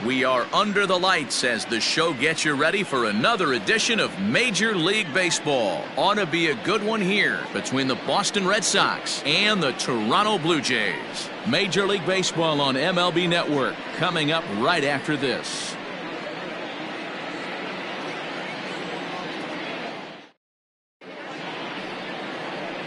We are under the lights as the show gets you ready for another edition of Major League Baseball. Ought to be a good one here between the Boston Red Sox and the Toronto Blue Jays. Major League Baseball on MLB Network coming up right after this.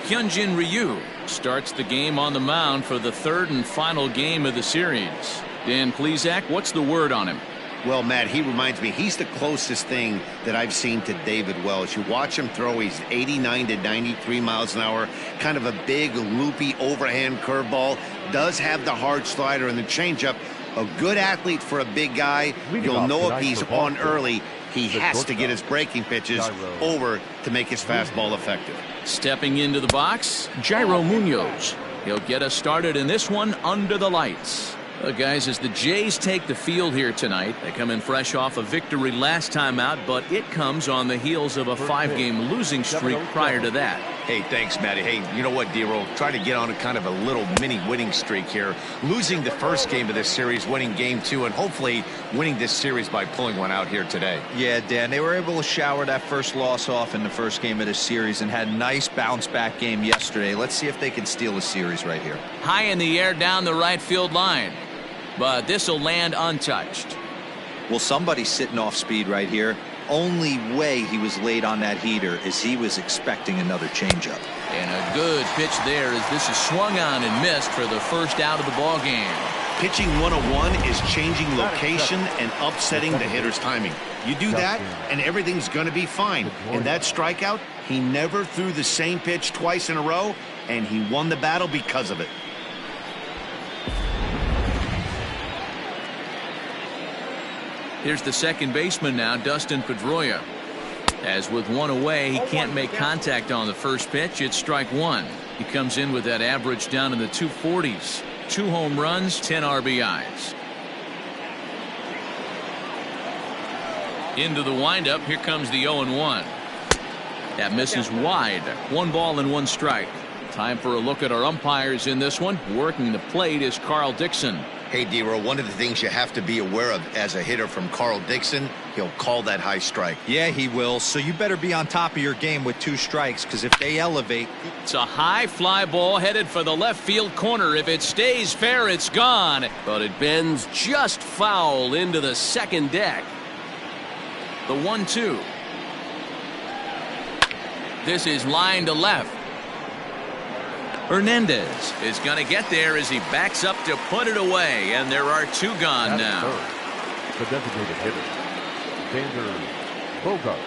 Hyunjin Ryu starts the game on the mound for the third and final game of the series. Dan Plesac, what's the word on him? Well, Matt, he reminds me, he's the closest thing that I've seen to David Wells. You watch him throw, he's 89 to 93 miles an hour, kind of a big, loopy, overhand curveball, does have the hard slider and the changeup. A good athlete for a big guy. You'll know if he's on early, he has to get his breaking pitches over to make his fastball effective. Stepping into the box, Jairo Munoz. He'll get us started in this one under the lights. Guys, as the Jays take the field here tonight, they come in fresh off a victory last time out, but it comes on the heels of a 5-game losing streak prior to that. Hey, thanks, Matty. Hey, you know what, D-Roll? Try to get on a kind of a little mini winning streak here. Losing the first game of this series, winning game 2, and hopefully winning this series by pulling one out here today. Yeah, Dan, they were able to shower that first loss off in the first game of this series and had a nice bounce-back game yesterday. Let's see if they can steal a series right here. High in the air down the right field line, but this will land untouched. Well, somebody's sitting off speed right here. Only way he was late on that heater is he was expecting another changeup. And a good pitch there as this is swung on and missed for the first out of the ball game. Pitching 101 is changing location and upsetting the hitter's timing. You do that and everything's going to be fine. In that strikeout, he never threw the same pitch twice in a row, and he won the battle because of it. Here's the second baseman now, Dustin Pedroia. As with one away, he can't make contact on the first pitch. It's strike one. He comes in with that average down in the 240s. 2 home runs, 10 RBIs. Into the windup. Here comes the 0-1. That misses wide. 1 ball and 1 strike. Time for a look at our umpires in this one. Working the plate is Carl Dixon. Hey, D-Roll, one of the things you have to be aware of as a hitter from Carl Dixon, he'll call that high strike. Yeah, he will. So you better be on top of your game with 2 strikes, because if they elevate. It's a high fly ball headed for the left field corner. If it stays fair, it's gone. But it bends just foul into the second deck. The 1-2. This is line to left. Hernandez is going to get there as he backs up to put it away, and there are 2 gone now. The designated hitter, Xander Bogart.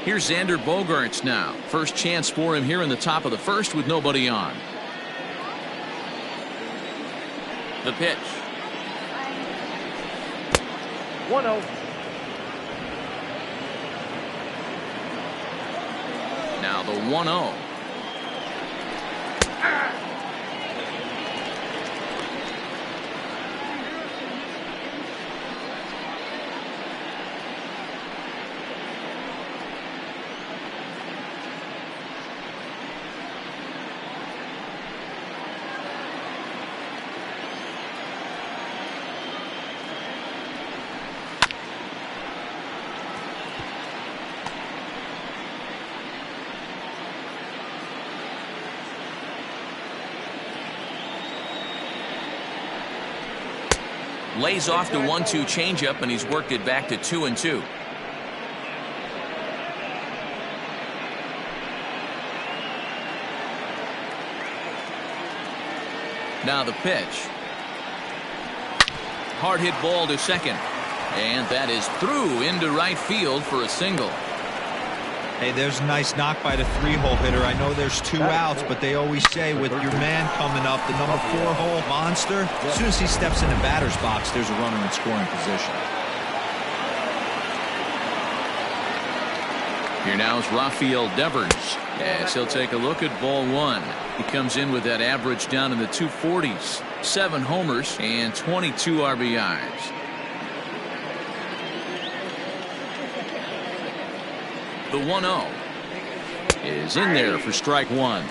Here's Xander Bogaerts now. First chance for him here in the top of the first with nobody on. The pitch. 1-0. Now the 1-0. Lays off the 1-2 changeup, and he's worked it back to 2-2. Now the pitch. Hard hit ball to second, and that is through into right field for a single. Hey, there's a nice knock by the 3-hole hitter. I know there's 2 outs, but they always say with your man coming up, the number 4-hole monster, as soon as he steps in the batter's box, there's a runner in scoring position. Here now is Rafael Devers as he'll take a look at ball 1. He comes in with that average down in the 240s. 7 homers and 22 RBIs. The 1-0 is in there for strike 1.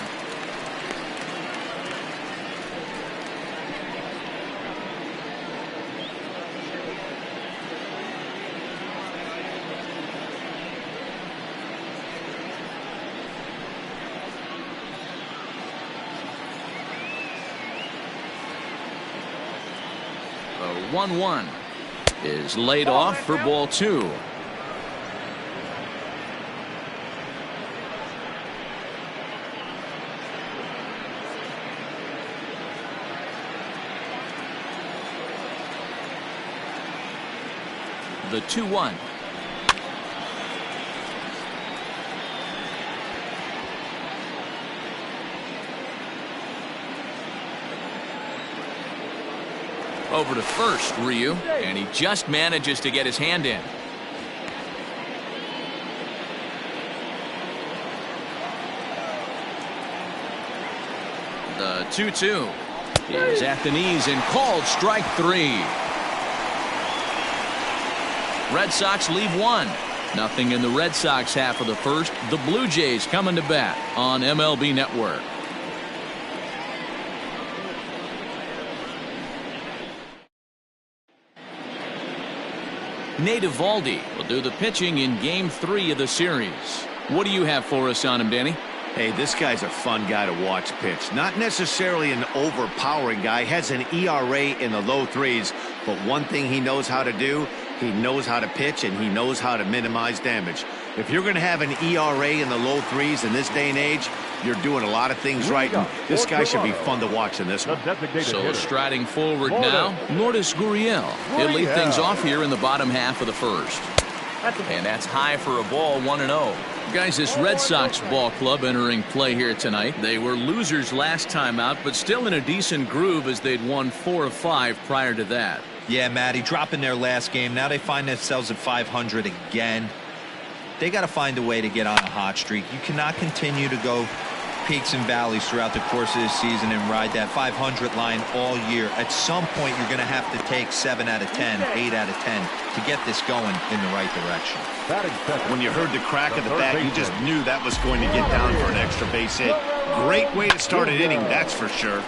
1-1 is laid off for ball 2. The 2-1. Over to first, Ryu, and he just manages to get his hand in. The 2-2 is at the knees and called strike 3. Red Sox leave 1. Nothing in the Red Sox half of the first. The Blue Jays coming to bat on MLB Network. Nate Eovaldi will do the pitching in Game 3 of the series. What do you have for us on him, Danny? Hey, this guy's a fun guy to watch pitch. Not necessarily an overpowering guy. Has an ERA in the low 3s. But one thing he knows how to do, he knows how to pitch and he knows how to minimize damage. If you're going to have an ERA in the low 3s in this day and age, you're doing a lot of things right. And this guy should be fun to watch in this one. So striding forward now, Lourdes Gurriel. He'll lead things off here in the bottom half of the first. And that's high for a ball, 1-0. Guys, this Red Sox ball club entering play here tonight. They were losers last time out, but still in a decent groove as they'd won 4 of 5 prior to that. Yeah, Matty, dropping their last game. Now they find themselves at 500 again. They got to find a way to get on a hot streak. You cannot continue to go peaks and valleys throughout the course of this season and ride that 500 line all year. At some point, you're going to have to take 7 out of 10, 8 out of 10 to get this going in the right direction. When you heard the crack of the bat, you just knew that was going to get down for an extra base hit. Great way to start an inning, that's for sure.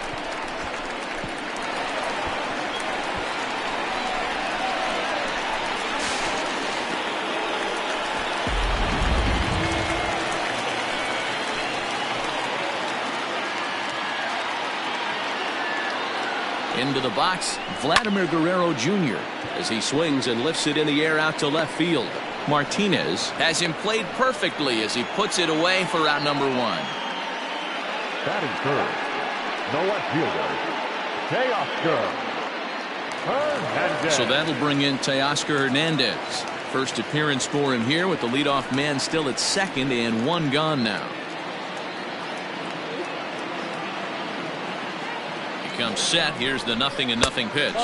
Into the box, Vladimir Guerrero Jr. as he swings and lifts it in the air out to left field. Martinez has him played perfectly as he puts it away for out number 1. Batting third, the left fielder, Teoscar Hernandez. So that'll bring in Teoscar Hernandez. First appearance for him here with the leadoff man still at second and 1 gone now. Comes set. Here's the 0-0 pitch. The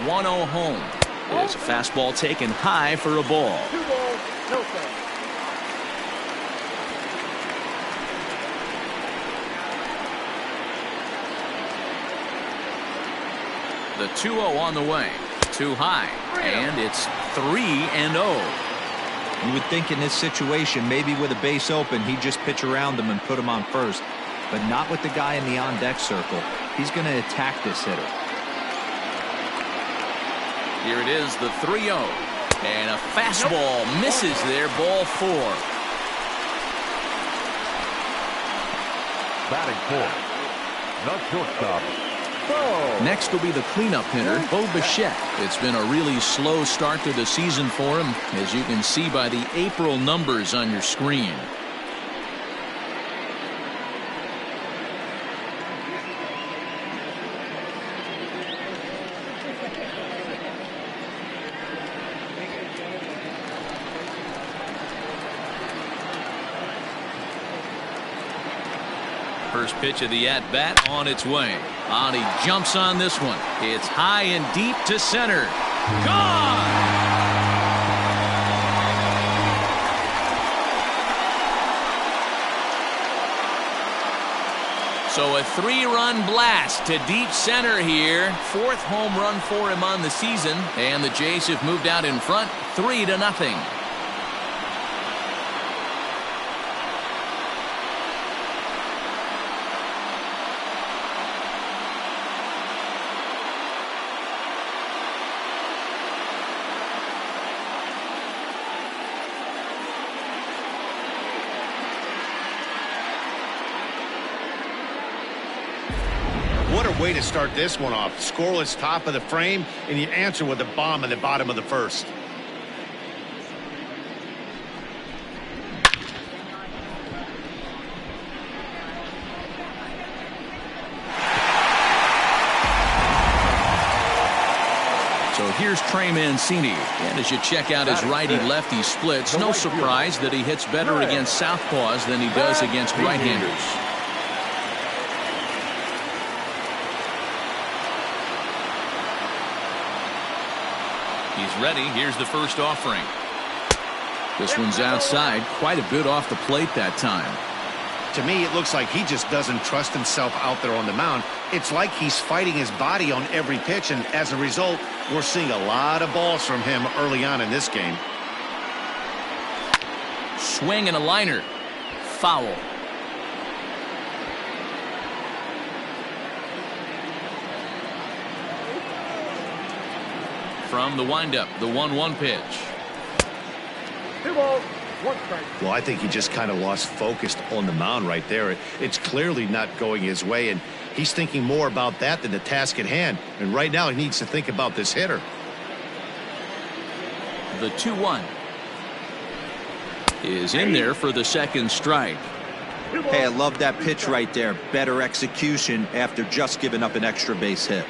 1-0 home is a fastball taken high for a ball. 2 balls, no strikes. The 2-0 on the way. Too high. And it's 3-0. You would think in this situation, maybe with a base open, he'd just pitch around him and put him on first. But not with the guy in the on-deck circle. He's going to attack this hitter. Here it is, the 3-0. And a fastball misses there, ball 4. Batting fourth, the shortstop. Next will be the cleanup hitter, Bo Bichette. It's been a really slow start to the season for him, as you can see by the April numbers on your screen. First pitch of the at-bat on its way. And he jumps on this one. It's high and deep to center. Gone! So a 3-run blast to deep center here. 4th home run for him on the season. And the Jays have moved out in front 3-0. What a way to start this one off. Scoreless top of the frame, and you answer with a bomb in the bottom of the first. So here's Trey Mancini. And as you check out his righty-lefty splits, no surprise that he hits better against southpaws than he does against right-handers. He's ready. Here's the first offering. This one's outside. Quite a bit off the plate that time. To me, it looks like he just doesn't trust himself out there on the mound. It's like he's fighting his body on every pitch, and as a result, we're seeing a lot of balls from him early on in this game. Swing and a liner. Foul. From the windup, the 1-1 pitch. 2 balls, 1 strike. Well, I think he just kind of lost focus on the mound right there. It's clearly not going his way, and he's thinking more about that than the task at hand. And right now, he needs to think about this hitter. The 2-1 is in there for the second strike. Hey, I love that pitch right there. Better execution after just giving up an extra base hit.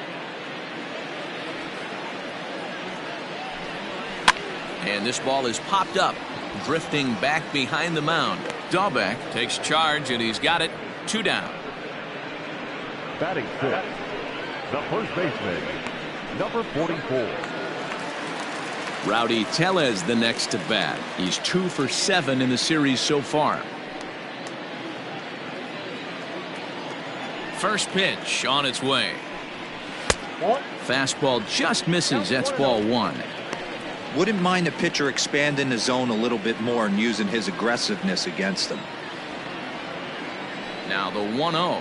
And this ball is popped up, drifting back behind the mound. Dahlbeck takes charge, and he's got it. 2 down. Batting 6th, the first baseman, number 44. Rowdy Tellez the next to bat. He's 2 for 7 in the series so far. First pitch on its way. Fastball just misses. That's ball 1. Wouldn't mind a pitcher expanding the zone a little bit more and using his aggressiveness against them. Now the 1-0.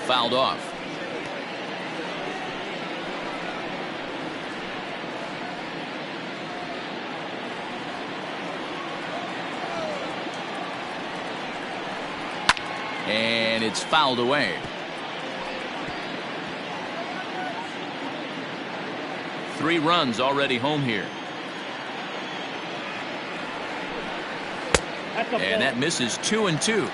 Fouled off. And it's fouled away. Three runs already home here. And that misses 2-2.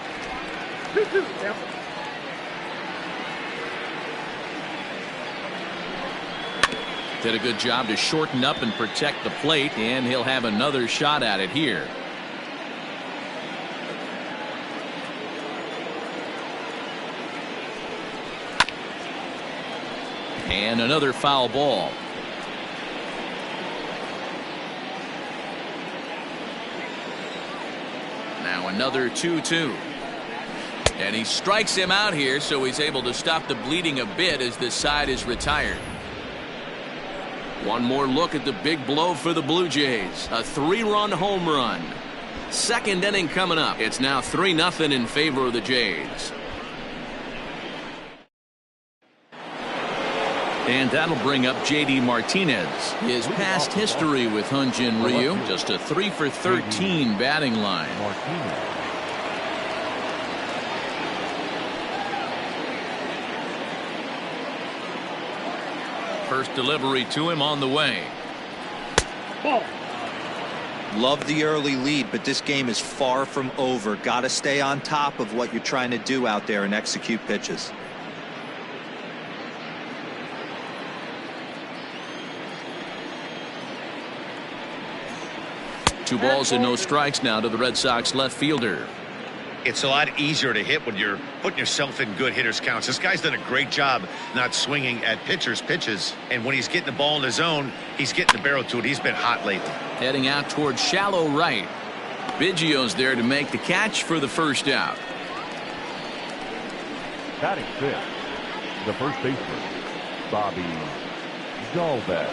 Did a good job to shorten up and protect the plate, and he'll have another shot at it here. And another foul ball. Now another 2-2. And he strikes him out here, so he's able to stop the bleeding a bit as this side is retired. One more look at the big blow for the Blue Jays. A 3-run home run. Second inning coming up. It's now 3-0 in favor of the Jays. And that'll bring up J.D. Martinez. His past history with Hyunjin Ryu, just a 3 for 13 batting line. First delivery to him on the way. Love the early lead, but this game is far from over. Got to stay on top of what you're trying to do out there and execute pitches. Two balls and no strikes now to the Red Sox left fielder. It's a lot easier to hit when you're putting yourself in good hitters counts. This guy's done a great job not swinging at pitchers' pitches. And when he's getting the ball in the zone, he's getting the barrel to it. He's been hot lately. Heading out towards shallow right. Biggio's there to make the catch for the first out. Batting 5th, the first baseman, Bobby Dahlbeck.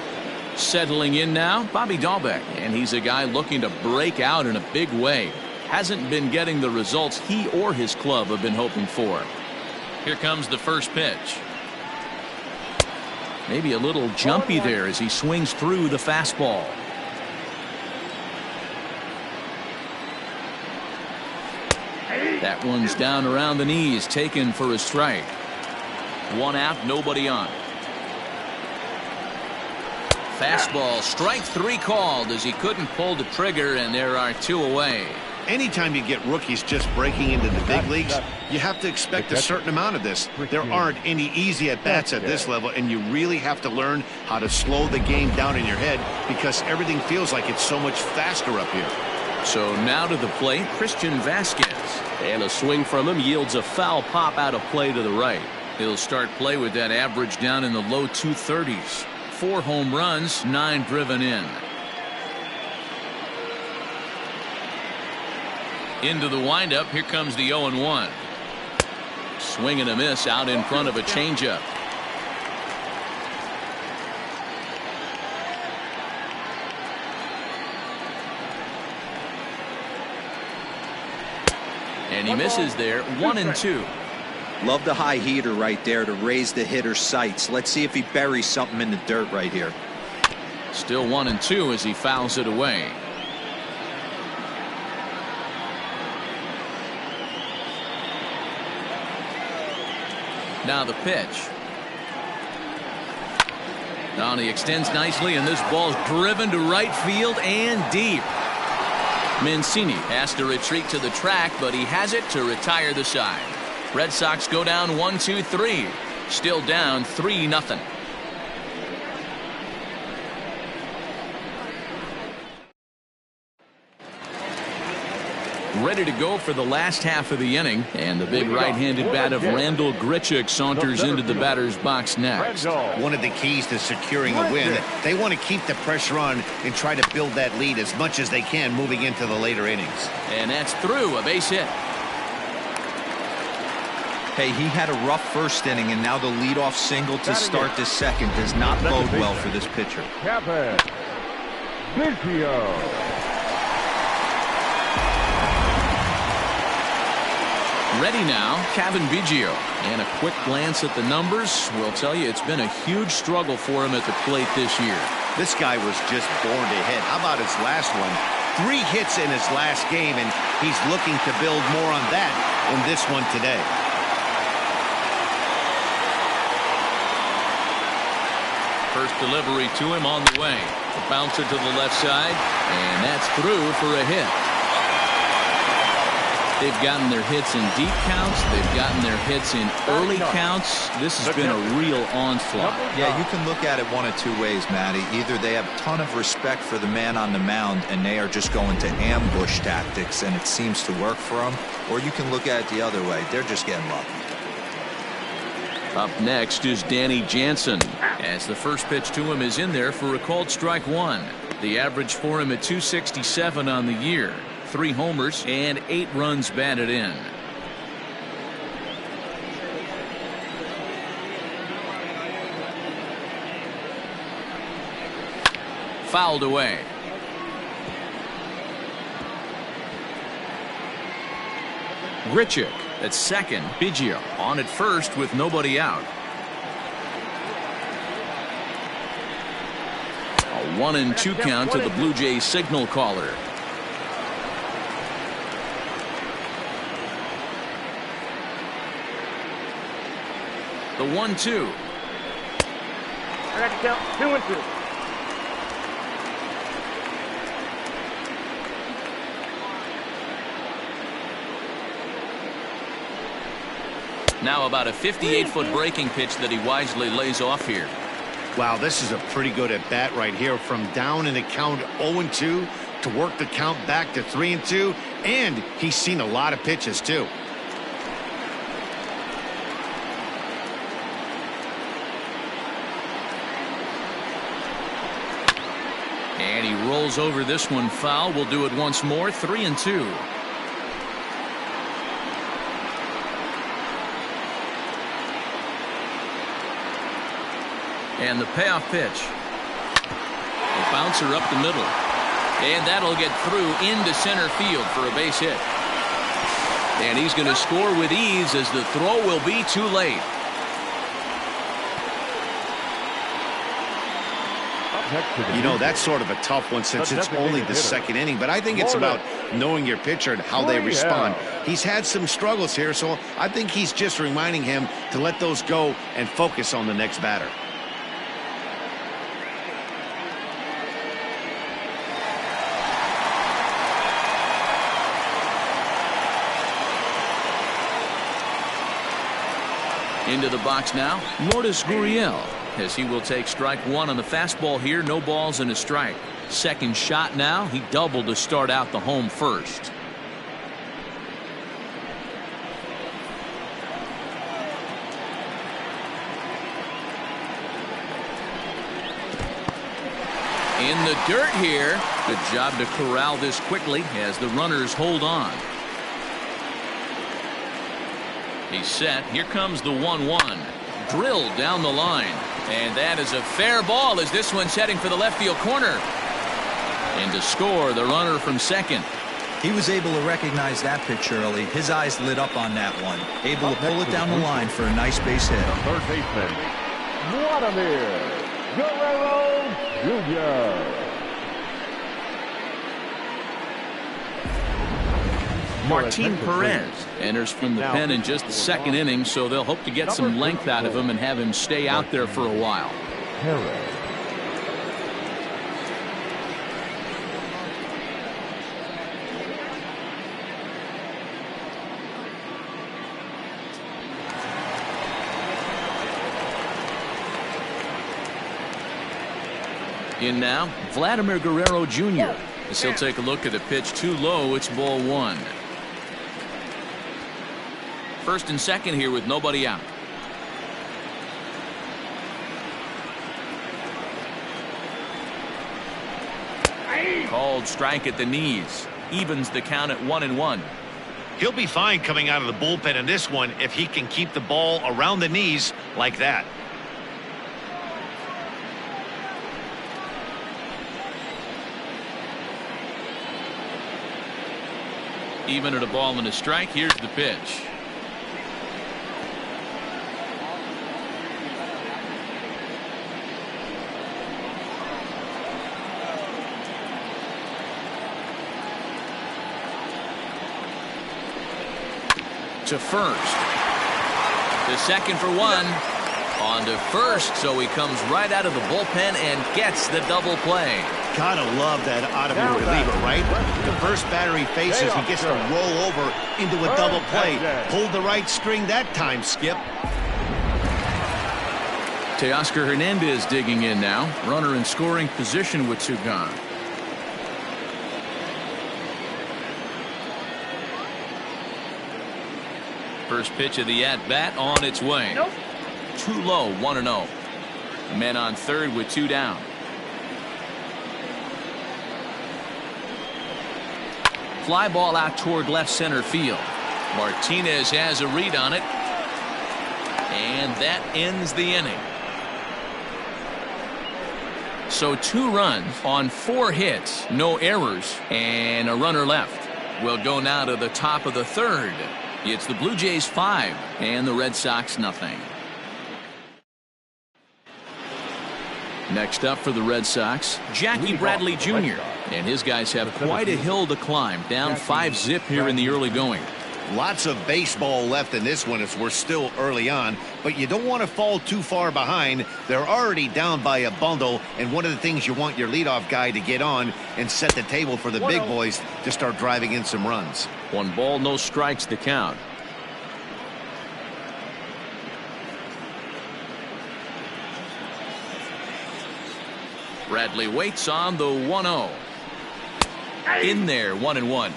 Settling in now, Bobby Dahlbeck, and he's a guy looking to break out in a big way. Hasn't been getting the results he or his club have been hoping for. Here comes the first pitch. Maybe a little jumpy there as he swings through the fastball. That one's down around the knees, taken for a strike. One out, nobody on. Fastball, strike three called as he couldn't pull the trigger, and there are two away. Anytime you get rookies just breaking into the big leagues, you have to expect a certain amount of this. There aren't any easy at-bats at this level, and you really have to learn how to slow the game down in your head because everything feels like it's so much faster up here. So now to the plate, Christian Vasquez. And a swing from him yields a foul pop out of play to the right. He'll start play with that average down in the low 230s. 4 home runs, 9 driven in. Into the windup, here comes the 0-1. Swing and a miss out in front of a changeup. And he misses there, 1-2. Love the high heater right there to raise the hitter's sights. Let's see if he buries something in the dirt right here. Still 1-2 as he fouls it away. Now the pitch. Now he extends nicely, and this ball's driven to right field and deep. Mancini has to retreat to the track, but he has it to retire the side. Red Sox go down 1-2-3. Still down 3-0. Ready to go for the last half of the inning, and the big right-handed bat of Randall Grichuk saunters into the batter's box next. One of the keys to securing a win, they want to keep the pressure on and try to build that lead as much as they can moving into the later innings. And that's through, a base hit. Hey, he had a rough first inning, and now the leadoff single to start this second does not bode well for this pitcher. Ready now, Kevin Biggio. And a quick glance at the numbers will tell you it's been a huge struggle for him at the plate this year. This guy was just born to hit. How about his last one? 3 hits in his last game, and he's looking to build more on that in this one today. First delivery to him on the way. The bouncer to the left side, and that's through for a hit. They've gotten their hits in deep counts. They've gotten their hits in early counts. This has been a real onslaught. Yeah, you can look at it one of two ways, Matty. Either they have a ton of respect for the man on the mound and they are just going to ambush tactics and it seems to work for them, or you can look at it the other way. They're just getting lucky. Up next is Danny Jansen, as the first pitch to him is in there for a called strike one. The average for him at 267 on the year. 3 homers and 8 runs batted in. Fouled away. Grichuk at second. Biggio on at first with nobody out. A 1-2 count to the Blue Jays signal caller. The 1-2. I got to count 2-2. Now about a 58-foot breaking pitch that he wisely lays off here. Wow, this is a pretty good at bat right here, from down in the count 0-2 to work the count back to 3-2, and he's seen a lot of pitches too. And he rolls over this one foul. We'll do it once more. 3-2. And the payoff pitch. A bouncer up the middle. And that'll get through into center field for a base hit. And he's going to score with ease as the throw will be too late. next to the You know, that's sort of a tough one since it's only the second inning, but I think it's about knowing your pitcher and how they respond. He's had some struggles here, so I think he's just reminding him to let those go and focus on the next batter. Into the box now, Lourdes Gurriel, as he will take strike one on the fastball here. No balls and a strike. Second shot now. He doubled to start out the home first. In the dirt here. Good job to corral this quickly as the runners hold on. He's set. Here comes the 1-1. Drilled down the line. And that is a fair ball as this one's heading for the left field corner. And to score, the runner from second. He was able to recognize that pitch early. His eyes lit up on that one. Able to pull it down the line for a nice base hit. third baseman, Vladimir Guerrero Jr. Martin Perez enters from the pen in just the second inning, so they'll hope to get some length out of him and have him stay out there for a while. In now, Vladimir Guerrero Jr. as he'll take a look at the pitch. Too low. It's ball one. First and second here with nobody out. Called strike at the knees. Evens the count at 1-1. He'll be fine coming out of the bullpen in this one if he can keep the ball around the knees like that. Even at a ball and a strike. Here's the pitch. To first. To second for one. On to first, so he comes right out of the bullpen and gets the double play. Gotta love that out of your reliever, right? The first batter he faces, he gets to roll over into a double play. Pulled the right string that time, Skip. Teoscar Hernandez digging in now. Runner in scoring position with two gone. First pitch of the at-bat on its way. Nope. Too low, 1-0. Men on third with two down. Fly ball out toward left center field. Martinez has a read on it. And that ends the inning. So 2 runs on 4 hits, no errors, and a runner left. We'll go now to the top of the third. It's the Blue Jays 5 and the Red Sox nothing. Next up for the Red Sox, Jackie Bradley Jr. And his guys have quite a hill to climb, down 5-zip here in the early going. Lots of baseball left in this one as we're still early on, but you don't want to fall too far behind. They're already down by a bundle, and one of the things you want your leadoff guy to get on and set the table for the big boys to start driving in some runs. 1 ball, no strikes to count. Bradley waits on the 1-0. In there, 1-1.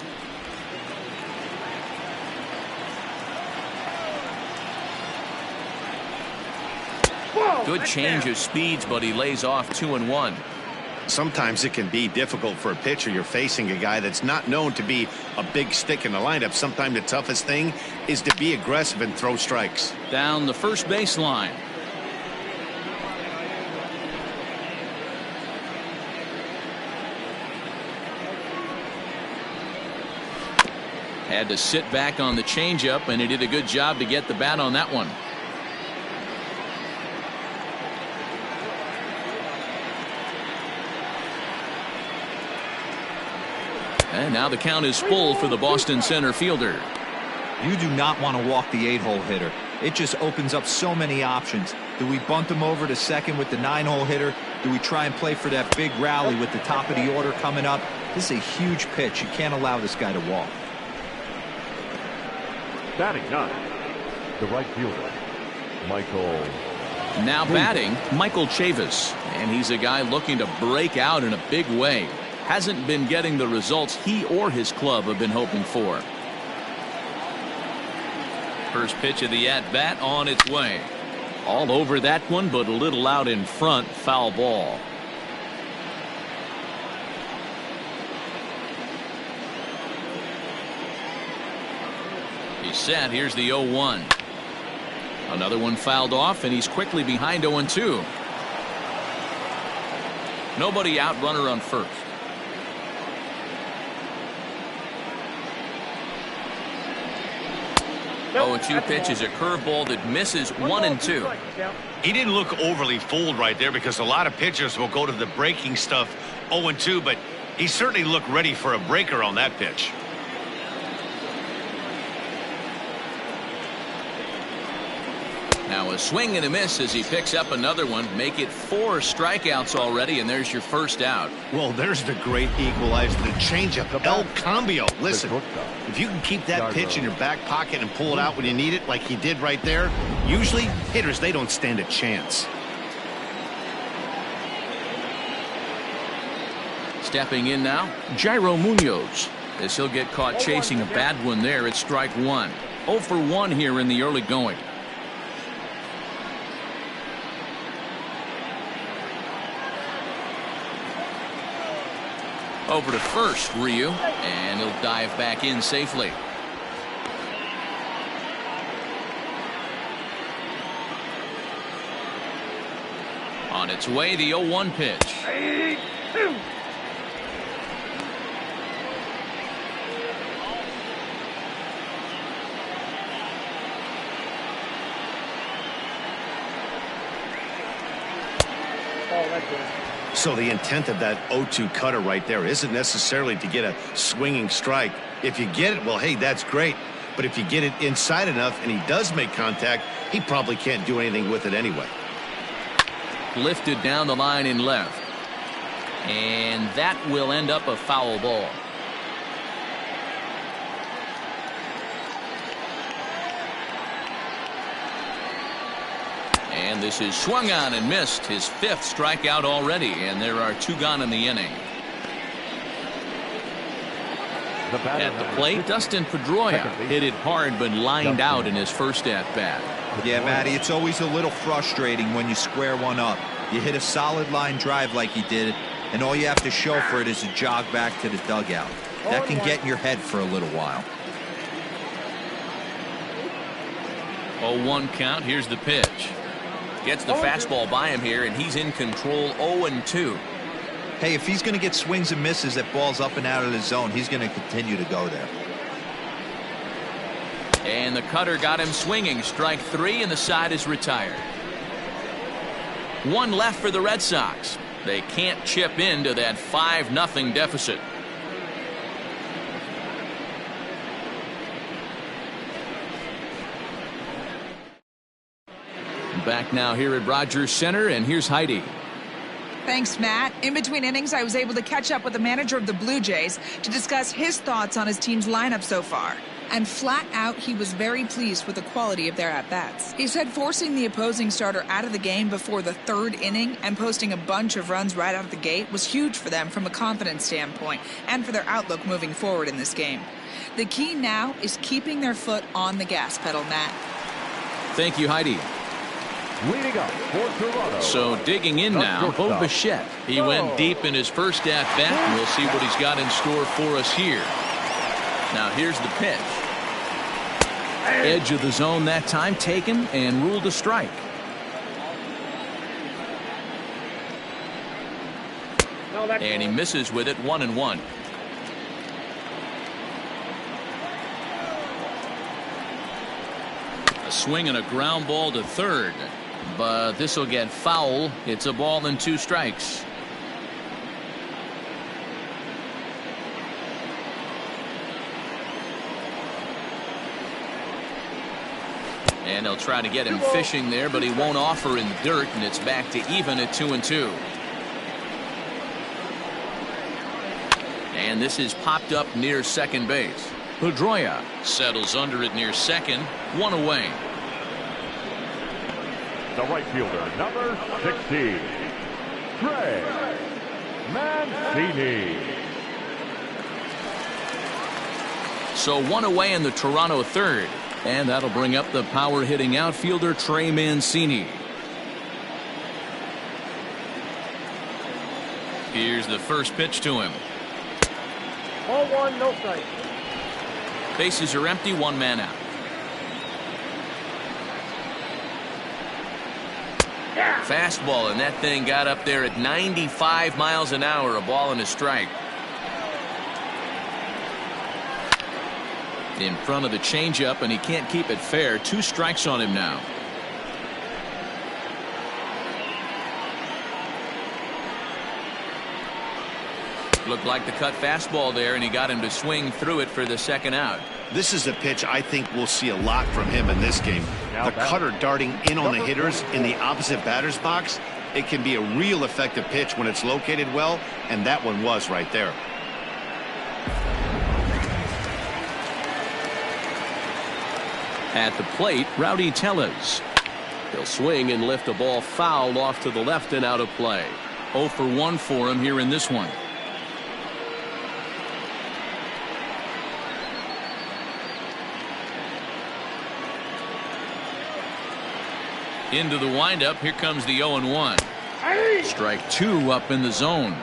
Good change of speeds, but he lays off 2-1. Sometimes it can be difficult for a pitcher. You're facing a guy that's not known to be a big stick in the lineup. Sometimes the toughest thing is to be aggressive and throw strikes. Down the first baseline. Had to sit back on the changeup, and he did a good job to get the bat on that one. And now the count is full for the Boston center fielder. You do not want to walk the 8-hole hitter. It just opens up so many options. Do we bunt him over to second with the 9-hole hitter? Do we try and play for that big rally with the top of the order coming up? This is a huge pitch. You can't allow this guy to walk. Batting 9, the right fielder, Michael. Now batting, Michael Chavis. And he's a guy looking to break out in a big way. Hasn't been getting the results he or his club have been hoping for. First pitch of the at-bat on its way. All over that one, but a little out in front. Foul ball. He's set. Here's the 0-1. Another one fouled off, and he's quickly behind 0-2. Nobody out, runner on first. 0-2 pitch is a curveball that misses 1-2. He didn't look overly fooled right there because a lot of pitchers will go to the breaking stuff 0-2, but he certainly looked ready for a breaker on that pitch. Now a swing and a miss as he picks up another one. Make it 4 strikeouts already, and there's your first out. Well, there's the great equalizer, the changeup, El Cambio. Listen, if you can keep that pitch in your back pocket and pull it out when you need it like he did right there, usually hitters, they don't stand a chance. Stepping in now, Jairo Munoz. As he'll get caught chasing a bad one there at strike 1. 0 for 1 here in the early going. Over to first, Ryu, and he'll dive back in safely. On its way, the 0-1 pitch. So the intent of that 0-2 cutter right there isn't necessarily to get a swinging strike. If you get it, well, hey, that's great. But if you get it inside enough and he does make contact, he probably can't do anything with it anyway. Lifted down the line in left. And that will end up a foul ball. And this is swung on and missed, his 5th strikeout already, and there are 2 gone in the inning. At the plate, Dustin Pedroia hit it hard but lined out in his first at-bat. Yeah, Matty, it's always a little frustrating when you square one up. You hit a solid line drive like he did, and all you have to show for it is a jog back to the dugout. That can get in your head for a little while. 0-1 count. Here's the pitch. Gets the fastball by him here, and he's in control. 0-2. Hey, if he's going to get swings and misses that balls up and out of the zone, he's going to continue to go there. And the cutter got him swinging. Strike 3, and the side is retired. 1 left for the Red Sox. They can't chip into that 5-0 deficit. Back now here at Rogers Center, and here's Heidi. Thanks, Matt. In between innings, I was able to catch up with the manager of the Blue Jays to discuss his thoughts on his team's lineup so far. And flat out, he was very pleased with the quality of their at-bats. He said forcing the opposing starter out of the game before the 3rd inning and posting a bunch of runs right out of the gate was huge for them from a confidence standpoint and for their outlook moving forward in this game. The key now is keeping their foot on the gas pedal, Matt. Thank you, Heidi. Leading up for Toronto. So digging in now, Bo Bichette. He went deep in his first at-bat, and we'll see what he's got in store for us here. Now here's the pitch. Edge of the zone that time, taken and ruled a strike. And he misses with it. 1-1. A swing and a ground ball to third, but this will get foul. It's a ball and 2 strikes. And they'll try to get him fishing there, but he won't offer in the dirt, and it's back to even at 2-2. And this is popped up near second base. Pedroia settles under it near second, 1 away. The right fielder, number 60, Trey Mancini. So 1 away in the Toronto third. And that'll bring up the power hitting outfielder Trey Mancini. Here's the first pitch to him. 0-1, no strike. Bases are empty, 1 man out. Fastball, and that thing got up there at 95 miles an hour, a ball and a strike. In front of the changeup, and he can't keep it fair. 2 strikes on him now. Looked like the cut fastball there, and he got him to swing through it for the second out. This is a pitch I think we'll see a lot from him in this game. The cutter darting in on the hitters in the opposite batter's box. It can be a real effective pitch when it's located well, and that one was right there. At the plate, Rowdy Tellez. He'll swing and lift a ball foul off to the left and out of play. 0 for 1 for him here in this one. Into the windup. Here comes the 0-1. Strike 2 up in the zone.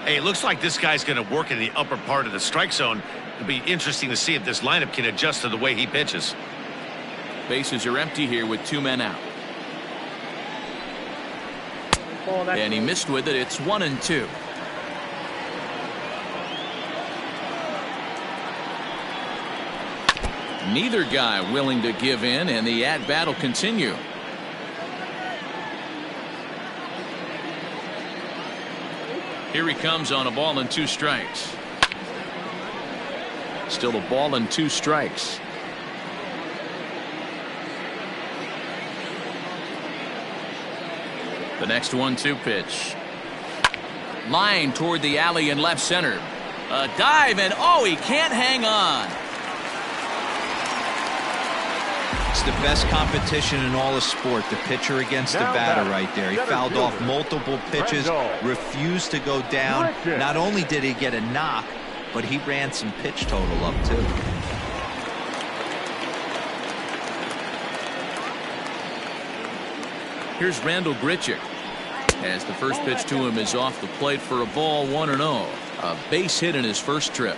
Hey, it looks like this guy's going to work in the upper part of the strike zone. It'll be interesting to see if this lineup can adjust to the way he pitches. Bases are empty here with 2 men out. And he missed with it. It's 1-2. Neither guy willing to give in, and the at-bat will continue. Here he comes on a ball and 2 strikes. Still a ball and 2 strikes. The next 1-2 pitch. Line toward the alley in left center. A dive, and oh, he can't hang on. It's the best competition in all of sport, the pitcher against the batter right there. He fouled off multiple pitches, refused to go down. Not only did he get a knock, but he ran some pitch total up too. Here's Randall Grichuk. As the first pitch to him is off the plate for a ball, 1-0. A base hit in his first trip.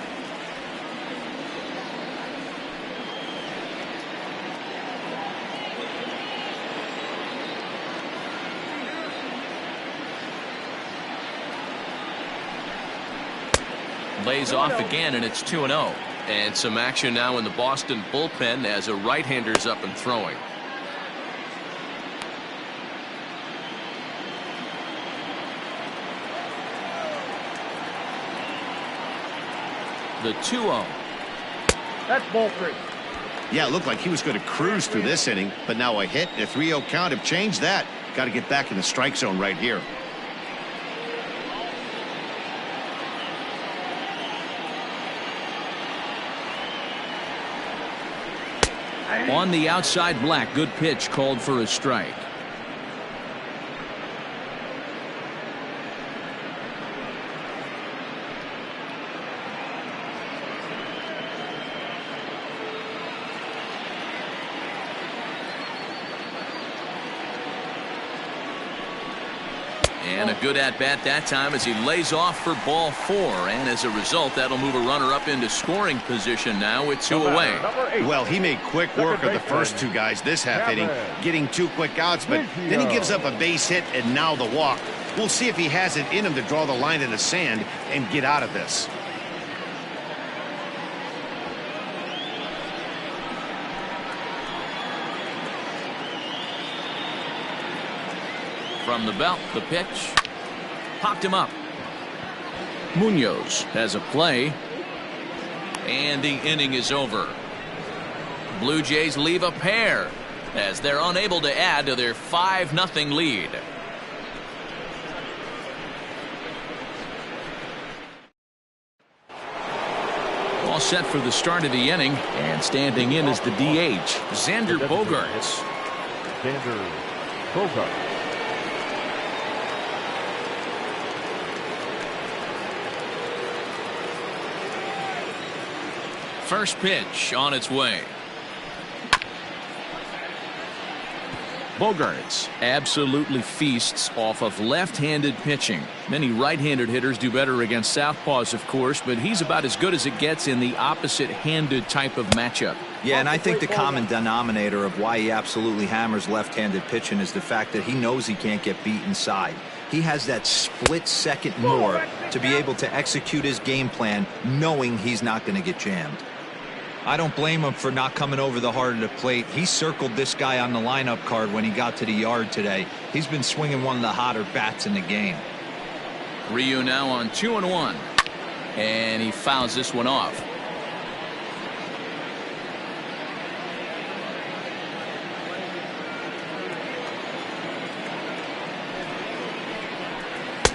Lays off again, and it's 2-0. And some action now in the Boston bullpen as a right-hander's up and throwing. The 2-0. That's ball 3. Yeah, it looked like he was going to cruise through this inning, but now a hit and a 3-0 count have changed that. Got to get back in the strike zone right here. On the outside, Black. Good pitch called for a strike. And a good at-bat that time as he lays off for ball 4. And as a result, that'll move a runner up into scoring position now with 2 away. Well, he made quick work of the first 2 guys this half inning, getting 2 quick outs, but then he gives up a base hit and now the walk. We'll see if he has it in him to draw the line in the sand and get out of this. From the belt, the pitch. Popped him up. Munoz has a play. And the inning is over. Blue Jays leave a pair. as they're unable to add to their 5-0 lead. All set for the start of the inning, and standing in is the DH, Xander Bogaerts. Xander Bogaerts. First pitch on its way. Bogaerts absolutely feasts off of left-handed pitching. Many right-handed hitters do better against southpaws, of course, but he's about as good as it gets in the opposite-handed type of matchup. Yeah, and I think the common denominator of why he absolutely hammers left-handed pitching is the fact that he knows he can't get beat inside. He has that split second more to be able to execute his game plan knowing he's not going to get jammed. I don't blame him for not coming over the heart of the plate. He circled this guy on the lineup card when he got to the yard today. He's been swinging one of the hotter bats in the game. Ryu now on 2-1, and he fouls this one off.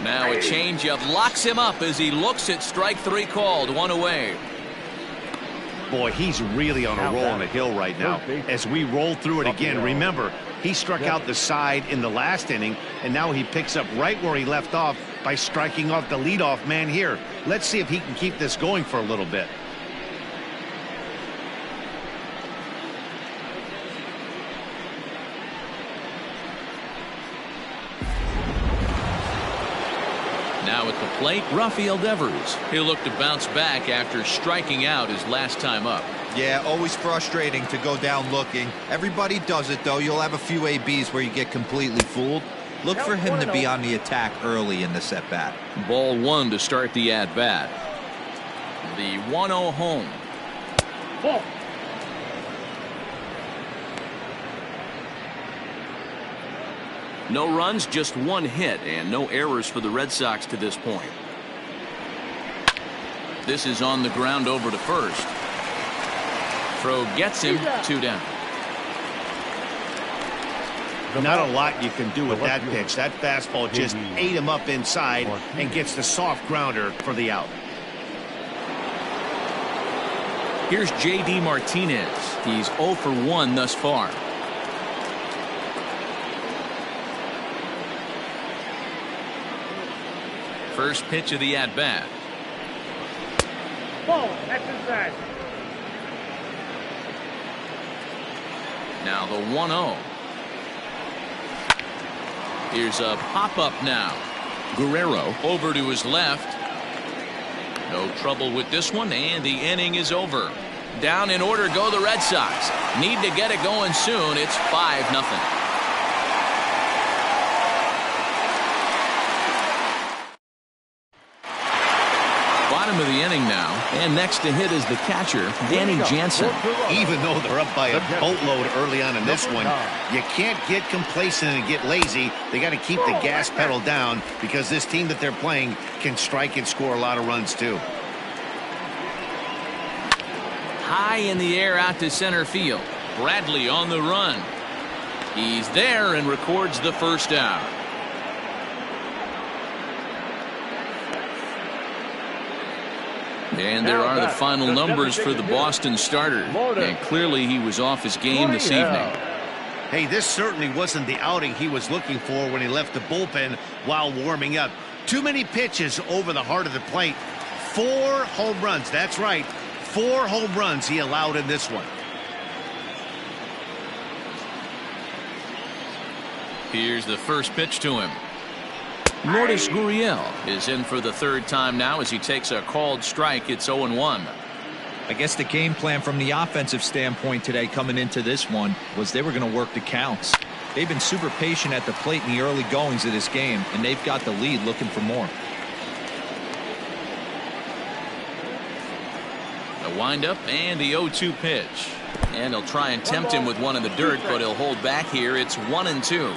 Now a changeup locks him up as he looks at strike 3 called. 1 away. Boy, he's really on a roll on the hill right now. As we roll through it again, remember, he struck out the side in the last inning, and now he picks up right where he left off by striking off the leadoff man here. Let's see if he can keep this going for a little bit. Now at the plate, Rafael Devers. He'll look to bounce back after striking out his last time up. Yeah, always frustrating to go down looking. Everybody does it, though. You'll have a few ABs where you get completely fooled. Look for him to be on the attack early in this at-bat. Ball 1 to start the at-bat. The 1-0 home. Ball. No runs, just 1 hit, and no errors for the Red Sox to this point. This is on the ground over to first. Throw gets him 2 down. Not a lot you can do with that pitch. That fastball just ate him up inside and gets the soft grounder for the out. Here's J.D. Martinez. He's 0 for 1 thus far. First pitch of the at-bat. Ball. That's inside. Now the 1-0. Here's a pop-up now. Guerrero over to his left. No trouble with this one, and the inning is over. Down in order go the Red Sox. Need to get it going soon. It's 5-0. Bottom of the inning now, and next to hit is the catcher, Danny Jansen. Even though they're up by a boatload early on in this one, you can't get complacent and get lazy. They got to keep the gas pedal down because this team that they're playing can strike and score a lot of runs too. High in the air out to center field. Bradley on the run. He's there and records the first out. And there are the final numbers for the Boston starter. And clearly he was off his game this evening. Hey, this certainly wasn't the outing he was looking for when he left the bullpen while warming up. Too many pitches over the heart of the plate. 4 home runs. That's right. 4 home runs he allowed in this one. Here's the first pitch to him. Lourdes Gurriel is in for the 3rd time now as he takes a called strike. It's 0-1. I guess the game plan from the offensive standpoint today coming into this one was they were going to work the counts. They've been super patient at the plate in the early goings of this game, and they've got the lead looking for more. The windup and the 0-2 pitch. And he'll try and tempt him with one in the dirt, but he'll hold back here. It's 1-2.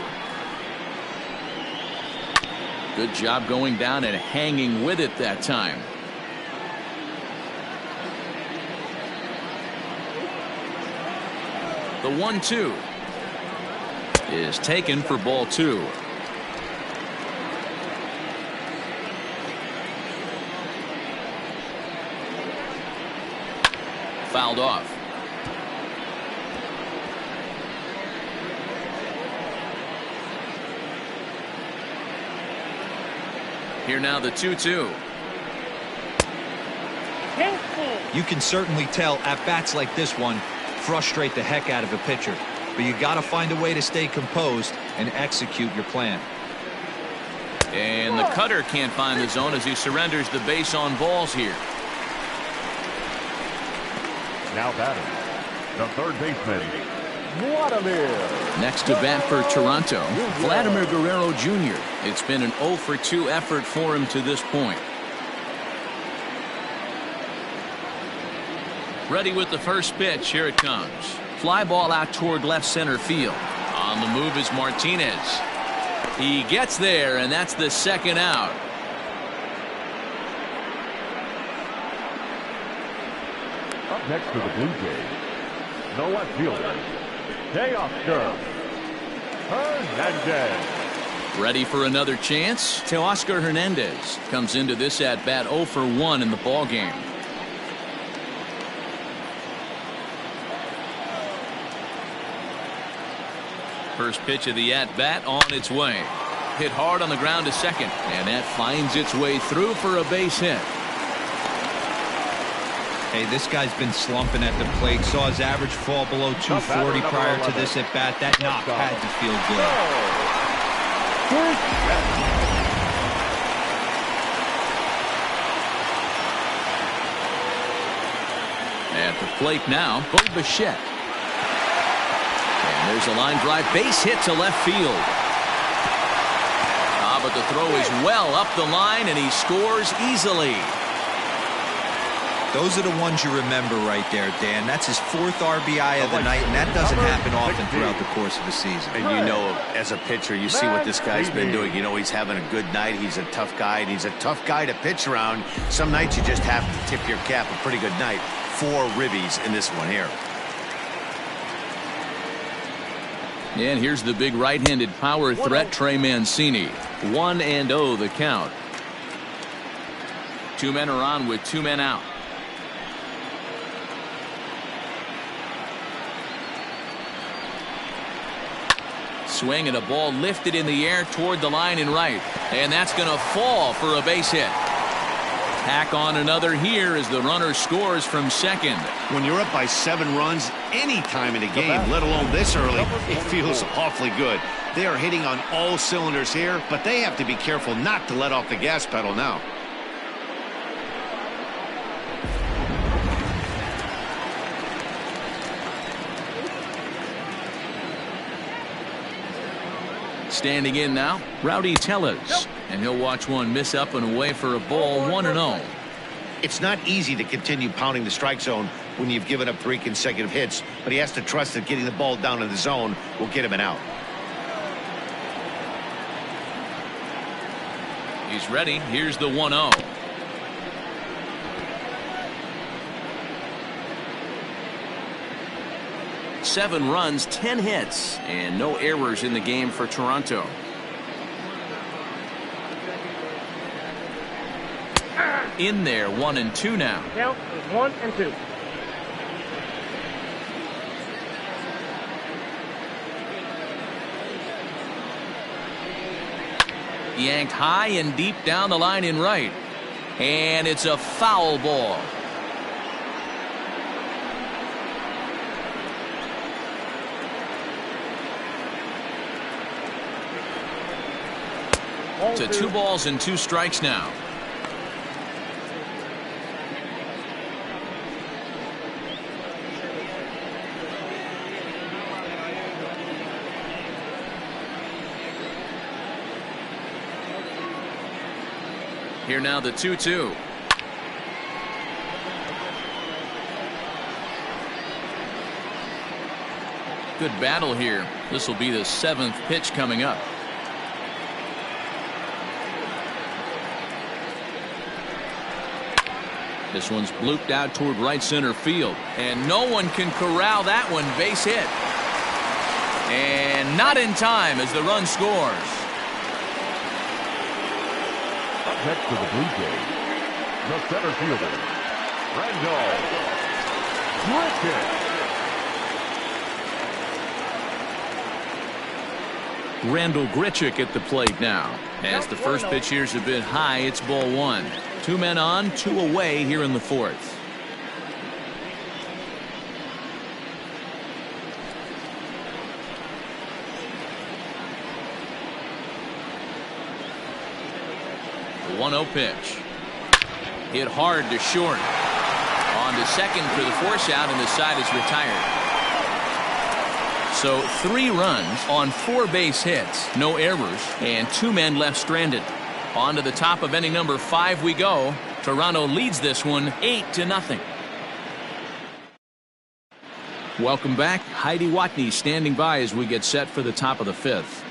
Good job going down and hanging with it that time. The 1-2. is taken for ball 2. Fouled off. Here now the 2-2. You can certainly tell at-bats like this one frustrate the heck out of a pitcher. But you got to find a way to stay composed and execute your plan. And the cutter can't find the zone as he surrenders the base on balls here. Now batting, the third baseman, Vladimir. Next to bat for Toronto, Vladimir Guerrero Jr. It's been an 0-for-2 effort for him to this point. Ready with the first pitch. Here it comes. Fly ball out toward left center field. On the move is Martinez. He gets there, and that's the second out. Up next for the Blue Jays, the left fielder, Teoscar Hernandez. Ready for another chance? Teoscar Hernandez comes into this at-bat 0-for-1 in the ballgame. First pitch of the at-bat on its way. Hit hard on the ground to second, and that finds its way through for a base hit. Hey, this guy's been slumping at the plate. Saw his average fall below 240 prior to this at-bat. That knock had to feel good. At the plate now, Bichette. And there's a line drive base hit to left field. But the throw is well up the line, and he scores easily. Those are the ones you remember right there, Dan. That's his 4th RBI of the night, and that doesn't happen often throughout the course of a season. And you know, as a pitcher, you see what this guy's been doing. You know, he's having a good night. He's a tough guy, and he's a tough guy to pitch around. Some nights you just have to tip your cap. A pretty good night. 4 ribbies in this one here. And here's the big right-handed power threat, Trey Mancini. 1-0 the count. 2 men are on with 2 men out. Swing and a ball lifted in the air toward the line and right. And that's going to fall for a base hit. Tack on another here as the runner scores from second. When you're up by 7 runs any time in a game, let alone this early, it feels awfully good. They are hitting on all cylinders here, but they have to be careful not to let off the gas pedal now. Standing in now, Rowdy Tellez. And he'll watch one miss up and away for a ball. 1-0. It's not easy to continue pounding the strike zone when you've given up 3 consecutive hits, but he has to trust that getting the ball down in the zone will get him an out. He's ready. Here's the 1-0. Seven runs, 10 hits, and no errors in the game for Toronto. In there, 1-2 now. Count is 1-2. Yanked high and deep down the line in right. And it's a foul ball. To 2 balls and 2 strikes now. Here now the 2-2. Good battle here. This will be the 7th pitch coming up. This one's blooped out toward right center field, and no one can corral that one. Base hit. And not in time as the run scores. Up next for the Blue Jays, the center fielder, Randall Griffin. Randall Grichuk at the plate now. As the first pitch here's a bit high, it's ball one. 2 men on, 2 away here in the fourth. The 1-0 pitch. Hit hard to short. On to second for the force out, and the side is retired. So 3 runs on 4 base hits, no errors, and 2 men left stranded. On to the top of inning number 5 we go. Toronto leads this one 8-0. Welcome back. Heidi Watney standing by as we get set for the top of the 5th.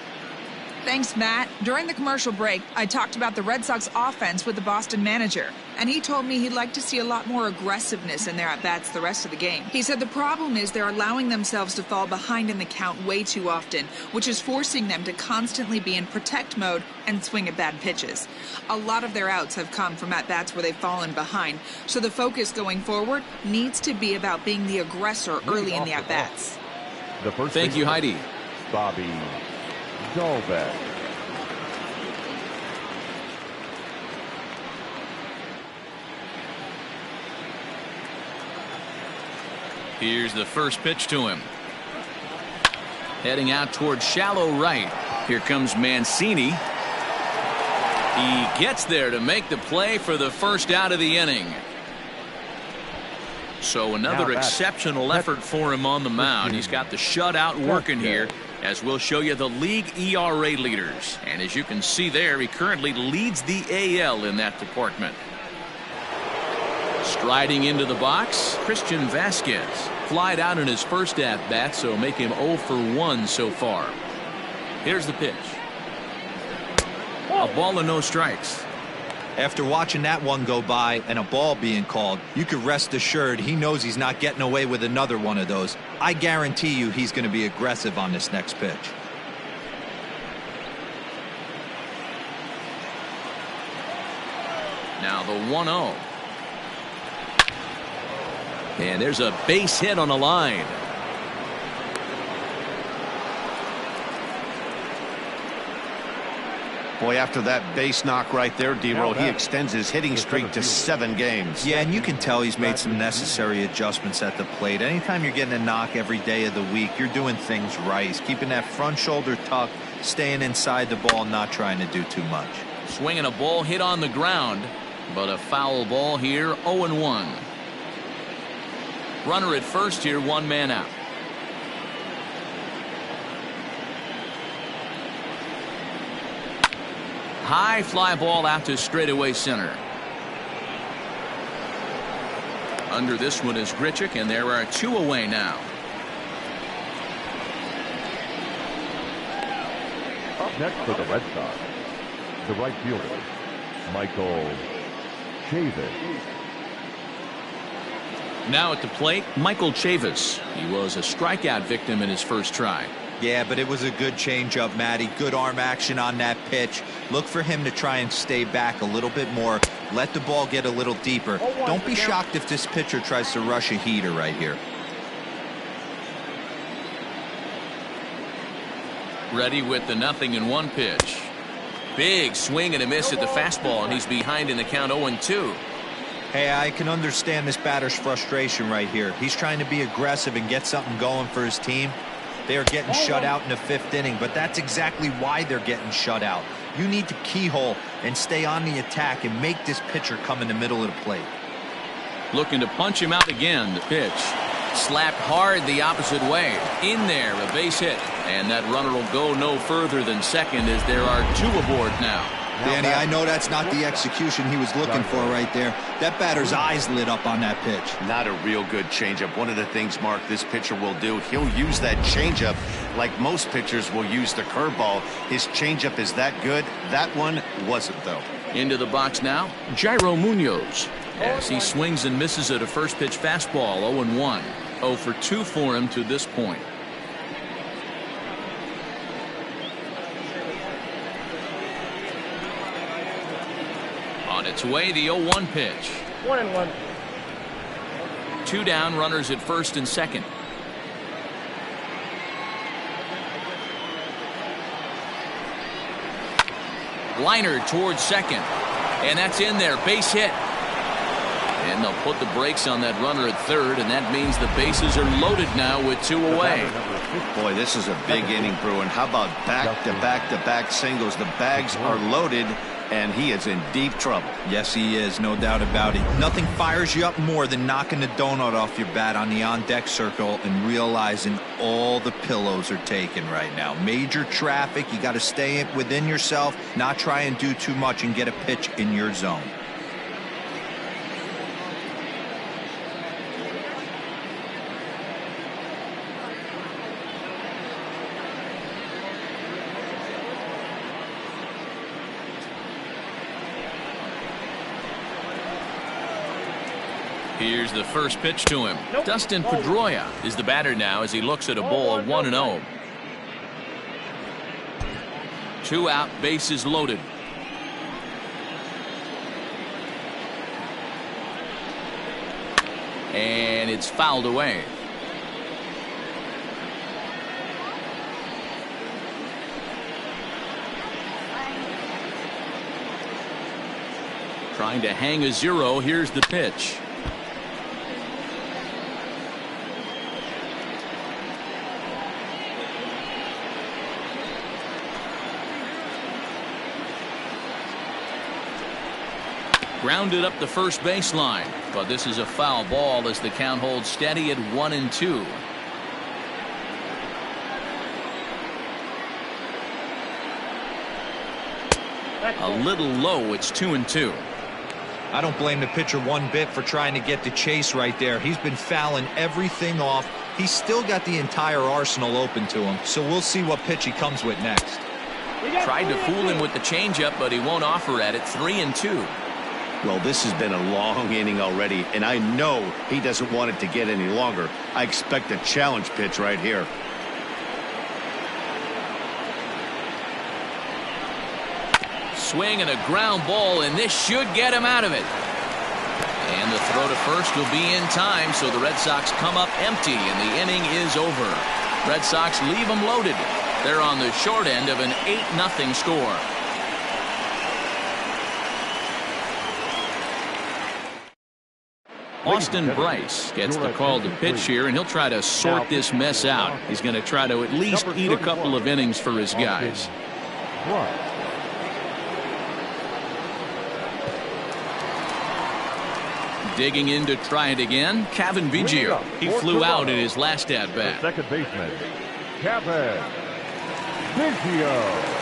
Thanks, Matt. During the commercial break, I talked about the Red Sox offense with the Boston manager, and he told me he'd like to see a lot more aggressiveness in their at-bats the rest of the game. He said the problem is they're allowing themselves to fall behind in the count way too often, which is forcing them to constantly be in protect mode and swing at bad pitches. A lot of their outs have come from at-bats where they've fallen behind, so the focus going forward needs to be about being the aggressor early in the at-bats. Thank you, Heidi. Bobby Dalbec. Here's the first pitch to him. Heading out towards shallow right. Here comes Mancini. He gets there to make the play for the first out of the inning. So another exceptional effort for him on the mound. He's got the shutout working here, as we'll show you the league ERA leaders. And as you can see there, he currently leads the AL in that department. Striding into the box, Christian Vasquez. Flied out in his first at-bat, so make him 0 for 1 so far. Here's the pitch. A ball and no strikes. After watching that one go by and a ball being called, you could rest assured he knows he's not getting away with another one of those. I guarantee you he's going to be aggressive on this next pitch. Now the 1-0. And there's a base hit on the line. Boy, after that base knock right there, D-Roll, he extends his hitting streak to 7 games. Yeah, and you can tell he's made some necessary adjustments at the plate. Anytime you're getting a knock every day of the week, you're doing things right. He's keeping that front shoulder tucked, staying inside the ball, not trying to do too much. Swinging a ball hit on the ground, but a foul ball here, 0-1. Runner at first here, 1 man out. High fly ball out to straightaway center. Under this one is Grichuk, and there are 2 away now. Up next for the Red Sox, the right fielder, Michael Chavis. Now at the plate, Michael Chavis. He was a strikeout victim in his first try. Yeah, but it was a good changeup, Matty. Good arm action on that pitch. Look for him to try and stay back a little bit more. Let the ball get a little deeper. Don't be shocked if this pitcher tries to rush a heater right here. Ready with the 0-1 pitch. Big swing and a miss at the fastball, and he's behind in the count 0-2. Hey, I can understand this batter's frustration right here. He's trying to be aggressive and get something going for his team. They are getting shut out in the 5th inning, but that's exactly why they're getting shut out. You need to keyhole and stay on the attack and make this pitcher come in the middle of the plate. Looking to punch him out again. The pitch slapped hard the opposite way. In there, a base hit, and that runner will go no further than second as there are 2 aboard now. Danny, I know that's not the execution he was looking for right there. That batter's eyes lit up on that pitch. Not a real good changeup. One of the things, Mark, this pitcher will do, he'll use that changeup like most pitchers will use the curveball. His changeup is that good. That one wasn't, though. Into the box now, Jairo Munoz. As he swings and misses at a first pitch fastball, 0-1. 0 for 2 for him to this point. On its way, the 0-1 pitch. 1-1. 2 down, runners at first and second. Liner towards second. And that's in there. Base hit. And they'll put the brakes on that runner at third, and that means the bases are loaded now with 2 away. Boy, this is a big inning, Bruin. How about back-to-back-to-back singles? The bags are loaded, and he is in deep trouble. Yes, he is, no doubt about it. Nothing fires you up more than knocking the donut off your bat on the on-deck circle and realizing all the pillows are taken right now. Major traffic. You got to stay within yourself, not try and do too much and get a pitch in your zone. Here's the first pitch to him. Dustin Pedroia is the batter now as he looks at a ball 1-0. 2 out, bases loaded. And it's fouled away. Trying to hang a 0. Here's the pitch. Grounded up the first baseline, but this is a foul ball as the count holds steady at 1-2. A little low. It's 2-2. I don't blame the pitcher one bit for trying to get the chase right there. He's been fouling everything off. He's still got the entire arsenal open to him, so we'll see what pitch he comes with next. Tried to fool him with the changeup, but he won't offer at it. 3-2. Well, this has been a long inning already, and I know he doesn't want it to get any longer. I expect a challenge pitch right here. Swing and a ground ball, and this should get him out of it. And the throw to first will be in time, so the Red Sox come up empty, and the inning is over. Red Sox leave them loaded. They're on the short end of an 8-0 score. Austin Bryce gets the call to pitch here, and he'll try to sort this mess out. He's going to try to at least eat a couple of innings for his guys. Digging in to try it again, Kevin Biggio. He flew out in his last at-bat. Second baseman, Kevin Biggio.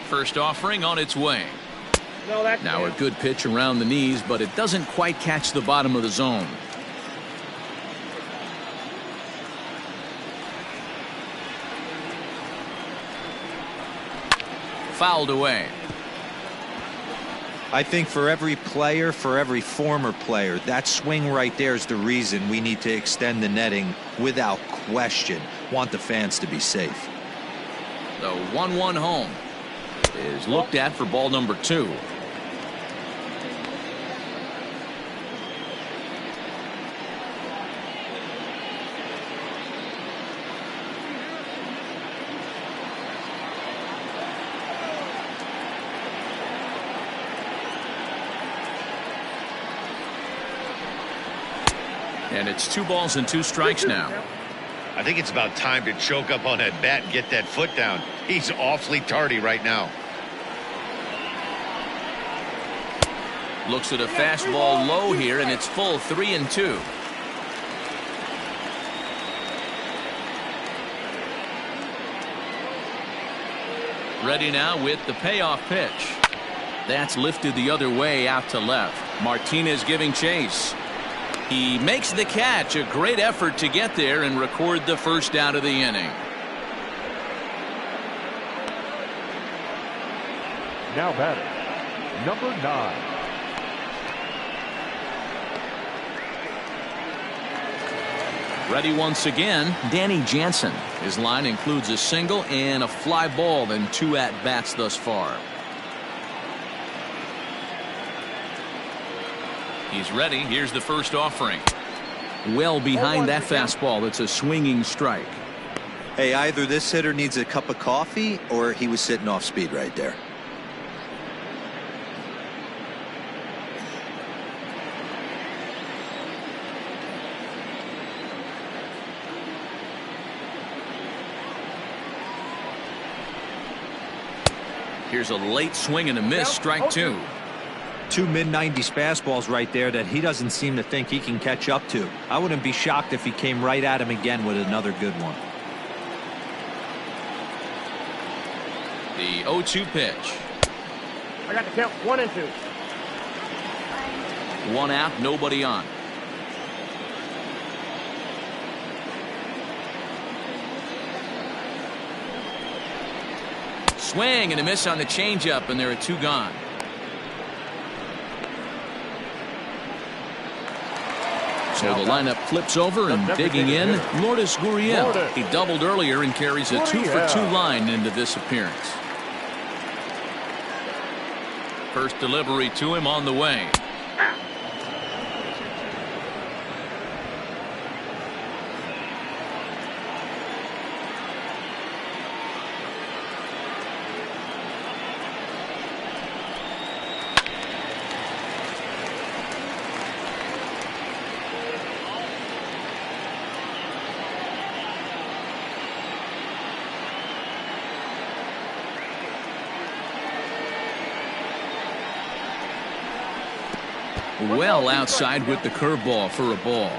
First offering on its way. Now a good pitch around the knees, but it doesn't quite catch the bottom of the zone. Fouled away. I think for every player, for every former player, that swing right there is the reason we need to extend the netting without question. Want the fans to be safe. The 1-1 home is looked at for ball number 2. And it's 2 balls and 2 strikes now. I think it's about time to choke up on that bat and get that foot down. He's awfully tardy right now. Looks at a fastball low here, and it's full. 3-2. Ready now with the payoff pitch. That's lifted the other way out to left. Martinez giving chase. He makes the catch. A great effort to get there and record the first out of the inning. Now batting, number 9. Ready once again, Danny Jansen. His line includes a single and a fly ball in 2 at-bats thus far. He's ready. Here's the first offering. Well behind that fastball. It's a swinging strike. Hey, either this hitter needs a cup of coffee or he was sitting off speed right there. Here's a late swing and a miss. Strike 2. 2 mid-90s fastballs right there that he doesn't seem to think he can catch up to. I wouldn't be shocked if he came right at him again with another good one. The 0-2 pitch. I got the count 1 and 2. 1 out, nobody on. Swing and a miss on the changeup, and there are 2 gone. So the lineup flips over, and digging in, Lourdes Gurriel. He doubled earlier and carries a 2-for-2 line into this appearance. First delivery to him on the way. Well outside with the curveball for a ball.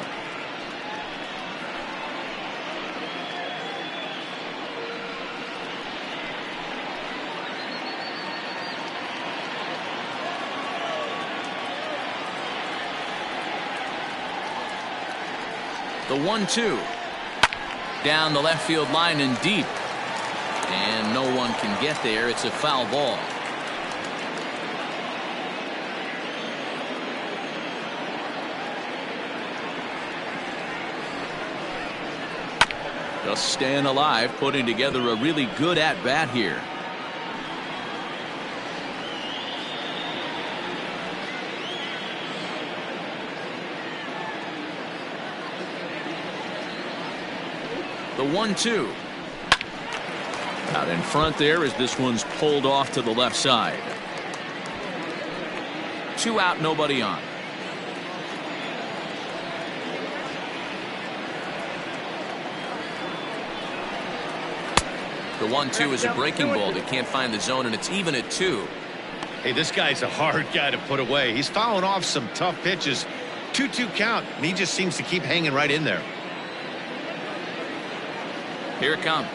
The 1-2. Down the left field line and deep. And no one can get there. It's a foul ball. Just staying alive, putting together a really good at-bat here. The 1-2. Out in front there as this one's pulled off to the left side. 2 out, nobody on. The 1-2 is a breaking ball that can't find the zone, and it's even at 2. Hey, this guy's a hard guy to put away. He's fouling off some tough pitches. 2-2 count, and he just seems to keep hanging right in there. Here it comes.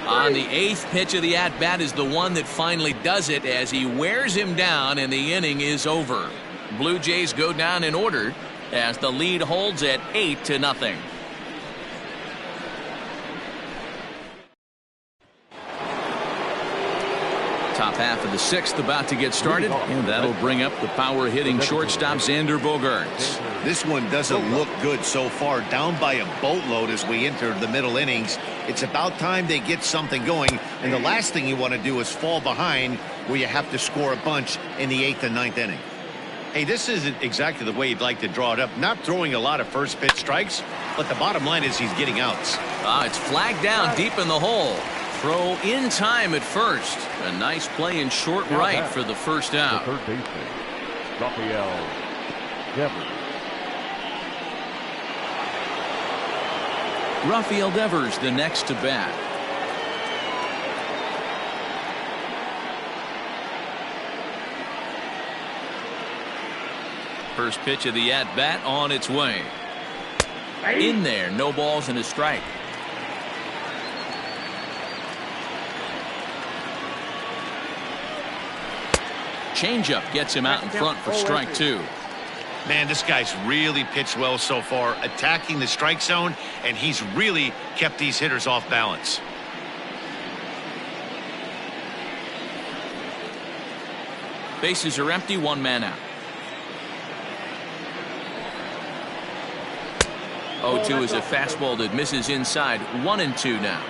On the 8th pitch of the at-bat is the one that finally does it as he wears him down, and the inning is over. Blue Jays go down in order as the lead holds at 8-0. Top half of the 6th about to get started, and that'll bring up the power-hitting shortstop Xander Bogaerts. This one doesn't look good so far. Down by a boatload as we enter the middle innings. It's about time they get something going, and the last thing you want to do is fall behind where you have to score a bunch in the 8th and 9th inning. Hey, this isn't exactly the way you'd like to draw it up. Not throwing a lot of first pitch strikes, but the bottom line is he's getting outs. It's flagged down deep in the hole. Throw in time at first. A nice play in short right for the first out. The third baseman, Rafael Devers. Rafael Devers, the next to bat. First pitch of the at-bat on its way. In there, no balls and a strike. Changeup gets him out in front for strike 2. Man, this guy's really pitched well so far, attacking the strike zone, and he's really kept these hitters off balance. Bases are empty, 1 man out. 0-2 is a fastball that misses inside. 1-2 now.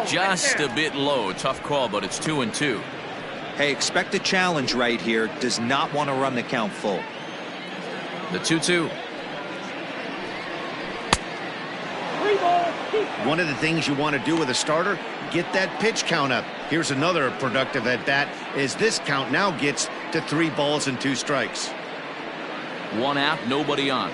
Just a bit low. Tough call, but it's 2-2. Hey, expect a challenge right here. Does not want to run the count full. The 2-2. One of the things you want to do with a starter, get that pitch count up. Here's another productive at bat as this count now gets to 3 balls and 2 strikes. 1 out, nobody on.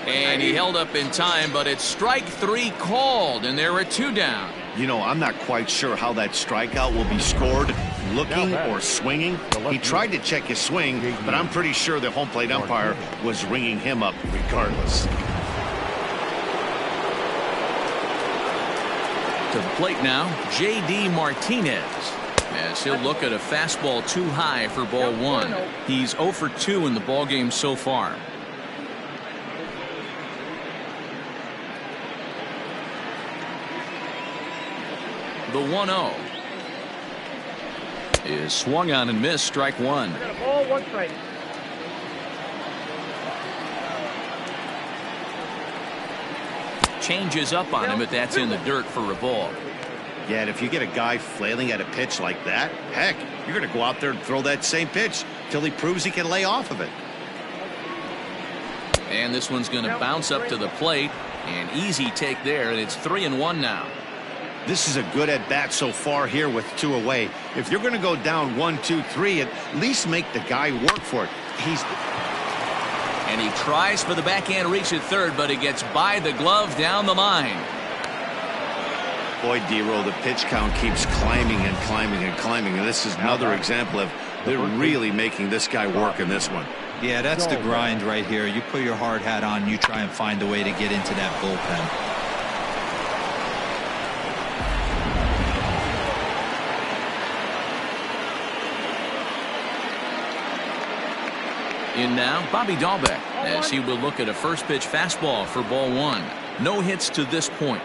And he held up in time, but it's strike 3 called, and there are 2 down. You know, I'm not quite sure how that strikeout will be scored, looking or swinging. He tried to check his swing, but I'm pretty sure the home plate umpire was ringing him up regardless. To the plate now, J.D. Martinez, as he'll look at a fastball too high for ball 1. He's 0 for 2 in the ballgame so far. The 1-0 is swung on and missed. Strike 1. Got a ball, 1 strike. Changes up on him, but that's in the dirt for a ball. Yeah, and if you get a guy flailing at a pitch like that, heck, you're going to go out there and throw that same pitch till he proves he can lay off of it. And this one's going to bounce up to the plate. An easy take there, and it's 3-1 now. This is a good at bat so far here with 2 away. If you're going to go down 1, 2, 3, at least make the guy work for it. And he tries for the backhand reach at third, but he gets by the glove down the line. Boy, D-Roll, the pitch count keeps climbing and climbing and climbing, and this is another example of they're really making this guy work in this one. Yeah, that's the grind right here. You put your hard hat on, you try and find a way to get into that bullpen. In now, Bobby Dahlbeck, as he will look at a first pitch fastball for ball 1. No hits to this point.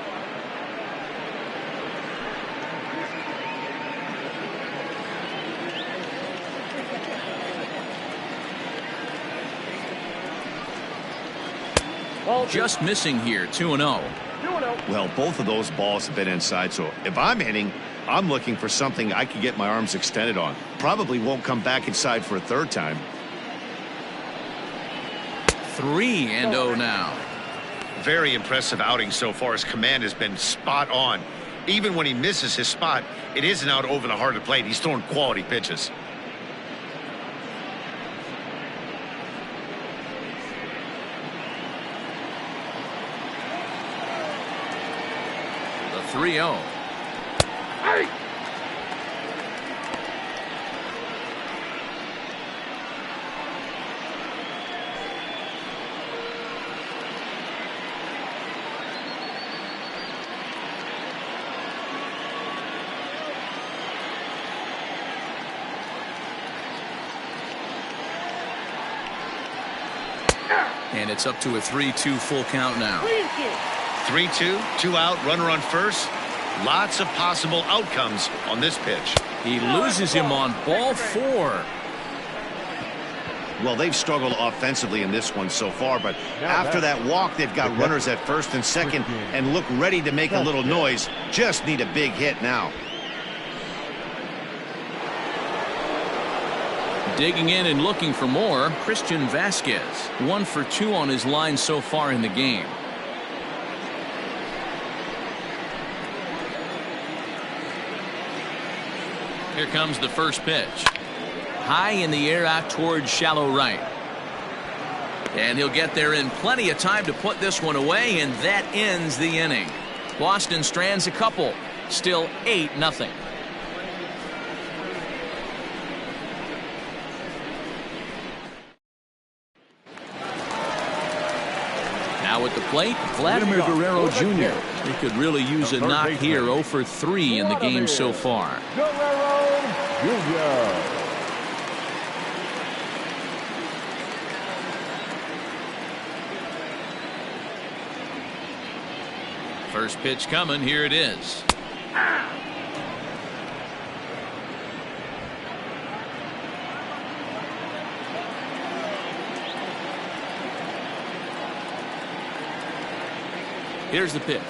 Just missing here, 2-0. Well, both of those balls have been inside, so if I'm hitting, I'm looking for something I can get my arms extended on. Probably won't come back inside for a 3rd time. 3-0 now. Very impressive outing so far. His command has been spot on. Even when he misses his spot, it isn't out over the heart of the plate. He's throwing quality pitches. The 3-0. Hey! And it's up to a 3-2 full count now. 3-2, 2 out, runner on first. Lots of possible outcomes on this pitch. He loses him on ball 4. Well, they've struggled offensively in this one so far, but after that walk, they've got runners at first and second and look ready to make a little noise. Just need a big hit now. Digging in and looking for more, Christian Vasquez. 1 for 2 on his line so far in the game. Here comes the first pitch. High in the air out towards shallow right. And he'll get there in plenty of time to put this one away, and that ends the inning. Boston strands a couple. Still 8-0. Now at the plate, Vladimir Guerrero Jr. He could really use a knock here. 0 for 3 in the game so far. Guerrero Jr. First pitch coming. Here it is. Here's the pitch.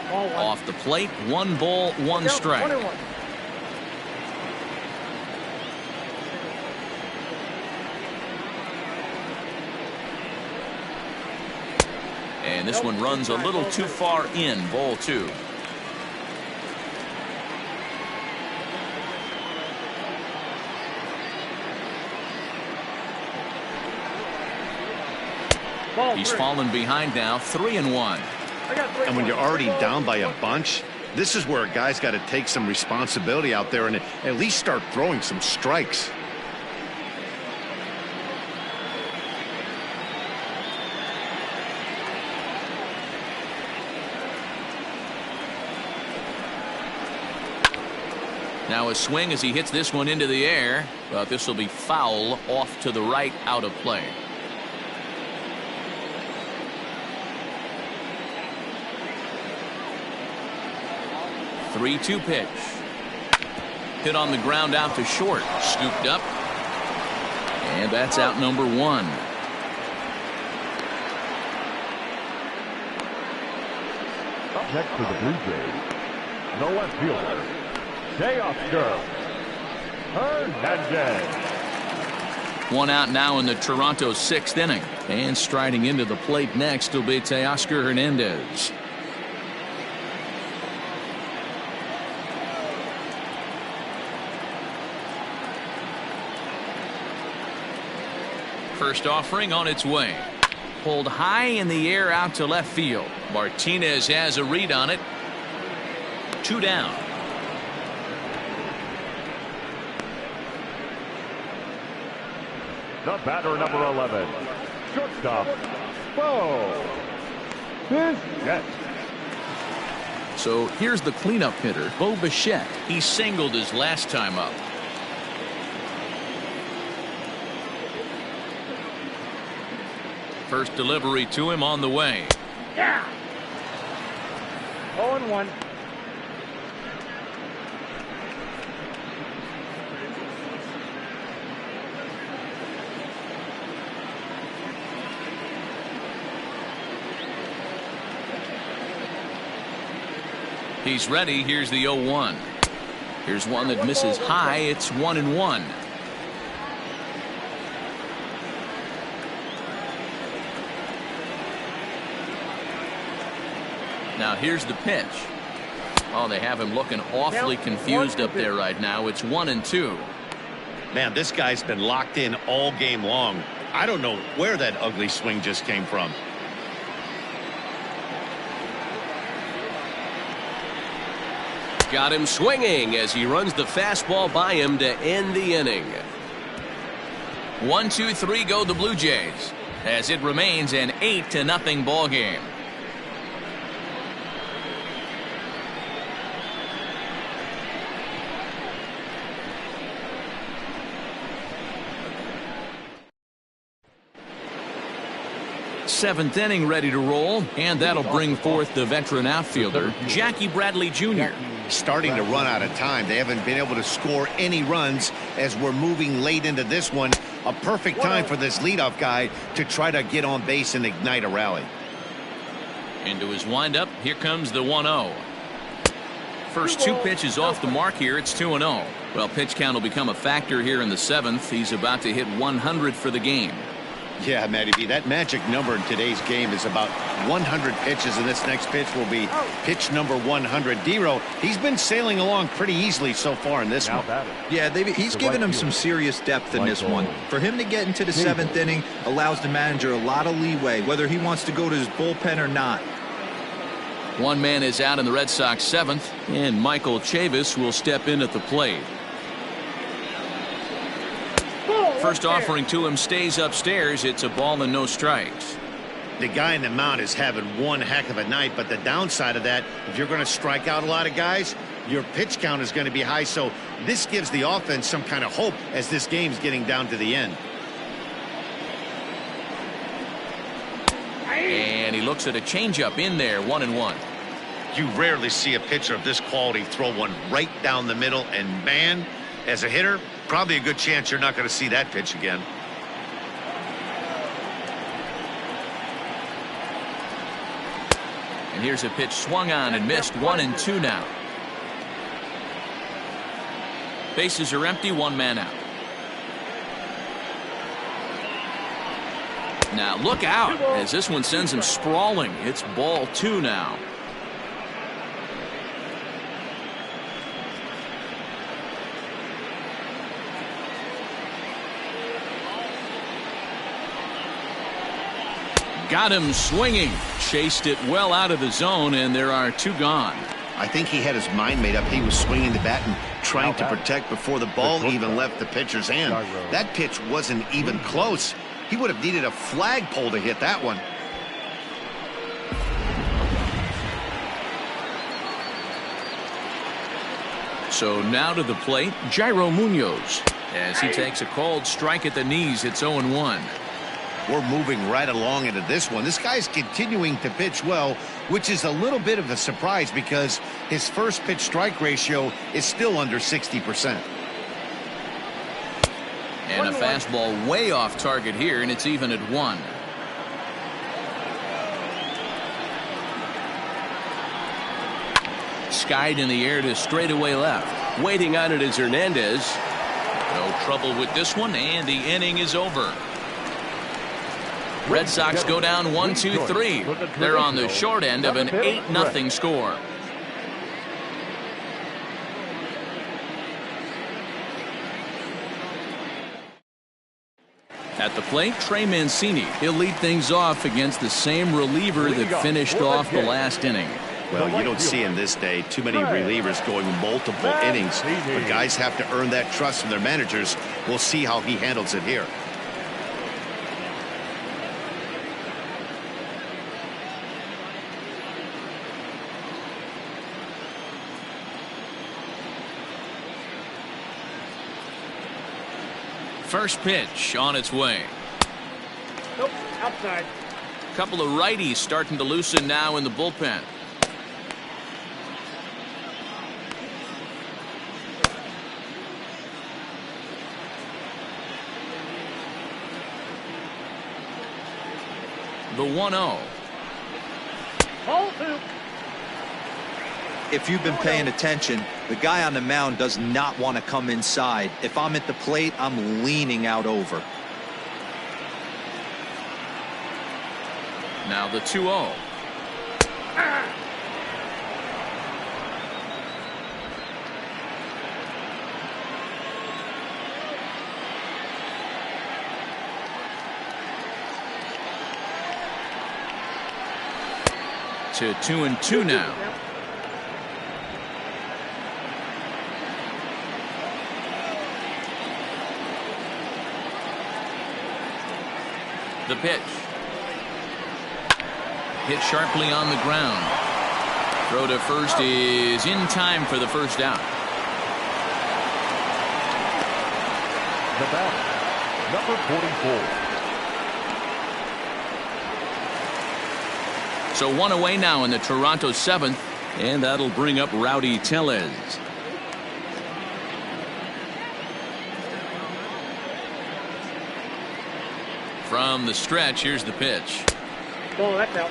Ball one. Off the plate, 1 ball, 1 strike. 1-1. And this one runs a little too far in, ball 2. Ball He's 3. fallen behind now, 3-1. I got 3 And when balls. you're already 3 balls. down by a bunch, this is where a guy's got to take some responsibility out there and at least start throwing some strikes. Now a swing as he hits this one into the air, but this will be foul off to the right, out of play. Three-two pitch. Hit on the ground out to short. Scooped up. And that's out number 1. Up next for the Blue Jays, no left fielder, Teoscar Hernandez. 1 out now in the Toronto 6th inning. And striding into the plate next will be Teoscar Hernandez. First offering on its way. Pulled high in the air out to left field. Martinez has a read on it. 2 down. The batter, number 11, shortstop, Bo Bichette. So here's the cleanup hitter, Bo Bichette. He singled his last time up. First delivery to him on the way. Yeah. 0-1. He's ready. Here's the 0-1. Here's one that misses high. It's 1-1. Now here's the pitch. Oh, they have him looking awfully confused up there right now. It's 1-2. Man, this guy's been locked in all game long. I don't know where that ugly swing just came from. Got him swinging as he runs the fastball by him to end the inning. 1-2-3 go the Blue Jays as it remains an 8-0 ball game. Seventh inning ready to roll, and that'll bring forth the veteran outfielder Jackie Bradley Jr. Starting to run out of time. They haven't been able to score any runs as we're moving late into this one. A perfect time for this leadoff guy to try to get on base and ignite a rally. Into his windup, here comes the 1-0. First 2 pitches off the mark here. It's 2-0. Well, pitch count will become a factor here in the 7th. He's about to hit 100 for the game. Yeah, Matty B, that magic number in today's game is about 100 pitches, and this next pitch will be pitch number 100. Dero, he's been sailing along pretty easily so far in this one. Yeah, he's given him some serious depth in this one. For him to get into the 7th inning allows the manager a lot of leeway, whether he wants to go to his bullpen or not. One man is out in the Red Sox 7th, and Michael Chavis will step in at the plate. First offering to him stays upstairs. It's a ball and no strikes. The guy in the mound is having one heck of a night, but the downside of that, if you're going to strike out a lot of guys, your pitch count is going to be high. So this gives the offense some kind of hope as this game's getting down to the end. And he looks at a changeup in there, 1-1. You rarely see a pitcher of this quality throw one right down the middle, and man, as a hitter, probably a good chance you're not going to see that pitch again. here's a pitch swung on and missed. 1-2 now. Bases are empty, one man out. Now look out as this one sends him sprawling. It's ball 2 now. Got him swinging. Chased it well out of the zone, and there are 2 gone. I think he had his mind made up. He was swinging the bat and trying to protect before the ball even left the pitcher's hand. That pitch wasn't even close. He would have needed a flagpole to hit that one. So now to the plate, Jairo Munoz. As he takes a called strike at the knees, it's 0-1. We're moving right along into this one. This guy's continuing to pitch well, which is a little bit of a surprise because his first pitch strike ratio is still under 60%. And a fastball way off target here, and it's even at 1. Skied in the air to straightaway left. Waiting on it is Hernandez. No trouble with this one, and the inning is over. Red Sox go down 1-2-3. They're on the short end of an 8-0 score. At the plate, Trey Mancini. He'll lead things off against the same reliever that finished off the last inning. Well, you don't see in this day too many relievers going multiple innings, but guys have to earn that trust from their managers. We'll see how he handles it here. First pitch on its way. Nope, outside. Couple of righties starting to loosen now in the bullpen. The 1-0. Ball 2. If you've been paying attention, the guy on the mound does not want to come inside. If I'm at the plate, I'm leaning out over. Now the 2-0. To 2-2 now. The pitch. Hit sharply on the ground. Throw to first is in time for the first out. The batter, number 44. So 1 away now in the Toronto 7th, and that'll bring up Rowdy Tellez. From the stretch, here's the pitch. Oh, that's out.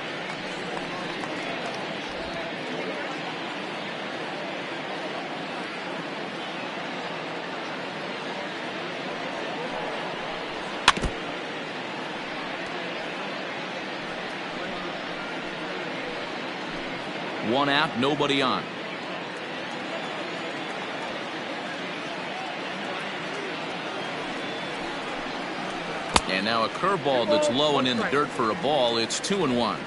One out, nobody on. And now a curveball that's low and in the dirt for a ball. It's 2-1.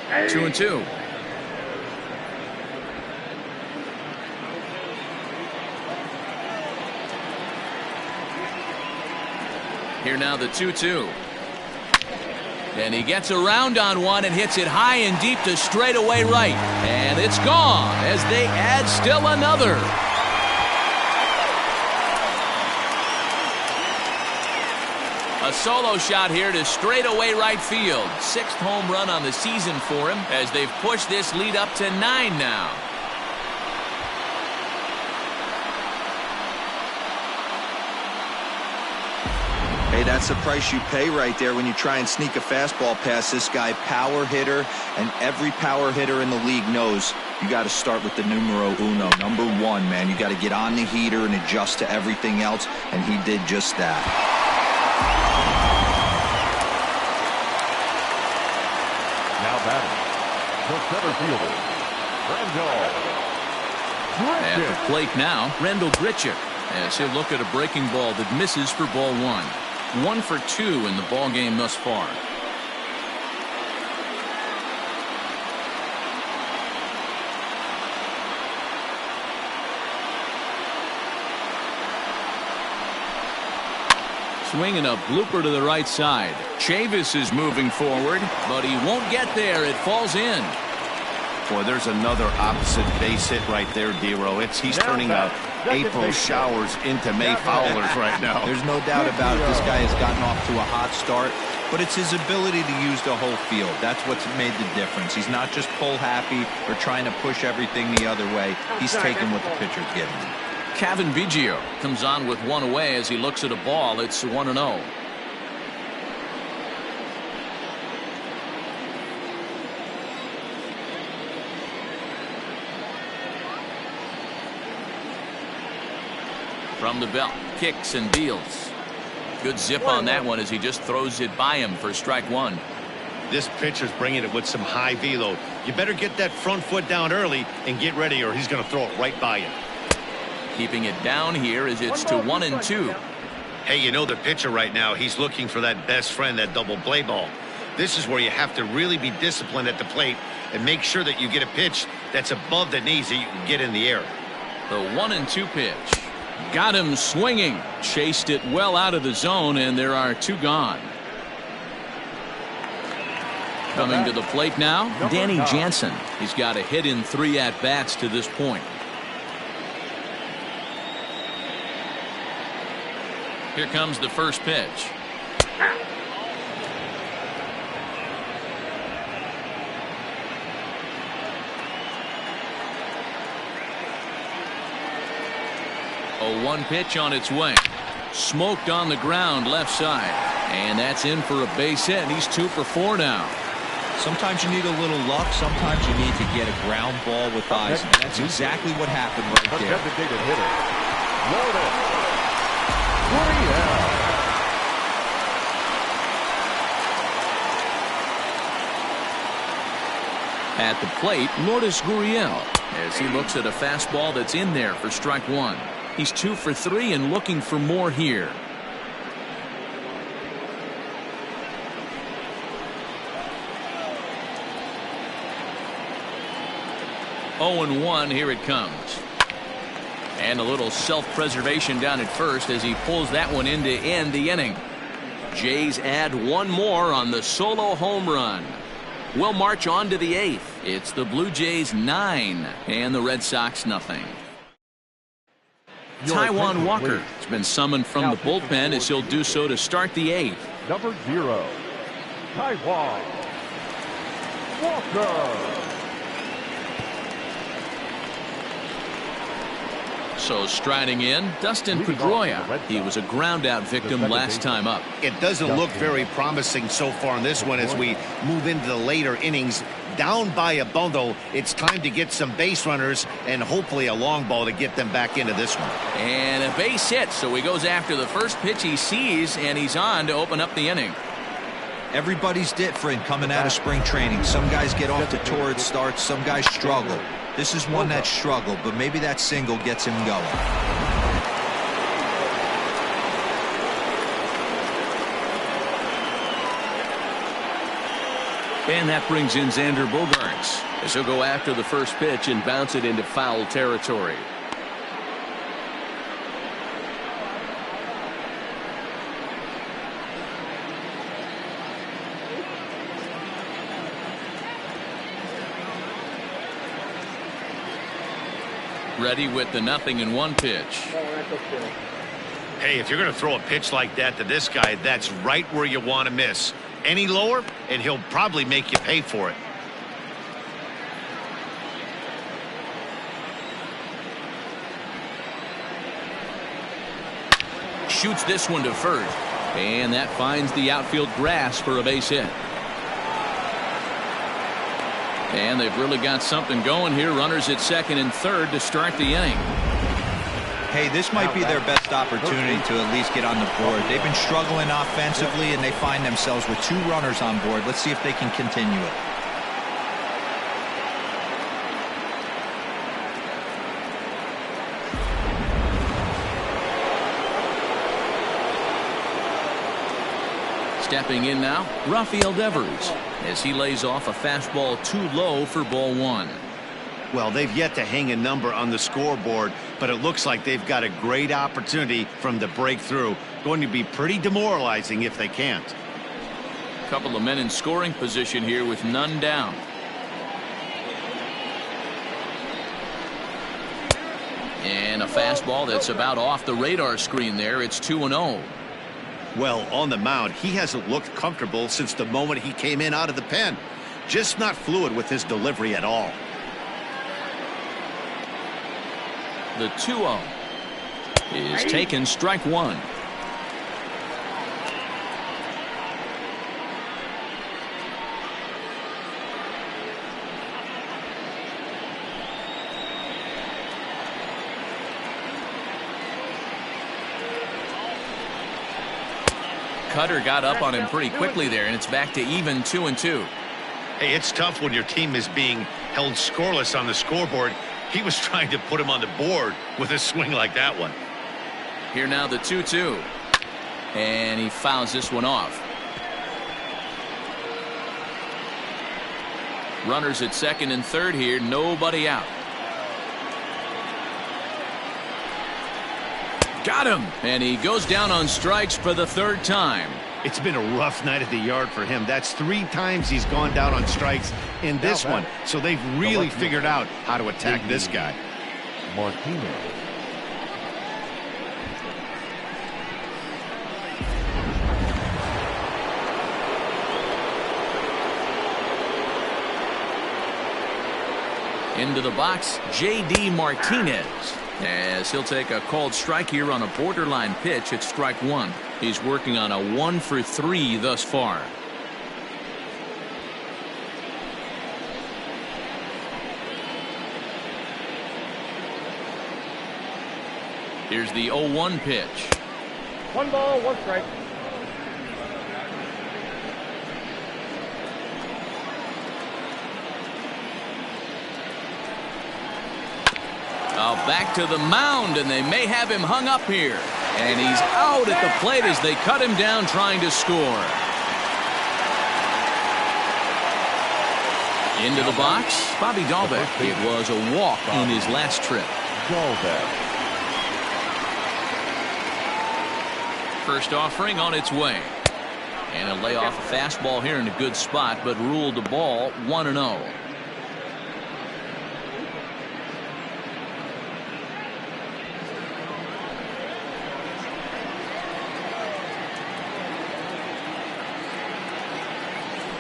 Hey. 2-2. Here now the 2-2. And he gets around on one and hits it high and deep to straightaway right. And it's gone as they add still another. A solo shot here to straightaway right field. 6th home run on the season for him as they've pushed this lead up to 9 now. Hey, that's the price you pay right there when you try and sneak a fastball past this guy. Power hitter, and every power hitter in the league knows you got to start with the numero uno, number one, man. You got to get on the heater and adjust to everything else, and he did just that. Now batting, the center fielder, Rendell. At the plate now, Rendell Grichuk, as he'll look at a breaking ball that misses for ball one. 1 for 2 in the ball game thus far. Swinging a blooper to the right side. Chavis is moving forward, but he won't get there. It falls in. Boy, there's another opposite base hit right there, Dero. He's turning April showers into May foulers right now. There's no doubt about it. This guy has gotten off to a hot start, but it's his ability to use the whole field. That's what's made the difference. He's not just pull happy or trying to push everything the other way. He's taking what the pitcher's giving him. Kevin Biggio comes on with one away as he looks at a ball. It's 1-0. From the belt, kicks and deals. Good zip on that one as he just throws it by him for strike one. This pitcher's bringing it with some high velo. You better get that front foot down early and get ready, or he's going to throw it right by you. Keeping it down here as it's to 1-2. Hey, you know the pitcher right now, he's looking for that best friend, that double play ball. This is where you have to really be disciplined at the plate and make sure that you get a pitch that's above the knees that you can get in the air. The 1-2 pitch. Got him swinging. Chased it well out of the zone, and there are 2 gone. Coming to the plate now, Danny Jansen. He's got a hit in 3 at-bats to this point. Here comes the first pitch. A 1 pitch on its way. Smoked on the ground left side. And that's in for a base hit. He's 2 for 4 now. Sometimes you need a little luck. Sometimes you need to get a ground ball with eyes. And that's exactly what happened right there. Designated hitter, Lourdes Gurriel. At the plate, Lourdes Gurriel, as he looks at a fastball that's in there for strike one. He's 2 for 3 and looking for more here. Oh and 1, here it comes. And a little self-preservation down at first as he pulls that one in to end the inning. Jays add 1 more on the solo home run. We'll march on to the 8th. It's the Blue Jays 9 and the Red Sox nothing. Taijuan Walker has been summoned from the bullpen as he'll do so to start the 8th. Number 0, Taijuan Walker. So striding in, Dustin Pedroia. He was a ground-out victim last time up. It doesn't look very promising so far in this one as we move into the later innings. Down by a bundle, it's time to get some base runners and hopefully a long ball to get them back into this one. And a base hit, so he goes after the first pitch he sees, and he's on to open up the inning. Everybody's different coming out of spring training. Some guys get off to torrid starts, some guys struggle. This is one that struggled, but maybe that single gets him going. And that brings in Xander Bogaerts as he'll go after the first pitch and bounce it into foul territory. Ready with the 0-1 pitch. Hey, if you're going to throw a pitch like that to this guy, that's right where you want to miss. Any lower, and he'll probably make you pay for it. Shoots this one to first. And that finds the outfield grass for a base hit. And they've really got something going here. Runners at second and third to start the inning. Hey, this might be their best opportunity to at least get on the board. They've been struggling offensively, and they find themselves with 2 runners on board. Let's see if they can continue it. Stepping in now, Rafael Devers, as he lays off a fastball too low for ball 1. Well, they've yet to hang a number on the scoreboard, but it looks like they've got a great opportunity from the breakthrough. Going to be pretty demoralizing if they can't. A couple of men in scoring position here with none down. And a fastball that's about off the radar screen there. It's 2-0. Well, on the mound, he hasn't looked comfortable since the moment he came in out of the pen. Just not fluid with his delivery at all. The 2-0 is taken, strike 1. Cutter got up on him pretty quickly there, and it's back to even 2-2. Hey, it's tough when your team is being held scoreless on the scoreboard. He was trying to put him on the board with a swing like that one. Here now the 2-2. And he fouls this one off. Runners at second and third here, nobody out. Got him! And he goes down on strikes for the 3rd time. It's been a rough night at the yard for him. That's 3 times he's gone down on strikes in this one. So they've really figured out how to attack this guy. Martinez. Into the box, J.D. Martinez, as he'll take a called strike here on a borderline pitch at strike 1. He's working on a 1-for-3 thus far. Here's the 0-1 pitch. 1 ball, 1 strike. Back to the mound, and they may have him hung up here. And he's out at the plate as they cut him down trying to score. Into the box, Bobby Dahlbeck. It was a walk on his last trip. First offering on its way. And he'll lay off a fastball here in a good spot, but ruled the ball 1-0.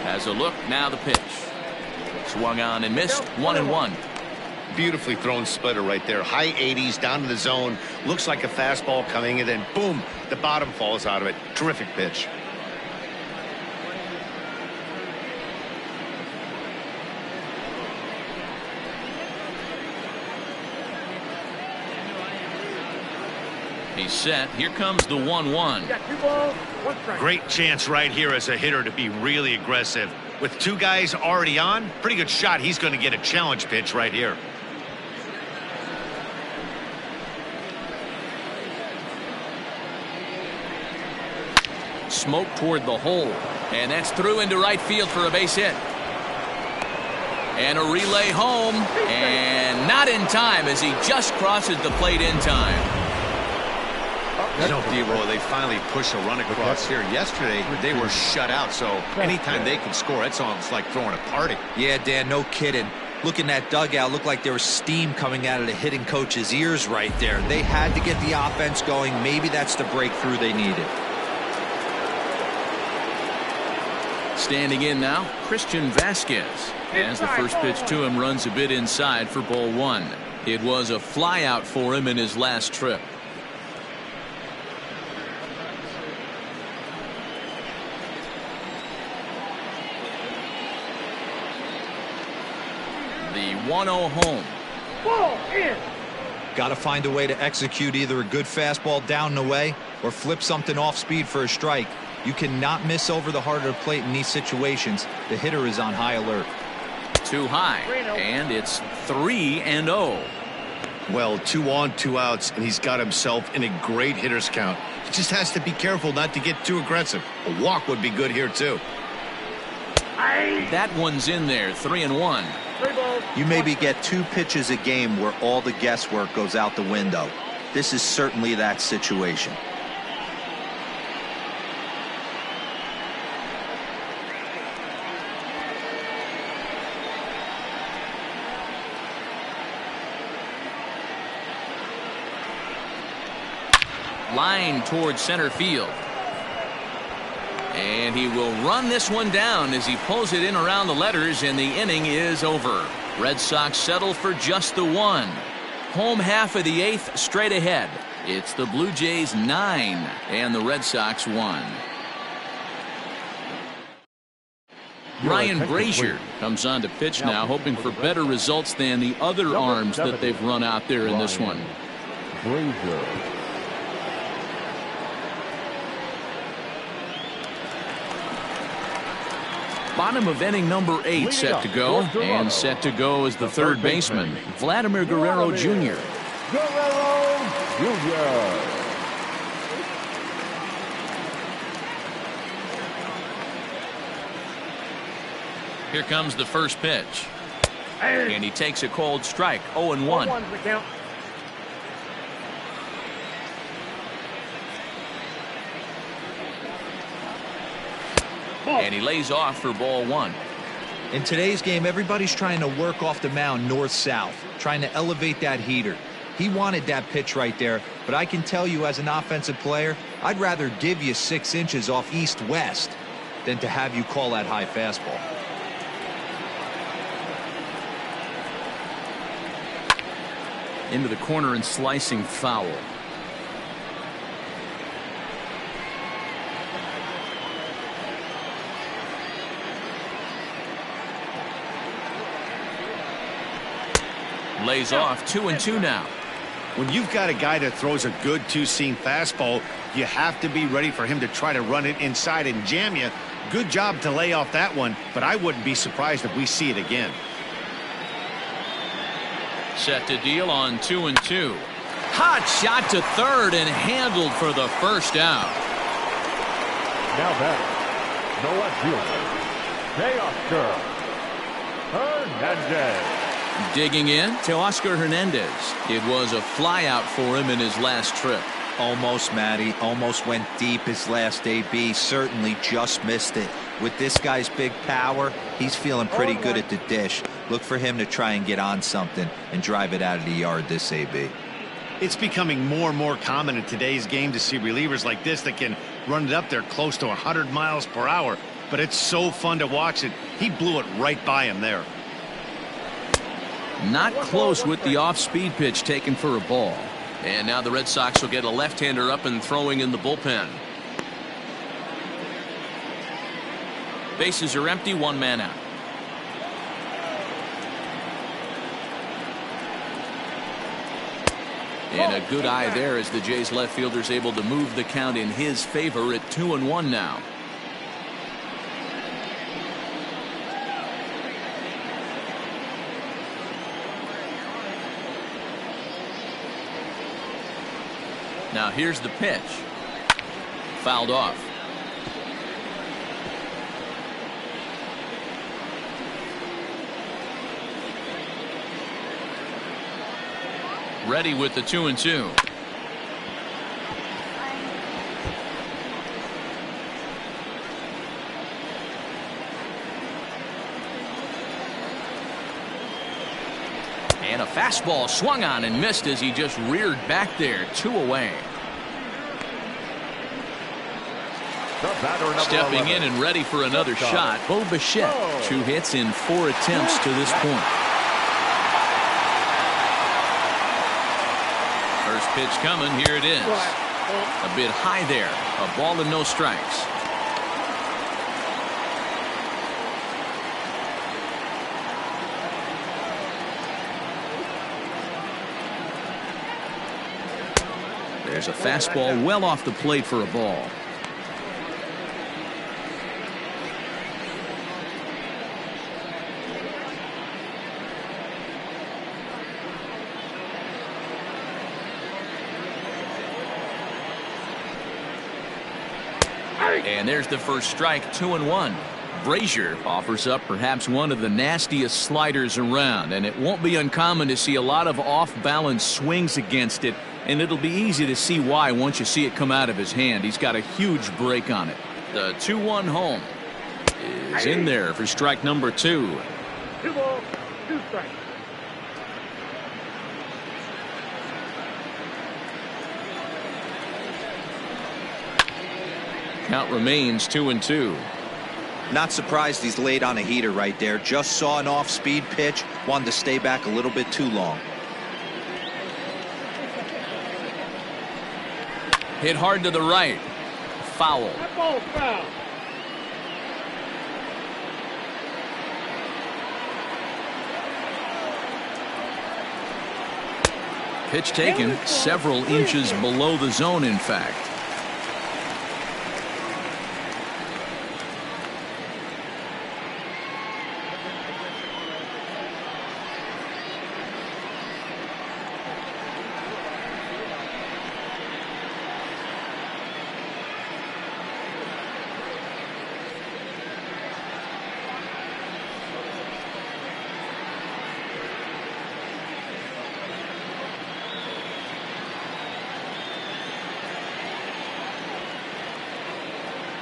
Has a look, now the pitch. Swung on and missed, 1-1. Beautifully thrown splitter right there. High 80s down to the zone. Looks like a fastball coming, and then boom, the bottom falls out of it. Terrific pitch. He's set. Here comes the 1-1. Got 2 balls, 1 strike. Great chance right here as a hitter to be really aggressive. With 2 guys already on, pretty good shot. He's going to get a challenge pitch right here. Smoke toward the hole. And that's through into right field for a base hit. And a relay home. And not in time as he just crosses the plate in time. You know, D-Roy, they finally push a run across here. Yesterday, they were shut out, so anytime they can score, it's almost like throwing a party. Yeah, Dan, no kidding. Look in that dugout, looked like there was steam coming out of the hitting coach's ears right there. They had to get the offense going. Maybe that's the breakthrough they needed. Standing in now, Christian Vasquez. As the first pitch to him runs a bit inside for ball 1. It was a flyout for him in his last trip. the 1-0 home. Ball in. Got to find a way to execute either a good fastball down and away or flip something off speed for a strike. You cannot miss over the heart of the plate in these situations. The hitter is on high alert. Too high, and it's 3-0. Well, 2 on, 2 outs, and he's got himself in a great hitter's count. He just has to be careful not to get too aggressive. A walk would be good here, too. That one's in there, 3-1. You maybe get 2 pitches a game where all the guesswork goes out the window. This is certainly that situation. Line towards center field. And he will run this one down as he pulls it in around the letters, and the inning is over. Red Sox settle for just the 1. Home half of the 8th straight ahead. It's the Blue Jays 9 and the Red Sox 1. Ryan Brazier comes on to pitch now, hoping for better results than the other arms that they've run out there in this one. Brazier. Bottom of inning number 8 set to go, and set to go is the third baseman, Vladimir Guerrero Jr. Guerrero Jr. Here comes the first pitch. And he takes a cold strike, 0-1. And he lays off for ball 1. In today's game, everybody's trying to work off the mound north-south, trying to elevate that heater. He wanted that pitch right there, but I can tell you as an offensive player, I'd rather give you 6 inches off east-west than to have you call that high fastball. Into the corner and slicing foul. Lays off, 2-2 now. When you've got a guy that throws a good 2-seam fastball, you have to be ready for him to try to run it inside and jam you. Good job to lay off that one, but I wouldn't be surprised if we see it again. Set to deal on 2-2. Hot shot to third and handled for the first out. Now back, the left fielder, Teoscar Hernandez. Digging in to Oscar Hernandez. It was a fly out for him in his last trip. Almost, Matty. Almost went deep his last AB. Certainly just missed it. With this guy's big power, he's feeling pretty good at the dish. Look for him to try and get on something and drive it out of the yard this AB. It's becoming more and more common in today's game to see relievers like this that can run it up there close to 100 miles per hour. But it's so fun to watch it. He blew it right by him there. Not close with the off-speed pitch taken for a ball. And now the Red Sox will get a left-hander up and throwing in the bullpen. Bases are empty, 1 man out. And a good eye there as the Jays left fielder's able to move the count in his favor at 2-1 now. Now here's the pitch. Fouled off. Ready with the 2-2. And a fastball swung on and missed as he just reared back there. 2 away. Stepping in and ready for another shot, Bo Bichette. 2 hits in 4 attempts to this point. First pitch coming, here it is. A bit high there, a ball and no strikes. There's a fastball well off the plate for a ball. And there's the first strike, 2-1. Brazier offers up perhaps one of the nastiest sliders around, and it won't be uncommon to see a lot of off-balance swings against it, and it'll be easy to see why once you see it come out of his hand. He's got a huge break on it. The 2-1 home is in there for strike number 2. 2 balls, 2 strikes. Count remains 2-2. Not surprised he's laid on a heater right there. Just saw an off-speed pitch. Wanted to stay back a little bit too long. Hit hard to the right. Foul. That ball's foul. Pitch taken several inches below the zone, in fact.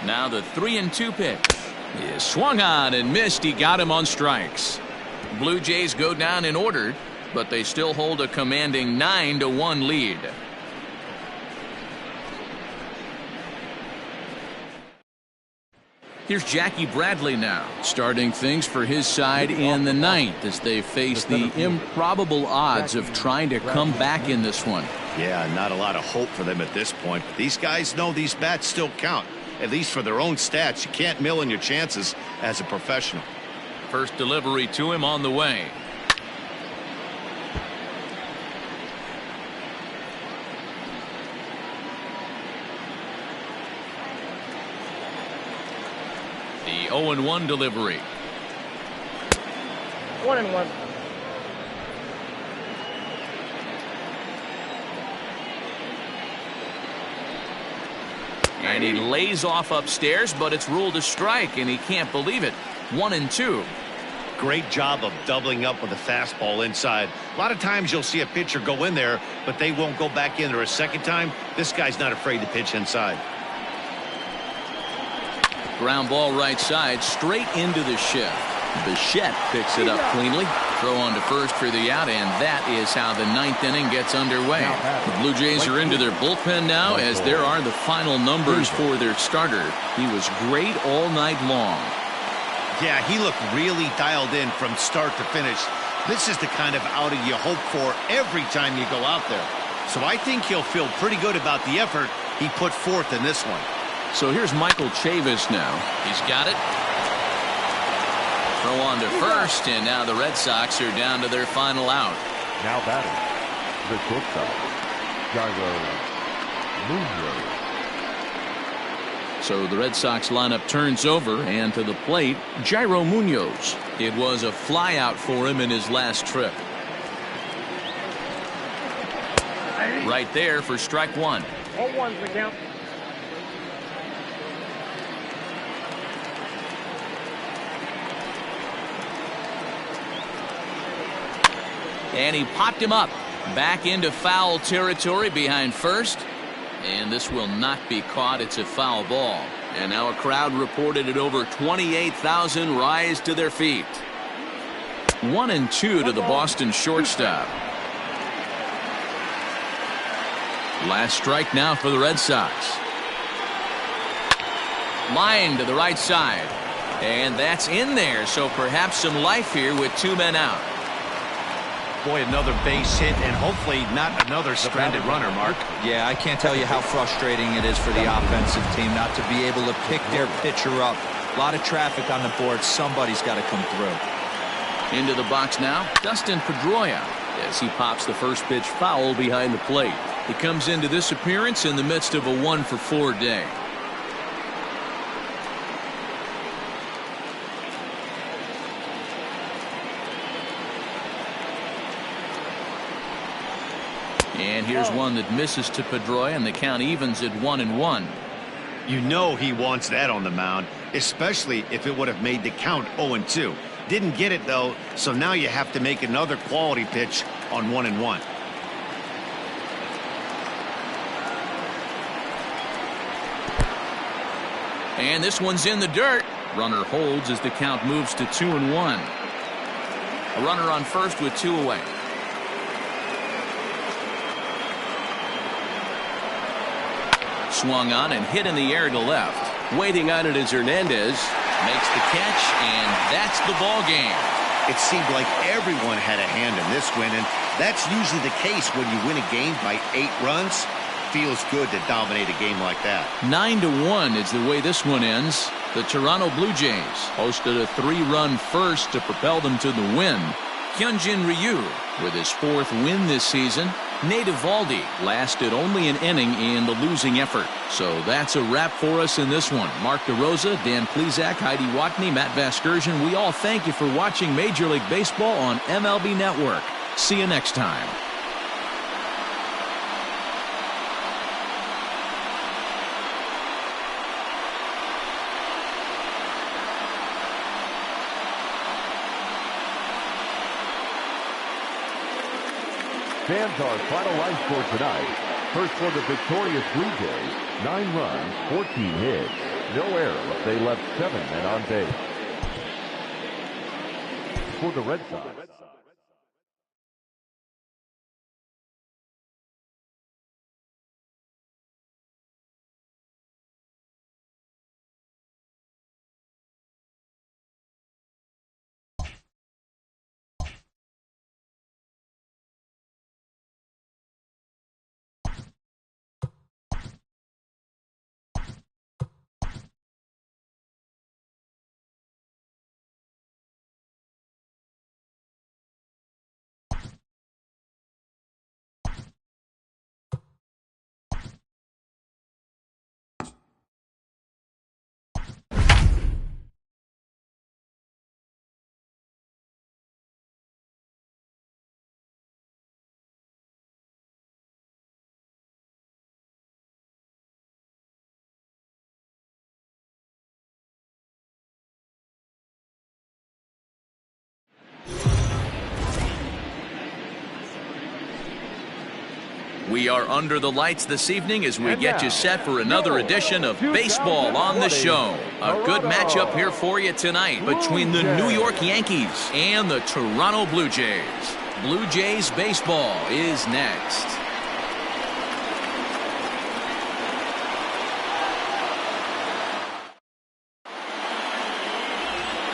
Now the 3-2 pitch is swung on and missed. He got him on strikes. Blue Jays go down in order, but they still hold a commanding 9-1 lead. Here's Jackie Bradley now, starting things for his side in the ninth as they face the improbable odds of trying to come back in this one. Yeah, not a lot of hope for them at this point. These guys know these bats still count, at least for their own stats. You can't mill in your chances as a professional. First delivery to him on the way. The 0-1 delivery. 1-1. And he lays off upstairs, but it's ruled a strike, and he can't believe it. 1-2. Great job of doubling up with a fastball inside. A lot of times you'll see a pitcher go in there, but they won't go back in there a second time. This guy's not afraid to pitch inside. Ground ball right side, straight into the shift. Bichette picks it up cleanly. Throw on to first for the out, and that is how the ninth inning gets underway. The Blue Jays are into their bullpen now, as there are the final numbers for their starter. He was great all night long. Yeah, he looked really dialed in from start to finish. This is the kind of outing you hope for every time you go out there. So I think he'll feel pretty good about the effort he put forth in this one. So here's Michael Chavis now. He's got it. Throw on to first, and now the Red Sox are down to their final out. Now batting, the shortstop, Munoz. So the Red Sox lineup turns over, and to the plate, Jairo Munoz. It was a flyout for him in his last trip. Right there for strike 1. 0-1's the count. And he popped him up back into foul territory behind first, and this will not be caught. It's a foul ball. And now a crowd reported at over 28,000 rise to their feet. 1-2 to the Boston shortstop. Last strike now for the Red Sox. Line to the right side, and that's in there, so perhaps some life here with 2 men out. Boy, another base hit, and hopefully not another stranded runner, Mark. Yeah, I can't tell you how frustrating it is for the offensive team not to be able to pick their pitcher up. A lot of traffic on the board. Somebody's got to come through. Into the box now, Dustin Pedroia, as he pops the first pitch foul behind the plate. He comes into this appearance in the midst of a 1-for-4 day. And here's one that misses to Pedroia, and the count evens at 1-1. You know he wants that on the mound, especially if it would have made the count 0-2. Didn't get it, though, so now you have to make another quality pitch on 1-1. And this one's in the dirt. Runner holds as the count moves to 2-1. A runner on first with 2 away. Swung on and hit in the air to left. Waiting on it is Hernandez. Makes the catch, and that's the ball game. It seemed like everyone had a hand in this win, and that's usually the case when you win a game by 8 runs. Feels good to dominate a game like that. 9-1 is the way this one ends. The Toronto Blue Jays posted a 3-run first to propel them to the win. Hyunjin Ryu with his 4th win this season. Nate Eovaldi lasted only an inning in the losing effort. So that's a wrap for us in this one. Mark DeRosa, Dan Plesac, Heidi Watney, Matt Vasgersian. We all thank you for watching Major League Baseball on MLB Network. See you next time. Fans, our final line score tonight. First for the victorious Blue Jays, 9 runs, 14 hits, no errors. They left 7 men on base. For the Red Sox. We are under the lights this evening as we get you set for another edition of Baseball on the Show. A good matchup here for you tonight between the New York Yankees and the Toronto Blue Jays. Blue Jays baseball is next.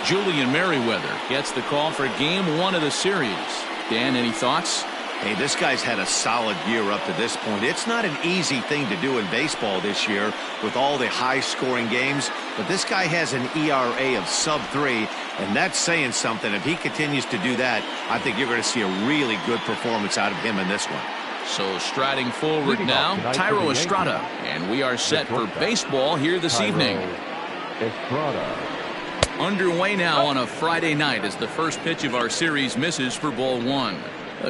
Julian Merriweather gets the call for Game 1 of the series. Dan, any thoughts? Hey, this guy's had a solid year up to this point. It's not an easy thing to do in baseball this year with all the high-scoring games, but this guy has an ERA of sub-3, and that's saying something. If he continues to do that, I think you're going to see a really good performance out of him in this one. So striding forward now, Thairo Estrada, and we are set for baseball here this evening. Estrada. Underway now on a Friday night as the first pitch of our series misses for ball 1.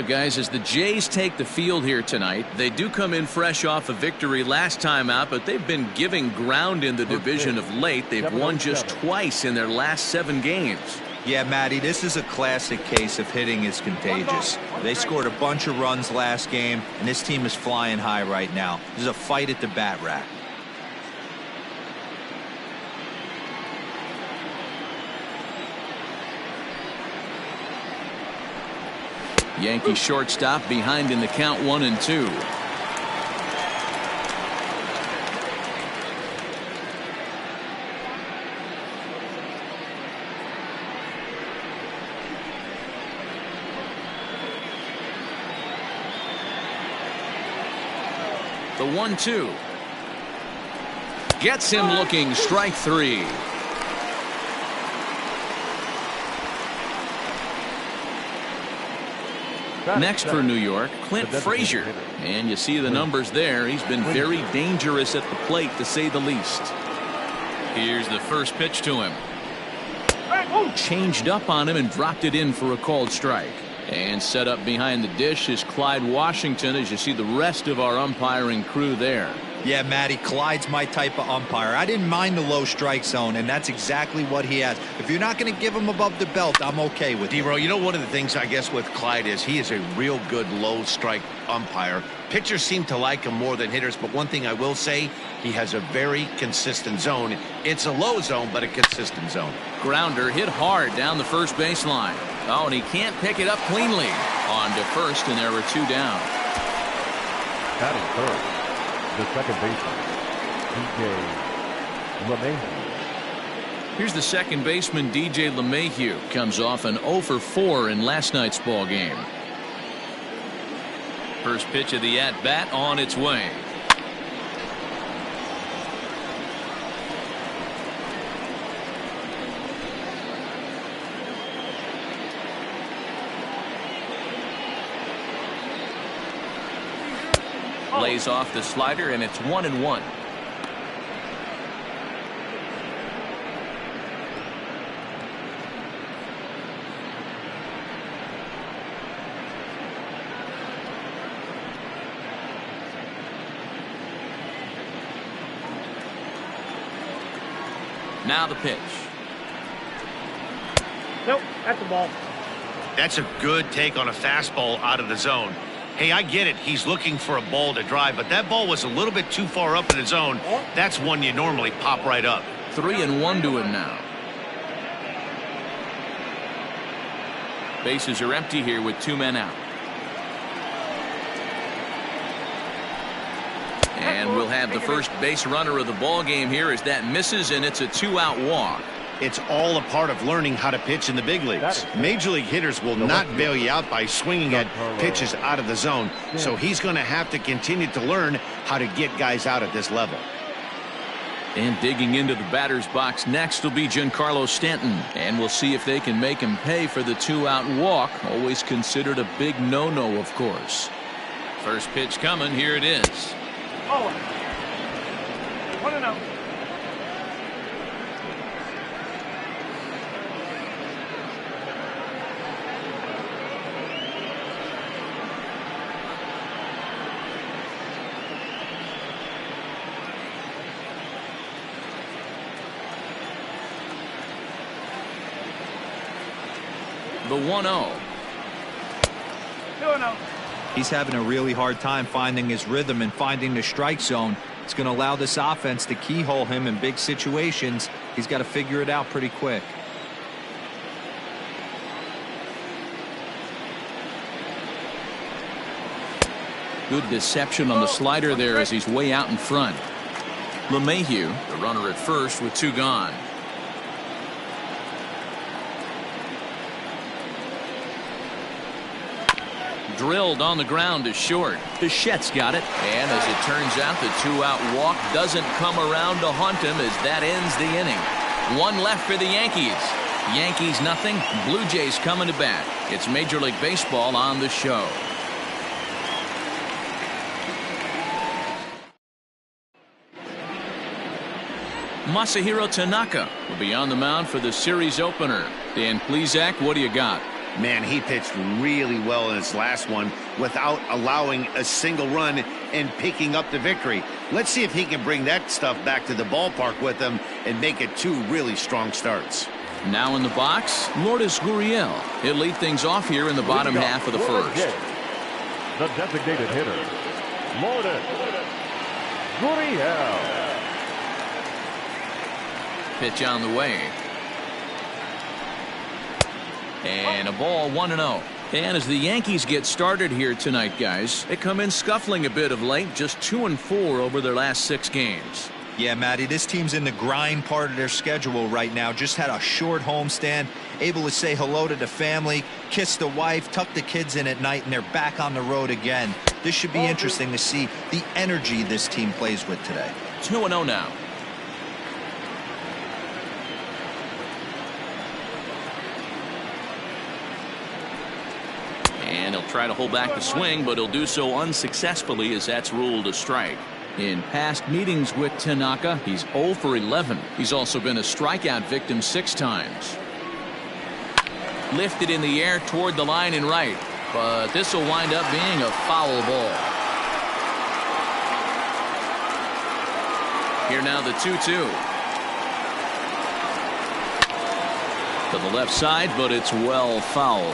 Guys, as the Jays take the field here tonight, they do come in fresh off a victory last time out, but they've been giving ground in the division of late. They've won just twice in their last 7 games. Yeah, Matty, this is a classic case of hitting is contagious. They scored a bunch of runs last game, and this team is flying high right now. This is a fight at the bat rack. Yankee shortstop behind in the count 1-2. The 1-2 gets him looking, strike 3. Next for New York, Clint Frazier. And you see the numbers there. He's been very dangerous at the plate, to say the least. Here's the first pitch to him. Changed up on him and dropped it in for a called strike. And set up behind the dish is Clyde Washington, as you see the rest of our umpiring crew there. Yeah, Matty, Clyde's my type of umpire. I didn't mind the low strike zone, and that's exactly what he has. If you're not going to give him above the belt, I'm okay with it. D-Row, you know, one of the things I guess with Clyde is he is a real good low strike umpire. Pitchers seem to like him more than hitters, but one thing I will say, he has a very consistent zone. It's a low zone, but a consistent zone. Grounder hit hard down the first baseline. Oh, and he can't pick it up cleanly. On to first, and there were two down. Batting third, the second baseman, DJ LeMahieu. Here's the second baseman, DJ LeMahieu. Comes off an 0 for 4 in last night's ball game. First pitch of the at-bat on its way. Lays off the slider, and it's 1-1. Now the pitch. Nope, that's a ball. That's a good take on a fastball out of the zone. Hey, I get it. He's looking for a ball to drive, but that ball was a little bit too far up in the zone. That's one you normally pop right up. 3-1 to him now. Bases are empty here with 2 men out. And we'll have the first base runner of the ball game here as that misses, and it's a 2-out walk. It's all a part of learning how to pitch in the big leagues. Major league hitters will not bail you out by swinging at pitches out of the zone. So he's going to have to continue to learn how to get guys out at this level. And digging into the batter's box next will be Giancarlo Stanton. And we'll see if they can make him pay for the 2-out walk. Always considered a big no-no, of course. First pitch coming. Here it is. Oh. 1-0. The 1-0. 2-0. He's having a really hard time finding his rhythm and finding the strike zone. It's going to allow this offense to keyhole him in big situations. He's got to figure it out pretty quick. Good deception on the slider there as he's way out in front. LeMahieu, the runner at first with 2 gone. Drilled on the ground to short. Bichette's got it. And as it turns out, the 2-out walk doesn't come around to haunt him as that ends the inning. 1 left for the Yankees. Yankees nothing. Blue Jays coming to bat. It's Major League Baseball on the show. Masahiro Tanaka will be on the mound for the series opener. Dan Plesac, what do you got? Man, he pitched really well in his last one without allowing a single run and picking up the victory. Let's see if he can bring that stuff back to the ballpark with him and make it 2 really strong starts. Now in the box, Lourdes Gurriel. He'll lead things off here in the bottom half of the first. The designated hitter, Lourdes Gurriel. Pitch on the way. And a ball, 1-0. And as the Yankees get started here tonight, guys, they come in scuffling a bit of late, just 2-4 over their last 6 games. Yeah, Matty, this team's in the grind part of their schedule right now. Just had a short homestand, able to say hello to the family, kiss the wife, tuck the kids in at night, and they're back on the road again. This should be interesting to see the energy this team plays with today. 2-0 now. And he'll try to hold back the swing, but he'll do so unsuccessfully as that's ruled a strike. In past meetings with Tanaka, he's 0 for 11. He's also been a strikeout victim 6 times. Lifted in the air toward the line and right, but this will wind up being a foul ball. Here now the 2-2. To the left side, but it's well foul.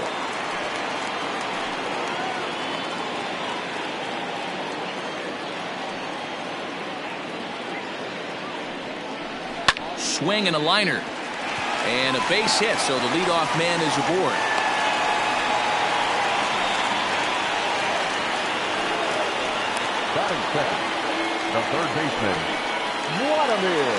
Swing and a liner. And a base hit, so the leadoff man is aboard. Batting second, the third baseman, Vladimir.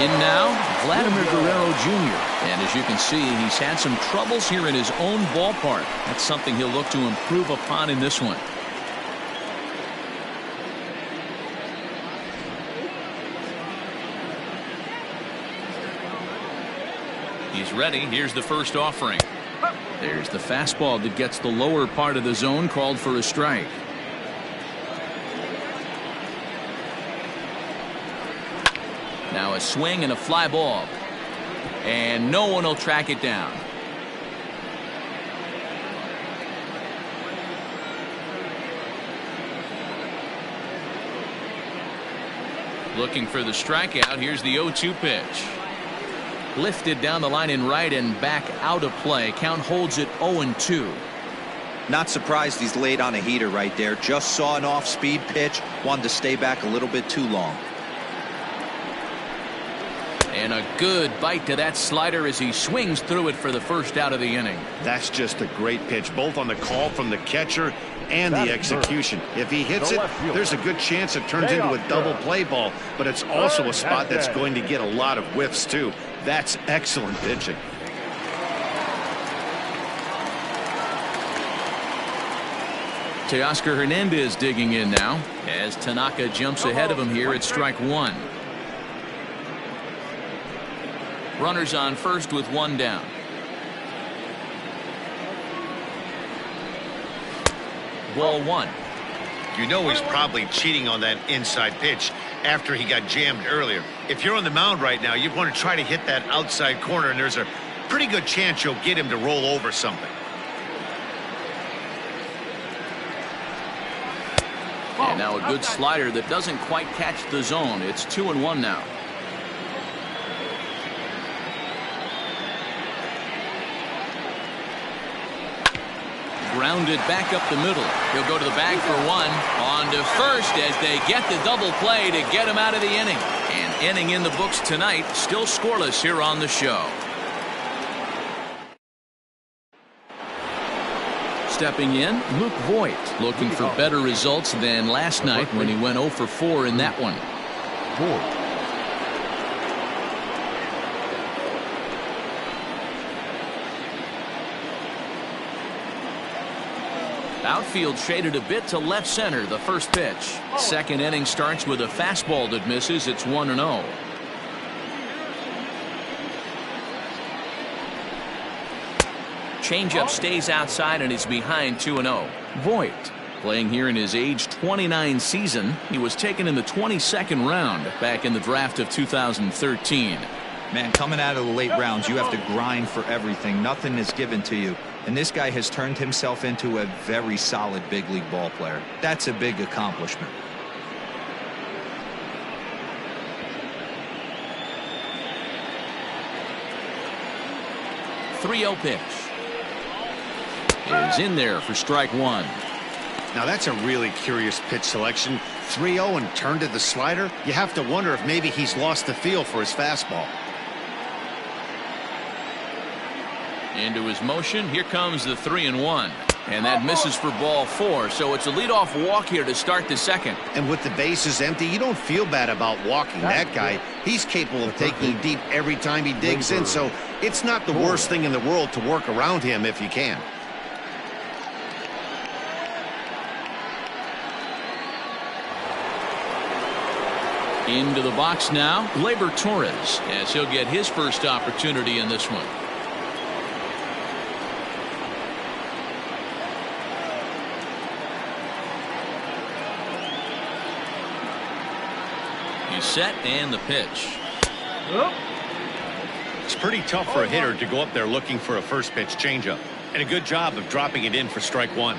In now, Vladimir Guerrero Jr. And as you can see, he's had some troubles here in his own ballpark. That's something he'll look to improve upon in this one. He's ready. Here's the first offering. There's the fastball that gets the lower part of the zone, called for a strike. Now a swing and a fly ball. And no one will track it down. Looking for the strikeout. Here's the 0-2 pitch. Lifted down the line in right and back out of play. Count holds it 0-2. Not surprised he's laid on a heater right there. Just saw an off-speed pitch. Wanted to stay back a little bit too long. And a good bite to that slider as he swings through it for the first out of the inning. That's just a great pitch, both on the call from the catcher and the execution. If he hits it, there's a good chance it turns into a double play ball, but it's also a spot that's going to get a lot of whiffs too. That's excellent pitching. Teoscar Hernandez digging in now as Tanaka jumps ahead of him here at strike 1. Runners on first with 1 down. Ball 1. You know he's probably cheating on that inside pitch after he got jammed earlier. If you're on the mound right now, you want to try to hit that outside corner, and there's a pretty good chance you'll get him to roll over something. And now a good slider that doesn't quite catch the zone. It's 2-1 now. Grounded back up the middle. He'll go to the bag for 1. On to first as they get the double play to get him out of the inning. An inning in the books tonight. Still scoreless here on the show. Stepping in, Luke Voigt, looking for better results than last night when he went 0 for 4 in that one. Voigt. Outfield shaded a bit to left center. The first pitch. Second inning starts with a fastball that misses. It's 1-0. Changeup stays outside and is behind 2-0. Voigt playing here in his age 29 season. He was taken in the 22nd round back in the draft of 2013. Man, coming out of the late rounds, you have to grind for everything. Nothing is given to you. And this guy has turned himself into a very solid big league ball player. That's a big accomplishment. .30 pitch is in there for strike 1. Now that's a really curious pitch selection. 3-0 and turned to the slider. You have to wonder if maybe he's lost the feel for his fastball. Into his motion. Here comes the 3-1. And that misses for ball 4. So it's a leadoff walk here to start the second. And with the bases empty, you don't feel bad about walking that guy. He's capable of taking deep every time he digs in. So it's not the worst thing in the world to work around him if you can. Into the box now, Gleyber Torres, as he'll get his first opportunity in this one. He's set and the pitch. It's pretty tough for a hitter to go up there looking for a first pitch changeup. And a good job of dropping it in for strike one.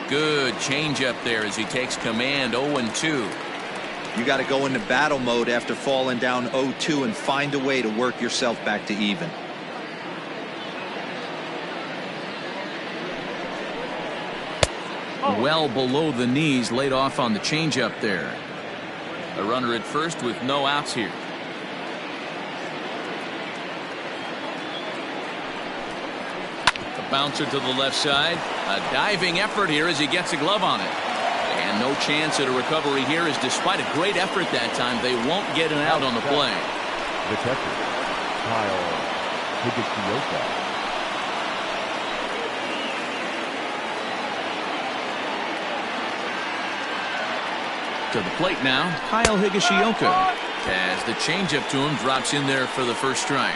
Good changeup there as he takes command. 0-2. You got to go into battle mode after falling down 0-2 and find a way to work yourself back to even. Well below the knees, laid off on the changeup there. A runner at first with no outs here. A bouncer to the left side. A diving effort here as he gets a glove on it. And no chance at a recovery here, as despite a great effort that time, they won't get an out on the play. The catcher, Kyle Higashioka. To the plate now, Kyle Higashioka. As the changeup to him drops in there for the first strike.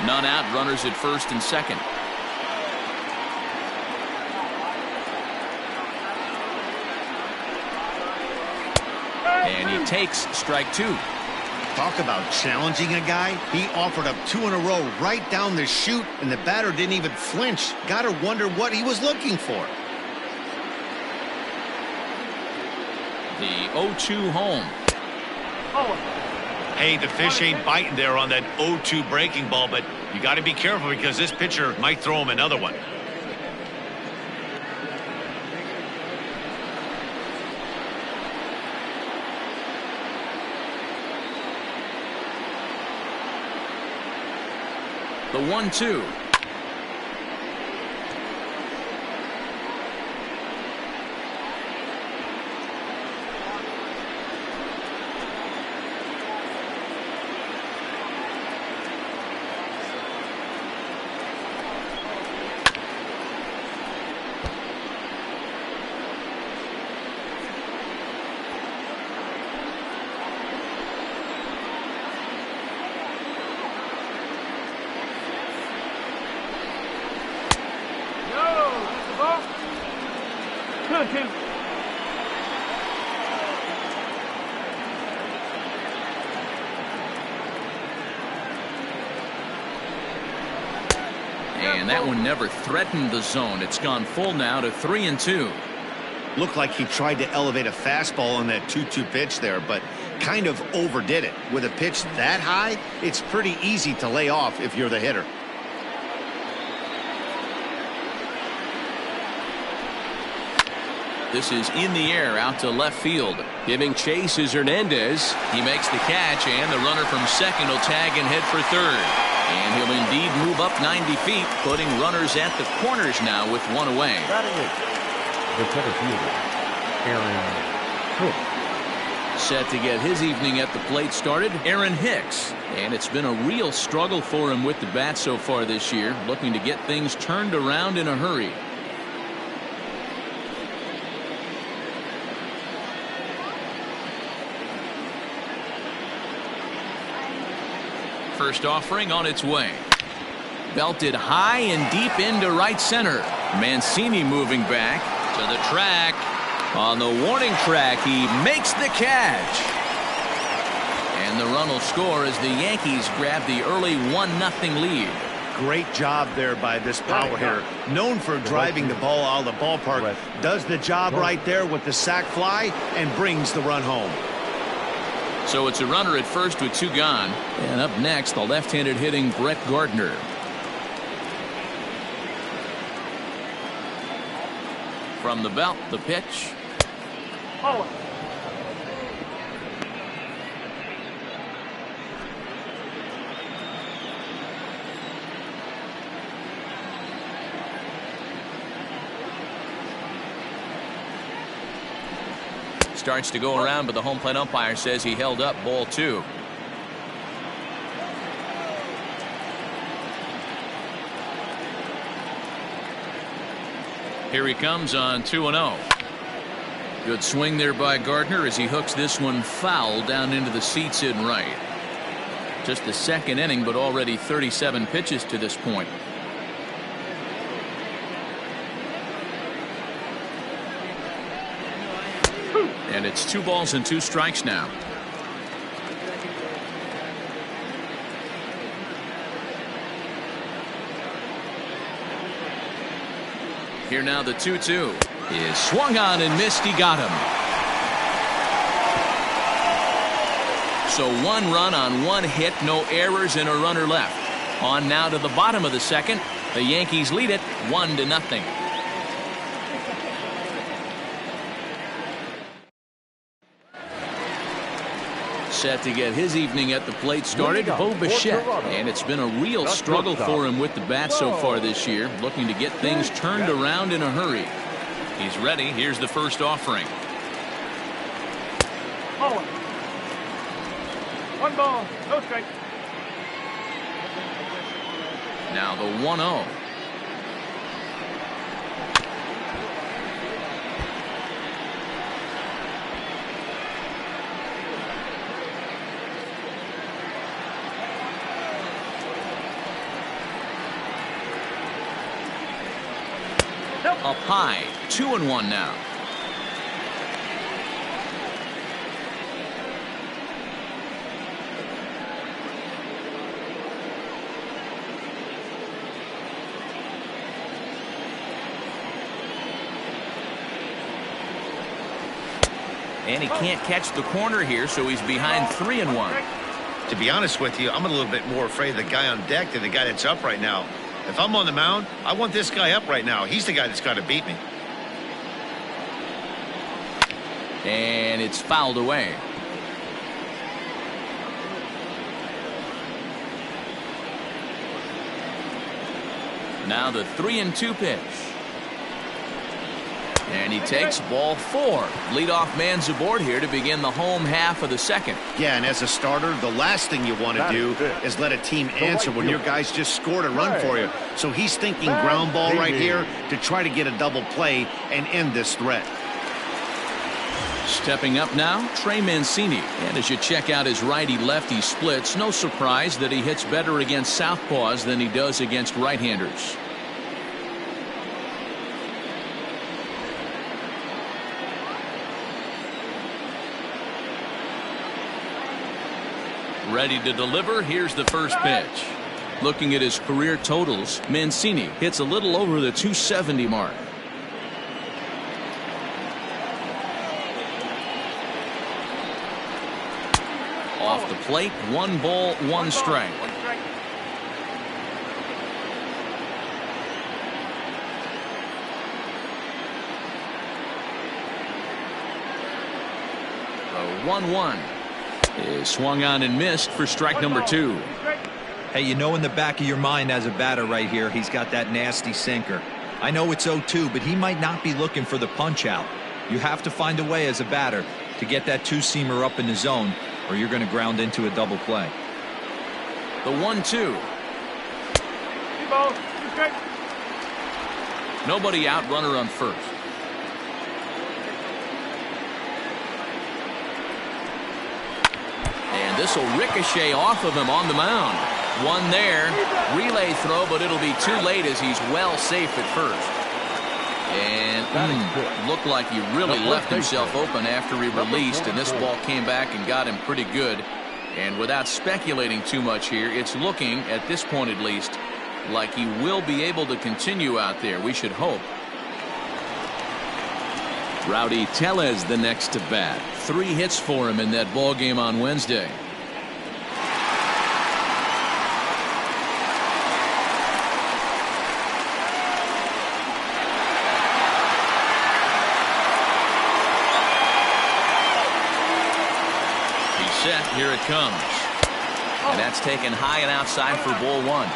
None out, runners at first and second. And he takes strike two. Talk about challenging a guy. He offered up 2 in a row right down the chute, and the batter didn't even flinch. Gotta wonder what he was looking for. The 0-2 home. Hey, the fish ain't biting there on that 0-2 breaking ball, but you got to be careful because this pitcher might throw him another one. The 1-2. And that one never threatened the zone. It's gone full now to 3-2. Looked like he tried to elevate a fastball on that 2-2 pitch there, but kind of overdid it. With a pitch that high, it's pretty easy to lay off if you're the hitter. This is in the air out to left field. Giving chase is Hernandez. He makes the catch, and the runner from second will tag and head for third. And he'll indeed move up 90 feet, putting runners at the corners now with one away. The center fielder, Aaron Hicks. Set to get his evening at the plate started, Aaron Hicks. And it's been a real struggle for him with the bat so far this year, looking to get things turned around in a hurry. First offering on its way. Belted high and deep into right center. Mancini moving back to the track. On the warning track, he makes the catch. And the run will score as the Yankees grab the early 1-0 lead. Great job there by this power hitter. Known for driving the ball out of the ballpark. Does the job right there with the sac fly and brings the run home. So it's a runner at first with 2 gone. And up next, the left-handed hitting Brett Gardner. From the belt, the pitch. Starts to go around, but the home plate umpire says he held up. Ball 2. Here he comes on 2-0. Good swing there by Gardner as he hooks this one foul down into the seats in right. Just the second inning, but already 37 pitches to this point. And it's 2 balls and 2 strikes now. Here now the 2-2 is swung on and missed. He got him. So 1 run on 1 hit, no errors, and a runner left. On now to the bottom of the second. The Yankees lead it 1-0. Set to get his evening at the plate started, Bo Bichette. And it's been a real struggle for him with the bat so far this year, looking to get things turned around in a hurry. He's ready. Here's the first offering. Ball. 1 ball, no strike. Now the 1-0. Up high, 2-1 now. And he can't catch the corner here, so he's behind 3-1. To be honest with you, I'm a little bit more afraid of the guy on deck than the guy that's up right now. If I'm on the mound, I want this guy up right now. He's the guy that's got to beat me. And it's fouled away. Now the 3-2 pitch. And he takes ball 4. Leadoff man's aboard here to begin the home half of the second. Yeah, and as a starter, the last thing you want to do is let a team answer when your guys just scored a run for you. So he's thinking ground ball right here to try to get a double play and end this threat. Stepping up now, Trey Mancini. And as you check out his righty-lefty splits, no surprise that he hits better against southpaws than he does against right-handers. Ready to deliver. Here's the first pitch. Looking at his career totals, Mancini hits a little over the 270 mark. Off the plate, 1 ball, 1 strike. The 1-1 is swung on and missed for strike number 2. Hey, you know in the back of your mind as a batter right here, he's got that nasty sinker. I know it's 0-2, but he might not be looking for the punch out. You have to find a way as a batter to get that 2-seamer up in the zone, or you're going to ground into a double play. The 1-2. Nobody out, runner on first. And this will ricochet off of him on the mound. 1 there. Relay throw, but it'll be too late as he's well safe at first. And looked like he really left himself open after he released, and this ball came back and got him pretty good. And without speculating too much here, it's looking, at this point at least, like he will be able to continue out there. We should hope. Rowdy Tellez the next to bat. 3 hits for him in that ball game on Wednesday. He's set. Here it comes. And that's taken high and outside for ball 1.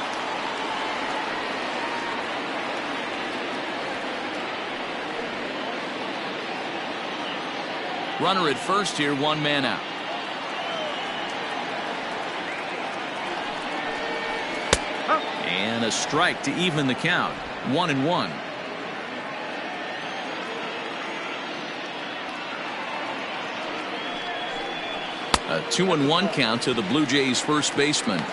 Runner at first here, 1 man out. And a strike to even the count. 1-1. A 2-1 count to the Blue Jays first baseman.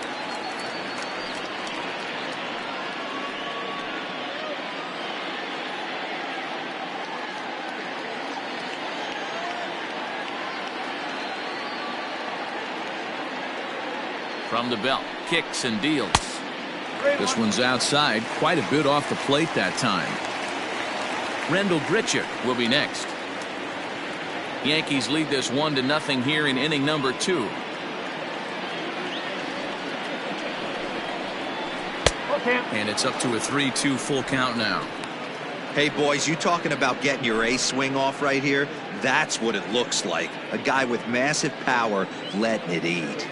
From the belt, kicks and deals. This one's outside, quite a bit off the plate that time. Randall Grichuk will be next. Yankees lead this 1-0 here in inning number 2. And it's up to a 3-2 full count now. Hey, boys, you talking about getting your ace swing off right here? That's what it looks like. A guy with massive power letting it eat.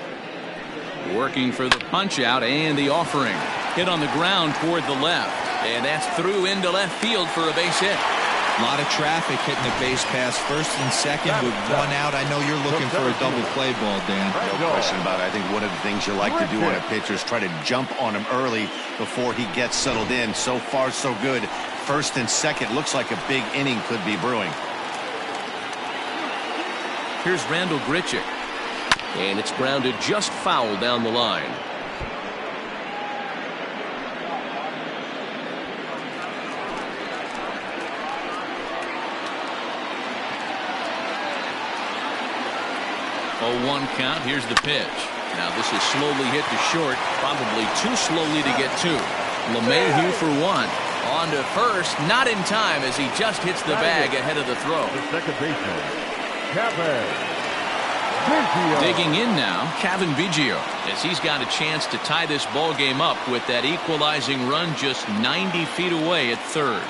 Working for the punch out and the offering. Hit on the ground toward the left. And that's through into left field for a base hit. A lot of traffic hitting the base pass first and second with one out. I know you're looking for a double play ball, Dan. No question about it. I think one of the things you like to do on a pitcher is try to jump on him early before he gets settled in. So far, so good. First and second, looks like a big inning could be brewing. Here's Randall Grichuk. And it's grounded just foul down the line. Oh, 1 count. Here's the pitch. Now this is slowly hit to short, probably too slowly to get to. LeMahieu for 1. On to first, not in time as he just hits the bag ahead of the throw. The second baseman, Kevin Biggio. Digging in now, Kevin Biggio, as he's got a chance to tie this ball game up with that equalizing run just 90 feet away at third.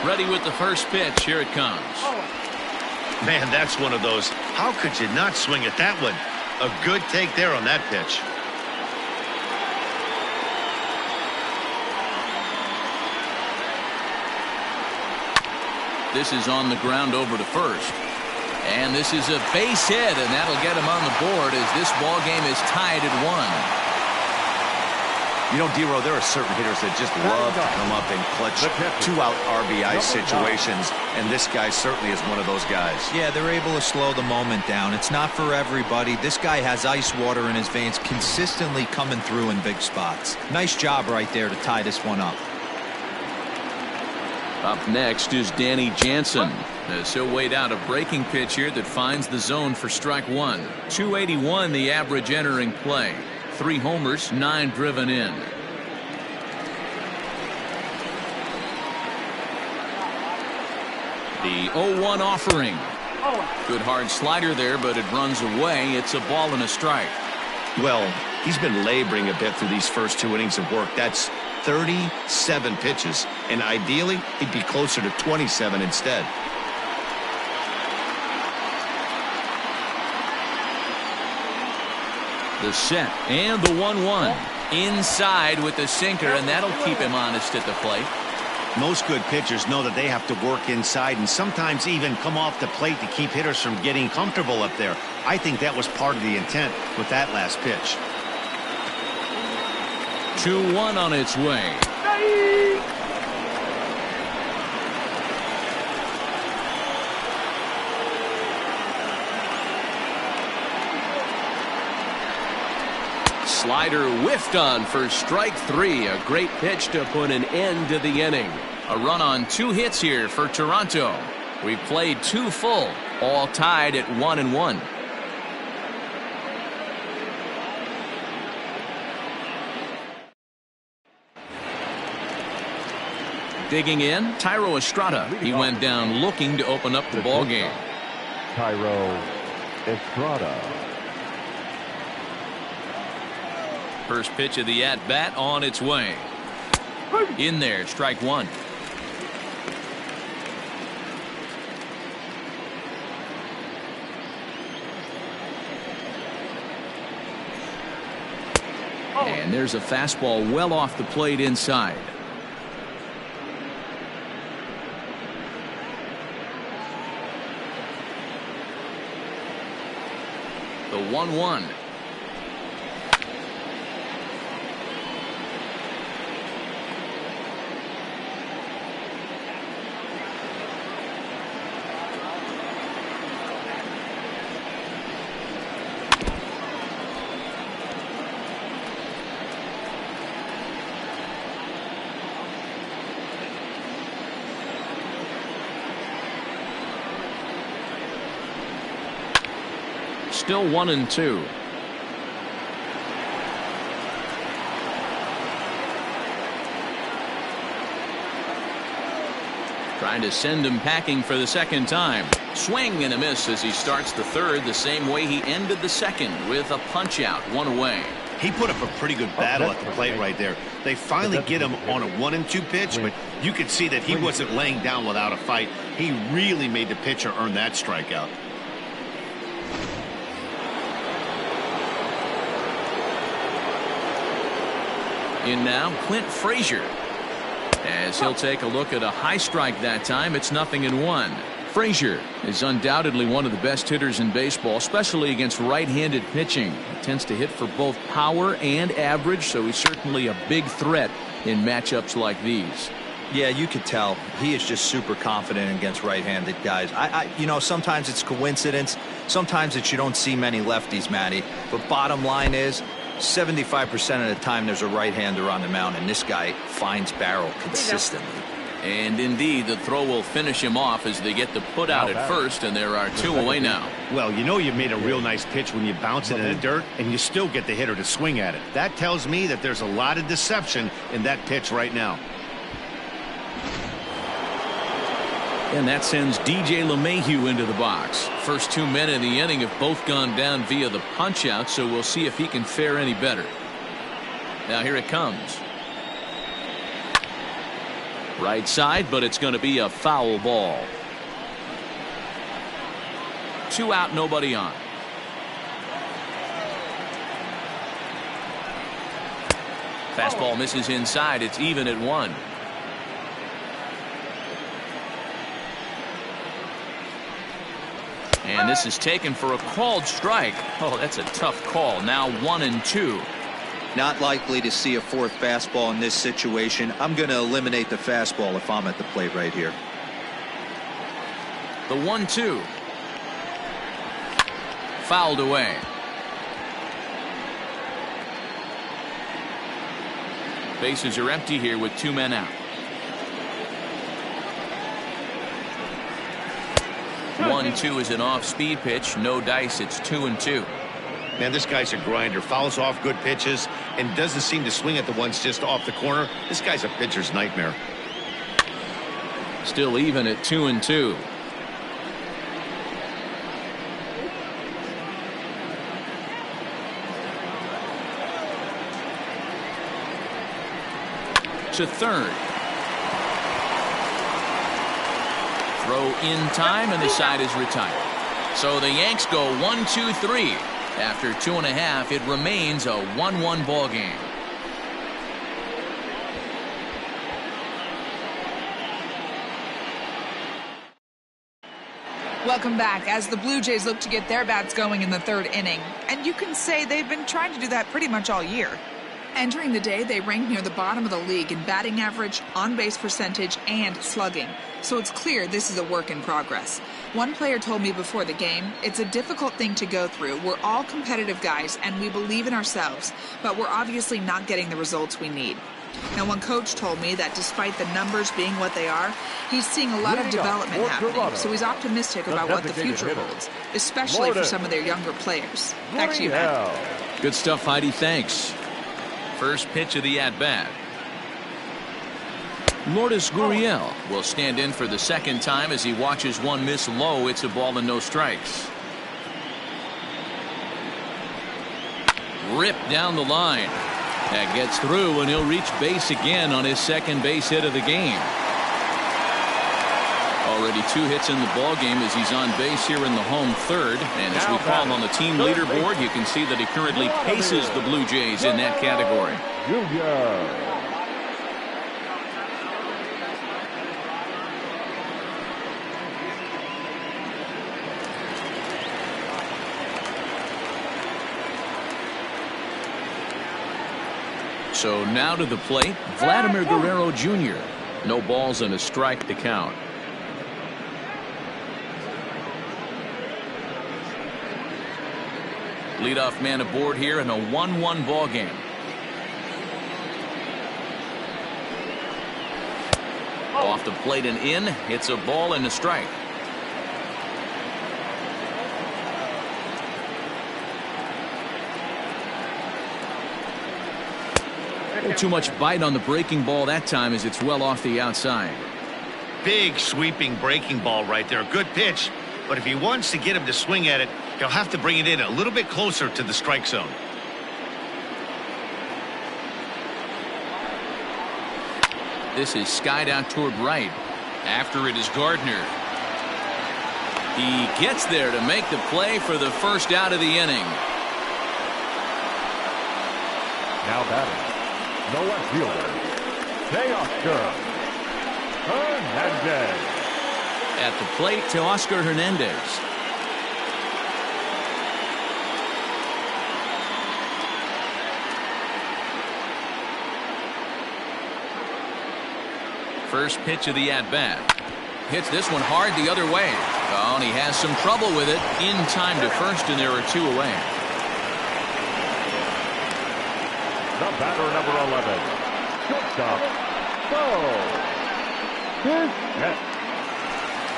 Ready with the first pitch. Here it comes. Man, that's one of those. How could you not swing at that one? A good take there on that pitch. This is on the ground over to first. And this is a base hit, and that'll get him on the board as this ball game is tied at 1. You know, D-Row, there are certain hitters that just love to come up in clutch 2-out RBI situations, and this guy certainly is one of those guys. Yeah, they're able to slow the moment down. It's not for everybody. This guy has ice water in his veins, consistently coming through in big spots. Nice job right there to tie this one up. Up next is Danny Jansen, as he'll wait out a breaking pitch here that finds the zone for strike 1. 281 the average entering play. 3 homers, 9 driven in. The 0-1 offering. Good hard slider there, but it runs away. It's a ball and a strike. Well, he's been laboring a bit through these first 2 innings of work. That's 37 pitches, and ideally he'd be closer to 27 instead. The set and the 1-1 inside with the sinker, and that'll keep him honest at the plate. Most good pitchers know that they have to work inside and sometimes even come off the plate to keep hitters from getting comfortable up there. I think that was part of the intent with that last pitch. 2-1 on its way. Slider whiffed on for strike 3. A great pitch to put an end to the inning. A run on 2 hits here for Toronto. We've played 2 full, all tied at 1-1. Digging in, Thairo Estrada. He went down looking to open up the ball game. Thairo Estrada. First pitch of the at-bat on its way. In there, strike 1. And there's a fastball well off the plate inside. The 1-1. Still 1-2. Trying to send him packing for the second time. Swing and a miss as he starts the third the same way he ended the second, with a punch out, one away. He put up a pretty good battle at the plate right there. They finally get him on a 1-2 pitch, but you could see that he wasn't laying down without a fight. He really made the pitcher earn that strikeout. In now, Clint Frazier. As he'll take a look at a high strike that time, it's 0-1. Frazier is undoubtedly one of the best hitters in baseball, especially against right-handed pitching. He tends to hit for both power and average, so he's certainly a big threat in matchups like these. Yeah, you could tell he is just super confident against right-handed guys. You know, sometimes it's coincidence. Sometimes it's you don't see many lefties, Matty. But bottom line is, 75% of the time there's a right-hander on the mound, and this guy finds barrel consistently. And indeed, the throw will finish him off as they get the put out at first, and there are 2 away now. Well, you know you made a real nice pitch when you bounce it in the dirt and you still get the hitter to swing at it. That tells me that there's a lot of deception in that pitch right now. And that sends DJ LeMahieu into the box. First 2 men in the inning have both gone down via the punch out, so we'll see if he can fare any better. Now here it comes. Right side, but it's going to be a foul ball. 2 out, nobody on. Fastball misses inside. It's even at 1. And this is taken for a called strike. Oh, that's a tough call. Now 1-2. Not likely to see a fourth fastball in this situation. I'm going to eliminate the fastball if I'm at the plate right here. The 1-2. Fouled away. Bases are empty here with 2 men out. 1-2 is an off-speed pitch. No dice. It's 2-2. Man, this guy's a grinder. Fouls off good pitches and doesn't seem to swing at the ones just off the corner. This guy's a pitcher's nightmare. Still even at 2-2. To third. Throw in time, and the side is retired. So the Yanks go 1-2-3. After 2.5, it remains a 1-1 ball game. Welcome back as the Blue Jays look to get their bats going in the third inning. And you can say they've been trying to do that pretty much all year. Entering the day, they ranked near the bottom of the league in batting average, on-base percentage, and slugging. So it's clear this is a work in progress. One player told me before the game, it's a difficult thing to go through. We're all competitive guys, and we believe in ourselves, but we're obviously not getting the results we need. Now, one coach told me that despite the numbers being what they are, he's seeing a lot of development happening, so he's optimistic about what the future holds, especially for some of their younger players. Back to you, Matt. Good stuff, Heidi. Thanks. First pitch of the at-bat. Lourdes Gurriel will stand in for the second time as he watches one miss low. It's a ball and no strikes. Ripped down the line. That gets through, and he'll reach base again on his second base hit of the game. Already 2 hits in the ball game as he's on base here in the home third. And as we call on the team leaderboard, you can see that he currently paces the Blue Jays in that category. So now to the plate, Vladimir Guerrero Jr. No balls and a strike to count. Leadoff man aboard here in a 1-1 ball game. Off the plate and in. It's a ball and a strike. Too much bite on the breaking ball that time as it's well off the outside. Big sweeping breaking ball right there. Good pitch. But if he wants to get him to swing at it, he'll have to bring it in a little bit closer to the strike zone. This is skied out toward right. After it is Gardner. He gets there to make the play for the first out of the inning. Now batting, the left fielder, Teoscar Hernandez. At the plate, Teoscar Hernandez. First pitch of the at-bat. Hits this one hard the other way. Oh, and he has some trouble with it. In time to first, and there are 2 away. The batter, number 11, shortstop, Bo.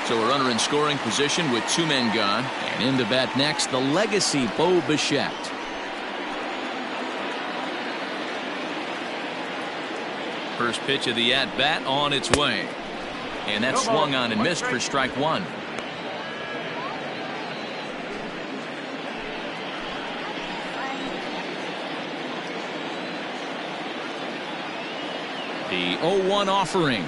So a runner in scoring position with 2 men gone. And in the bat next, the legacy Bo Bichette. First pitch of the at-bat on its way. And that swung on and missed for strike 1. The 0-1 offering.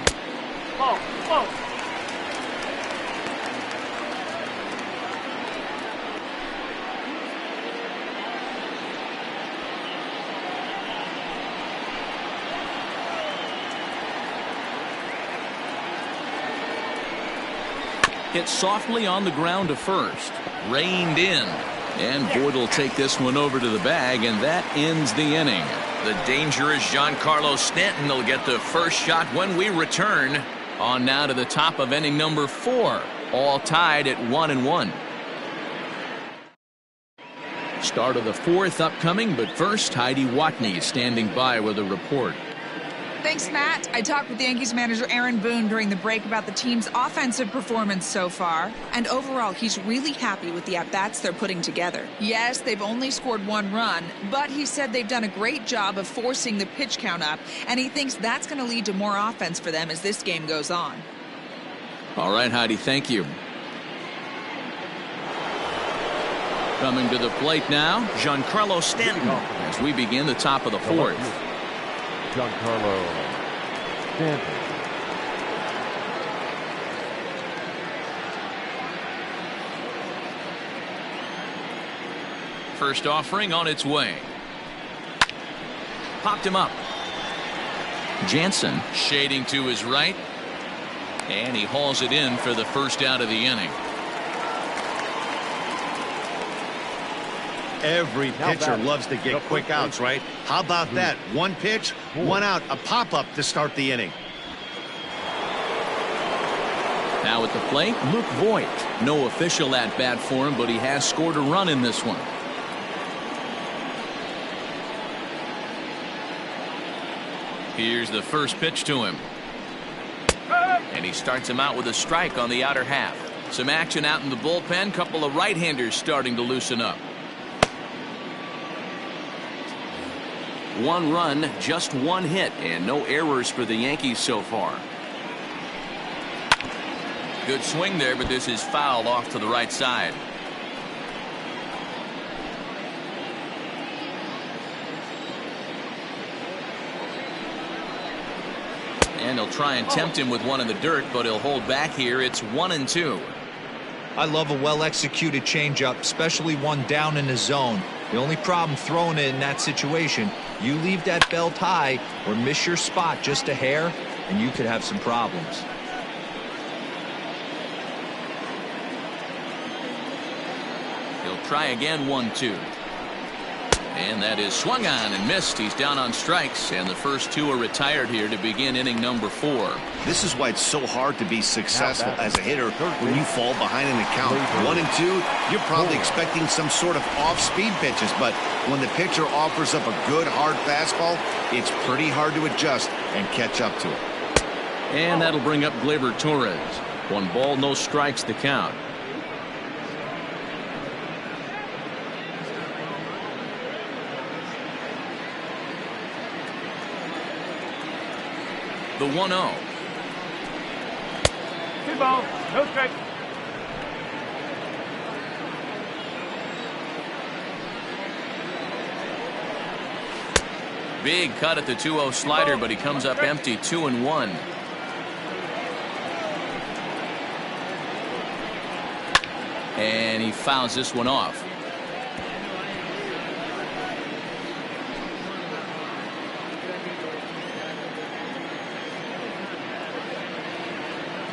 Hit softly on the ground to first. Reined in. And Boyd will take this one over to the bag, and that ends the inning. The dangerous Giancarlo Stanton will get the first shot when we return. On now to the top of inning number 4. All tied at 1-1. Start of the 4th upcoming, but first, Heidi Watney is standing by with a report. Thanks, Matt. I talked with Yankees manager Aaron Boone during the break about the team's offensive performance so far. And overall, he's really happy with the at-bats they're putting together. Yes, they've only scored 1 run, but he said they've done a great job of forcing the pitch count up, and he thinks that's going to lead to more offense for them as this game goes on. All right, Heidi, thank you. Coming to the plate now, Giancarlo Stanton as we begin the top of the 4th. Giancarlo Stanton. First offering on its way. Popped him up. Jansen shading to his right. And he hauls it in for the first out of the inning. Every pitcher loves to get quick outs, right? How about that? 1 pitch, 1 out, a pop-up to start the inning. Now at the plate, Luke Voigt. No official at-bat for him, but he has scored a run in this one. Here's the first pitch to him. And he starts him out with a strike on the outer half. Some action out in the bullpen. Couple of right-handers starting to loosen up. 1 run, just 1 hit, and no errors for the Yankees so far. Good swing there, but this is fouled off to the right side. And he'll try and tempt him with one in the dirt, but he'll hold back here. It's 1-2. I love a well-executed changeup, especially one down in the zone. The only problem throwing it in that situation, you leave that belt high or miss your spot just a hair, and you could have some problems. He'll try again, 1-2. And that is swung on and missed. He's down on strikes, and the first 2 are retired here to begin inning number 4. This is why it's so hard to be successful as a hitter when you fall behind in the count. 1 and 2, you're probably expecting some sort of off-speed pitches, but when the pitcher offers up a good hard fastball, it's pretty hard to adjust and catch up to it. And that'll bring up Gleyber Torres. 1 ball, no strikes to count. The 1-0. 2 balls, no strike. Big cut at the 2-0 slider, but he comes up empty, 2-1. And he fouls this one off.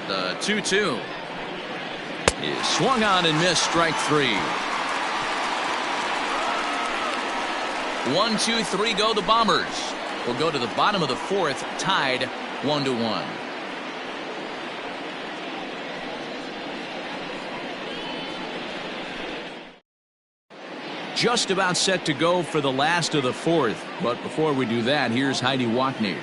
The 2-2 is swung on and missed, strike 3. 1, 2, 3 go the Bombers. We'll go to the bottom of the 4th, tied 1-1. Just about set to go for the last of the 4th. But before we do that, here's Heidi Watney.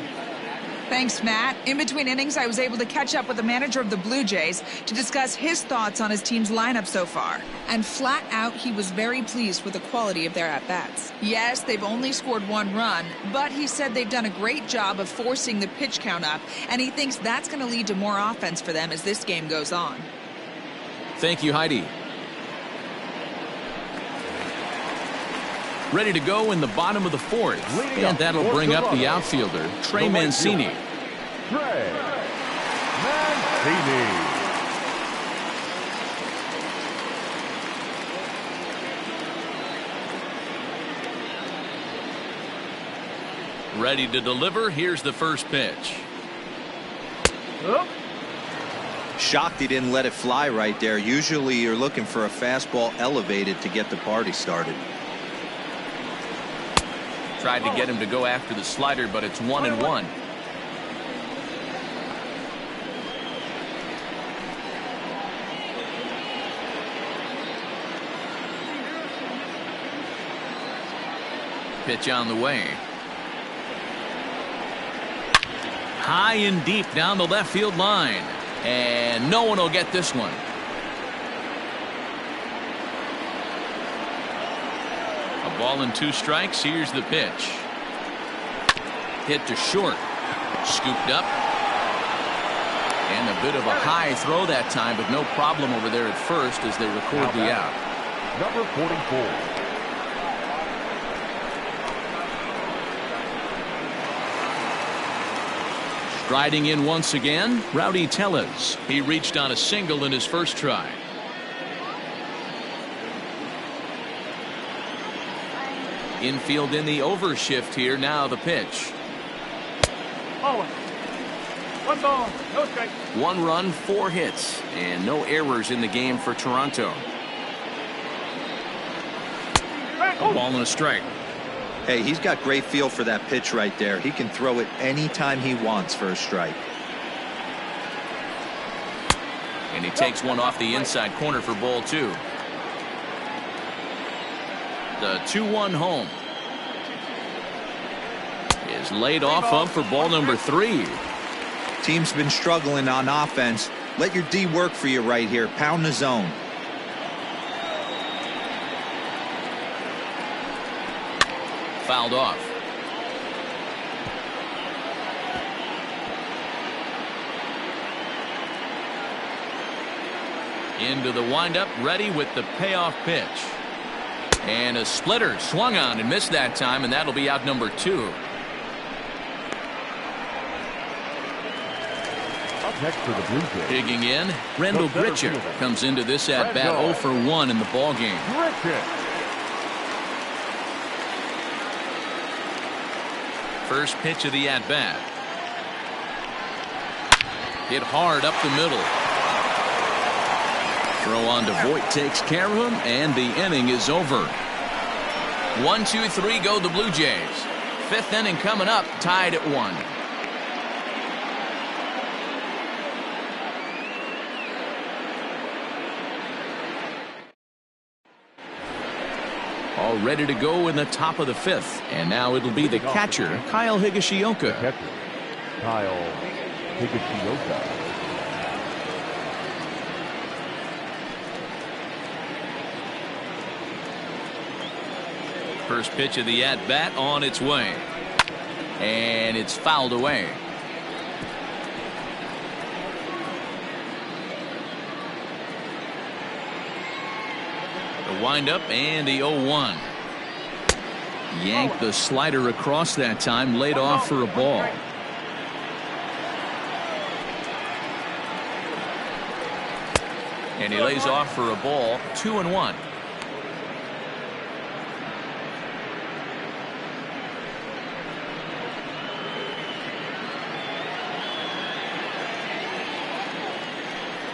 Thanks, Matt. In between innings, I was able to catch up with the manager of the Blue Jays to discuss his thoughts on his team's lineup so far. And flat out, he was very pleased with the quality of their at-bats. Yes, they've only scored 1 run, but he said they've done a great job of forcing the pitch count up, and he thinks that's going to lead to more offense for them as this game goes on. Thank you, Heidi. Ready to go in the bottom of the 4th. And that'll bring up the outfielder, Trey Mancini. Trey Mancini. Ready to deliver. Here's the first pitch. Shocked he didn't let it fly right there. Usually you're looking for a fastball elevated to get the party started. Tried to get him to go after the slider, but it's 1-1. Pitch on the way. High and deep down the left field line. And no one will get this one. A ball and 2 strikes. Here's the pitch. Hit to short. Scooped up. And a bit of a high throw that time, but no problem over there at first as they record the out. Number 44. Striding in once again, Rowdy Tellez. He reached on a single in his first try. Infield in the overshift here. Now the pitch. Oh, 1 ball, no strike. 1 run, 4 hits, and no errors in the game for Toronto. A ball and a strike. Hey, he's got great feel for that pitch right there. He can throw it anytime he wants for a strike. And he takes one off the inside corner for ball 2. The 2-1 home is laid off up for ball number 3. Team's been struggling on offense. Let your D work for you right here. Pound the zone. Fouled off. Into the windup, ready with the payoff pitch. And a splitter swung on and missed that time, and that'll be out number 2. Up next for the Blue Jays. Digging in, Rendell Gritcher comes into this at bat 0 for 1 in the ball game. First pitch of the at bat. Hit hard up the middle. Throw on to Voit takes care of him, and the inning is over. 1, 2, 3 go the Blue Jays. 5th inning coming up, tied at 1. All ready to go in the top of the 5th, and now it'll be the catcher, Kyle Higashioka. Kyle Higashioka. First pitch of the at-bat on its way. And it's fouled away. Wind-up and the 0-1. Yanked the slider across that time, laid off for a ball. And he lays off for a ball, 2-1.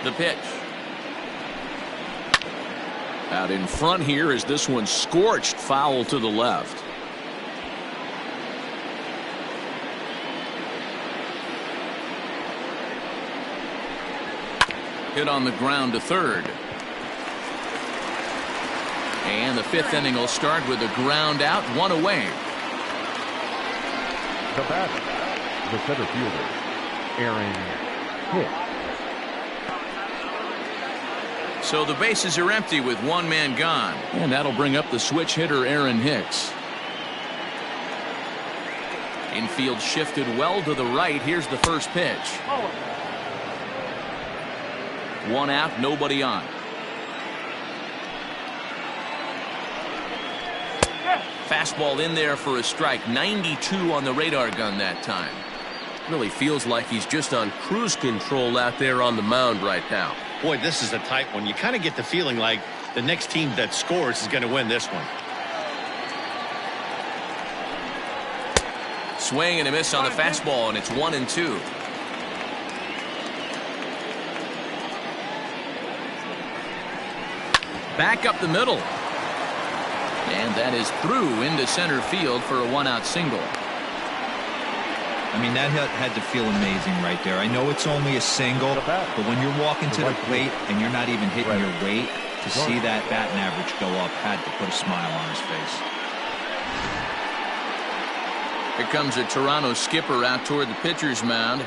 The pitch. Out in front here is this one scorched foul to the left. Hit on the ground to third. And the fifth inning will start with a ground out, one away. The batter, the center fielder, Aaron Hicks. So the bases are empty with one man gone. And that'll bring up the switch hitter, Aaron Hicks. Infield shifted well to the right. Here's the first pitch. One out, nobody on. Fastball in there for a strike. 92 on the radar gun that time. Really feels like he's just on cruise control out there on the mound right now. Boy, this is a tight one. You kind of get the feeling like the next team that scores is going to win this one. Swing and a miss on the fastball, and it's 1-2. Back up the middle. And that is through into center field for a one-out single. I mean, that had to feel amazing right there. I know it's only a single, but when you're walking to the plate and you're not even hitting your weight, to see that batting average go up had to put a smile on his face. Here comes a Toronto skipper out toward the pitcher's mound.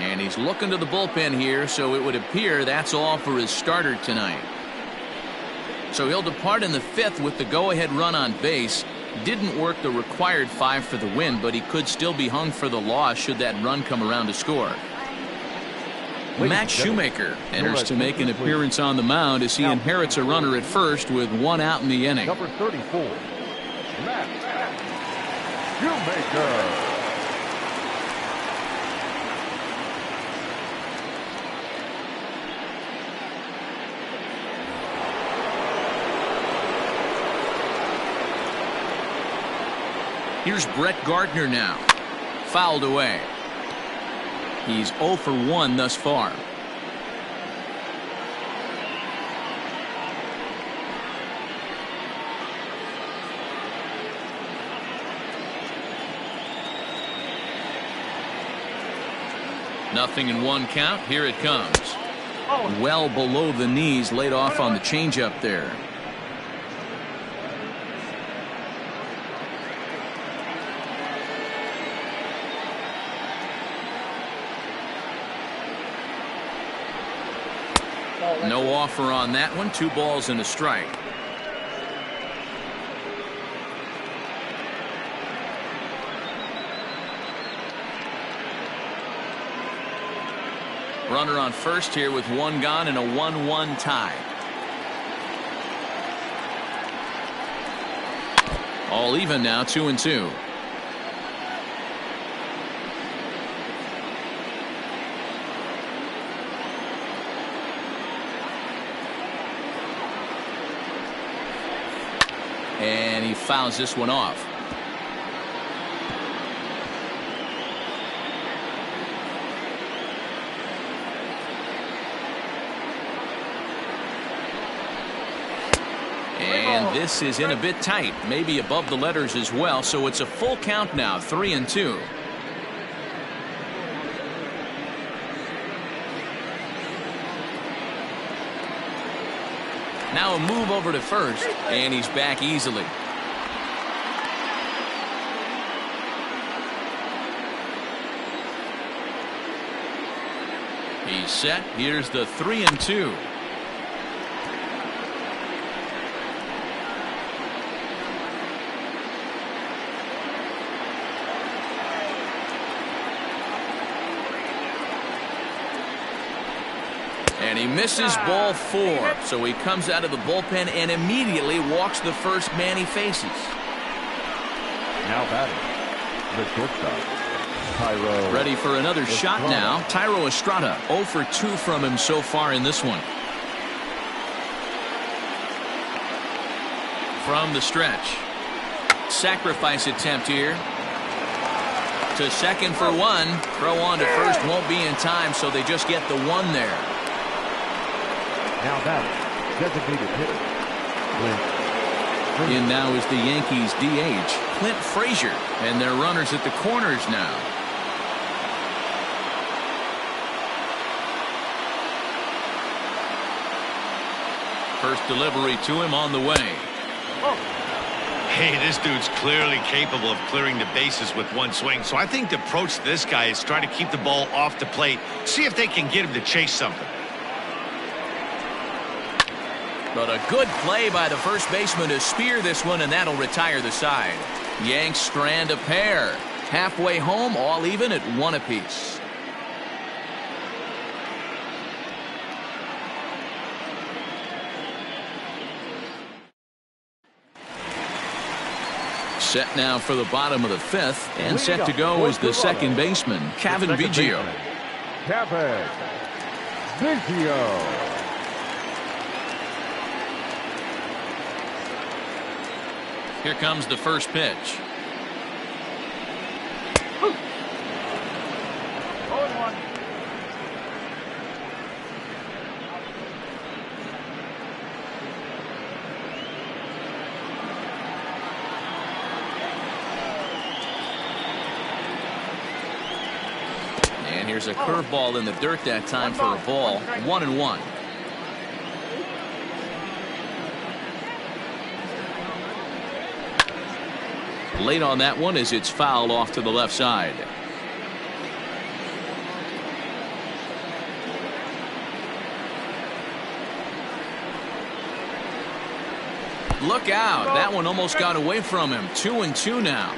And he's looking to the bullpen here, so it would appear that's all for his starter tonight. So he'll depart in the fifth with the go-ahead run on base. Didn't work the required 5 for the win, but he could still be hung for the loss should that run come around to score. Matt Shoemaker enters to make an appearance on the mound as he inherits a runner at first with one out in the inning. Number 34, Matt Shoemaker. Here's Brett Gardner now. Fouled away. He's 0 for 1 thus far. Nothing in one count. Here it comes. Well below the knees, laid off on the changeup there. No offer on that one. 2 balls and a strike. Runner on first here with 1 gone and a 1-1 tie. All even now, 2-2. And he fouls this one off. And this is in a bit tight, maybe above the letters as well, so it's a full count now, 3-2. Now a move over to first, and he's back easily. He's set. Here's the 3-2. And And he misses ball 4. So he comes out of the bullpen and immediately walks the first man he faces. Now batting, the shortstop, Tyro. Ready for another shot now. Tyro Estrada, 0 for 2 from him so far in this one. From the stretch. Sacrifice attempt here. To second for 1. Throw on to first won't be in time, so they just get the 1 there. Now batting, designated hitter, Clint. In now is the Yankees DH, Clint Frazier, and their runners at the corners now. First delivery to him on the way. Hey, this dude's clearly capable of clearing the bases with one swing. So I think the approach to this guy is try to keep the ball off the plate. See if they can get him to chase something. But a good play by the first baseman to spear this one, and that'll retire the side. Yanks strand a pair. Halfway home, all even at 1 apiece. Set now for the bottom of the 5th, and set to go is the second baseman, Kevin Biggio. Kevin Biggio. Here comes the first pitch. And here's a curveball in the dirt that time for a ball. 1-1. Late on that one as it's fouled off to the left side. Look out. That one almost got away from him. 2-2 now.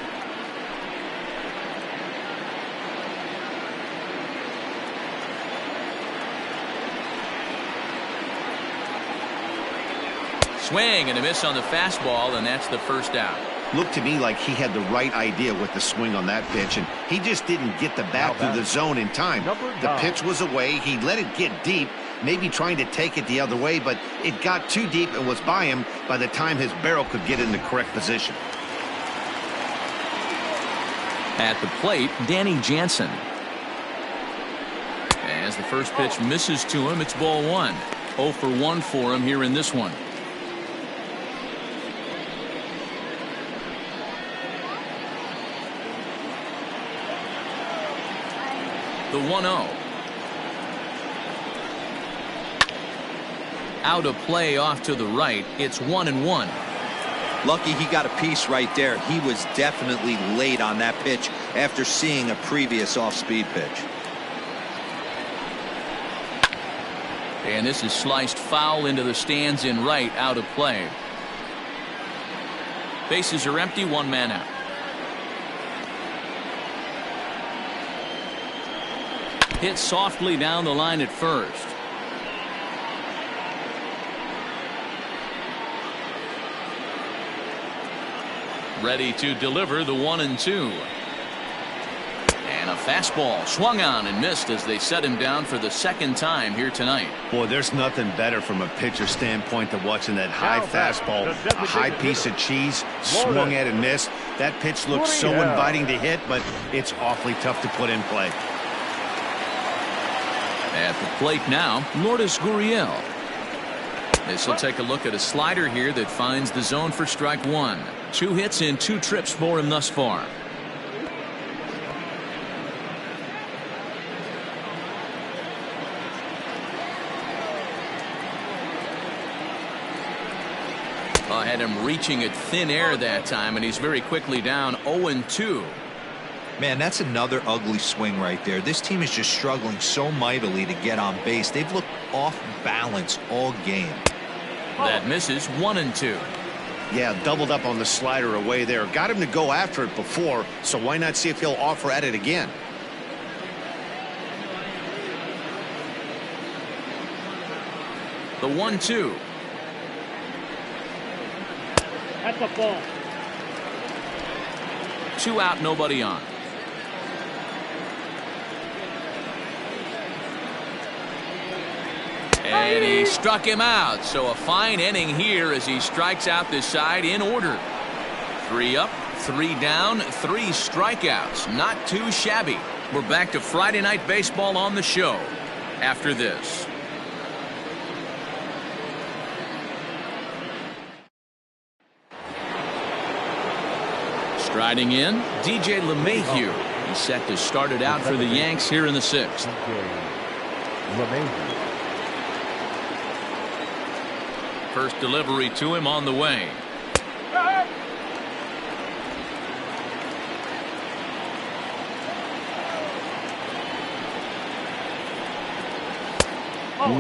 Swing and a miss on the fastball, and that's the first out. Looked to me like he had the right idea with the swing on that pitch, and he just didn't get the bat through the zone in time. The pitch was away. He let it get deep, maybe trying to take it the other way, but it got too deep and was by him by the time his barrel could get in the correct position. At the plate, Danny Jansen. As the first pitch misses to him, it's ball 1. 0 for 1 for him here in this one. The 1-0. Out of play off to the right. It's 1-1. Lucky he got a piece right there. He was definitely late on that pitch after seeing a previous off-speed pitch. And this is sliced foul into the stands in right, out of play. Bases are empty, 1 man out. Hit softly down the line at first. Ready to deliver the 1-2. And a fastball swung on and missed as they set him down for the second time here tonight. Boy, there's nothing better from a pitcher standpoint than watching that high fastball, a high piece of cheese, swung at and missed. That pitch looks so inviting to hit, but it's awfully tough to put in play. At the plate now, Lourdes Gurriel. This will take a look at a slider here that finds the zone for strike 1. 2 hits in 2 trips for him thus far. I had him reaching at thin air that time, and he's very quickly down 0-2. Man, that's another ugly swing right there. This team is just struggling so mightily to get on base. They've looked off balance all game. That misses. 1-2. Yeah, doubled up on the slider away there. Got him to go after it before, so why not see if he'll offer at it again? The 1-2. That's a ball. 2 out, nobody on. And he struck him out. So a fine inning here as he strikes out this side in order. 3 up, 3 down, 3 strikeouts. Not too shabby. We're back to Friday Night Baseball on the show after this. Striding in, DJ LeMahieu. He's set to start it out for the Yanks here in the 6th. First delivery to him on the way.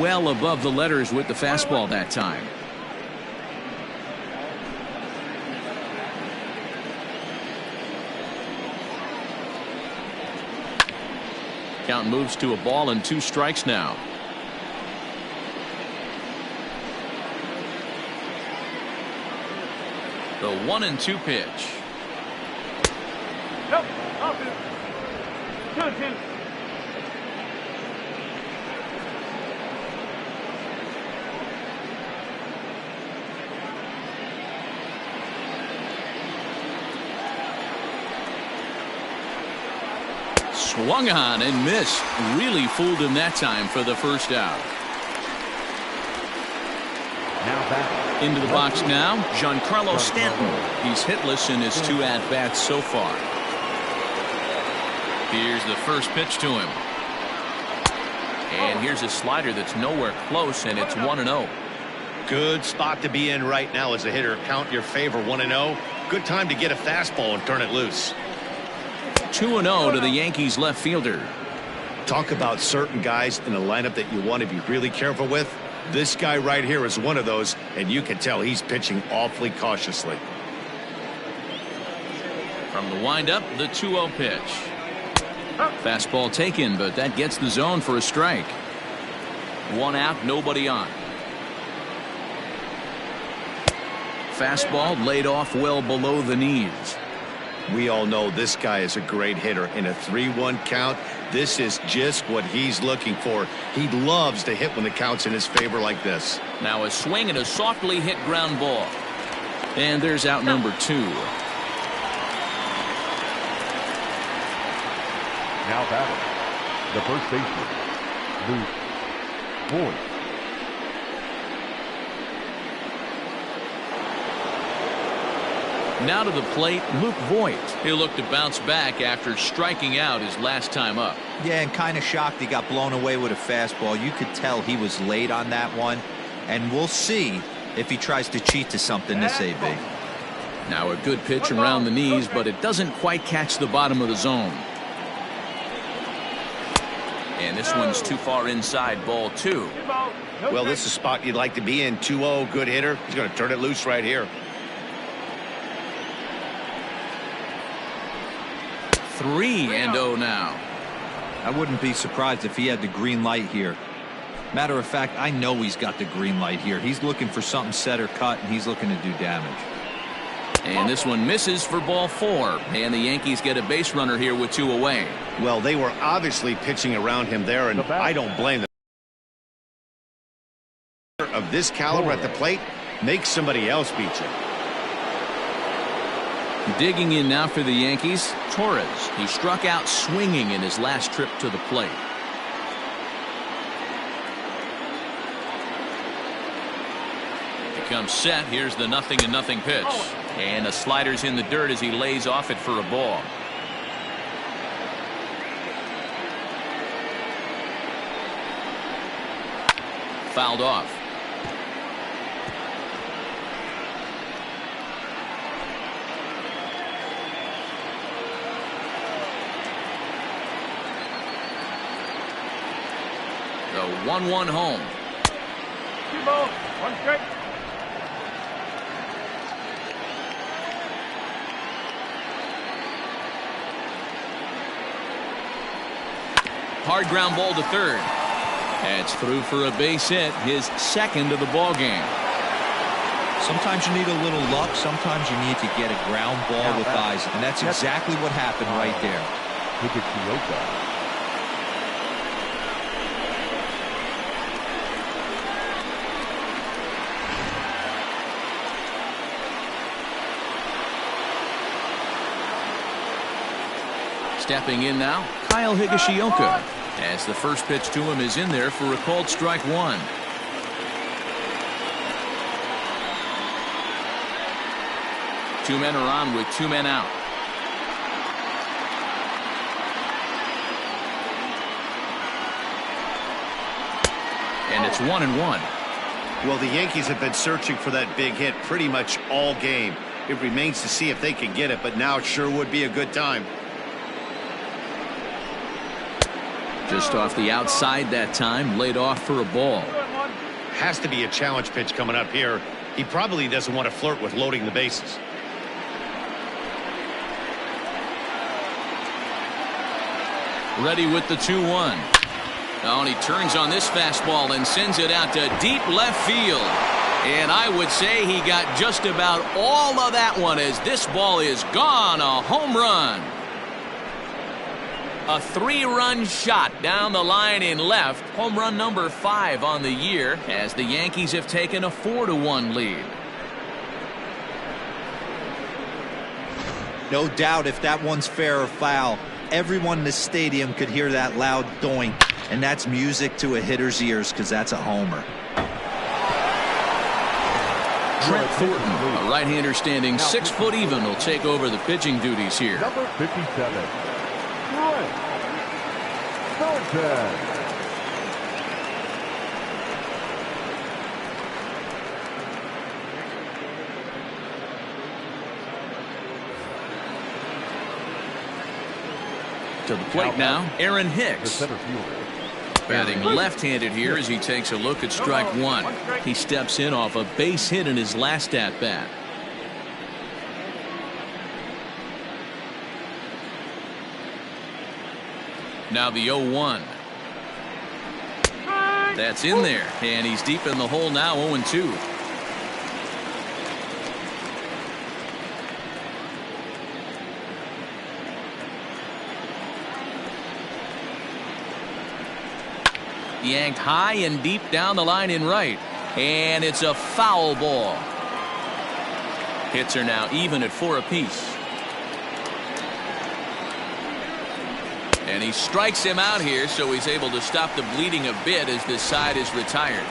Well above the letters with the fastball that time. Count moves to a ball and 2 strikes now. The 1-2 pitch. Nope. Off it. 2-2. Swung on and missed. Really fooled him that time for the first out. Now back. Into the box now, Giancarlo Stanton. He's hitless in his 2 at-bats so far. Here's the first pitch to him. And here's a slider that's nowhere close, and it's 1-0. Good spot to be in right now as a hitter. Count your favor, 1-0. Good time to get a fastball and turn it loose. 2-0 to the Yankees left fielder. Talk about certain guys in the lineup that you want to be really careful with. This guy right here is one of those, and you can tell he's pitching awfully cautiously. From the windup, the 2-0 pitch. Fastball taken, but that gets the zone for a strike. 1 out, nobody on. Fastball laid off well below the knees. We all know this guy is a great hitter. In a 3-1 count, this is just what he's looking for. He loves to hit when the count's in his favor like this. Now a swing and a softly hit ground ball. And there's out number 2. Now batting, the first baseman, Luke Voigt. Now to the plate, Luke Voigt. He'll look to bounce back after striking out his last time up. Yeah, and kind of shocked he got blown away with a fastball. You could tell he was late on that one. And we'll see if he tries to cheat to something this AB. Now a good pitch around the knees, but it doesn't quite catch the bottom of the zone. And this one's too far inside, ball 2. Well, this is a spot you'd like to be in. 2-0, good hitter. He's going to turn it loose right here. 3-0 now. I wouldn't be surprised if he had the green light here. Matter of fact, I know he's got the green light here. He's looking for something set or cut, and he's looking to do damage. And this one misses for ball 4. And the Yankees get a base runner here with 2 away. Well, they were obviously pitching around him there, and I don't blame them. Of this caliber at the plate, make somebody else beat you. Digging in now for the Yankees, Torres. He struck out swinging in his last trip to the plate. Becomes set. Here's the 0-0 pitch. And the slider's in the dirt as he lays off it for a ball. Fouled off. The 1-1 home. 2 balls, 1 strike. Hard ground ball to third. That's through for a base hit, his second of the ball game. Sometimes you need a little luck. Sometimes you need to get a ground ball with eyes. And that's exactly what happened right there. Higashioka. Stepping in now, Kyle Higashioka, as the first pitch to him is in there for a called strike one. Two men are on with two men out. And it's 1-1. Well, the Yankees have been searching for that big hit pretty much all game. It remains to see if they can get it, but now it sure would be a good time. Just off the outside that time, laid off for a ball. Has to be a challenge pitch coming up here. He probably doesn't want to flirt with loading the bases. Ready with the 2-1. Oh, and he turns on this fastball and sends it out to deep left field. And I would say he got just about all of that one as this ball is gone. A home run. A 3-run shot down the line in left. Home run number 5 on the year as the Yankees have taken a 4-1 lead. No doubt if that one's fair or foul, everyone in the stadium could hear that loud doink. And that's music to a hitter's ears because that's a homer. Trent Thornton, a right-hander standing 6 foot even, will take over the pitching duties here. Number 57. Thornton. To the plate now, Aaron The Hicks. center fielder. Batting left-handed here as he takes a look at strike one. He steps in off a base hit in his last at-bat. Now the 0-1. That's in there, and he's deep in the hole now, 0-2. Yanked high and deep down the line in right, and it's a foul ball. Hits are now even at 4 apiece. And he strikes him out here, so he's able to stop the bleeding a bit as this side is retired.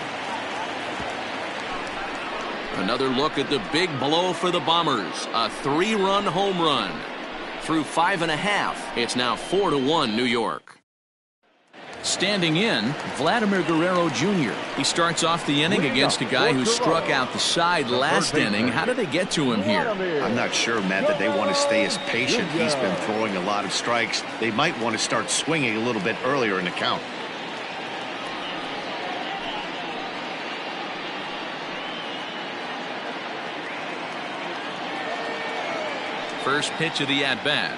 Another look at the big blow for the Bombers. A 3-run home run. Through 5.5, it's now 4-1 New York. Standing in, Vladimir Guerrero Jr. He starts off the inning against a guy who struck out the side last inning. How did they get to him here? I'm not sure, Matt, that they want to stay as patient. He's been throwing a lot of strikes. They might want to start swinging a little bit earlier in the count. First pitch of the at-bat.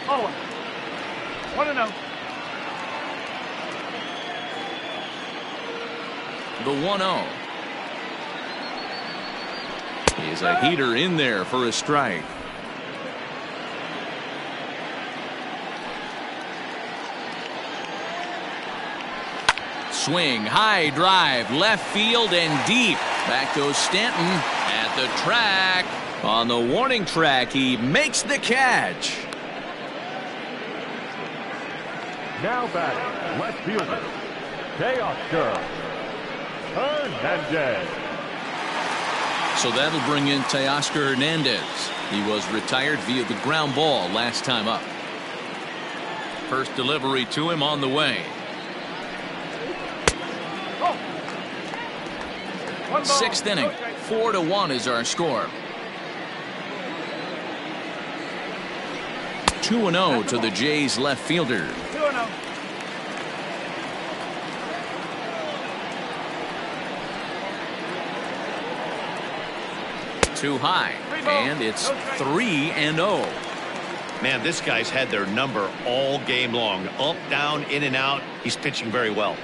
Oh. 1-0. The 1-0. He's a heater in there for a strike. Swing, high drive, left field and deep. Back goes Stanton at the track. On the warning track, he makes the catch. Now batting, left fielder, Teoscar Hernandez. So that'll bring in Teoscar Hernandez. He was retired via the ground ball last time up. First delivery to him on the way. Sixth inning, 4-1 is our score. 2-0 to the Jays left fielder. 2-0. Too high, and it's 3-0. Man, this guy's had their number all game long. Up, down, in and out. He's pitching very well.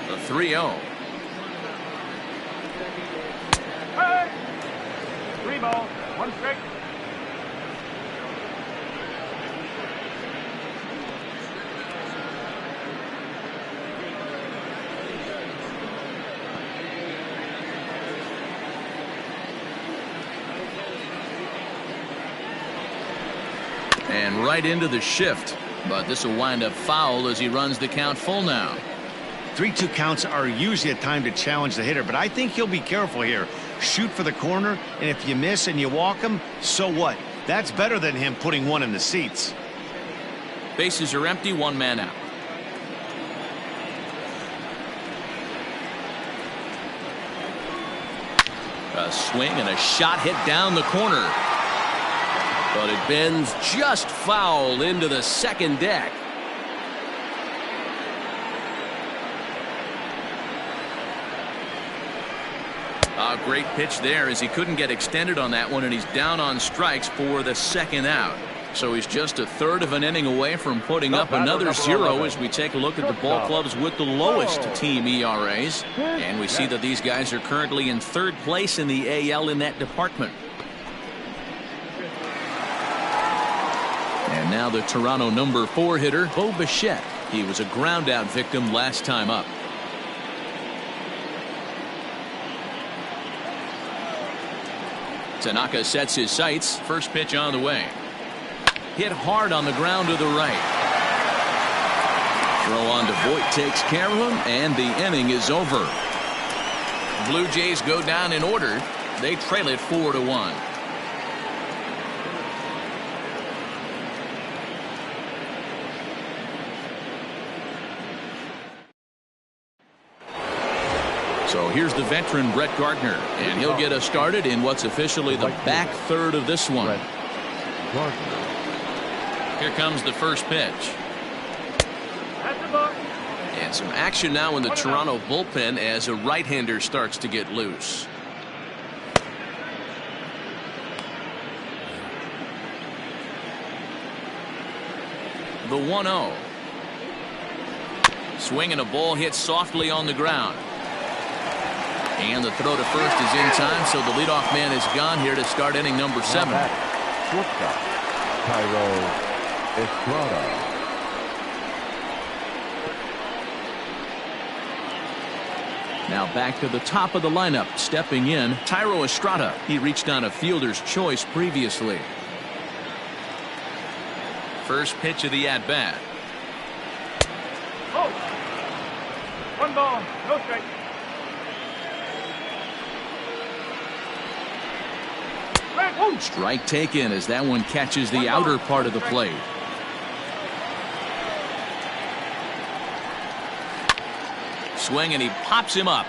The 3-0. Hey! 3 ball, 1 strike. And right into the shift. But this will wind up foul as he runs the count full now. 3-2 counts are usually a time to challenge the hitter, but I think he'll be careful here. Shoot for the corner, and if you miss and you walk him, so what? That's better than him putting one in the seats. Bases are empty, 1 man out. A swing and a shot hit down the corner. But it bends just foul into the second deck. A great pitch there as he couldn't get extended on that one, and he's down on strikes for the second out. So he's just a third of an inning away from putting up another 0 as we take a look at the ball clubs with the lowest team ERAs. And we see that these guys are currently in 3rd place in the AL in that department. And now the Toronto number 4 hitter, Bo Bichette. He was a ground out victim last time up. Tanaka sets his sights. First pitch on the way. Hit hard on the ground to the right. Throw on to Voit takes care of him, and the inning is over. Blue Jays go down in order. They trail it 4-1. So here's the veteran Brett Gardner, and he'll get us started in what's officially the back third of this one. Here comes the first pitch. And some action now in the Toronto bullpen as a right-hander starts to get loose. The 1-0. Swing and a ball hit softly on the ground. And the throw to first is in time, so the leadoff man is gone here to start inning number 7. Now back to the top of the lineup, stepping in, Thairo Estrada. He reached on a fielder's choice previously. First pitch of the at-bat. Oh! 1 ball, no strike. Strike taken as that one catches the outer part of the plate. Swing and he pops him up.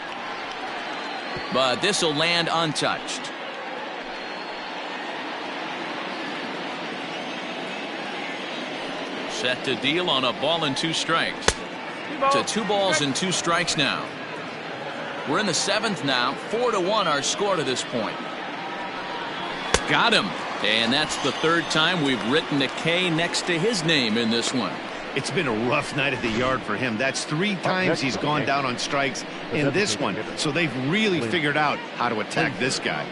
But this will land untouched. Set to deal on a ball and 2 strikes. To 2 balls and 2 strikes now. We're in the 7th now. 4-1 our score to this point. Got him. And that's the 3rd time we've written a K next to his name in this one. It's been a rough night at the yard for him. That's 3 times he's gone down on strikes in this one. So they've really figured out how to attack this guy.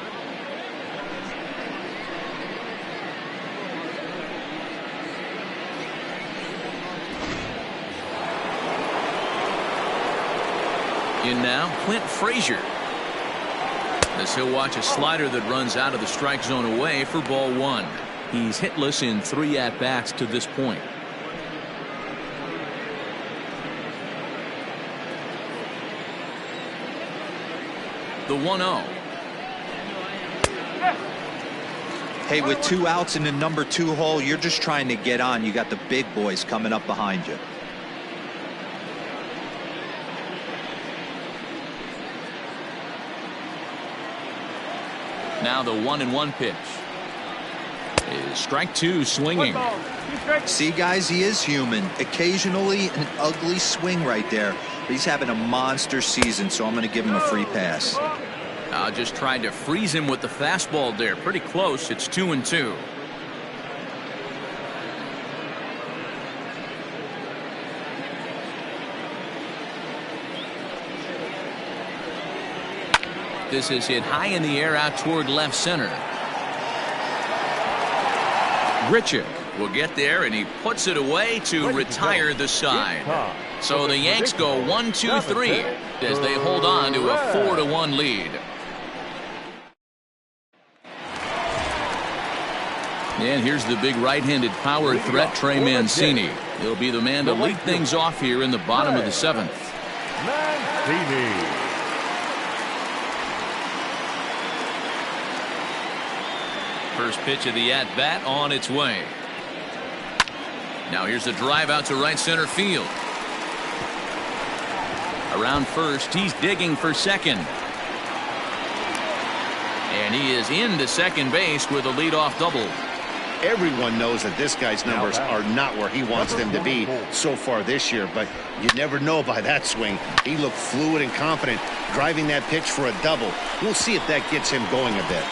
In now, Clint Frazier. As he'll watch a slider that runs out of the strike zone away for ball 1. He's hitless in 3 at-bats to this point. The 1-0. Hey, with 2 outs in the number 2 hole, you're just trying to get on. You got the big boys coming up behind you. Now the 1-1 pitch. Is strike 2 swinging. See, guys, he is human. Occasionally an ugly swing right there. But he's having a monster season, so I'm going to give him a free pass. Just tried to freeze him with the fastball there. Pretty close. It's 2-2. This is hit high in the air out toward left center. Grichuk will get there, and he puts it away to retire the side. So the Yanks go 1-2-3 as they hold on to a 4-1 lead. And here's the big right-handed power threat, Trey Mancini. He'll be the man to lead things off here in the bottom of the 7th. Mancini. First pitch of the at-bat on its way. Now here's a drive out to right center field. Around first, he's digging for second. And he is into second base with a leadoff double. Everyone knows that this guy's numbers are not where he wants them to be so far this year, but you never know by that swing. He looked fluid and confident, driving that pitch for a double. We'll see if that gets him going a bit.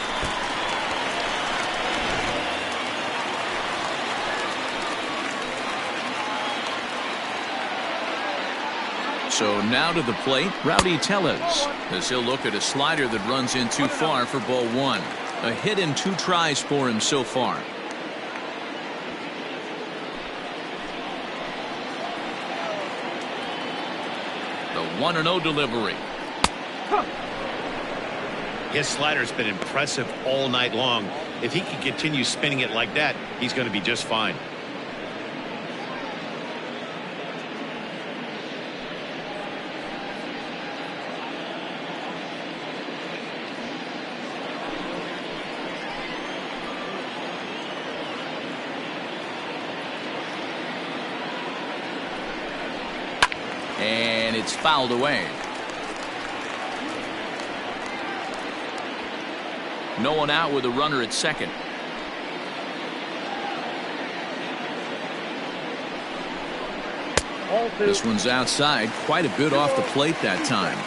So now to the plate, Rowdy Tellez, as he'll look at a slider that runs in too far for ball 1. A hit in 2 tries for him so far. The 1-0 delivery. His slider's been impressive all night long. If he can continue spinning it like that, he's going to be just fine. And it's fouled away. No one out with a runner at second. This one's outside, quite a bit off the plate that time.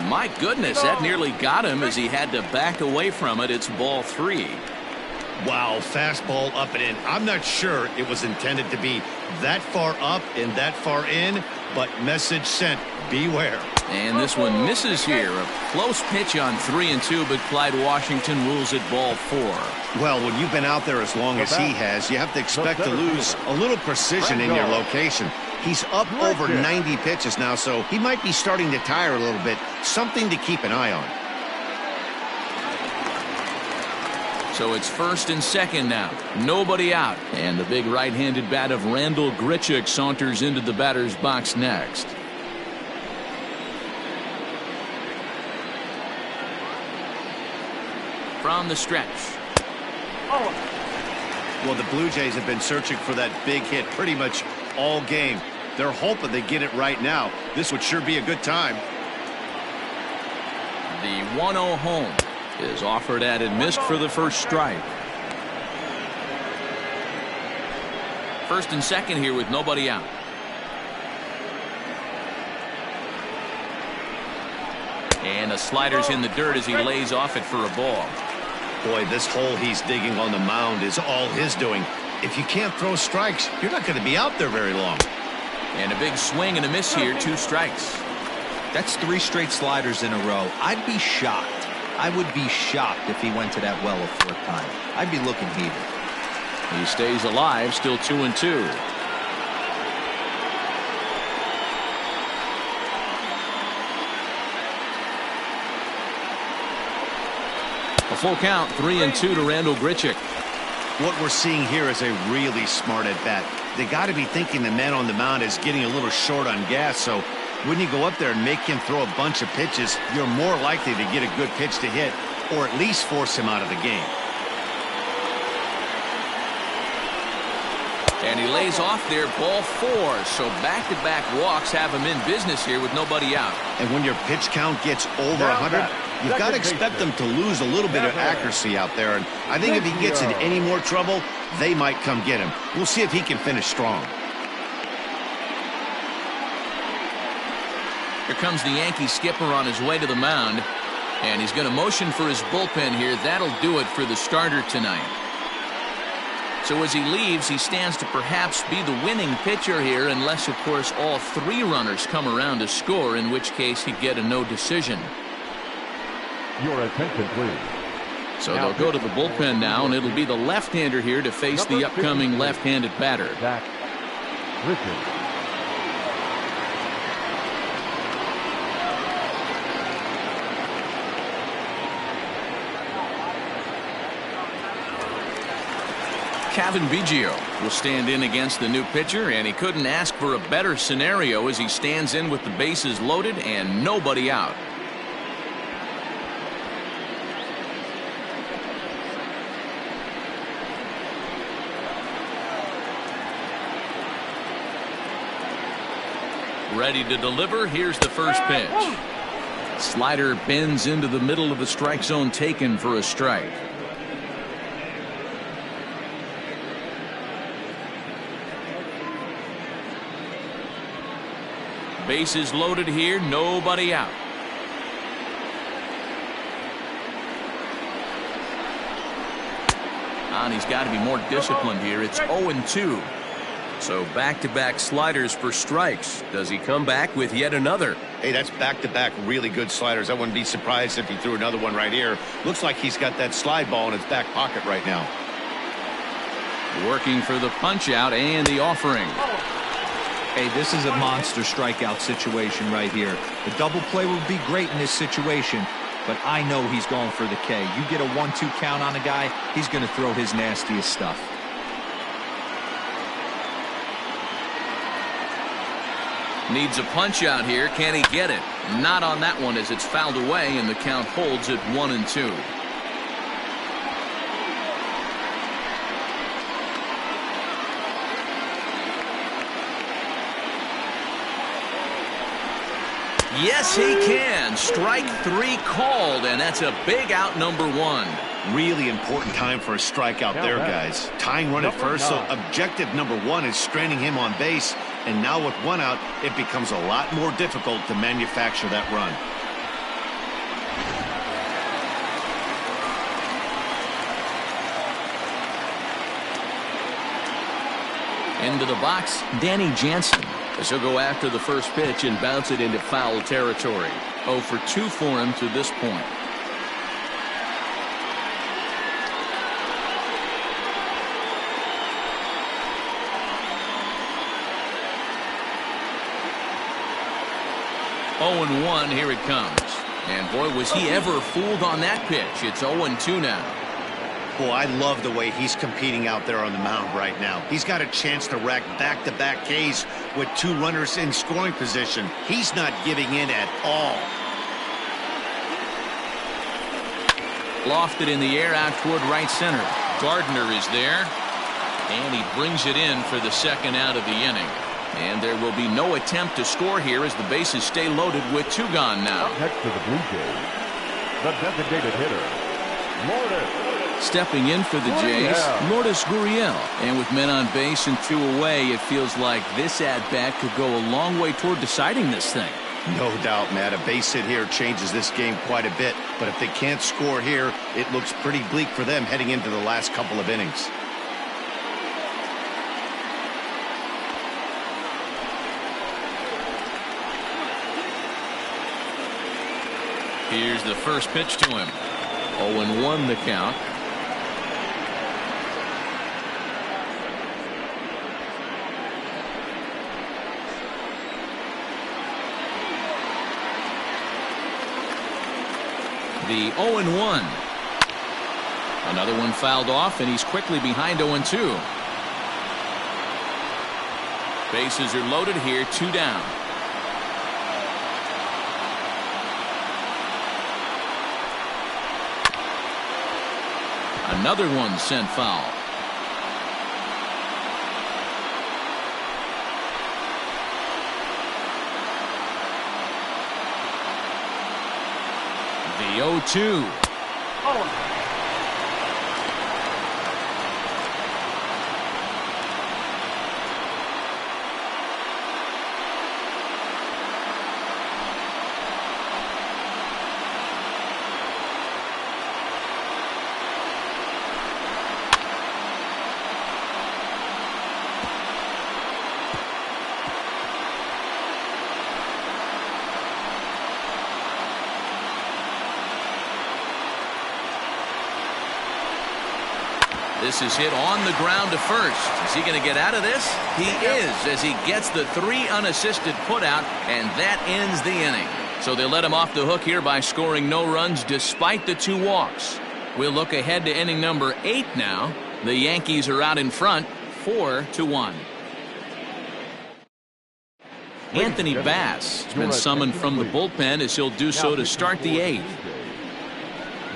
My goodness, that nearly got him as he had to back away from it. It's ball 3. Wow, fastball up and in. I'm not sure it was intended to be that far up and that far in, but message sent, beware. And this one misses here. A close pitch on 3-2, but Clyde Washington rules it ball 4. Well, when you've been out there as long as he has, you have to expect to lose a little precision in your location. He's up over 90 pitches now, so he might be starting to tire a little bit. Something to keep an eye on. So it's first and second now. Nobody out. And the big right-handed bat of Randall Grichuk saunters into the batter's box next. From the stretch. Well, the Blue Jays have been searching for that big hit pretty much all game. They're hoping they get it right now. This would sure be a good time. The 1-0 home is offered at and missed for the first strike. First and second here with nobody out. And a slider's in the dirt as he lays off it for a ball. Boy, this hole he's digging on the mound is all his doing. If you can't throw strikes, you're not going to be out there very long. And a big swing and a miss here, 2 strikes. That's 3 straight sliders in a row. I'd be shocked. I would be shocked if he went to that well a 4th time. I'd be looking heated. He stays alive, still 2-2. A full count, 3-2 to Randall Grichuk. What we're seeing here is a really smart at bat. They got to be thinking the man on the mound is getting a little short on gas, so when you go up there and make him throw a bunch of pitches, you're more likely to get a good pitch to hit or at least force him out of the game. And he lays off there, ball 4. So back-to-back walks have him in business here with nobody out. And when your pitch count gets over 100, You've got to expect them to lose a little bit of accuracy out there, and I think if he gets in any more trouble, they might come get him. We'll see if he can finish strong. Here comes the Yankee skipper on his way to the mound, and he's going to motion for his bullpen here. That'll do it for the starter tonight. So as he leaves, he stands to perhaps be the winning pitcher here, unless, of course, all three runners come around to score, in which case he'd get a no decision. Your attention, please. So they'll go to the bullpen now, and it'll be the left-hander here to face the upcoming left-handed batter. Zach Richards. Kevin Biggio will stand in against the new pitcher, and he couldn't ask for a better scenario as he stands in with the bases loaded and nobody out. Ready to deliver. Here's the first pitch. Slider bends into the middle of the strike zone, taken for a strike. Bases loaded here, nobody out. And he's got to be more disciplined here. It's 0-2. So back-to-back sliders for strikes. Does he come back with yet another? Hey, that's back-to-back really good sliders. I wouldn't be surprised if he threw another one right here. Looks like he's got that slide ball in his back pocket right now. Working for the punch-out and the offering. Hey, this is a monster strikeout situation right here. The double play would be great in this situation, but I know he's going for the K. You get a 1-2 count on a guy, he's going to throw his nastiest stuff. Needs a punch out here. Can he get it? Not on that one, as it's fouled away, and the count holds at 1-2. Yes, he can. Strike three called, and that's a big out, number one. Really important time for a strikeout there, guys. Tying run at first, so objective number one is straining him on base. And now with one out, it becomes a lot more difficult to manufacture that run. Into the box, Danny Jansen. As he'll go after the first pitch and bounce it into foul territory. 0 for 2 for him to this point. Oh, 0-1, here it comes. And boy, was he ever fooled on that pitch. It's 0-2 now. Boy, I love the way he's competing out there on the mound right now. He's got a chance to rack back-to-back Ks with 2 runners in scoring position. He's not giving in at all. Lofted in the air out toward right center. Gardner is there, and he brings it in for the second out of the inning. And there will be no attempt to score here as the bases stay loaded with 2 gone now. Up next to the Blue Jays, the designated hitter, Lourdes. Stepping in for the Jays, Lourdes Gurriel. And with men on base and 2 away, it feels like this at-bat could go a long way toward deciding this thing. No doubt, Matt. A base hit here changes this game quite a bit. But if they can't score here, it looks pretty bleak for them heading into the last couple of innings. Here's the first pitch to him. 0-1 the count. The 0-1. Another one fouled off, and he's quickly behind 0-2. Bases are loaded here, 2 down. Another one sent foul. The 0-2. This is hit on the ground to first. Is he going to get out of this? He is, as he gets the 3 unassisted putout, and that ends the inning. So they let him off the hook here by scoring no runs despite the 2 walks. We'll look ahead to inning number 8 now. The Yankees are out in front, 4-1. Anthony Bass has been summoned from the bullpen as he'll do so to start the 8th.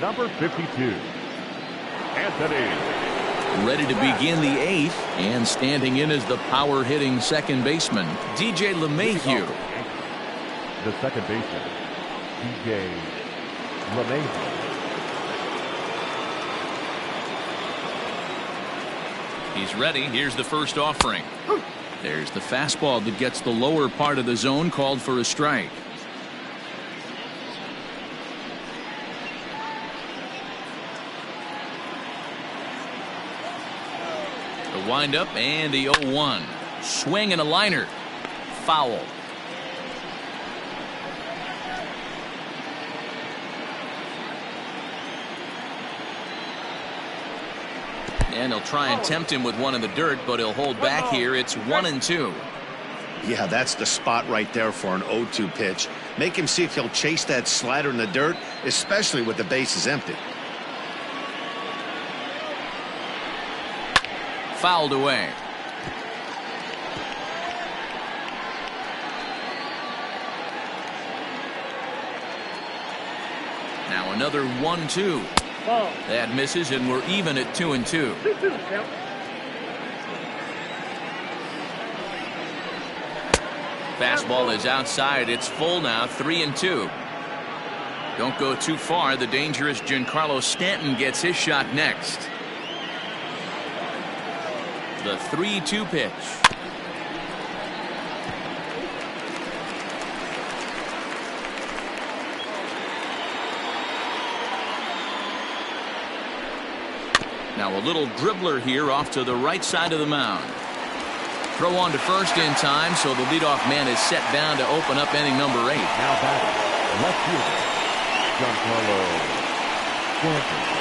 Number 52, Anthony. Ready to begin the 8th, and standing in as the power-hitting second baseman, DJ LeMahieu. The second baseman, DJ LeMahieu. He's ready. Here's the first offering. There's the fastball that gets the lower part of the zone, called for a strike. The windup and the 0-1. Swing and a liner. Foul. And he'll try and tempt him with one in the dirt, but he'll hold back here. It's 1-2. Yeah, that's the spot right there for an 0-2 pitch. Make him see if he'll chase that slider in the dirt, especially with the bases empty. Fouled away. Now another 1-2. That misses, and we're even at 2-2. Fastball is outside. It's full now, 3-2. Don't go too far. The dangerous Giancarlo Stanton gets his shot next. The 3-2 pitch. Now a little dribbler here off to the right side of the mound. Throw on to first in time, so the leadoff man is set down to open up inning number 8. Now batting, left fielder, Giancarlo Stanton.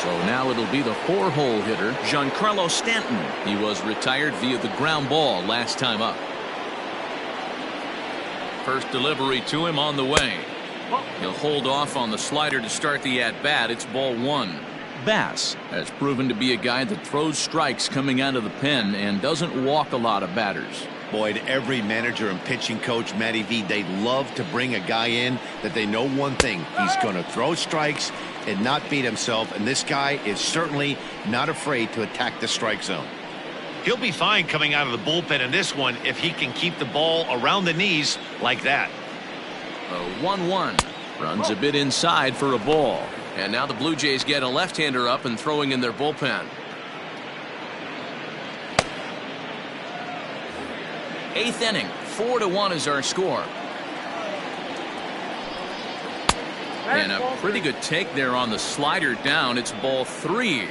So now it'll be the 4-hole hitter, Giancarlo Stanton. He was retired via the ground ball last time up. First delivery to him on the way. He'll hold off on the slider to start the at-bat. It's ball 1. Bass has proven to be a guy that throws strikes coming out of the pen and doesn't walk a lot of batters. Boyd, every manager and pitching coach, Matty V, they love to bring a guy in that they know one thing. He's going to throw strikes and not beat himself, and this guy is certainly not afraid to attack the strike zone. He'll be fine coming out of the bullpen in this one if he can keep the ball around the knees like that. A 1-1. Runs a bit inside for a ball. And now the Blue Jays get a left-hander up and throwing in their bullpen. 8th inning, 4-1 is our score. And a pretty good take there on the slider down. It's ball 3.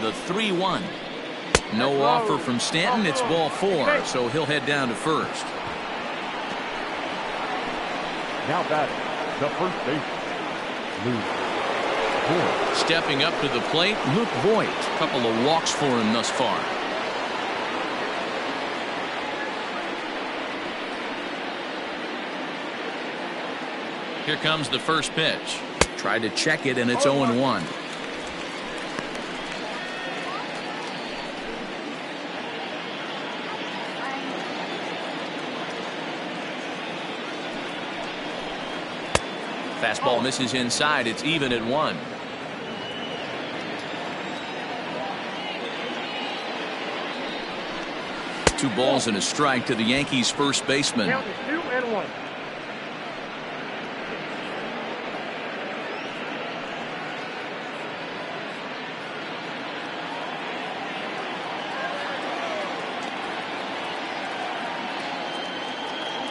The 3-1. No offer from Stanton. It's ball 4, so he'll head down to first. Now batting, the first baseman, Luke Voigt. Stepping up to the plate, Luke Voigt. A couple of walks for him thus far. Here comes the first pitch. Tried to check it, and it's 0-1. Fastball misses inside. It's even at 1. 2 balls and a strike to the Yankees first baseman. Count is 2-1.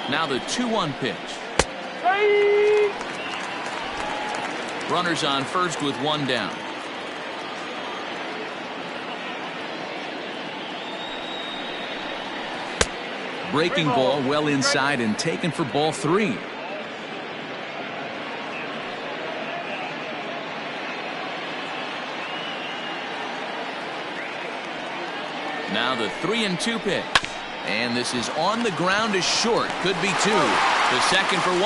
Now the 2-1 pitch. Hey! Runners on first with 1 down. Breaking ball well inside and taken for ball 3. Now the 3-2 pitch. And this is on the ground to short. Could be 2. The second for 1.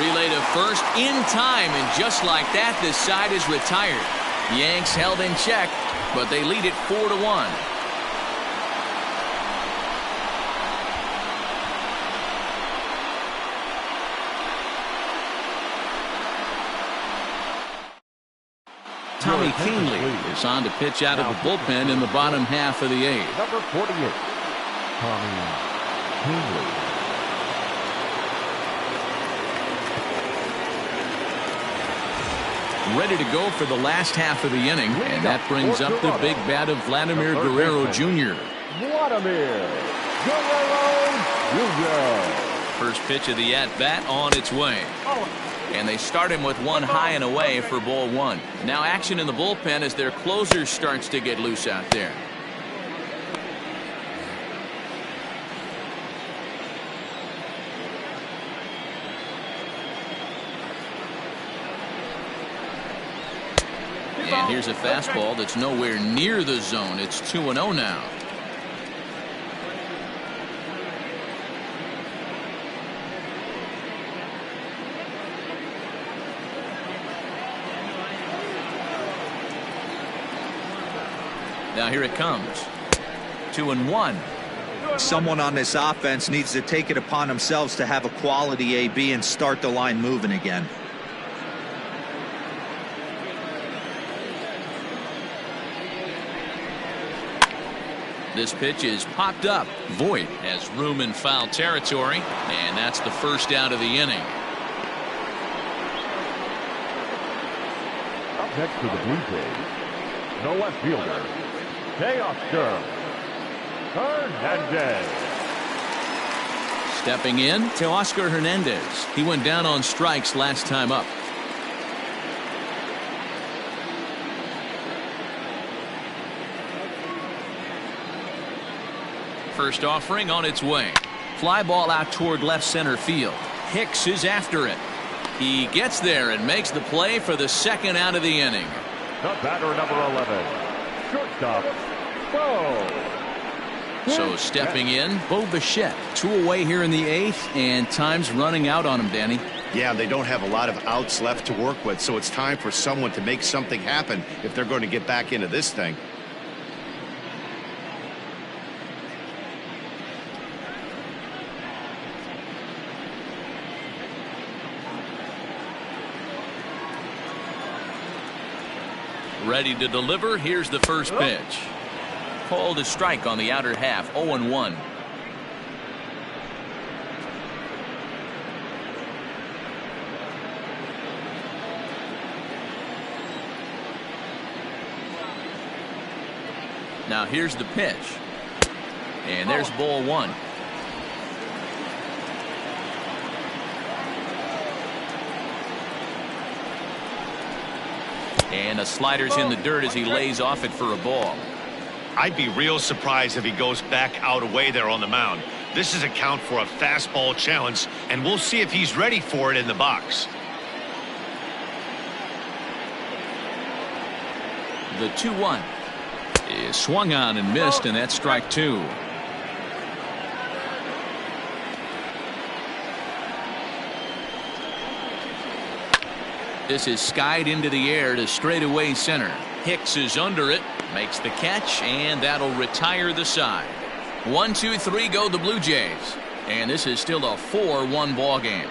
Relay to first in time. And just like that, this side is retired. Yanks held in check, but they lead it 4-1. Tommy Kingley is on to pitch out of the bullpen in the bottom half of the 8th. Number 48, Tommy Kingley. Ready to go for the last half of the inning, and that brings up the big bat of Vladimir Guerrero Jr. Vladimir Guerrero Jr. First pitch of the at-bat on its way. And they start him with 1 high and away for ball 1. Now action in the bullpen as their closer starts to get loose out there. And here's a fastball that's nowhere near the zone. It's 2-0 now. Now here it comes. 2-1. Someone on this offense needs to take it upon themselves to have a quality AB and start the line moving again. This pitch is popped up. Voit has room in foul territory, and that's the first out of the inning. Up next to the Blue Jays, no left fielder, Teoscar Hernandez. Stepping in, Teoscar Hernandez. He went down on strikes last time up. First offering on its way. Fly ball out toward left center field. Hicks is after it. He gets there and makes the play for the second out of the inning. The batter, number 11, shortstop, Bo. So stepping in, Bo Bichette. 2 away here in the 8th, and time's running out on him, Danny. Yeah, they don't have a lot of outs left to work with, so it's time for someone to make something happen if they're going to get back into this thing. Ready to deliver. Here's the first pitch. Called a strike on the outer half. 0-1. Now here's the pitch. And there's ball 1. And a slider's in the dirt as he lays off it for a ball. I'd be real surprised if he goes back out away there on the mound. This is a count for a fastball challenge, and we'll see if he's ready for it in the box. The 2-1 is swung on and missed, and that's strike 2. This is skied into the air to straightaway center. Hicks is under it, makes the catch, and that'll retire the side. 1, 2, 3 go the Blue Jays. And this is still a 4-1 ball game.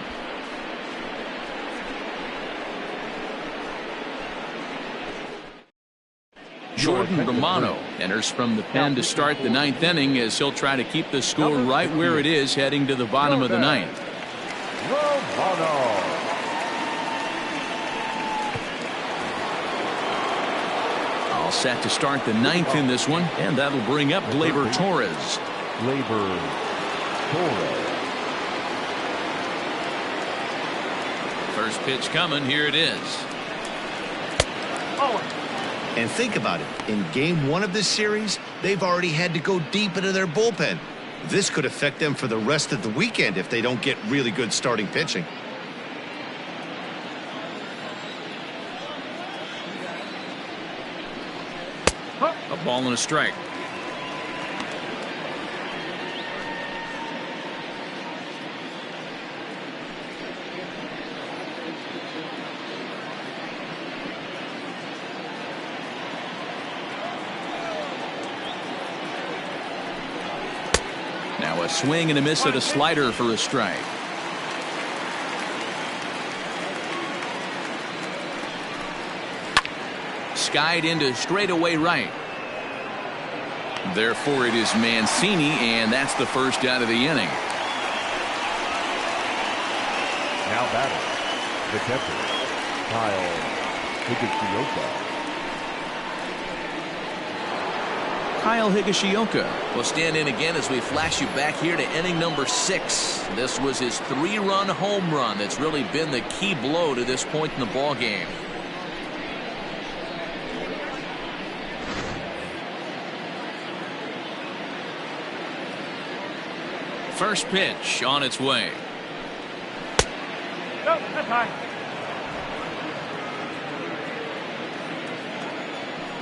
Jordan Romano enters from the pen to start the ninth inning as he'll try to keep the score right where it is heading to the bottom of the ninth. Romano. All set to start the ninth in this one, and that'll bring up Gleyber Torres. Gleyber Torres. First pitch coming. Here it is. And think about it. In game one of this series, they've already had to go deep into their bullpen. This could affect them for the rest of the weekend if they don't get really good starting pitching. A ball and a strike. Now a swing and a miss at a slider for a strike. Skied into straightaway right. Therefore, it is Mancini, and that's the first out of the inning. Now batting, the catcher, Kyle Higashioka. Kyle Higashioka will stand in again as we flash you back here to inning number 6. This was his 3-run home run that's really been the key blow to this point in the ball game. First pitch on its way. No, that's high.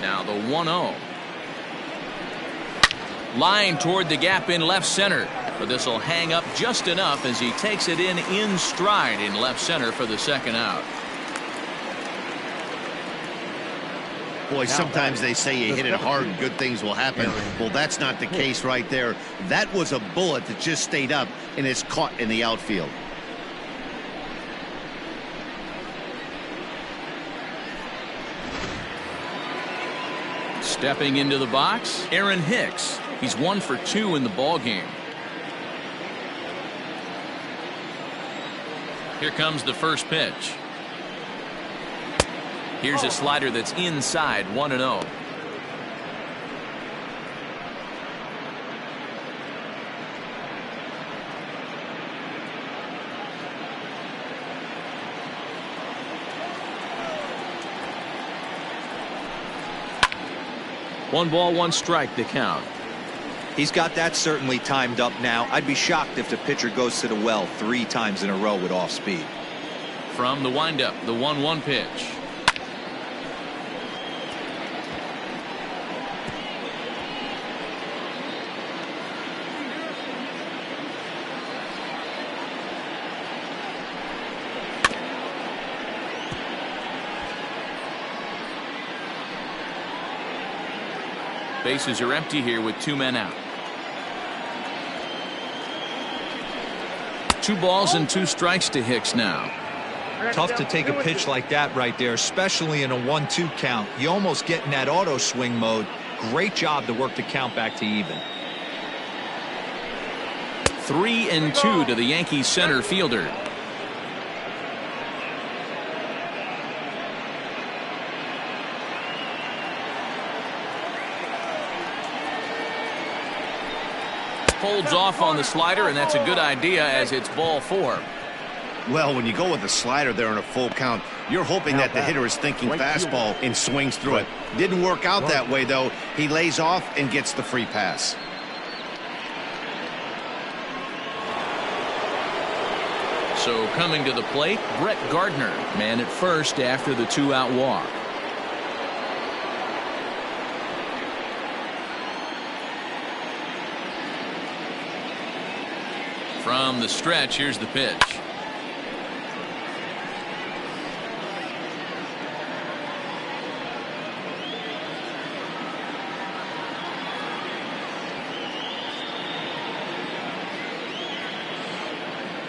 Now the 1-0. Line toward the gap in left center. But this will hang up just enough as he takes it in stride in left center for the second out. Boy, sometimes they say you hit it hard and good things will happen. Well, that's not the case right there. That was a bullet that just stayed up and is caught in the outfield. Stepping into the box, Aaron Hicks. He's 1 for 2 in the ball game. Here comes the first pitch. Here's a slider that's inside, 1-0. One ball, one strike to count. He's got that certainly timed up now. I'd be shocked if the pitcher goes to the well 3 times in a row with off speed. From the windup, the 1-1 pitch. Bases are empty here with 2 men out. 2 balls and 2 strikes to Hicks now. Tough to take a pitch like that right there, especially in a 1-2 count. You almost get in that auto swing mode. Great job to work the count back to even. 3-2 to the Yankees center fielder. Holds off on the slider, and that's a good idea as it's ball 4. Well, when you go with a slider there in a full count, you're hoping that the hitter is thinking fastball and swings through it. Didn't work out that way, though. He lays off and gets the free pass. So coming to the plate, Brett Gardner, man at first after the 2-out walk. From the stretch, here's the pitch.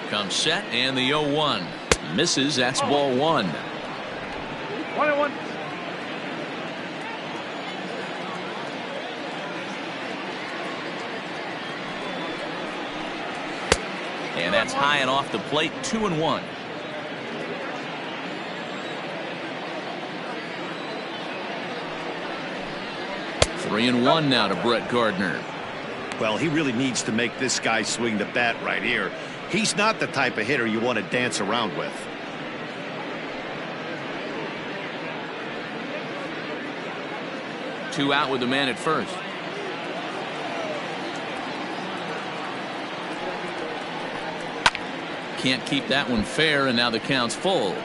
Comes set, and the 0-1. Misses, that's ball 1. 1-1. And that's high and off the plate, 2-1. Three and one now to Brett Gardner. Well, he really needs to make this guy swing the bat right here. He's not the type of hitter you want to dance around with. Two out with the man at first. Can't keep that one fair, and now the count's full.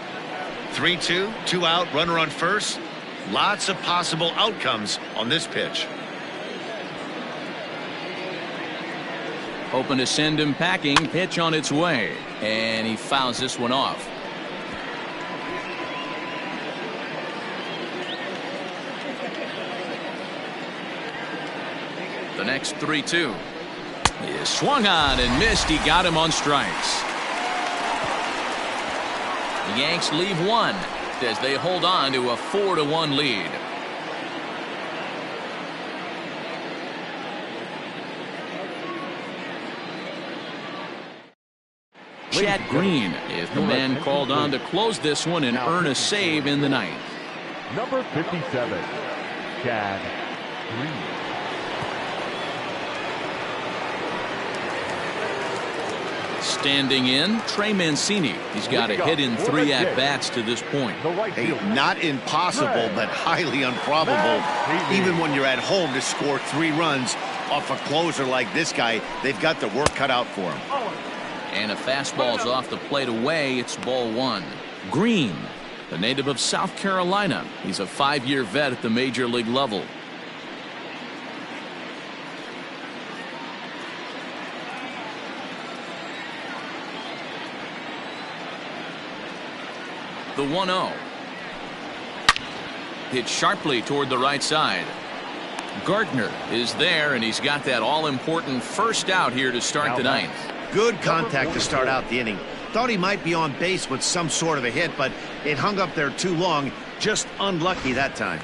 3-2, 2 out, runner on first. Lots of possible outcomes on this pitch. Hoping to send him packing. Pitch on its way, and he fouls this one off. The next 3-2 is swung on and missed. He got him on strikes. The Yanks leave one as they hold on to a 4-1 lead. Chad Green is the man called on to close this one and earn a save in the ninth. Number 57, Chad Green. Standing in, Trey Mancini. He's got a hit in 3 at-bats to this point. Hey, not impossible, but highly improbable. Even when you're at home to score 3 runs off a closer like this guy, they've got their work cut out for him. And a fastball's off the plate away. It's ball 1. Green, the native of South Carolina. He's a 5-year vet at the major league level. The 1-0. Hit sharply toward the right side. Gardner is there, and he's got that all-important first out here to start the ninth. Good contact to start out the inning. Thought he might be on base with some sort of a hit, but it hung up there too long. Just unlucky that time.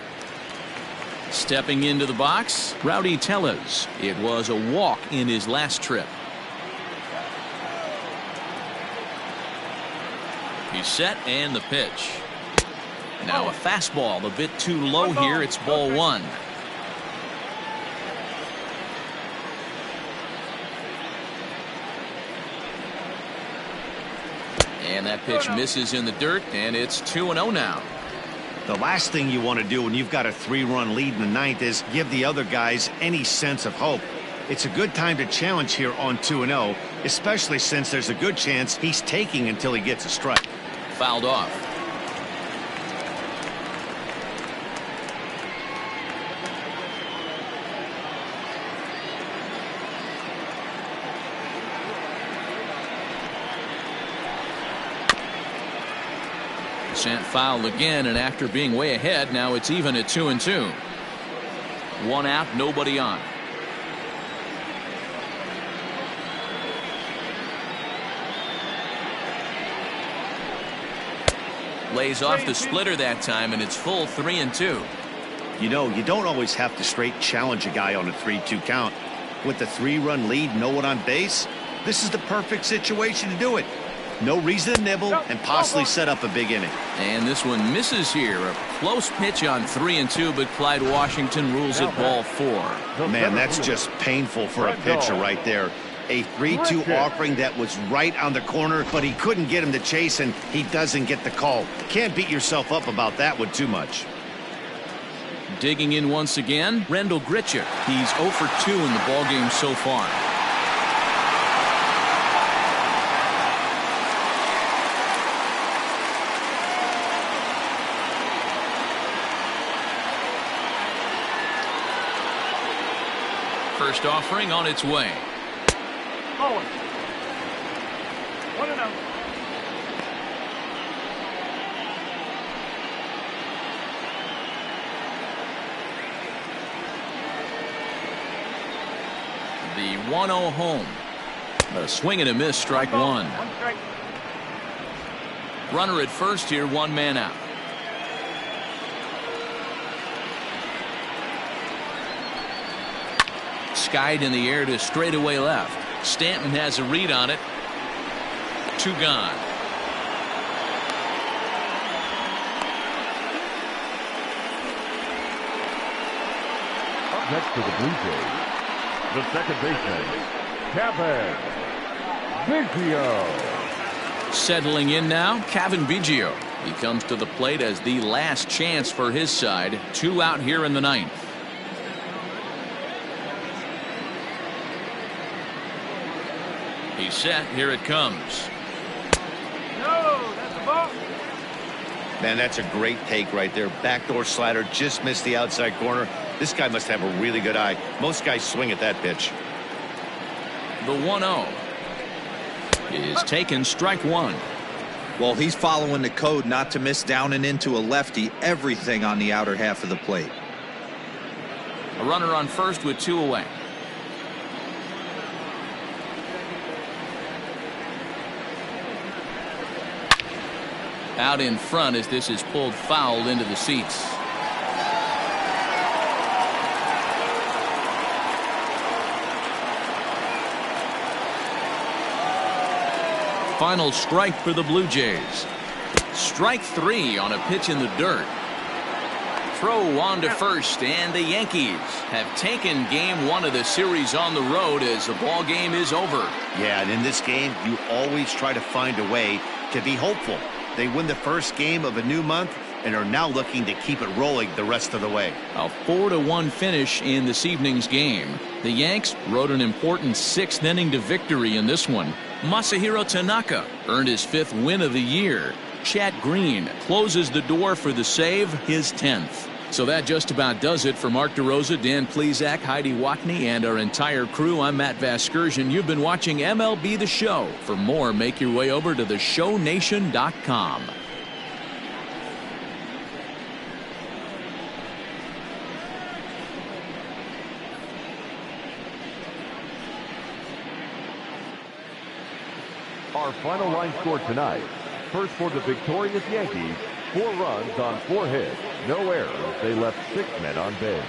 Stepping into the box, Rowdy Tellez. It was a walk in his last trip. He's set, and the pitch. Now a fastball a bit too low here. It's ball 1. And that pitch misses in the dirt, and it's 2-0 now. The last thing you want to do when you've got a 3-run lead in the ninth is give the other guys any sense of hope. It's a good time to challenge here on 2-0, especially since there's a good chance he's taking until he gets a strike. Fouled off. Sent foul again, and after being way ahead, now it's even at 2-2. 1 out, nobody on. Lays off the splitter that time, and it's full 3-2. You know, you don't always have to straight challenge a guy on a 3-2 count. With the 3-run lead, no one on base, this is the perfect situation to do it. No reason to nibble and possibly set up a big inning. And this one misses here. A close pitch on 3-2, but Clyde Washington rules it ball 4. Man, that's just painful for a pitcher right there. A 3-2 offering that was right on the corner, but he couldn't get him to chase, and he doesn't get the call. Can't beat yourself up about that one too much. Digging in once again, Rendell Grichuk. He's 0 for 2 in the ballgame so far. First offering on its way. 1-0. The 1-0 home. A swing and a miss, strike 1. Runner at first here, 1 man out. Skied in the air to straightaway left. Stanton has a read on it. 2 gone. Up next for the Blue Jays, the second baseman, Kevin Biggio. Settling in now, Kevin Biggio. He comes to the plate as the last chance for his side. 2 out here in the 9th. He's set. Here it comes. No, that's a ball. Man, that's a great take right there. Backdoor slider, just missed the outside corner. This guy must have a really good eye. Most guys swing at that pitch. The 1-0 is taken, strike 1. Well, he's following the code not to miss down and into a lefty. Everything on the outer half of the plate. A runner on first with 2 away. Out in front as this is pulled foul into the seats. Final strike for the Blue Jays. Strike 3 on a pitch in the dirt. Throw on to first, and the Yankees have taken game 1 of the series on the road as the ball game is over. Yeah, and in this game, you always try to find a way to be hopeful. They win the first game of a new month and are now looking to keep it rolling the rest of the way. A 4-1 finish in this evening's game. The Yanks rode an important 6th inning to victory in this one. Masahiro Tanaka earned his 5th win of the year. Chad Green closes the door for the save, his 10th. So that just about does it for Mark DeRosa, Dan Plesac, Heidi Watney, and our entire crew. I'm Matt Vasgersian. You've been watching MLB The Show. For more, make your way over to theshownation.com. Our final line score tonight. First for the victorious Yankees, 4 runs on 4 hits, no errors. They left 6 men on base.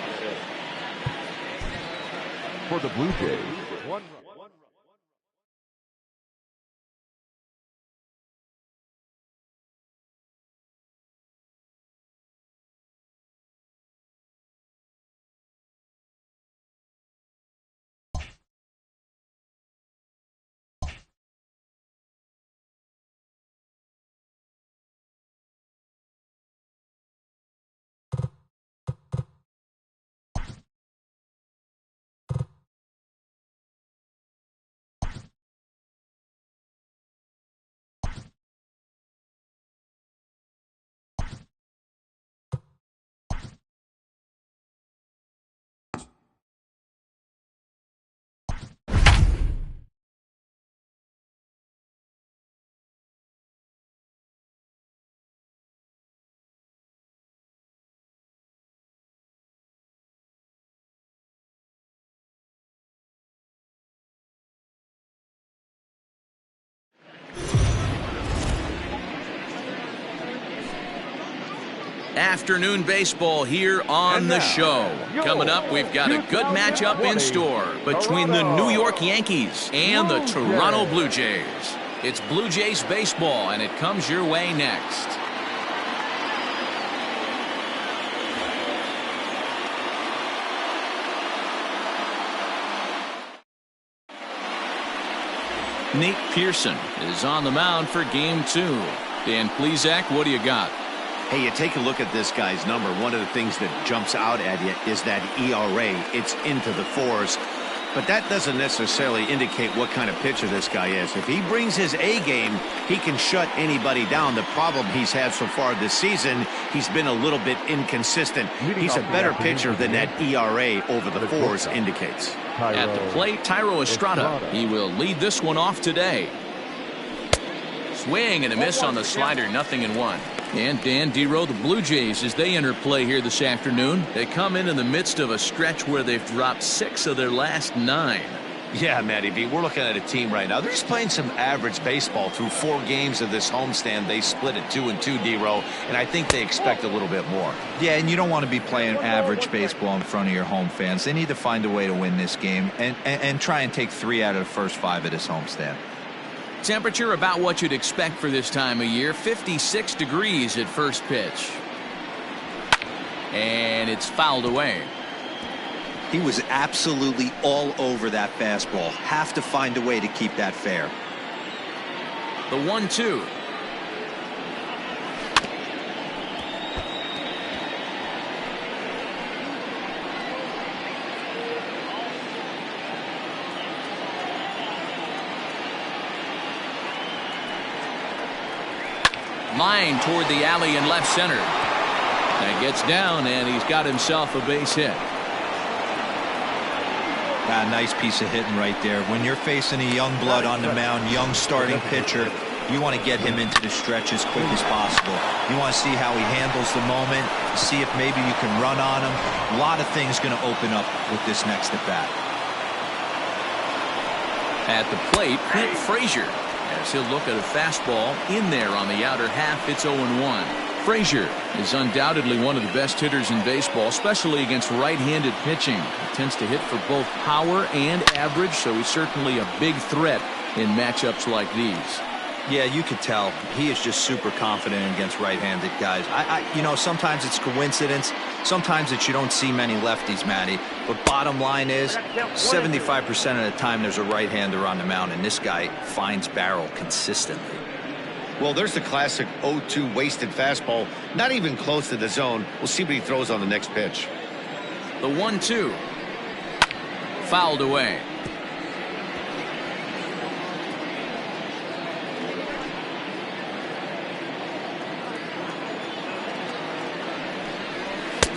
For the Blue Jays, 1 run. Afternoon baseball here on the show. Coming up, we've got a good matchup in store between the New York Yankees and the Toronto Blue Jays. It's Blue Jays baseball, and it comes your way next. Nate Pearson is on the mound for game 2. Dan Plesac, what do you got? Hey, you take a look at this guy's number. One of the things that jumps out at you is that ERA. It's into the 4s. But that doesn't necessarily indicate what kind of pitcher this guy is. If he brings his A game, he can shut anybody down. The problem he's had so far this season, he's been a little bit inconsistent. He's a better pitcher than that ERA over the 4s indicates. At the plate, Thairo Estrada. He will lead this one off today. Swing and a miss on the slider, 0-1. And Dan Dero, the Blue Jays, as they enter play here this afternoon, they come in the midst of a stretch where they've dropped 6 of their last 9. Yeah, Matty B, we're looking at a team right now. They're just playing some average baseball through 4 games of this homestand. They split it 2-2, Dero, and I think they expect a little bit more. Yeah, and you don't want to be playing average baseball in front of your home fans. They need to find a way to win this game and try and take 3 out of the first 5 of this homestand. Temperature about what you'd expect for this time of year. 56 degrees at first pitch. And it's fouled away. He was absolutely all over that fastball. Have to find a way to keep that fair. The 1-2. Line toward the alley in left center. That gets down, and he's got himself a base hit. Nice piece of hitting right there. When you're facing a young blood on the mound, young starting pitcher, you want to get him into the stretch as quick as possible. You want to see how he handles the moment, see if maybe you can run on him. A lot of things going to open up with this next at bat. At the plate, Clint Frazier, as he'll look at a fastball in there on the outer half. It's 0-1. Frazier is undoubtedly one of the best hitters in baseball, especially against right-handed pitching. He tends to hit for both power and average, so he's certainly a big threat in matchups like these. Yeah, you could tell he is just super confident against right-handed guys. You know, sometimes it's coincidence. Sometimes it's you don't see many lefties, Matty. But bottom line is 75% of the time there's a right-hander on the mound, and this guy finds barrel consistently. Well, there's the classic 0-2 wasted fastball. Not even close to the zone. We'll see what he throws on the next pitch. The 1-2. Fouled away.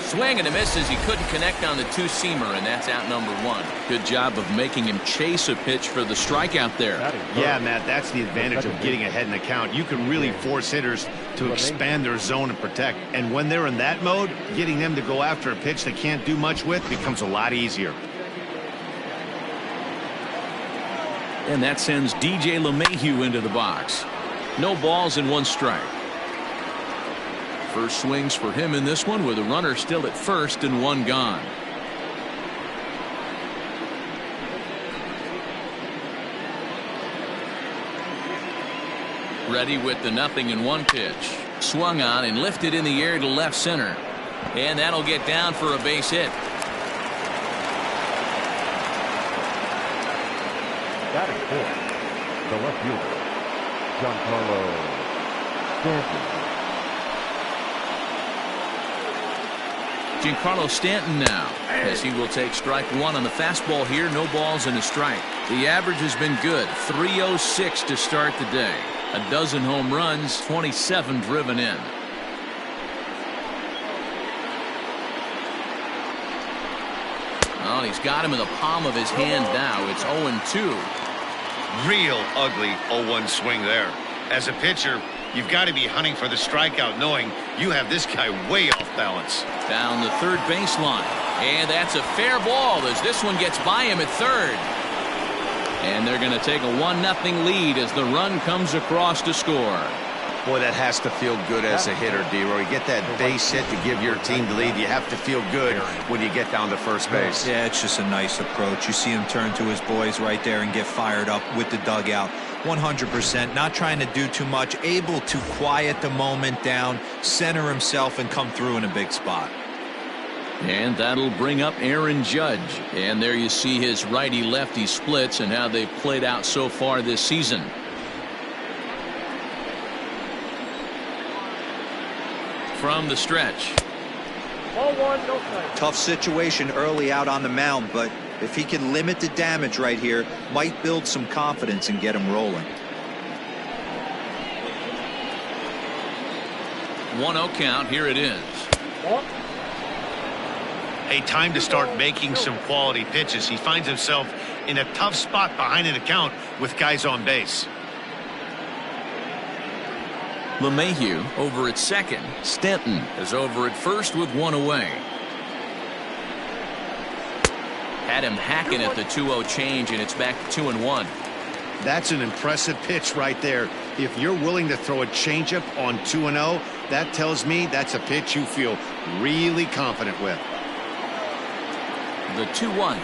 Swing and a miss as he couldn't connect on the two-seamer, and that's out number 1. Good job of making him chase a pitch for the strikeout there. Yeah, Matt, that's the advantage of getting ahead in the count. You can really force hitters to expand their zone and protect. And when they're in that mode, getting them to go after a pitch they can't do much with becomes a lot easier. And that sends DJ LeMahieu into the box. No balls and 1 strike. First swings for him in this one with a runner still at first and 1 gone. Ready with the 0-1 pitch. Swung on and lifted in the air to left center. And that'll get down for a base hit. That is 4. The left fielder, Giancarlo Stanton. Giancarlo Stanton now, as he will take strike 1 on the fastball here. No balls and a strike. The average has been good. 306 to start the day. A dozen home runs, 27 driven in. Oh, he's got him in the palm of his hand now. It's 0-2. Real ugly 0-1 swing there. As a pitcher, you've got to be hunting for the strikeout, knowing you have this guy way off balance. Down the third baseline. And that's a fair ball as this one gets by him at third. And they're going to take a 1-0 lead as the run comes across to score. Boy, that has to feel good as a hitter, D-Roy. You get that base hit to give your team the lead. You have to feel good when you get down to first base. Yeah, it's just a nice approach. You see him turn to his boys right there and get fired up with the dugout. 100%, not trying to do too much, able to quiet the moment down, center himself, and come through in a big spot. And that'll bring up Aaron Judge. And there you see his righty-lefty splits and how they've played out so far this season. From the stretch. 0-1, no strike. Tough situation early out on the mound, but if he can limit the damage right here, might build some confidence and get him rolling. 1-0 count. Here it is. A time to start making some quality pitches. He finds himself in a tough spot behind an account with guys on base. LeMahieu over at second. Stanton is over at first with 1 away. Had him hacking at the 2-0 change, and it's back to 2-1. That's an impressive pitch right there. If you're willing to throw a changeup on 2-0, that tells me that's a pitch you feel really confident with. The 2-1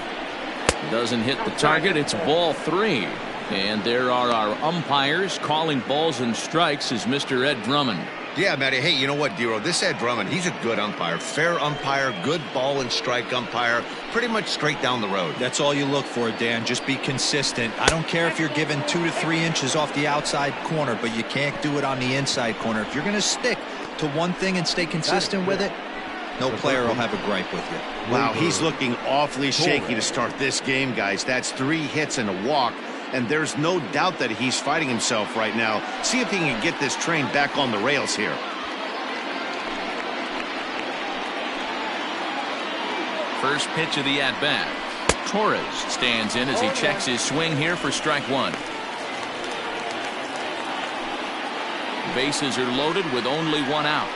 doesn't hit the target. It's ball 3. And there are our umpires calling balls and strikes as Mr. Ed Drummond. Yeah, Matty. Hey, you know what, Dero? This Ed Drummond, he's a good umpire. Fair umpire, good ball and strike umpire. Pretty much straight down the road. That's all you look for, Dan. Just be consistent. I don't care if you're given 2 to 3 inches off the outside corner, but you can't do it on the inside corner. If you're going to stick to one thing and stay consistent with it, no player will have a gripe with you. Wow, he's looking awfully shaky to start this game, guys. That's 3 hits and a walk. And there's no doubt that he's fighting himself right now. See if he can get this train back on the rails here. First pitch of the at-bat. Torres stands in as he checks his swing here for strike 1. Bases are loaded with only 1 out.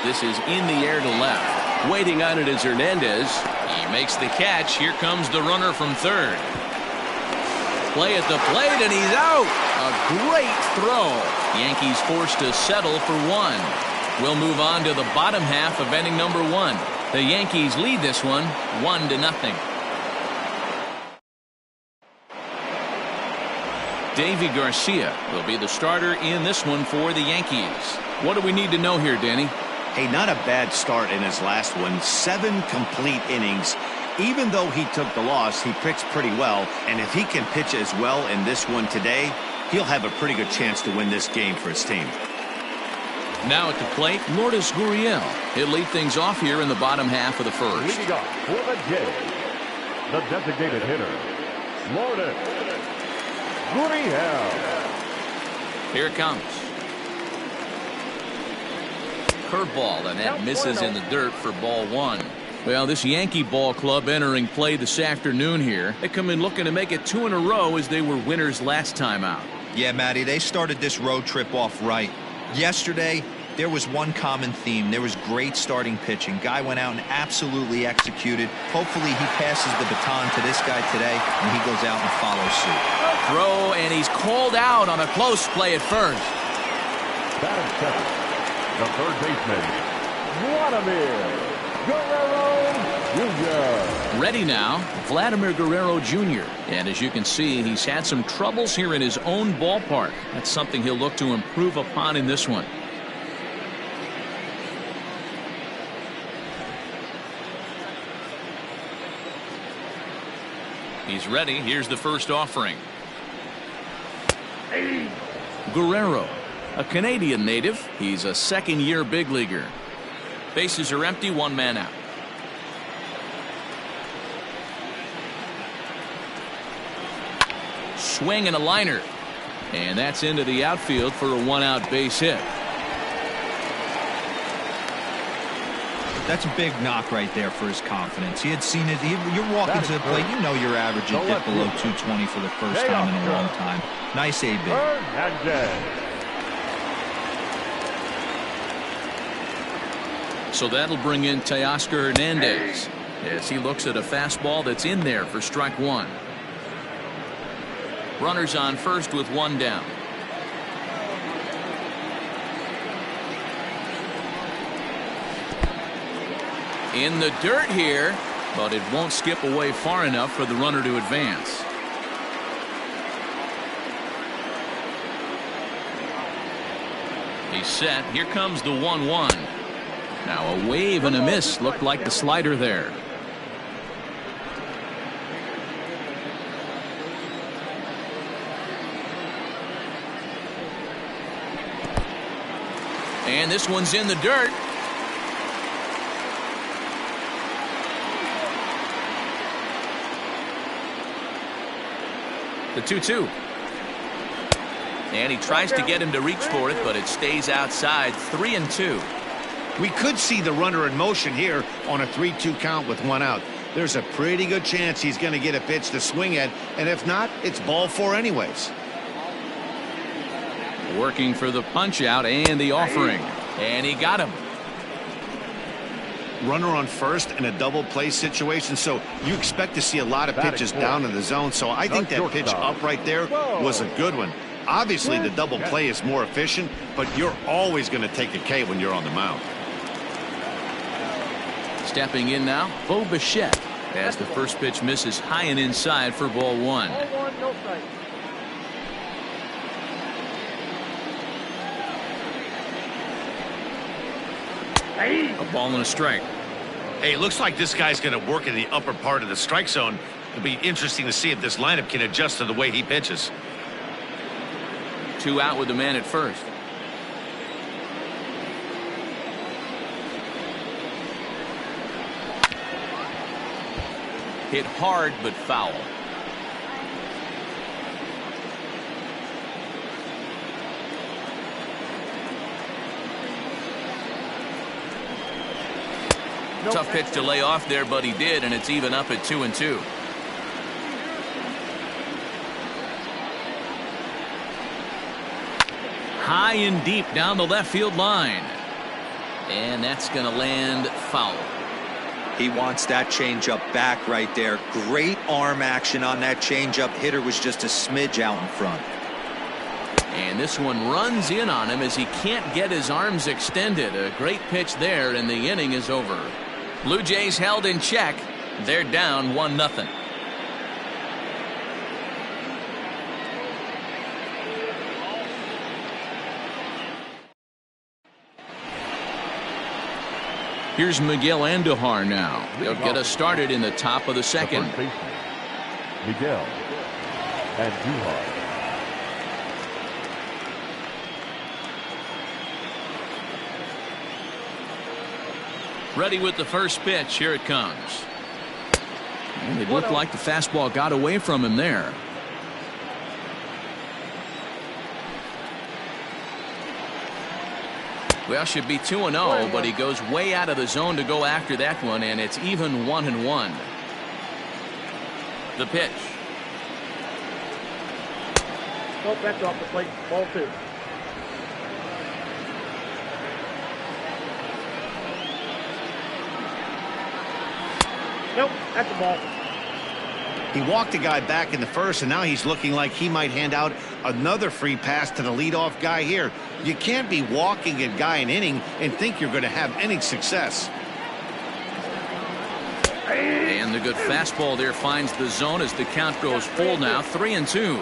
This is in the air to left. Waiting on it is Hernandez. He makes the catch. Here comes the runner from third. Play at the plate, and he's out. A great throw. Yankees forced to settle for 1. We'll move on to the bottom half of inning number 1. The Yankees lead this one 1-0. Davy Garcia will be the starter in this one for the Yankees. What do we need to know here, Danny? Hey, not a bad start in his last one. 7 complete innings. Even though he took the loss, he pitched pretty well. And if he can pitch as well in this one today, he'll have a pretty good chance to win this game for his team. Now at the plate, Lourdes Gurriel. He'll lead things off here in the bottom half of the first. Leading off for the Jays, the designated hitter, Lourdes Gurriel. Here it comes. Curveball, and that misses in the dirt for ball 1. Well, this Yankee ball club entering play this afternoon here. They come in looking to make it 2 in a row as they were winners last time out. Yeah, Matty, they started this road trip off right. Yesterday, there was one common theme. There was great starting pitching. Guy went out and absolutely executed. Hopefully he passes the baton to this guy today, and he goes out and follows suit. Throw, and he's called out on a close play at first. Batting second, the third baseman, Vladimir Guerrero Jr. Ready now, Vladimir Guerrero Jr. And as you can see, he's had some troubles here in his own ballpark. That's something he'll look to improve upon in this one. He's ready. Here's the first offering. Guerrero, a Canadian native. He's a second-year big leaguer. Bases are empty, 1 man out. Swing and a liner. And that's into the outfield for a 1-out base hit. That's a big knock right there for his confidence. He had seen it. You're walking to the plate. You know your average is dipped below 220 for the first time in a long time. Nice A-B. So that'll bring in Teoscar Hernandez as he looks at a fastball that's in there for strike 1. Runners on first with 1 down. In the dirt here, but it won't skip away far enough for the runner to advance. He's set. Here comes the 1-1. Now a wave and a miss. Looked like the slider there. And this one's in the dirt. The 2-2. And he tries to get him to reach for it, but it stays outside. 3-2. We could see the runner in motion here on a 3-2 count with 1 out. There's a pretty good chance he's going to get a pitch to swing at, and if not, it's ball 4 anyways. Working for the punch out and the offering, and he got him. Runner on first in a double play situation, so you expect to see a lot of pitches down in the zone. So I think that pitch up right there was a good one. Obviously the double play is more efficient, but you're always going to take a K when you're on the mound. Stepping in now, Bo Bichette. as the first pitch misses high and inside for ball one. Ball one, no strikes. A ball and a strike. Hey, it looks like this guy's going to work in the upper part of the strike zone. It'll be interesting to see if this lineup can adjust to the way he pitches. 2 out with the man at first. Hit hard but foul. Tough pitch to lay off there, but he did, and it's even up at 2-2. High and deep down the left field line. And that's going to land foul. He wants that changeup back right there. Great arm action on that changeup. Hitter was just a smidge out in front. And this one runs in on him as he can't get his arms extended. A great pitch there, and the inning is over. Blue Jays held in check. They're down 1-0. Here's Miguel Andujar now. They'll get us started in the top of the second. Miguel Andujar. Ready with the first pitch. Here it comes. And it looked like the fastball got away from him there. Well, should be 2-0, but he goes way out of the zone to go after that one, and it's even 1-1. The pitch. Nope, that's off the plate. Ball two. Nope, that's a ball. He walked the guy back in the first, and now he's looking like he might hand out another free pass to the leadoff guy here. You can't be walking a guy an inning and think you're going to have any success. And the good fastball there finds the zone as the count goes full now, 3-2.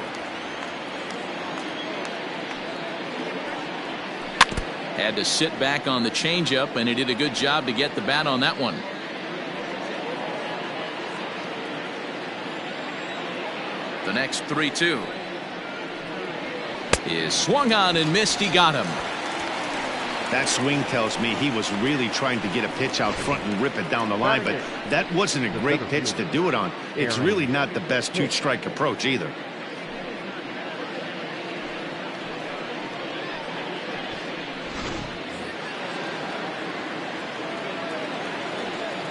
Had to sit back on the changeup, and he did a good job to get the bat on that one. The next 3-2 is swung on and missed. He got him. That swing tells me he was really trying to get a pitch out front and rip it down the line, but that wasn't a great pitch to do it on. It's really not the best 2-strike approach either.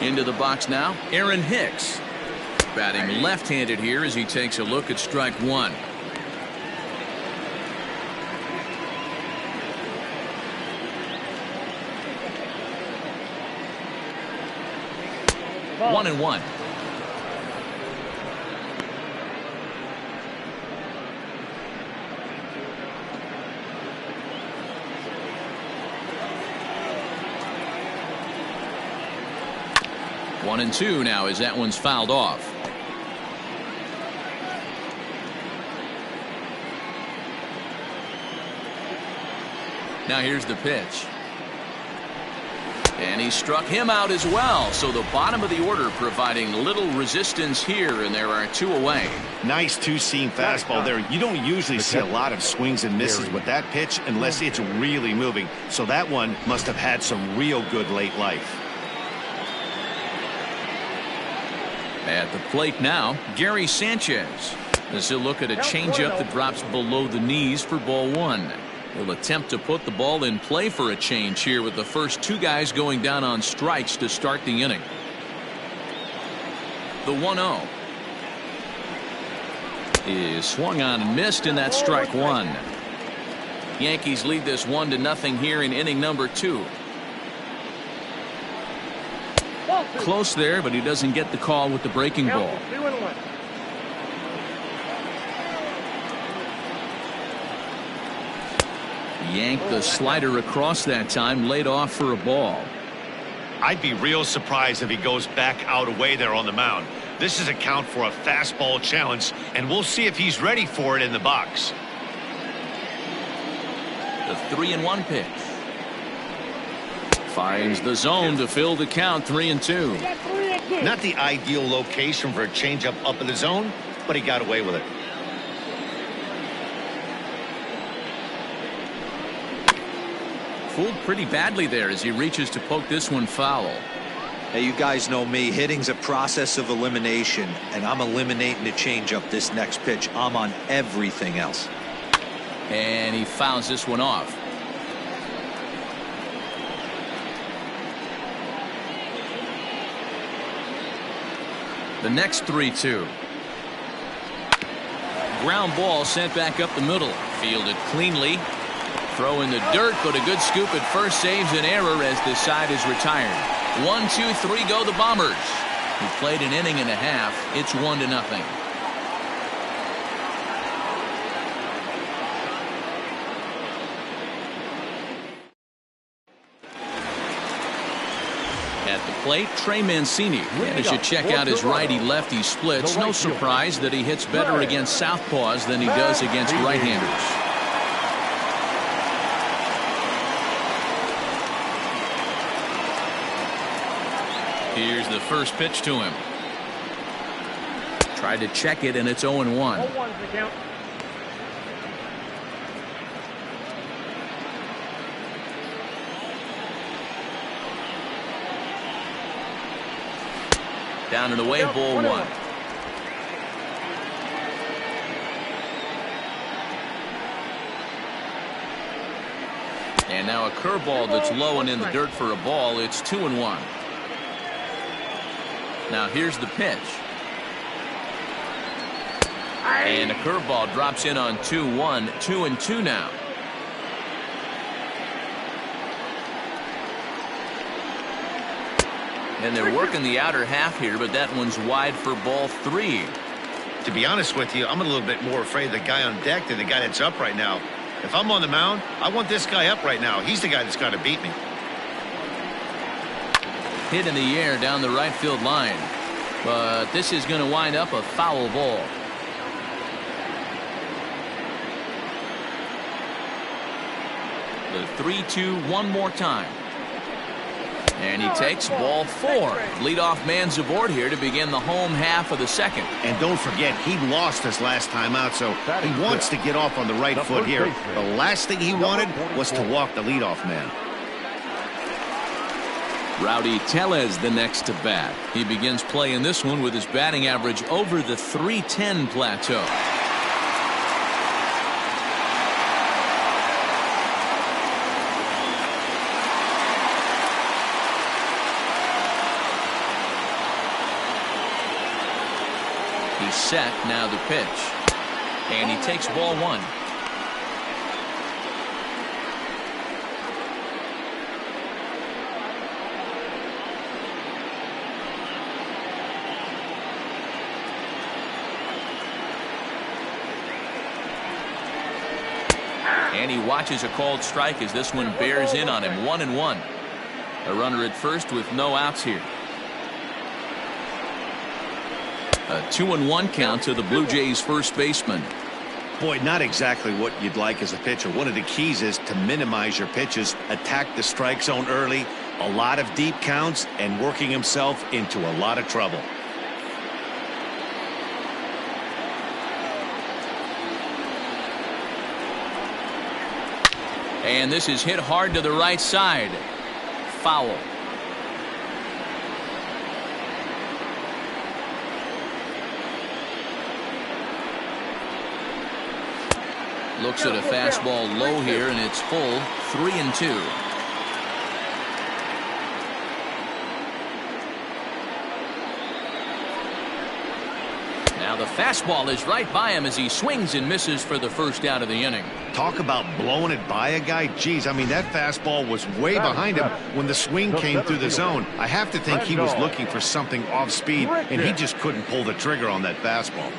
Into the box now, Aaron Hicks. Batting left-handed here as he takes a look at strike one. Ball. 1-1. One and two now as that one's fouled off. Now here's the pitch. And he struck him out as well. So the bottom of the order providing little resistance here, and there are 2 away. Nice two-seam fastball there. You don't usually see a lot of swings and misses with that pitch unless it's really moving. So that one must have had some real good late life. At the plate now, Gary Sanchez. As he'll look at a changeup that drops below the knees for ball one. He'll attempt to put the ball in play for a change here with the first 2 guys going down on strikes to start the inning. The 1-0 is swung on and missed, and that's strike one. Yankees lead this 1-0 here in inning number 2. Close there, but he doesn't get the call with the breaking ball. 2-1. Yanked the slider across that time, laid off for a ball. I'd be real surprised if he goes back out away there on the mound. This is a count for a fastball challenge, and we'll see if he's ready for it in the box. The 3-1 pitch. Finds the zone to fill the count. 3-2. Not the ideal location for a changeup up in the zone, but he got away with it. Fooled pretty badly there as he reaches to poke this one foul. Hey, you guys know me. Hitting's a process of elimination, and I'm eliminating the changeup this next pitch. I'm on everything else. And he fouls this one off. The next 3-2. Ground ball sent back up the middle. Fielded cleanly. Throw in the dirt, but a good scoop at first saves an error as this side is retired. 1, 2, 3 go the Bombers. Who played an inning and a half. It's 1-0. At the plate, Trey Mancini. And as you check out his righty-lefty splits, no surprise that he hits better against southpaws than he does against right-handers. Here's the first pitch to him. Tried to check it, and it's 0-1. 0-1's the count. Down and away, ball 1. And now a curveball that's low and in the dirt for a ball. It's 2-1. Now here's the pitch. And a curveball drops in on 2-1. 2-2 now. And they're working the outer half here, but that one's wide for ball 3. To be honest with you, I'm a little bit more afraid of the guy on deck than the guy that's up right now. If I'm on the mound, I want this guy up right now. He's the guy that's got to beat me. Hit in the air down the right field line. But this is going to wind up a foul ball. The 3-2 one more time. And he takes ball 4. Leadoff man's aboard here to begin the home half of the second. And don't forget, he lost his last time out, so he wants to get off on the right foot here. The last thing he wanted was to walk the leadoff man. Rowdy Tellez the next to bat. He begins play in this one with his batting average over the .310 plateau. He's set, now the pitch. And he takes ball 1. And he watches a called strike as this one bears in on him. 1-1. A runner at first with no outs here. A 2-1 count to the Blue Jays first baseman. Boy, not exactly what you'd like as a pitcher. One of the keys is to minimize your pitches, attack the strike zone early, a lot of deep counts, and working himself into a lot of trouble. And this is hit hard to the right side. Foul. Looks at a fastball low here, and it's full. 3-2. Now the fastball is right by him as he swings and misses for the first out of the inning. Talk about blowing it by a guy. Geez, I mean, that fastball was way behind him when the swing came through the zone. I have to think he was looking for something off speed, and he just couldn't pull the trigger on that fastball.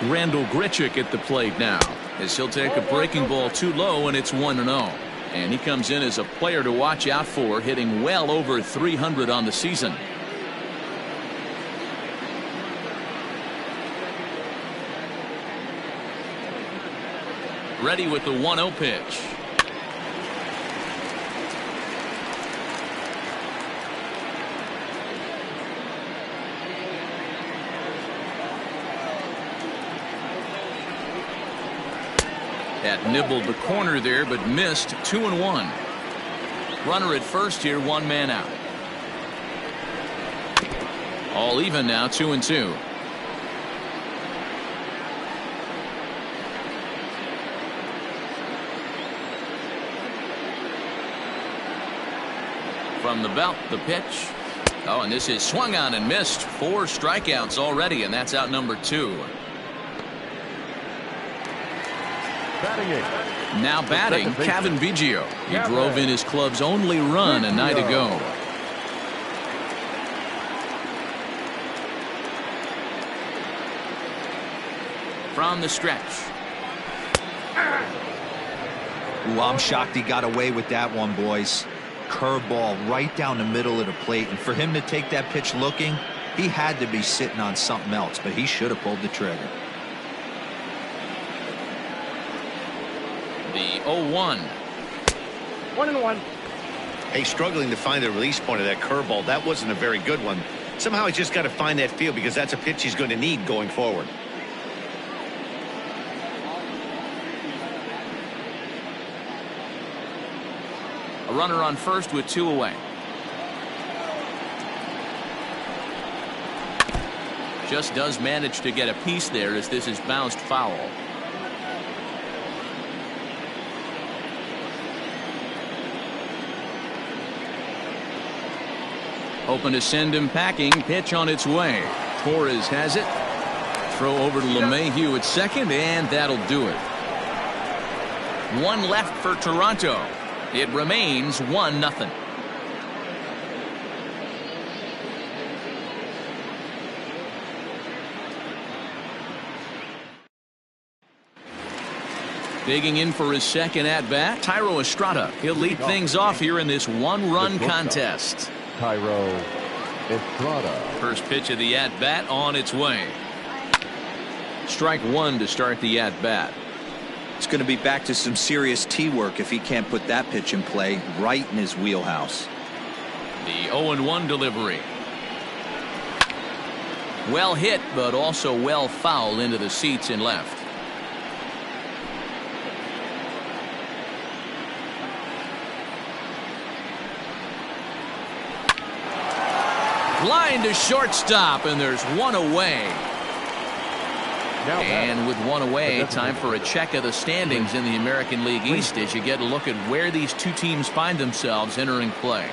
Randall Grichuk at the plate now, as he'll take a breaking ball too low, and it's 1-0. And he comes in as a player to watch out for, hitting well over 300 on the season. Ready with the 1-0 pitch. That nibbled the corner there, but missed. 2-1. Runner at first here, 1 man out. All even now, 2-2. From the belt, the pitch. Oh, and this is swung on and missed. 4 strikeouts already, and that's out number 2. Now batting, Kevin Biggio. He drove in his club's only run a night ago. From the stretch. Ooh, I'm shocked he got away with that one, boys. Curveball right down the middle of the plate, and for him to take that pitch looking, he had to be sitting on something else, but he should have pulled the trigger. The 0-1. 1-1. Hey, struggling to find the release point of that curveball. That wasn't a very good one. Somehow he's just got to find that feel, because that's a pitch he's going to need going forward. A runner on first with 2 away. Just does manage to get a piece there as this is bounced foul. Hoping to send him packing. Pitch on its way. Torres has it. Throw over to LeMahieu at second, and that'll do it. 1 left for Toronto. It remains 1-0. Digging in for his second at-bat, Thairo Estrada. He'll lead things off here in this 1-run contest. Thairo Estrada. First pitch of the at-bat on its way. Strike 1 to start the at-bat. It's going to be back to some serious tee work if he can't put that pitch in play right in his wheelhouse. The 0-1 delivery. Well hit, but also well fouled into the seats and left. Line to shortstop, and there's 1 away. And with 1 away, time for a check of the standings in the American League East as you get a look at where these 2 teams find themselves entering play.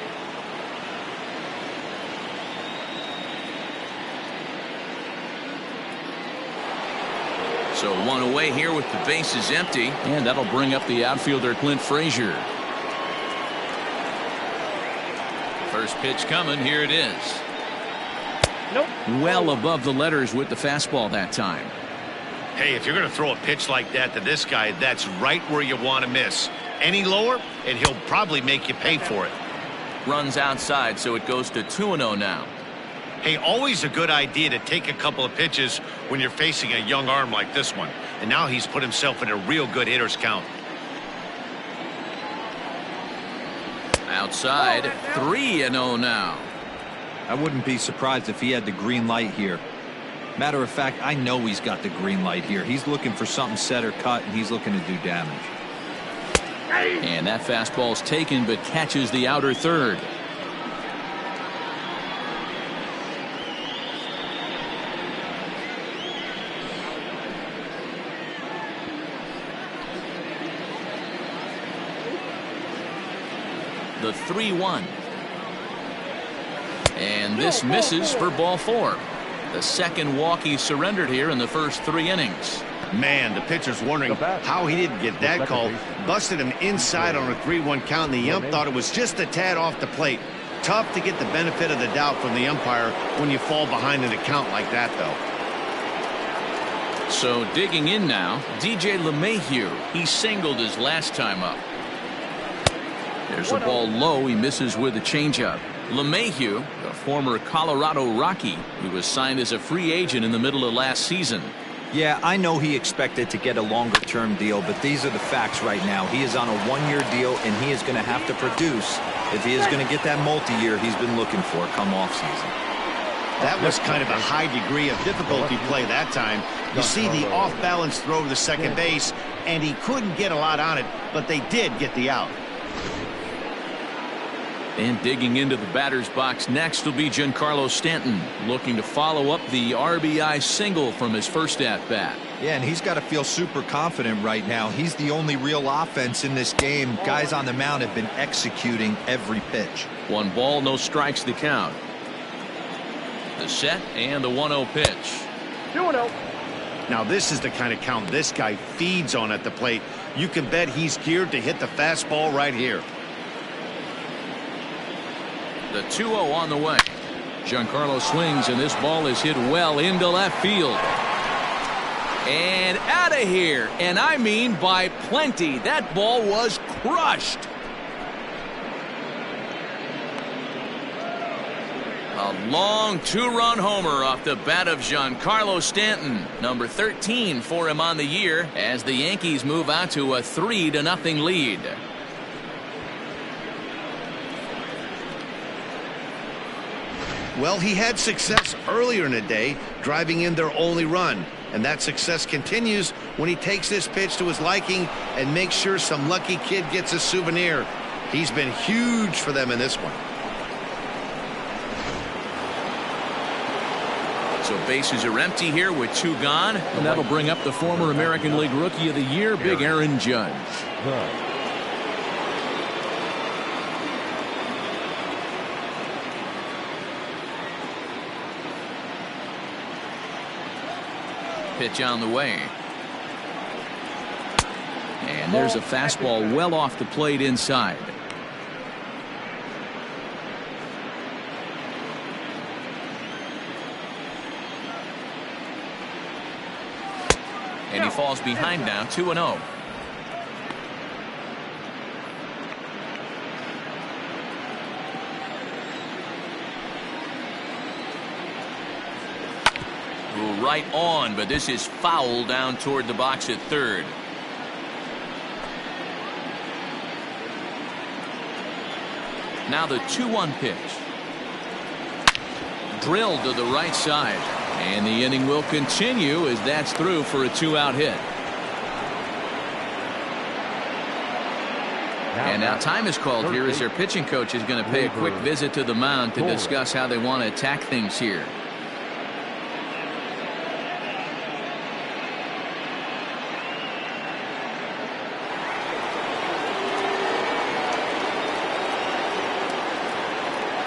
So 1 away here with the bases empty, and that'll bring up the outfielder Clint Frazier. First pitch coming, here it is. Nope. Well above the letters with the fastball that time. Hey, if you're going to throw a pitch like that to this guy, that's right where you want to miss. Any lower, and he'll probably make you pay for it. Runs outside, so it goes to 2-0 now. Hey, always a good idea to take a couple of pitches when you're facing a young arm like this one. And now he's put himself in a real good hitter's count. Outside, 3-0 now. I wouldn't be surprised if he had the green light here. Matter of fact, I know he's got the green light here. He's looking for something set or cut, and he's looking to do damage. And that fastball's taken, but catches the outer third. The 3-1. And this misses for ball 4. The second walk he surrendered here in the first 3 innings. Man, the pitcher's wondering how he didn't get that call. Busted him inside on a 3-1 count, and the ump thought it was just a tad off the plate. Tough to get the benefit of the doubt from the umpire when you fall behind in a count like that, though. So digging in now, DJ LeMahieu. He singled his last time up. There's a ball low. He misses with a changeup. LeMahieu, a former Colorado Rocky, he was signed as a free agent in the middle of last season. Yeah, I know he expected to get a longer-term deal, but these are the facts right now. He is on a one-year deal, and he is going to have to produce if he is going to get that multi-year he's been looking for come off-season. That was kind of a high degree of difficulty play that time. You see the off-balance throw to the second base, and he couldn't get a lot on it, but they did get the out. And digging into the batter's box next will be Giancarlo Stanton, looking to follow up the RBI single from his first at-bat. Yeah, and he's got to feel super confident right now. He's the only real offense in this game. Guys on the mound have been executing every pitch. 1 ball, no strikes to count. The set and the 1-0 pitch. 2-0. Now this is the kind of count this guy feeds on at the plate. You can bet he's geared to hit the fastball right here. The 2-0 on the way. Giancarlo swings, and this ball is hit well into left field. And out of here. And I mean by plenty. That ball was crushed. A long 2-run homer off the bat of Giancarlo Stanton. Number 13 for him on the year as the Yankees move out to a 3-0 lead. Well, he had success earlier in the day, driving in their only run. And that success continues when he takes this pitch to his liking and makes sure some lucky kid gets a souvenir. He's been huge for them in this one. So bases are empty here with 2 gone. And that'll bring up the former American League Rookie of the Year, Big Aaron Judge. Pitch on the way. And there's a fastball well off the plate inside. And he falls behind now, 2-0. Right on, but this is foul down toward the box at third. Now the 2-1 pitch. Drilled to the right side. And the inning will continue as that's through for a 2-out hit. And now time is called here as their pitching coach is going to pay a quick visit to the mound to discuss how they want to attack things here.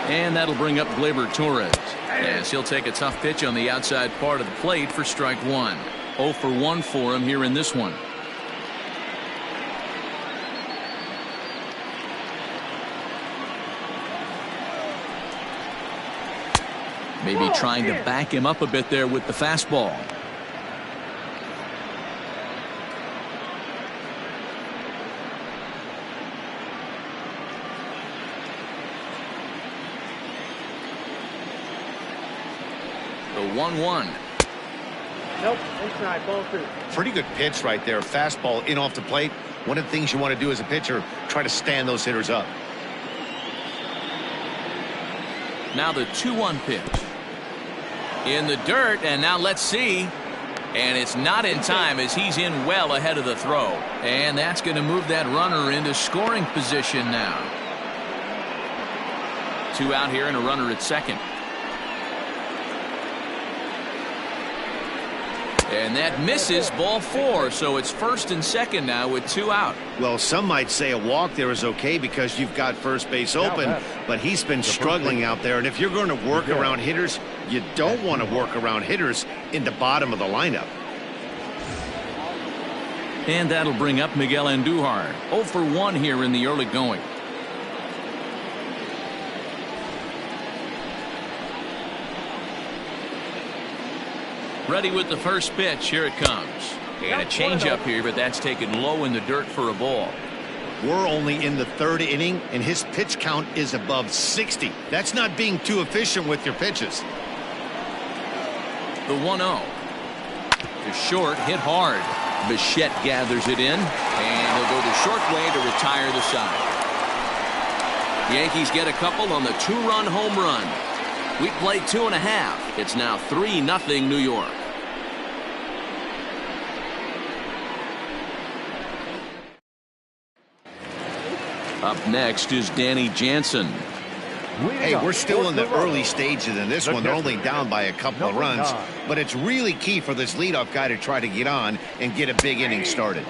And that'll bring up Gleyber Torres. Yes, he'll take a tough pitch on the outside part of the plate for strike 1. 0 for 1 for him here in this one. Maybe trying to back him up a bit there with the fastball. The 1-1. Nope, inside, ball 2. Pretty good pitch right there. Fastball in off the plate. One of the things you want to do as a pitcher, try to stand those hitters up. Now the 2-1 pitch. In the dirt, and now let's see. And it's not in time as he's in well ahead of the throw. And that's going to move that runner into scoring position now. 2 out here and a runner at second. And that misses, ball 4, so it's first and second now with 2 out. Well, some might say a walk there is okay because you've got first base open, but he's been struggling out there. And if you're going to work around hitters, you don't want to work around hitters in the bottom of the lineup. And that'll bring up Miguel Andujar. 0 for 1 here in the early going. Ready with the first pitch. Here it comes. And a changeup here, but that's taken low in the dirt for a ball. We're only in the third inning, and his pitch count is above 60. That's not being too efficient with your pitches. The 1-0. To short, hit hard. Bichette gathers it in, and he'll go the short way to retire the side. Yankees get a couple on the 2-run home run. We played 2.5. It's now 3-0 New York. Up next is Danny Jansen. Hey, we're still in the early stages in this one. They're only down by a couple of runs, but it's really key for this leadoff guy to try to get on and get a big inning started.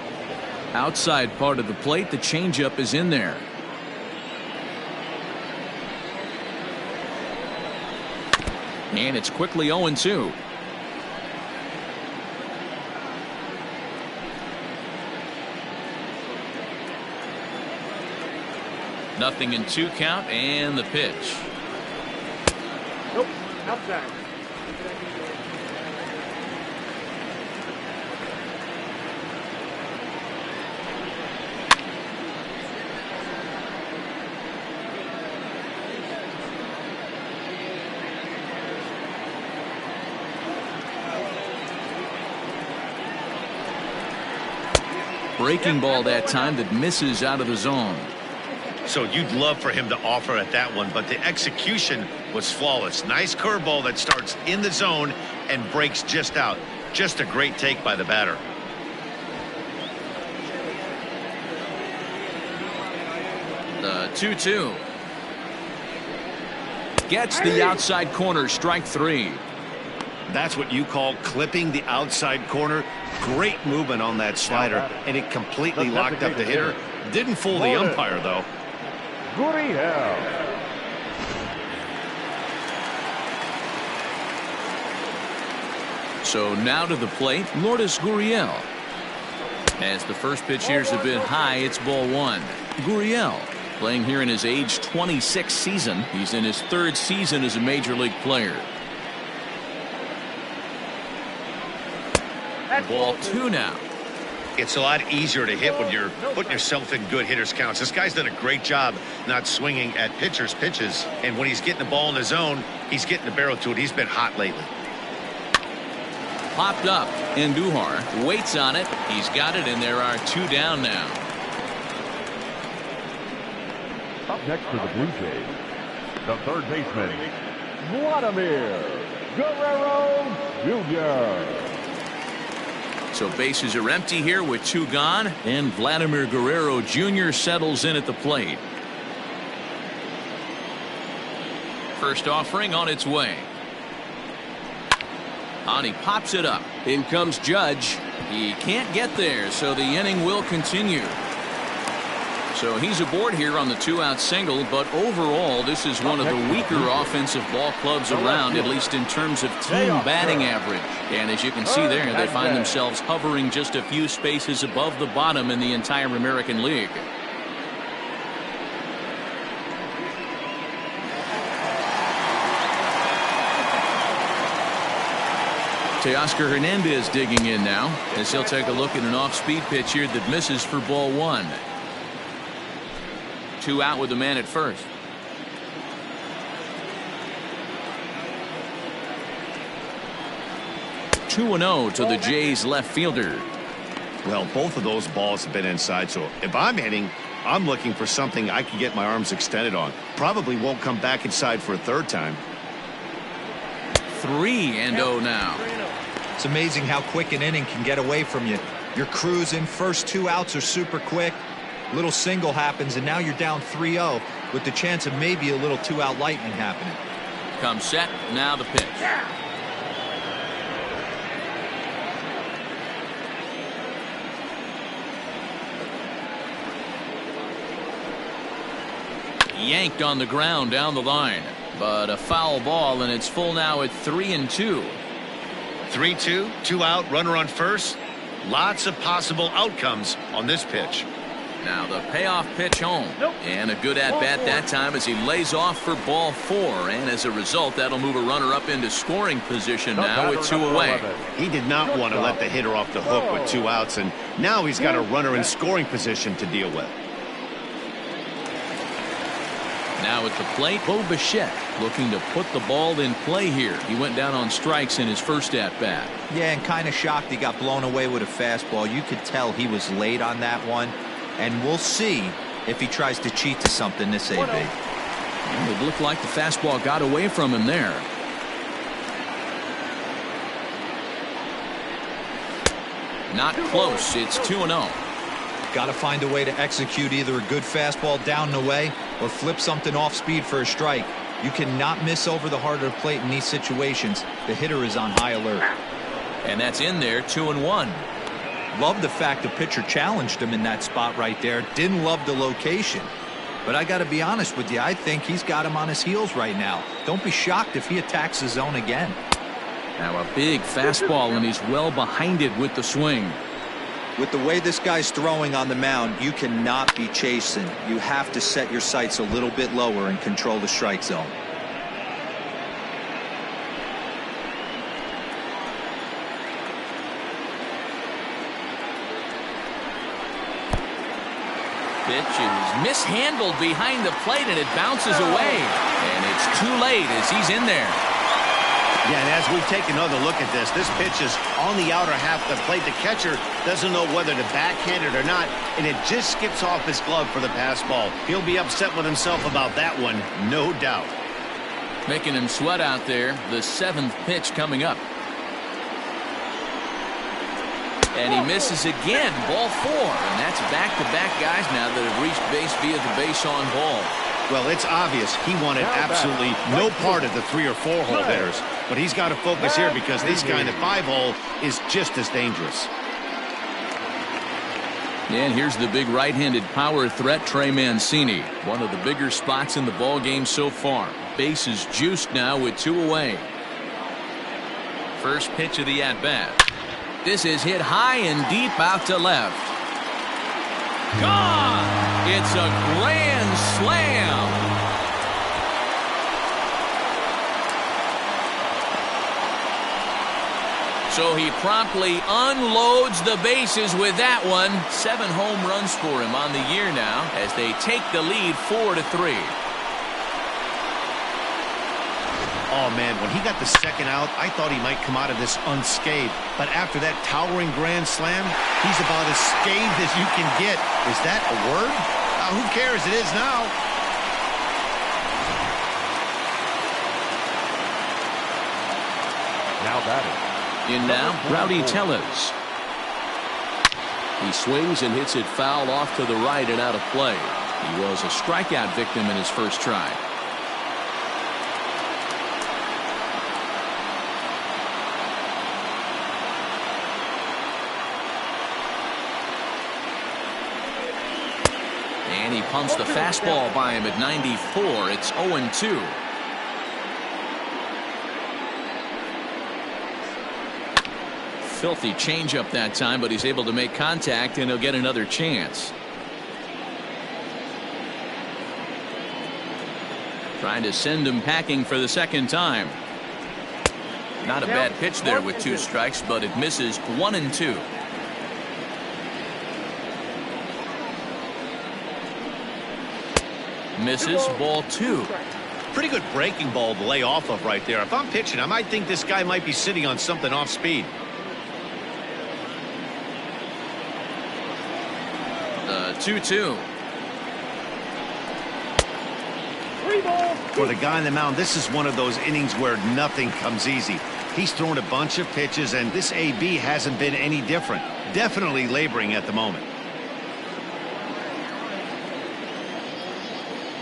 Outside part of the plate, the changeup is in there. And it's quickly 0-2. Nothing in 2 count, and the pitch. Nope, outside. Breaking ball that time that misses out of the zone. So you'd love for him to offer at that one, but the execution was flawless. Nice curveball that starts in the zone and breaks just out. Just a great take by the batter. The 2-2. Gets the outside corner, strike 3. That's what you call clipping the outside corner. Great movement on that slider, and it completely locked up the hitter. Didn't fool the umpire, though. So now to the plate, Lourdes Gurriel. As the first pitch here is a bit high, it's ball 1. Gurriel playing here in his age 26 season. He's in his 3rd season as a major league player. Ball 2 now. It's a lot easier to hit when you're putting yourself in good hitters counts. This guy's done a great job not swinging at pitchers' pitches. And when he's getting the ball in the zone, he's getting the barrel to it. He's been hot lately. Popped up. Andujar waits on it. He's got it, and there are 2 down now. Up next for the Blue Jays, the third baseman, Vladimir Guerrero Jr. So bases are empty here with 2 gone, and Vladimir Guerrero Jr. settles in at the plate. First offering on its way. And he pops it up. In comes Judge. He can't get there, so the inning will continue. So he's aboard here on the 2-out single, but overall this is one of the weaker offensive ball clubs around, at least in terms of team batting average. And as you can see there, they find themselves hovering just a few spaces above the bottom in the entire American League. Teoscar Hernandez digging in now as he'll take a look at an off-speed pitch here that misses for ball 1. 2 out with the man at first. (2-0) to the Jays left fielder. Well, both of those balls have been inside, so if I'm hitting, I'm looking for something I can get my arms extended on. Probably won't come back inside for a 3rd time. 3-0 now. It's amazing how quick an inning can get away from you. You're cruising. First 2 outs are super quick. Little single happens, and now you're down 3-0 with the chance of maybe a little 2-out lightning happening. Comes set. Now the pitch. Yanked on the ground down the line, but a foul ball, and it's full now at 3-2. 3-2, 2 out, runner on first. Lots of possible outcomes on this pitch. Now the payoff pitch home. And a good at-bat that time as he lays off for ball 4. And as a result, that'll move a runner up into scoring position now with 2 away. He did not want to let the hitter off the hook with 2 outs, and now he's got a runner in scoring position to deal with. Now at the plate, Bo Bichette looking to put the ball in play here. He went down on strikes in his first at-bat. Yeah, and kind of shocked he got blown away with a fastball. You could tell he was late on that one. And we'll see if he tries to cheat to something this AB. Well, it looked like the fastball got away from him there. Not close. It's 2-0. Got to find a way to execute either a good fastball down and away or flip something off speed for a strike. You cannot miss over the heart of the plate in these situations. The hitter is on high alert. And that's in there, 2-1. Love the fact the pitcher challenged him in that spot right there. Didn't love the location. But I got to be honest with you, I think he's got him on his heels right now. Don't be shocked if he attacks the zone again. Now a big fastball, and he's well behind it with the swing. With the way this guy's throwing on the mound, you cannot be chasing. You have to set your sights a little bit lower and control the strike zone. Pitch is mishandled behind the plate, and it bounces away. And it's too late as he's in there. Yeah, and as we take another look at this pitch is on the outer half of the plate. The catcher doesn't know whether to backhand it or not, and it just skips off his glove for the pass ball. He'll be upset with himself about that one, no doubt. Making him sweat out there. The 7th pitch coming up. And he misses again, ball 4. And that's back-to-back guys now that have reached base via the base on ball. Well, it's obvious he wanted absolutely no part of the 3 or 4 hole hitters. But he's got to focus here because this guy in the 5 hole is just as dangerous. And here's the big right-handed power threat, Trey Mancini. One of the bigger spots in the ball game so far. Base is juiced now with 2 away. First pitch of the at-bat. This is hit high and deep out to left. Gone! It's a grand slam. So he promptly unloads the bases with that one. 7 home runs for him on the year now as they take the lead 4-3. Oh, man, when he got the 2nd out, I thought he might come out of this unscathed. But after that towering grand slam, he's about as scathed as you can get. Is that a word? Who cares? It is now. Now batting. In now, Rowdy Tellez. He swings and hits it foul off to the right and out of play. He was a strikeout victim in his first try. And he pumps the fastball by him at 94. It's 0-2. Filthy changeup that time, but he's able to make contact, and he'll get another chance. Trying to send him packing for the 2nd time. Not a bad pitch there with 2 strikes, but it misses 1-2. Misses, ball 2. Pretty good breaking ball to lay off of right there. If I'm pitching, I might think this guy might be sitting on something off speed. 2-2. For the guy on the mound, this is one of those innings where nothing comes easy. He's thrown a bunch of pitches, and this AB hasn't been any different. Definitely laboring at the moment.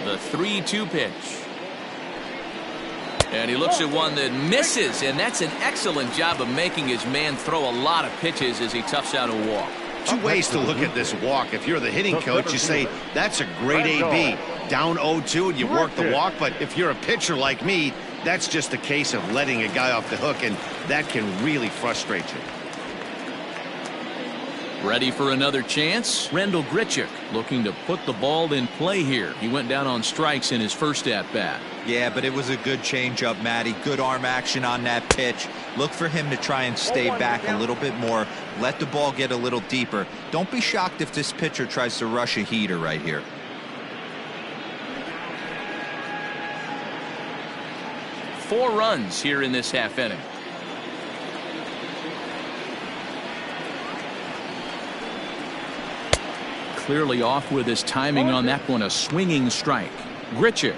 The 3-2 pitch. And he looks at one that misses, and that's an excellent job of making his man throw a lot of pitches as he toughs out a walk. 2 ways to look at this walk. If you're the hitting coach, you say, that's a great AB. Down 0-2 and you work the walk, but if you're a pitcher like me, that's just a case of letting a guy off the hook, and that can really frustrate you. Ready for another chance? Rendell Grichuk looking to put the ball in play here. He went down on strikes in his first at-bat. Yeah, but it was a good changeup, Matty. Good arm action on that pitch. Look for him to try and stay back a little bit more. Let the ball get a little deeper. Don't be shocked if this pitcher tries to rush a heater right here. Four runs here in this half inning. Clearly off with his timing on that one. A swinging strike. Grichuk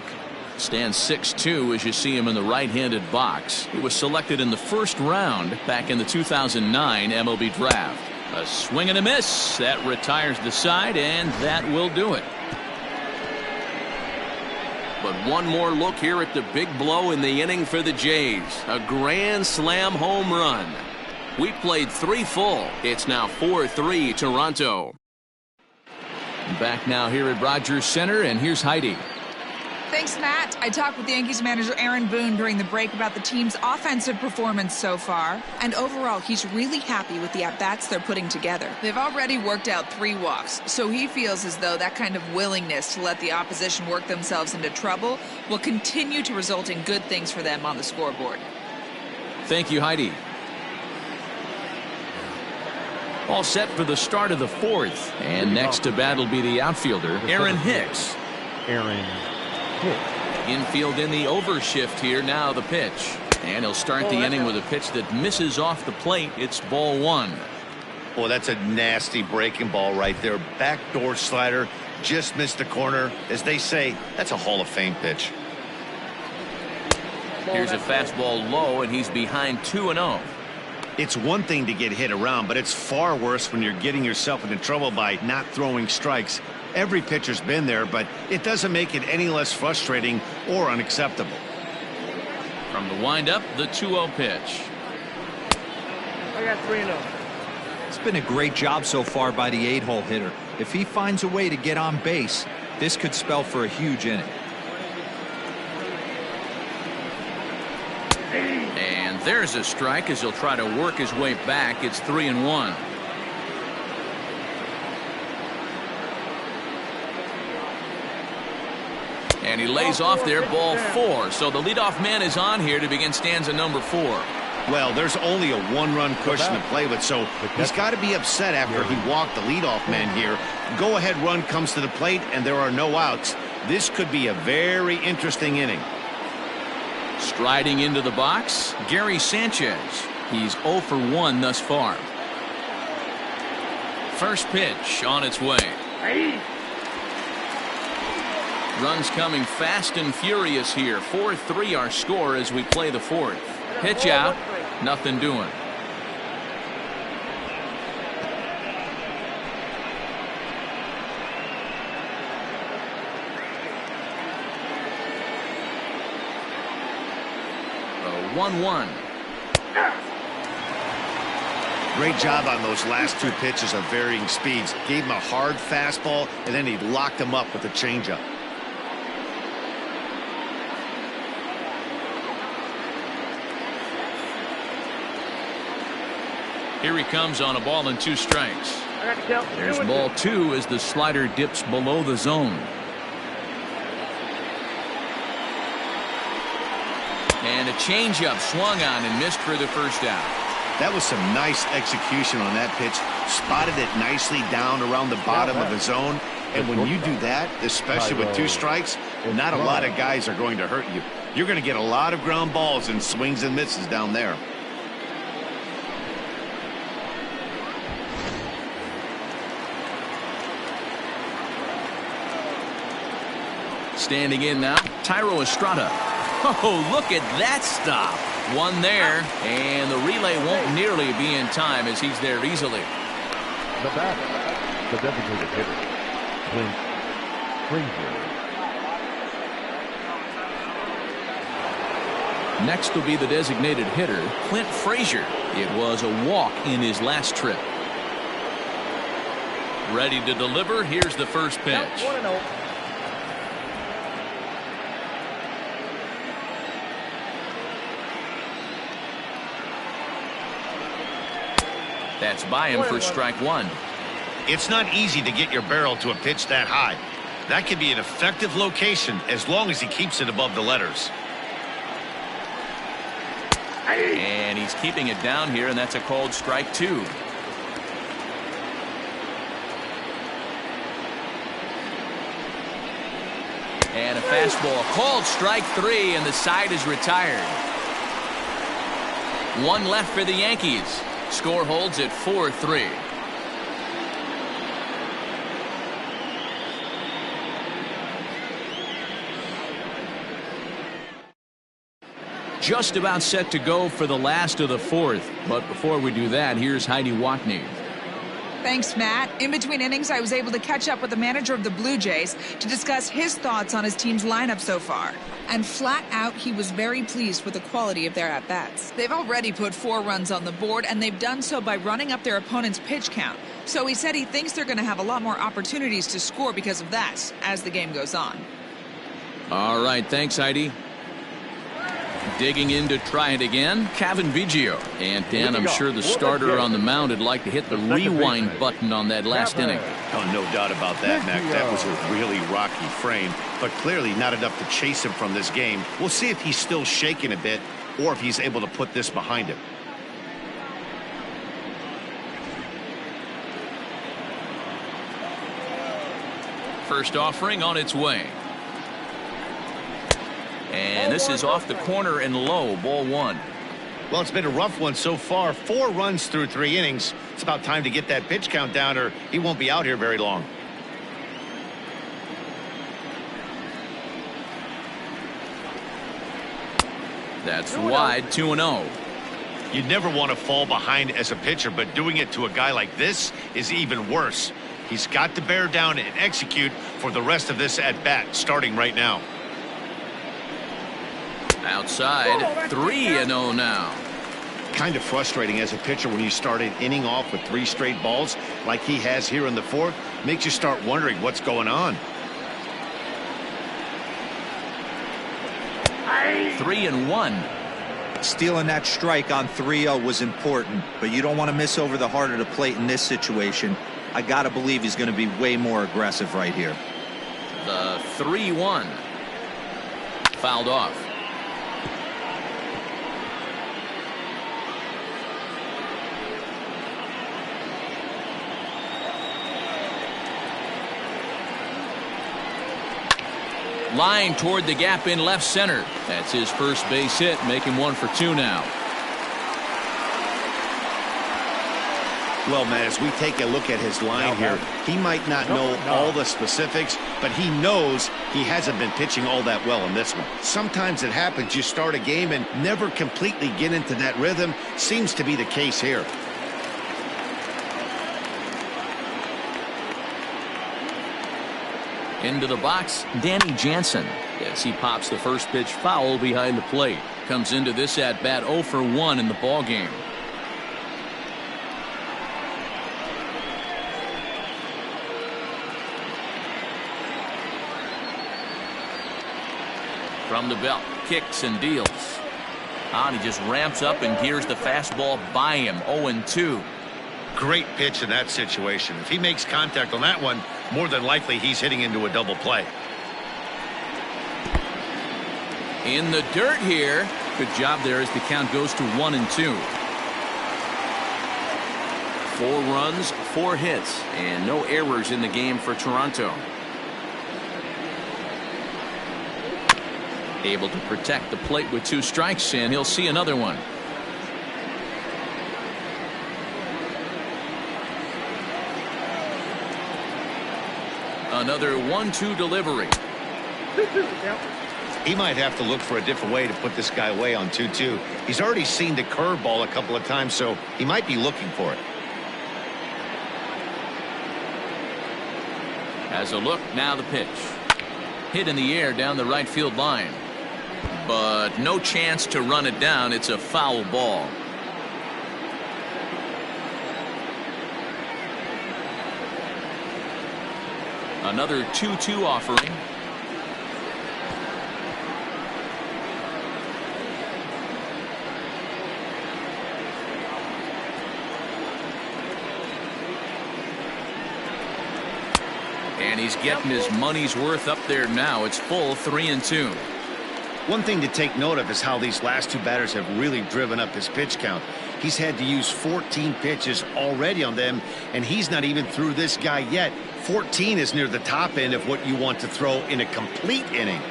stands 6'2" as you see him in the right-handed box. He was selected in the first round back in the 2009 MLB draft. A swing and a miss. That retires the side, and that will do it. But one more look here at the big blow in the inning for the Jays. A grand slam home run. We played 3 full. It's now 4-3 Toronto. Back now here at Rogers Center, and here's Heidi. Thanks, Matt. I talked with Yankees manager Aaron Boone during the break about the team's offensive performance so far. And overall, he's really happy with the at-bats they're putting together. They've already worked out 3 walks, so he feels as though that kind of willingness to let the opposition work themselves into trouble will continue to result in good things for them on the scoreboard. Thank you, Heidi. All set for the start of the 4th. And next to bat will be the outfielder, Aaron Hicks. Infield in the overshift here. Now the pitch. And he'll start the inning with a pitch that misses off the plate. It's ball 1. Well, that's a nasty breaking ball right there. Backdoor slider. Just missed the corner. As they say, that's a Hall of Fame pitch. Here's a fastball low, and he's behind 2-0. It's one thing to get hit around, but it's far worse when you're getting yourself into trouble by not throwing strikes. Every pitcher's been there, but it doesn't make it any less frustrating or unacceptable. From the windup, the 2-0 pitch. I got 3-0. It's been a great job so far by the 8-hole hitter. If he finds a way to get on base, this could spell for a huge inning. And there's a strike as he'll try to work his way back. It's 3-1. And he lays off there, ball 4. So the leadoff man is on here to begin stanza number 4. Well, there's only a 1-run cushion to play with, so he's got to be upset after he walked the leadoff man here. Go-ahead run comes to the plate, and there are no outs. This could be a very interesting inning. Striding into the box, Gary Sanchez. He's 0 for 1 thus far. First pitch on its way. Runs coming fast and furious here. 4-3 our score as we play the 4th. Pitch out, nothing doing. A 1-1. Great job on those last 2 pitches of varying speeds. Gave him a hard fastball, and then he locked him up with a changeup. Here he comes on a ball and 2 strikes. There's ball 2 as the slider dips below the zone. And a changeup swung on and missed for the first out. That was some nice execution on that pitch. Spotted it nicely down around the bottom of the zone. And when you do that, especially with 2 strikes, not a lot of guys are going to hurt you. You're going to get a lot of ground balls and swings and misses down there. Standing in now, Tyro Estrada. Oh, look at that stop. One there, and the relay won't nearly be in time as he's there easily. The batter, the designated hitter, Clint Frazier. Next will be the designated hitter, Clint Frazier. It was a walk in his last trip. Ready to deliver. Here's the first pitch. That's by him for strike 1. It's not easy to get your barrel to a pitch that high. That can be an effective location as long as he keeps it above the letters. And he's keeping it down here, and that's a called strike 2. And a fastball called strike 3, and the side is retired. One left for the Yankees. Score holds at 4-3. Just about set to go for the last of the 4th. But before we do that, here's Heidi Watney. Thanks, Matt. In between innings, I was able to catch up with the manager of the Blue Jays to discuss his thoughts on his team's lineup so far. And flat out, he was very pleased with the quality of their at-bats. They've already put 4 runs on the board, and they've done so by running up their opponent's pitch count. So he said he thinks they're going to have a lot more opportunities to score because of that as the game goes on. All right, thanks, Heidi. Digging in to try it again, Kevin Biggio. And Dan, I'm sure the starter on the mound would like to hit the rewind button on that last inning. Oh, no doubt about that, Mac. That was a really rocky frame, but clearly not enough to chase him from this game. We'll see if he's still shaking a bit or if he's able to put this behind him. First offering on its way. And this is off the corner and low, ball 1. Well, it's been a rough one so far. 4 runs through 3 innings. It's about time to get that pitch count down or he won't be out here very long. That's wide, 2-0. You'd never want to fall behind as a pitcher, but doing it to a guy like this is even worse. He's got to bear down and execute for the rest of this at-bat, starting right now. Outside, 3-0 now. Kind of frustrating as a pitcher when you start an inning off with 3 straight balls like he has here in the 4th. Makes you start wondering what's going on. 3-1. Stealing that strike on 3-0 was important, but you don't want to miss over the heart of the plate in this situation. I got to believe he's going to be way more aggressive right here. The 3-1. Fouled off. Line toward the gap in left center. That's his first base hit, making 1 for 2 now. Well, man, as we take a look at his line here, he might not know all the specifics, but he knows he hasn't been pitching all that well in this one. Sometimes it happens. You start a game and never completely get into that rhythm. Seems to be the case here. Into the box, Danny Jansen. As he pops the first pitch foul behind the plate. Comes into this at-bat 0 for 1 in the ballgame. From the belt, kicks and deals. And he just ramps up and gears the fastball by him. 0-2. Great pitch in that situation. If he makes contact on that one, more than likely he's hitting into a double play. In the dirt here. Good job there as the count goes to 1-2. 4 runs, 4 hits, and no errors in the game for Toronto. Able to protect the plate with 2 strikes, and he'll see another one. Another 1-2 delivery. He might have to look for a different way to put this guy away on 2-2. He's already seen the curveball a couple of times, so he might be looking for it. Has a look, now the pitch. Hit in the air down the right field line. But no chance to run it down. It's a foul ball. Another 2-2 offering. And he's getting his money's worth up there now. It's full 3-2. One thing to take note of is how these last two batters have really driven up his pitch count. He's had to use 14 pitches already on them, and he's not even through this guy yet. 14 is near the top end of what you want to throw in a complete inning.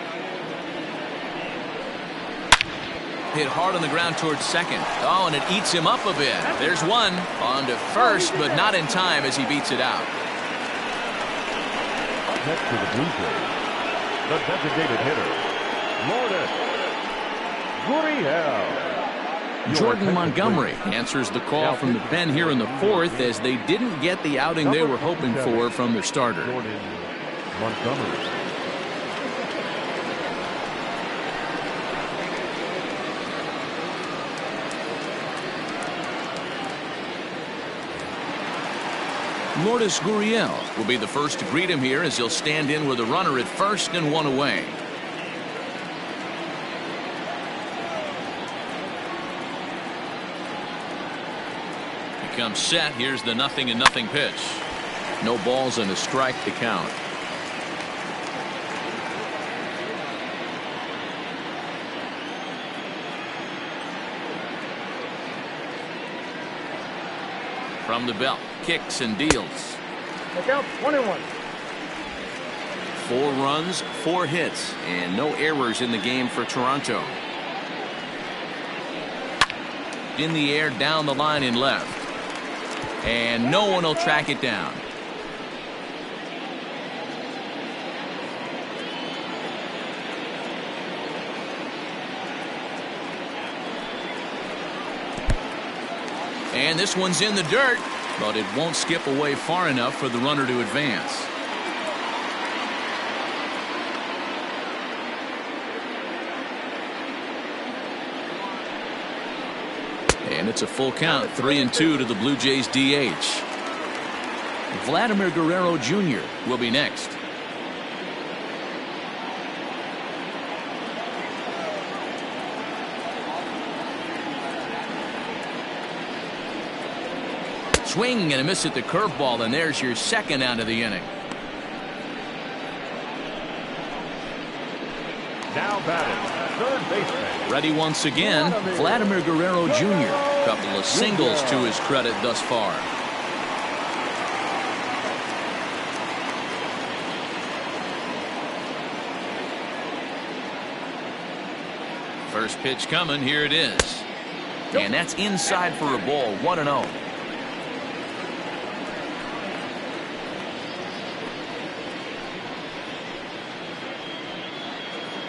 Hit hard on the ground towards second. Oh, and it eats him up a bit. There's one. On to first, but not in time as he beats it out. Next to the Blue Jays, the designated hitter, Lourdes Gurriel. Jordan Montgomery answers the call from the pen here in the fourth as they didn't get the outing they were hoping for from their starter. Jordan Montgomery. Lourdes Gurriel will be the first to greet him here as he'll stand in with a runner at first and one away. He comes set. Here's the 0-0 pitch. No balls and a strike to count. From the belt, kicks and deals. Look out, 1-1. 4 runs, 4 hits, and no errors in the game for Toronto. In the air, down the line in left. And no one will track it down. And this one's in the dirt, but it won't skip away far enough for the runner to advance. And it's a full count, 3-2 to the Blue Jays DH. Vladimir Guerrero Jr. will be next. Swing and a miss at the curveball, and there's your second out of the inning. Now batting, third baseman. Ready once again, Vladimir Guerrero Jr. Couple of singles to his credit thus far. First pitch coming, here it is. And that's inside for a ball, 1-0.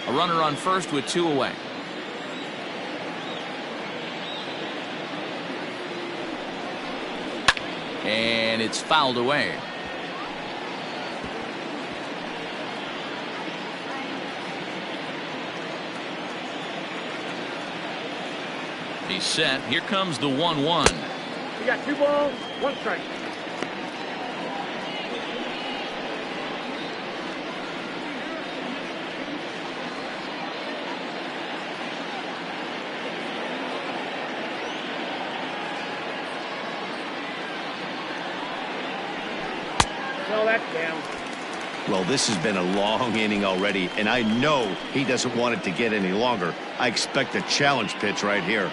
A runner on first with 2 away. And it's fouled away. He's set. Here comes the 1-1. We got 2 balls, 1 strike. That's down. Well, this has been a long inning already, and I know he doesn't want it to get any longer. I expect a challenge pitch right here.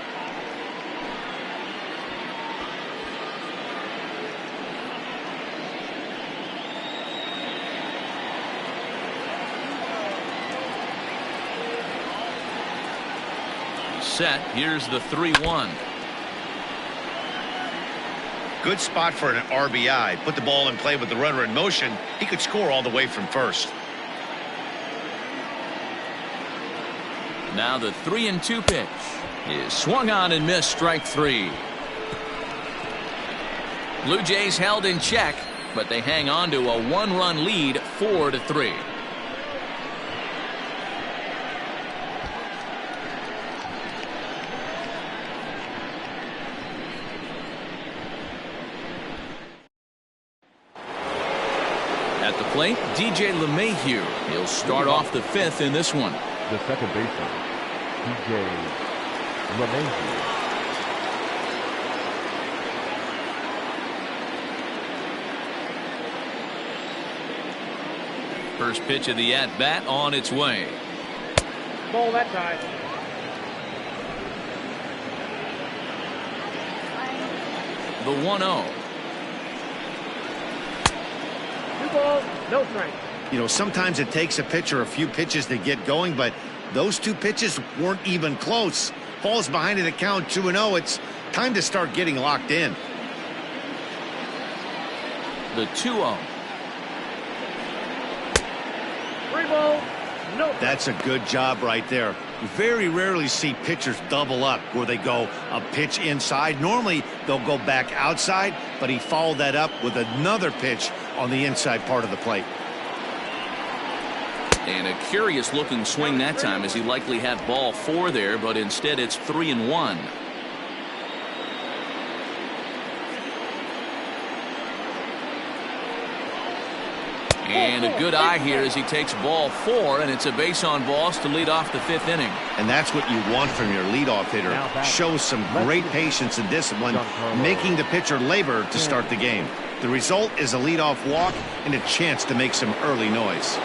Set. Here's the 3-1. Good spot for an RBI. Put the ball in play with the runner in motion. He could score all the way from first. Now the 3-2 pitch is swung on and missed, strike 3. Blue Jays held in check, but they hang on to a 1-run lead, 4-3. Plate, DJ LeMahieu. He'll start off the 5th in this one. The second baseman, DJ LeMahieu. First pitch of the at-bat on its way. Ball that time. The 1-0. 2 balls, no strikes. You know, sometimes it takes a pitcher a few pitches to get going, but those 2 pitches weren't even close. Falls behind at a count 2-0. It's time to start getting locked in. The 2-0. 3 balls, no strikes. That's a good job right there. You very rarely see pitchers double up where they go a pitch inside. Normally they'll go back outside, but he followed that up with another pitch on the inside part of the plate. And a curious looking swing that time, as he likely had ball 4 there, but instead it's 3-1. And a good eye here as he takes ball 4, and it's a base on balls to lead off the 5th inning. And that's what you want from your leadoff hitter. Shows some great patience and discipline, making the pitcher labor to start the game. The result is a leadoff walk and a chance to make some early noise.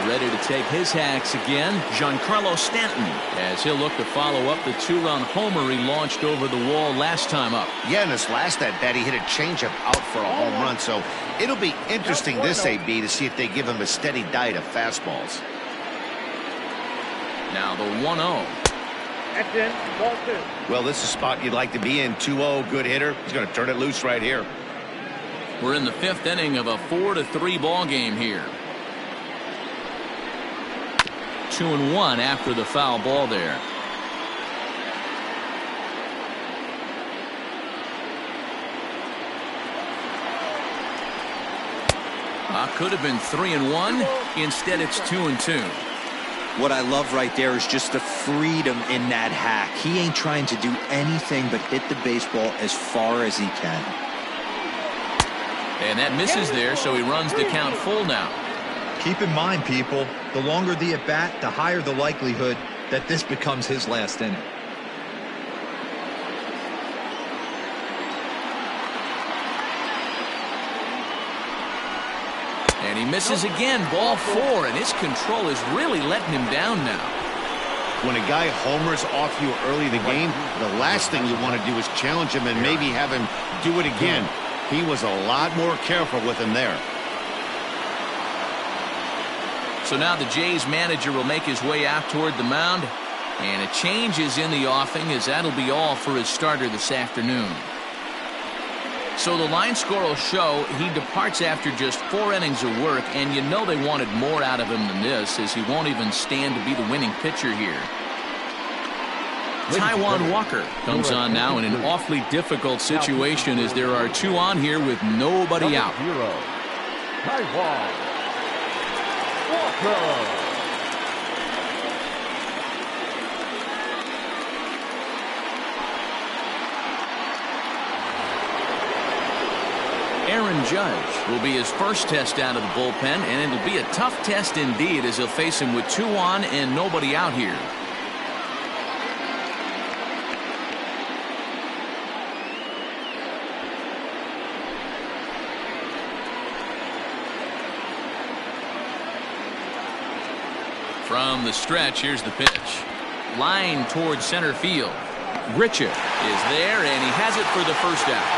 Ready to take his hacks again, Giancarlo Stanton, as he'll look to follow up the 2-run homer he launched over the wall last time up. Yeah, in his last at-bat, he hit a changeup out for a home run, so it'll be interesting this AB to see if they give him a steady diet of fastballs. Now the 1-0. That's in, ball 2. Well, this is a spot you'd like to be in. 2-0, good hitter. He's going to turn it loose right here. We're in the 5th inning of a 4-3 ball game here. 2-1 after the foul ball there. Could have been 3-1. Instead, it's 2-2. What I love right there is just the freedom in that hack. He ain't trying to do anything but hit the baseball as far as he can. And that misses there, so he runs the count full now. Keep in mind, people, the longer the at-bat, the higher the likelihood that this becomes his last inning. And he misses again, ball 4, and his control is really letting him down now. When a guy homers off you early in the game, the last thing you want to do is challenge him and maybe have him do it again. He was a lot more careful with him there. So now the Jays manager will make his way out toward the mound, and a change is in the offing, as that'll be all for his starter this afternoon. So the line score will show he departs after just 4 innings of work, and you know they wanted more out of him than this, as he won't even stand to be the winning pitcher here. Taijuan Walker comes on now in an awfully difficult situation, as there are 2 on here with nobody out. Taijuan Walker. Aaron Judge will be his first test out of the bullpen, and it'll be a tough test indeed, as he'll face him with 2 on and nobody out here. From the stretch, here's the pitch. Line towards center field. Grichuk is there, and he has it for the first out.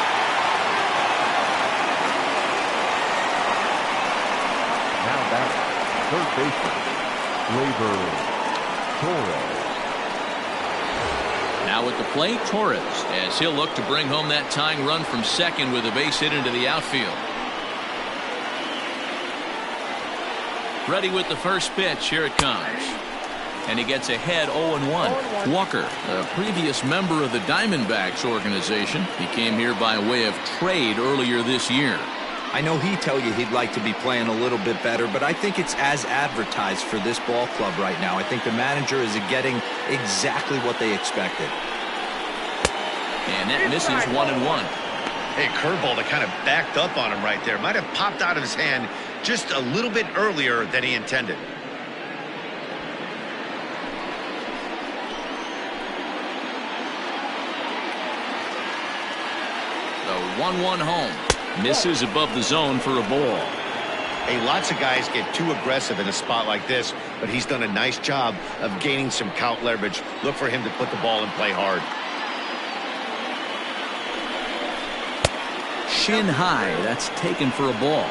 Now back, third baseman, Torres. Now at the plate, Torres, as he'll look to bring home that tying run from second with a base hit into the outfield. Ready with the first pitch. Here it comes. And he gets ahead 0-1. Walker, a previous member of the Diamondbacks organization. He came here by way of trade earlier this year. I know he'd tell you he'd like to be playing a little bit better, but I think it's as advertised for this ball club right now. I think the manager is getting exactly what they expected. And that misses 1-1. Hey, curveball that kind of backed up on him right there. Might have popped out of his hand just a little bit earlier than he intended. The 1-1 home. Misses above the zone for a ball. Hey, lots of guys get too aggressive in a spot like this, but he's done a nice job of gaining some count leverage. Look for him to put the ball in play hard. Shin high. That's taken for a ball.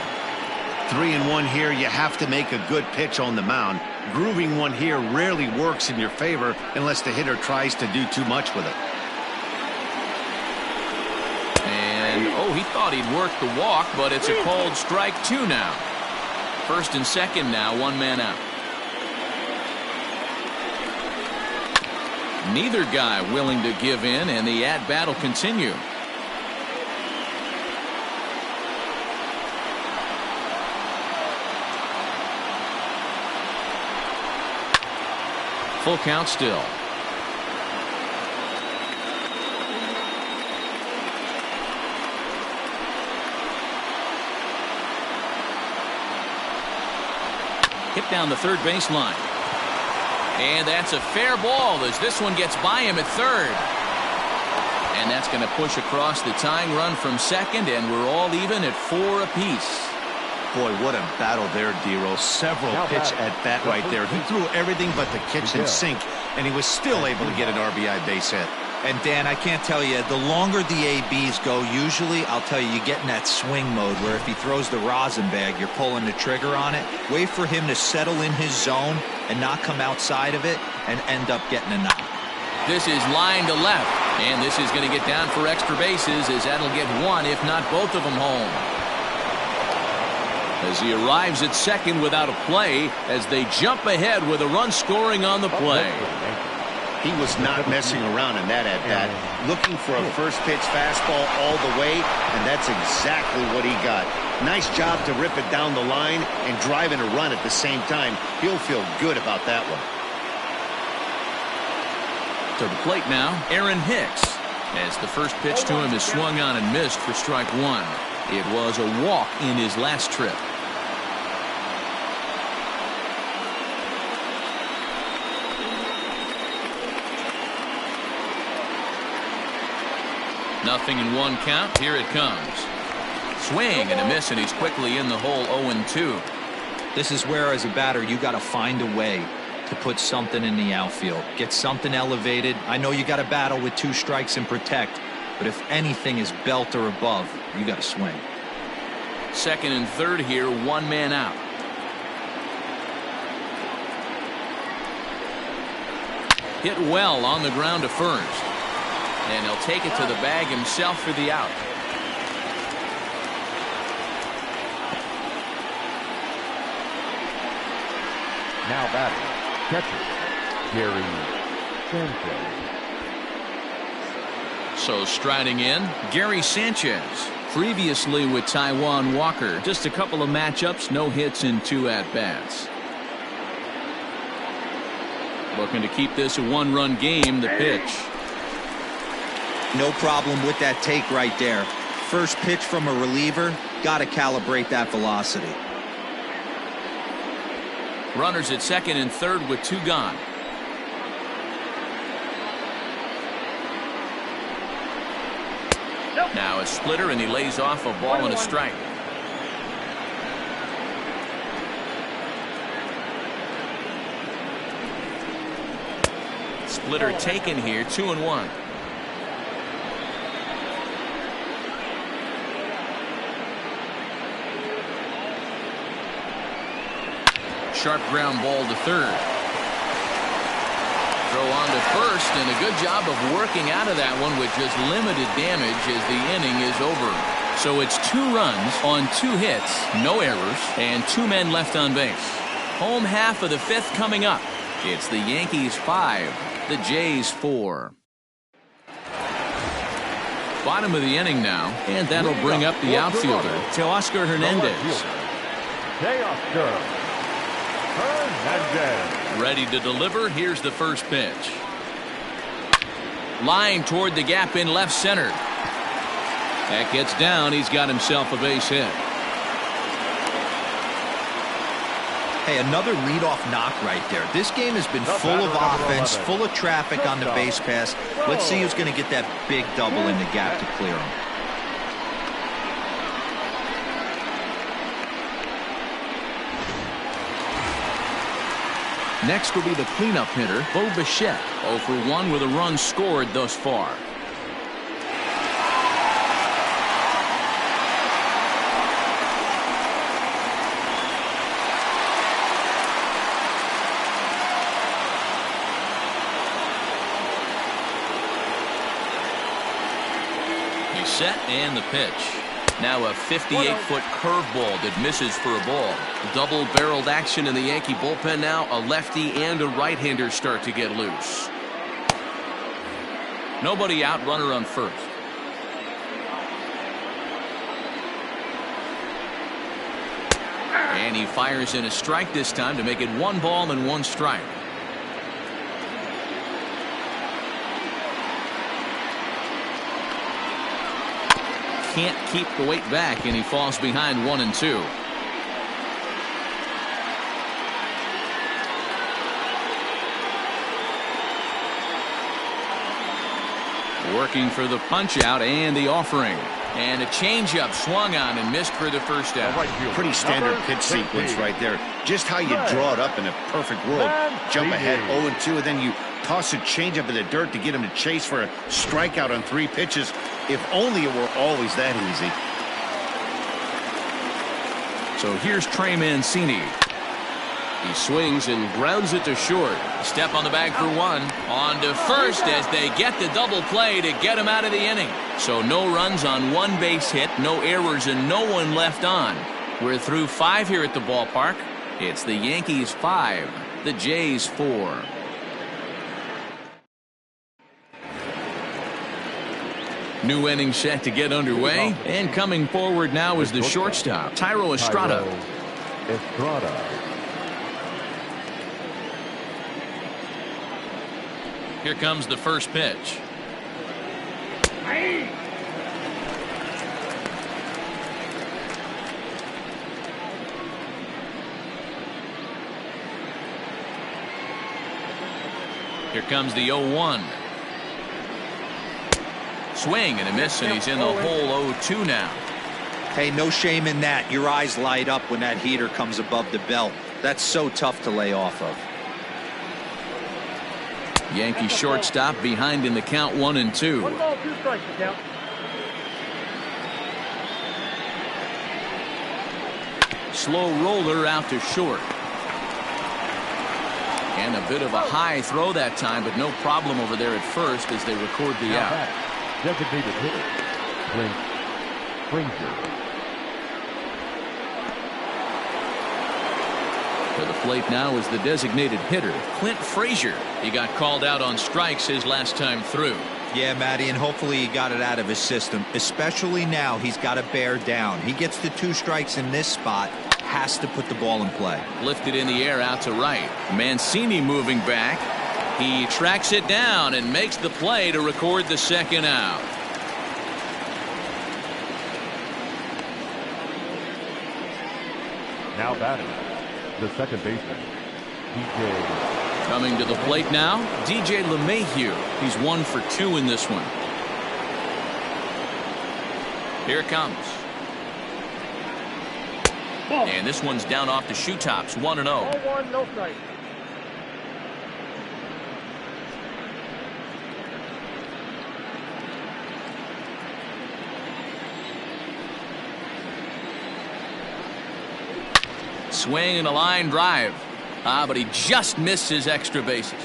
3-1 here. You have to make a good pitch on the mound. Grooving one here rarely works in your favor unless the hitter tries to do too much with it. And, oh, he thought he'd work the walk, but it's a called strike 2 now. First and second now, 1 man out. Neither guy willing to give in, and the at-bat will continue. Full count still. Hit down the third baseline. And that's a fair ball as this one gets by him at third. And that's going to push across the tying run from second, and we're all even at 4 apiece. Boy, what a battle there, Dero. Several pitch at bat right there. He threw everything but the kitchen sink, and he was still able to get an RBI base hit. And Dan, I can't tell you, the longer the ABs go, usually, I'll tell you, you get in that swing mode where if he throws the rosin bag, you're pulling the trigger on it. Wait for him to settle in his zone and not come outside of it and end up getting a knock. This is line to left, and this is going to get down for extra bases as that'll get one, if not both of them home. As he arrives at second without a play as they jump ahead with a run scoring on the play. He was not messing around in that at-bat, looking for a first pitch fastball all the way, and that's exactly what he got. Nice job to rip it down the line and drive in a run at the same time. He'll feel good about that one. To the plate now, Aaron Hicks, as the first pitch to him is swung on and missed for strike 1. It was a walk in his last trip. Nothing in 1 count. Here it comes. Swing and a miss, and he's quickly in the hole 0-2. This is where, as a batter, you got to find a way to put something in the outfield. Get something elevated. I know you got to battle with 2 strikes and protect, but if anything is belt or above, you got to swing. Second and third here, 1 man out. Hit well on the ground to first. And he'll take it to the bag himself for the out. Now batting, catcher, Gary Sanchez. So striding in, Gary Sanchez. Previously with Taijuan Walker. Just a couple of matchups, no hits in 2 at-bats. Looking to keep this a 1-run game, the pitch. No problem with that take right there. First pitch from a reliever, got to calibrate that velocity. Runners at second and third with 2 gone. Now a splitter, and he lays off a ball and a strike. Splitter taken here, 2-1. Sharp ground ball to third. Throw on to first, and a good job of working out of that one with just limited damage as the inning is over. So it's 2 runs on 2 hits, no errors, and 2 men left on base. Home half of the 5th coming up. It's the Yankees 5, the Jays 4. Bottom of the inning now, and that'll bring up the outfielder, Teoscar Hernandez. Ready to deliver. Here's the first pitch. Line toward the gap in left center. That gets down. He's got himself a base hit. Hey, another leadoff knock right there. This game has been full of offense, full of traffic on the base pass. Let's see who's going to get that big double in the gap to clear him. Next will be the cleanup hitter, Bo Bichette, 0 for 1 with a run scored thus far. He's set and the pitch. Now a 58-foot curveball that misses for a ball. Double-barreled action in the Yankee bullpen now. A lefty and a right-hander start to get loose. Nobody out, runner on first. And he fires in a strike this time to make it 1 ball and 1 strike. Can't keep the weight back, and he falls behind 1 and 2. Working for the punch out and the offering. And a changeup swung on and missed for the first out. Pretty standard pitch sequence right there. Just how you draw it up in a perfect world. Jump ahead 0-2, and then you toss a changeup in the dirt to get him to chase for a strikeout on 3 pitches. If only it were always that easy. So here's Trey Mancini. He swings and grounds it to short. Step on the bag for 1. On to first as they get the double play to get him out of the inning. So no runs on 1 base hit, no errors, and no one left on. We're through 5 here at the ballpark. It's the Yankees 5, the Jays 4. New inning set to get underway, and coming forward now is the shortstop, Thairo Estrada. Here comes the first pitch. Here comes the 0-1. Swing and a miss, and he's in the hole 0-2 now. Hey, no shame in that. Your eyes light up when that heater comes above the belt. That's so tough to lay off of. Yankee shortstop behind in the count 1 and 2. 1 ball, 2 strikes to count. Slow roller out to short. And a bit of a high throw that time, but no problem over there at first as they record the out. Designated hitter, Clint Frazier. To the plate now is the designated hitter, Clint Frazier. He got called out on strikes his last time through. Yeah, Matty, and hopefully he got it out of his system. Especially now, he's got to bear down. He gets the 2 strikes in this spot, has to put the ball in play. Lifted in the air out to right. Mancini moving back. He tracks it down and makes the play to record the second out. Now batting, the second baseman, DJ. Coming to the plate now, DJ LeMahieu. He's 1 for 2 in this one. Here it comes. And this one's down off the shoe tops, 1-0. 0-1, no strike. Swing and a line drive. But he just missed his extra bases.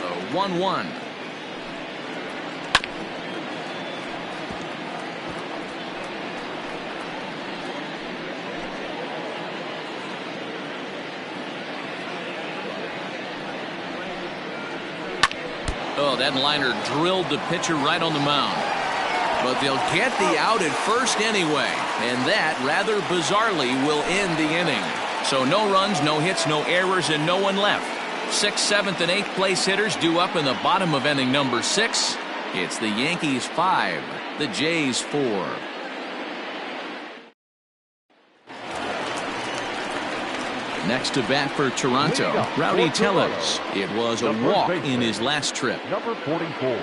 The 1-1. Oh, that liner drilled the pitcher right on the mound. But they'll get the out at first anyway, and that, rather bizarrely, will end the inning. So no runs, no hits, no errors, and no one left. 6th, 7th, and 8th place hitters due up in the bottom of inning number 6. It's the Yankees 5, the Jays 4. Next to bat for Toronto, Rowdy Tellez. It was a walk in his last trip. Number 44.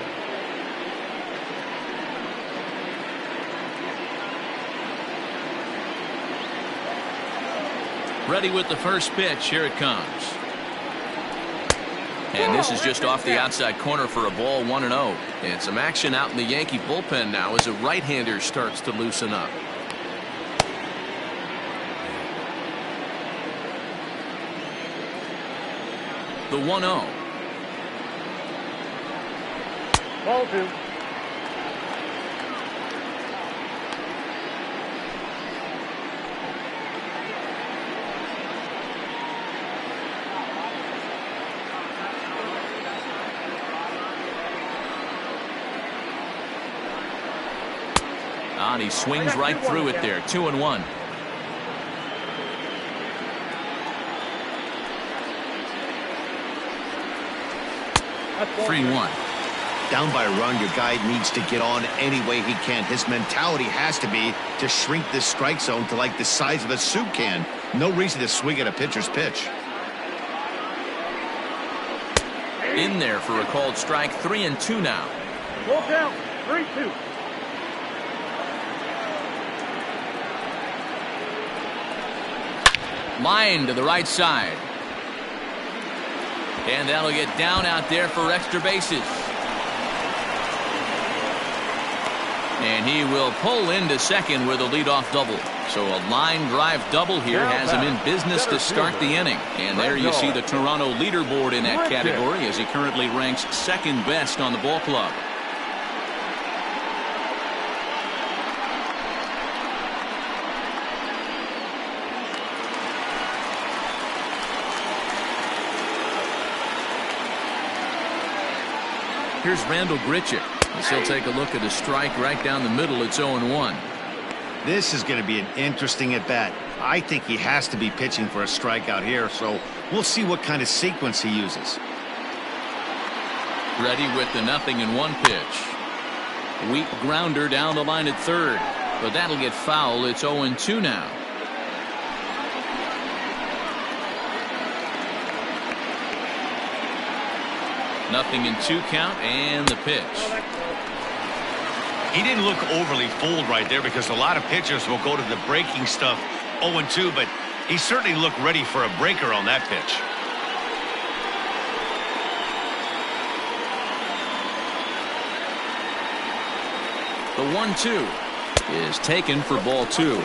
Ready with the first pitch. Here it comes. And this is just off the outside corner for a ball, 1-0. And some action out in the Yankee bullpen now as a right-hander starts to loosen up. The 1-0. Ball 2. And he swings right through it there. 2-1. That's ball 3-1. Down by a run, your guy needs to get on any way he can. His mentality has to be to shrink this strike zone to like the size of a soup can. No reason to swing at a pitcher's pitch. In there for a called strike. 3-2 now. Full count. 3-2. Line to the right side. And that'll get down out there for extra bases. And he will pull into second with a leadoff double. So a line drive double here has him in business to start the inning. And there you see the Toronto leaderboard in that category as he currently ranks second best on the ball club. Here's Randall Grichuk as he'll take a look at a strike right down the middle. It's 0-1. This is going to be an interesting at bat. I think he has to be pitching for a strikeout here, so we'll see what kind of sequence he uses. Ready with the 0-1 pitch. Weak grounder down the line at third, but that'll get foul. It's 0-2 now. Nothing in 2 count, and the pitch. He didn't look overly fooled right there because a lot of pitchers will go to the breaking stuff 0-2, but he certainly looked ready for a breaker on that pitch. The 1-2 is taken for ball 2.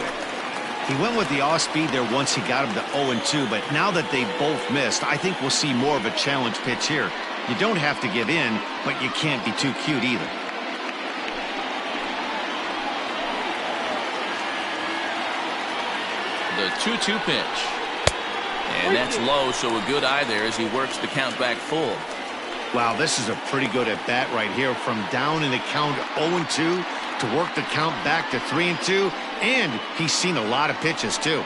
He went with the off speed there once he got him to 0-2, but now that they both missed, I think we'll see more of a challenge pitch here. You don't have to give in, but you can't be too cute either. The 2-2 pitch. And that's low, so a good eye there as he works the count back full. Wow, this is a pretty good at bat right here. From down in the count 0-2 to work the count back to 3-2, and he's seen a lot of pitches too.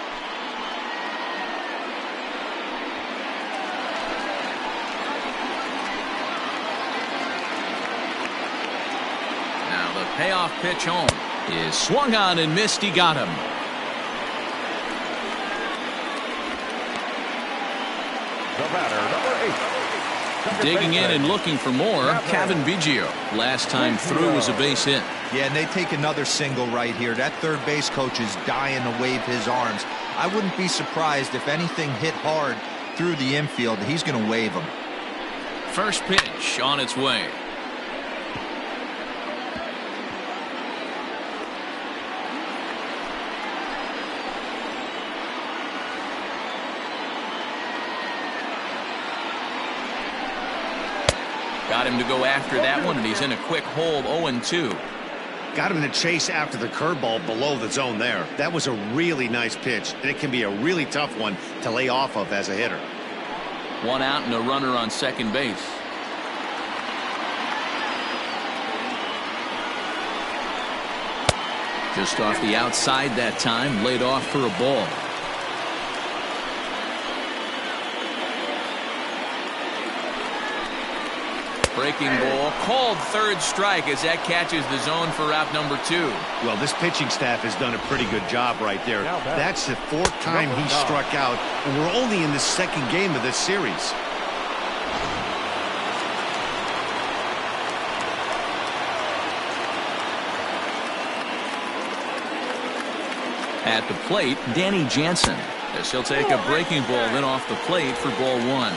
Payoff pitch home is swung on and missed. He got him. The batter, number 8. Digging in and looking for more, Kevin Biggio. Last time through was a base hit. Yeah, and they take another single right here. That third base coach is dying to wave his arms. I wouldn't be surprised if anything hit hard through the infield. He's going to wave them. First pitch on its way. Got him to go after that one, and he's in a quick hole. 0-2. Got him to chase after the curveball below the zone there. That was a really nice pitch, and it can be a really tough one to lay off of as a hitter. 1 out and a runner on second base. Just off the outside that time, laid off for a ball. Breaking ball, called third strike as that catches the zone for out number 2. Well, this pitching staff has done a pretty good job right there. That's the 4th time he struck out, and we're only in the 2nd game of this series. At the plate, Danny Jansen. as he'll take a breaking ball then off the plate for ball one.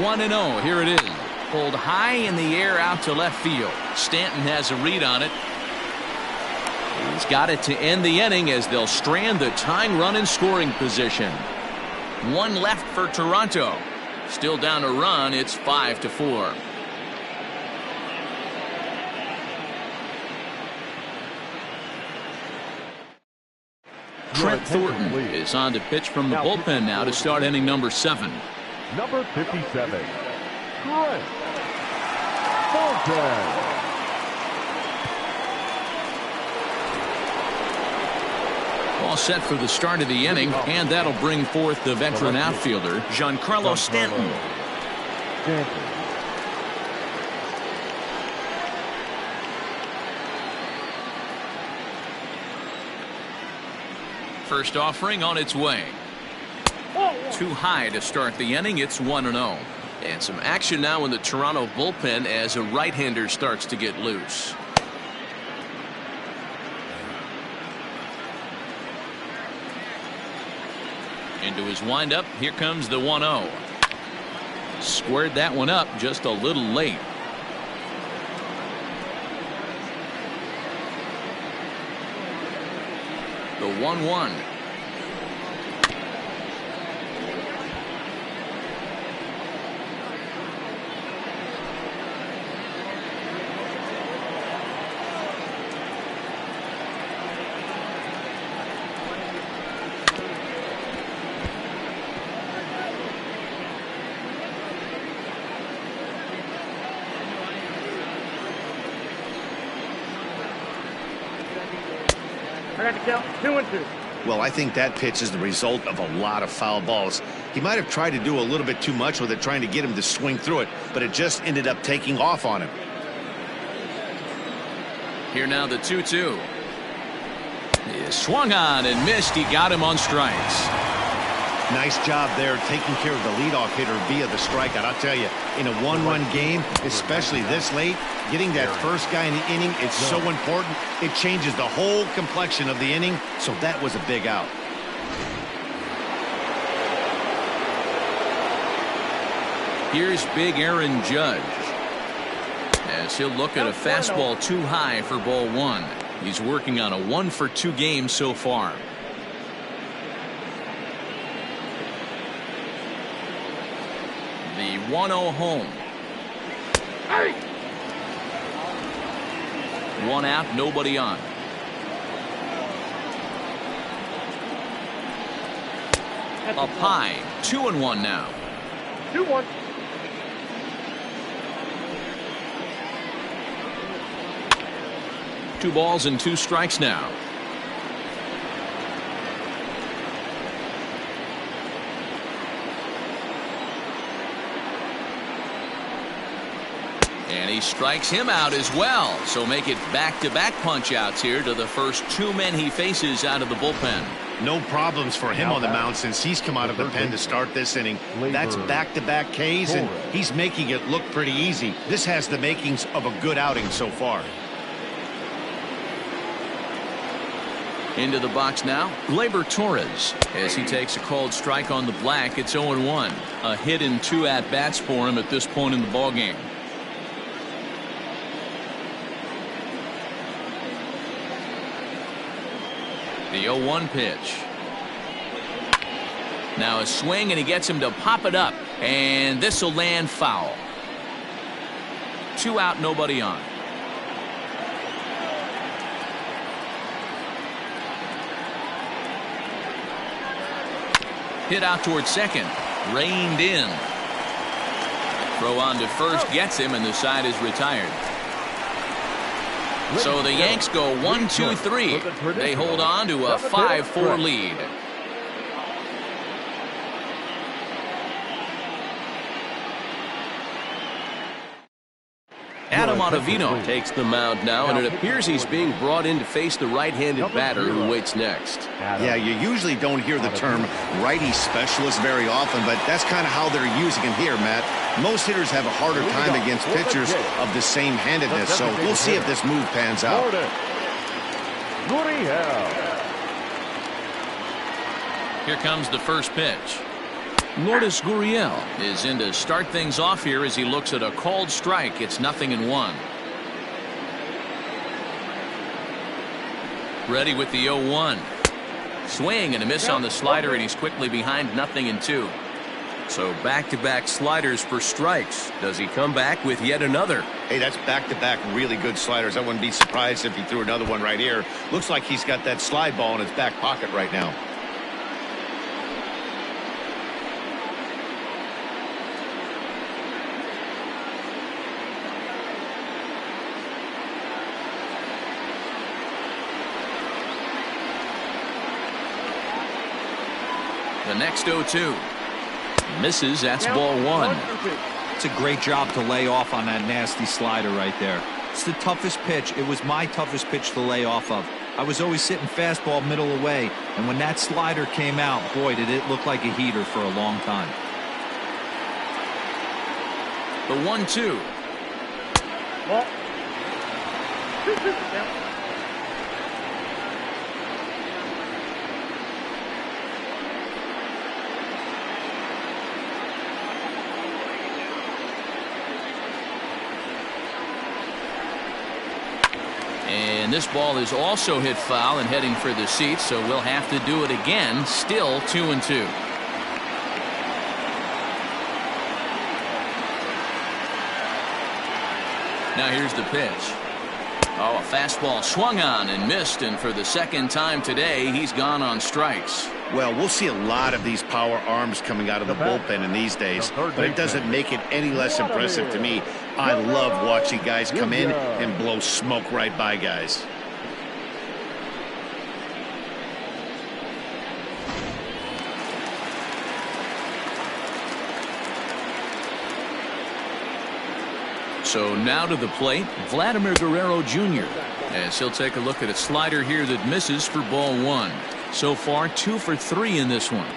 1-0. Here it is. Pulled high in the air out to left field. Stanton has a read on it. He's got it to end the inning as they'll strand the tying run in scoring position. One left for Toronto. Still down a run. It's 5-4. Trent Thornton is on to pitch from the bullpen now to start inning number 7. Number 57, Trent Thornton. All set for the start of the inning, and that'll bring forth the veteran outfielder, Giancarlo Stanton. First offering on its way. Too high to start the inning. It's 1-0. And some action now in the Toronto bullpen as a right-hander starts to get loose. Into his windup. Here comes the 1-0. Squared that one up just a little late. The 1-1. I got to count 2-2. Well, I think that pitch is the result of a lot of foul balls. He might have tried to do a little bit too much with it, trying to get him to swing through it, but it just ended up taking off on him. Here now the 2-2. He swung on and missed. He got him on strikes. Nice job there taking care of the leadoff hitter via the strikeout. I'll tell you, in a one-run game, especially this late, getting that first guy in the inning is so important. It changes the whole complexion of the inning, so that was a big out. Here's big Aaron Judge as he'll look at a fastball too high for ball one. He's working on a 1-for-2 game so far. The 1-0 home. One out, nobody on. Up high, 2-1 now. 2-1. Two balls and 2 strikes now. And he strikes him out as well. So make it back-to-back punch-outs here to the first 2 men he faces out of the bullpen. No problems for him on the mound since he's come out of the pen to start this inning. That's back-to-back Ks, and he's making it look pretty easy. This has the makings of a good outing so far. Into the box now, Gleyber Torres as he takes a called strike on the black. It's 0-1. A hit in 2 at-bats for him at this point in the ballgame. The 0-1 pitch. Now a swing, and he gets him to pop it up, and this will land foul. 2 out, nobody on. Hit out towards second. Reined in. Throw on to first gets him, and the side is retired. So the Yanks go 1-2-3. They hold on to a 5-4 lead. Adam Ottavino takes the mound now, and it appears he's being brought in to face the right-handed batter who waits next. Yeah, you usually don't hear the term righty specialist very often, but that's kind of how they're using him here, Matt. Most hitters have a harder time against pitchers of the same handedness, so we'll see if this move pans out. Here comes the first pitch. Lourdes Gurriel is in to start things off here as he looks at a called strike. It's 0-1. Ready with the 0-1. Swing and a miss on the slider, and he's quickly behind 0-2. So back-to-back sliders for strikes. Does he come back with yet another? Hey, that's back-to-back really good sliders. I wouldn't be surprised if he threw another one right here. Looks like he's got that slide ball in his back pocket right now. The next 0-2. Misses. That's ball 1. It's a great job to lay off on that nasty slider right there. It's the toughest pitch. It was my toughest pitch to lay off of. I was always sitting fastball middle away, and when that slider came out, boy, did it look like a heater for a long time. The 1-2. And this ball is also hit foul and heading for the seats, so we'll have to do it again. Still 2-2. Now here's the pitch. Oh, a fastball swung on and missed, and for the second time today, he's gone on strikes. Well, we'll see a lot of these power arms coming out of the bullpen in these days, but it doesn't make it any less impressive to me. I love watching guys come in and blow smoke right by guys. So now to the plate, Vladimir Guerrero Jr. as he'll take a look at a slider here that misses for ball 1. So far 2 for 3 in this one.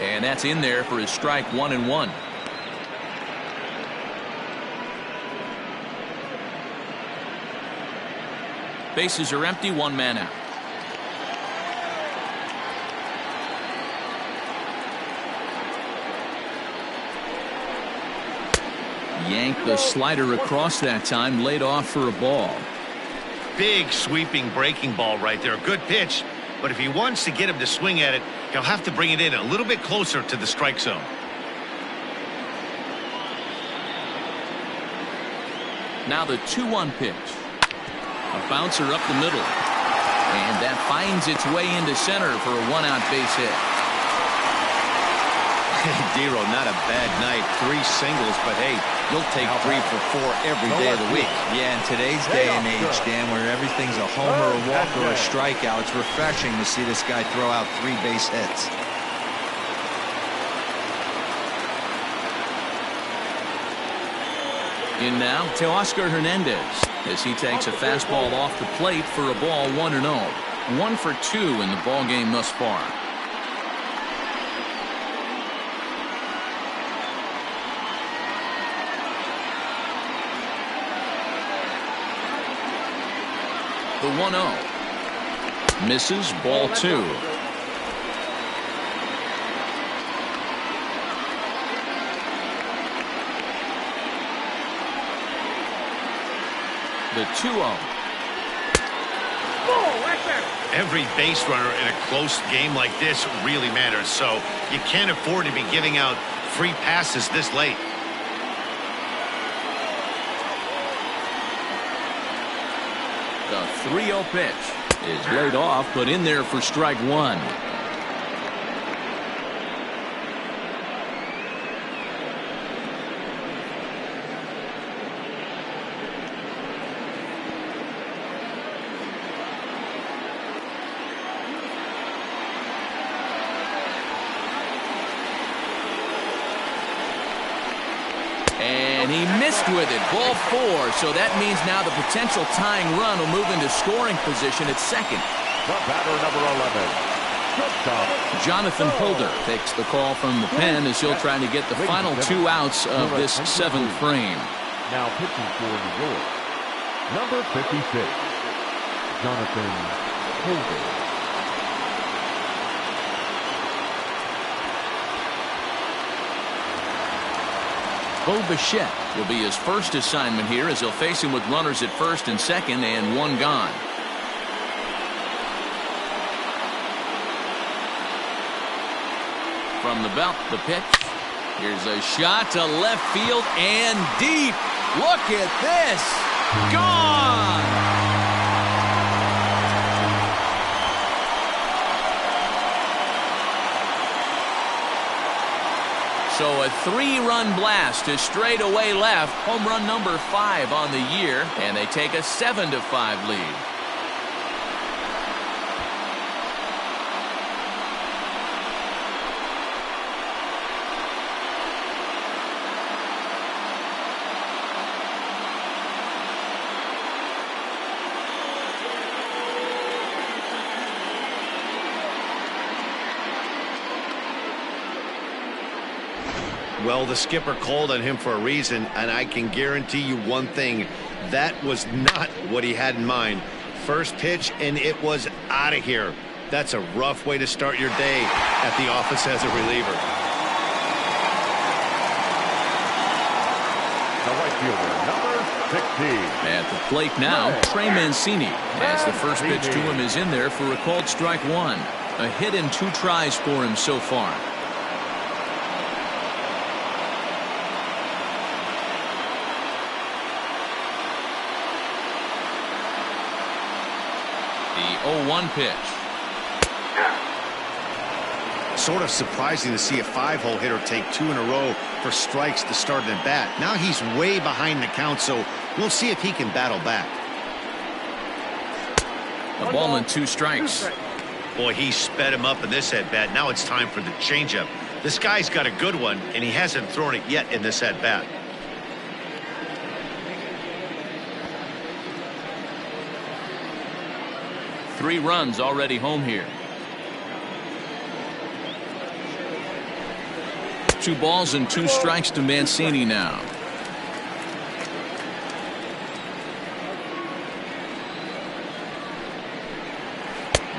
And that's in there for his strike 1-1. Bases are empty, 1 man out. Yanked the slider across that time, laid off for a ball. Big sweeping breaking ball right there. Good pitch, but if he wants to get him to swing at it, he'll have to bring it in a little bit closer to the strike zone. Now the 2-1 pitch. A bouncer up the middle. And that finds its way into center for a 1-out base hit. Hey, Dero, not a bad night. 3 singles, but hey, you'll take 3 for 4 every day of the week. Yeah, in today's day and age, Dan, where everything's a homer, a walk, or a strikeout, it's refreshing to see this guy throw out 3 base hits. In now, Teoscar Hernandez as he takes a fastball off the plate for a ball 1-0. 1 for 2 in the ball game thus far. The 1-0. Misses, ball 2. The 2-0. Every base runner in a close game like this really matters, so you can't afford to be giving out free passes this late. The 3-0 pitch is laid off, but in there for strike 1. Missed with it. Ball 4. So that means now the potential tying run will move into scoring position at second. The batter, number 11. Jonathan Holder takes the call from the pen as he'll try to get the final 2 outs of this 7th frame. Now pitching for New York, number 56, Jonathan Holder. Bo Bichette will be his first assignment here as he'll face him with runners at first and second and 1 gone. From the belt, the pitch. Here's a shot to left field and deep. Look at this. Gone. So a 3-run blast to straightaway left. Home run number 5 on the year. And they take a 7-5 lead. Well, the skipper called on him for a reason, and I can guarantee you one thing. That was not what he had in mind. First pitch, and it was out of here. That's a rough way to start your day at the office as a reliever. The right fielder, number 16. At the plate now, Trey Mancini, as the first pitch to him is in there for a called strike 1. A hit in 2 tries for him so far. The 0-1 pitch. Sort of surprising to see a 5-hole hitter take 2 in a row for strikes to start an at-bat. Now he's way behind the count, so we'll see if he can battle back. A ball and 2 strikes. Boy, he sped him up in this at-bat. Now it's time for the changeup. This guy's got a good one, and he hasn't thrown it yet in this at-bat. Three runs already home here. 2 balls and 2 strikes to Mancini now.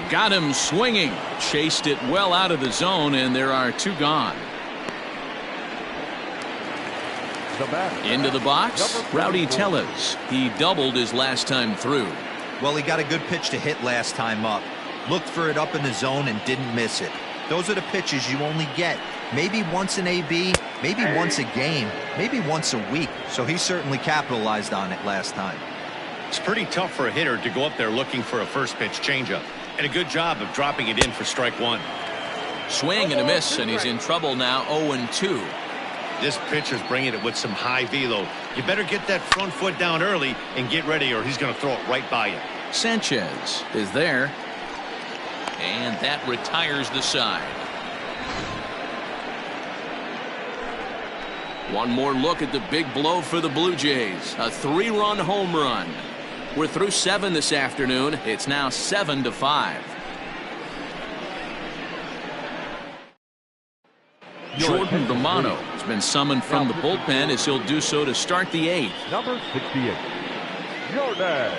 Got him swinging. Chased it well out of the zone, and there are 2 gone. Into the box, Rowdy Tellez. He doubled his last time through. Well, he got a good pitch to hit last time up. Looked for it up in the zone and didn't miss it. Those are the pitches you only get maybe once an AB, maybe once a game, maybe once a week. So he certainly capitalized on it last time. It's pretty tough for a hitter to go up there looking for a first pitch changeup. And a good job of dropping it in for strike 1. Swing and a miss, and he's in trouble now. 0-2. This pitcher's bringing it with some high velo. You better get that front foot down early and get ready, or he's going to throw it right by you. Sanchez is there, and that retires the side. One more look at the big blow for the Blue Jays. A 3-run home run. We're through 7 this afternoon. It's now 7-5. Jordan Romano has been summoned from the bullpen as he'll do so to start the 8th. Number 68, Jordan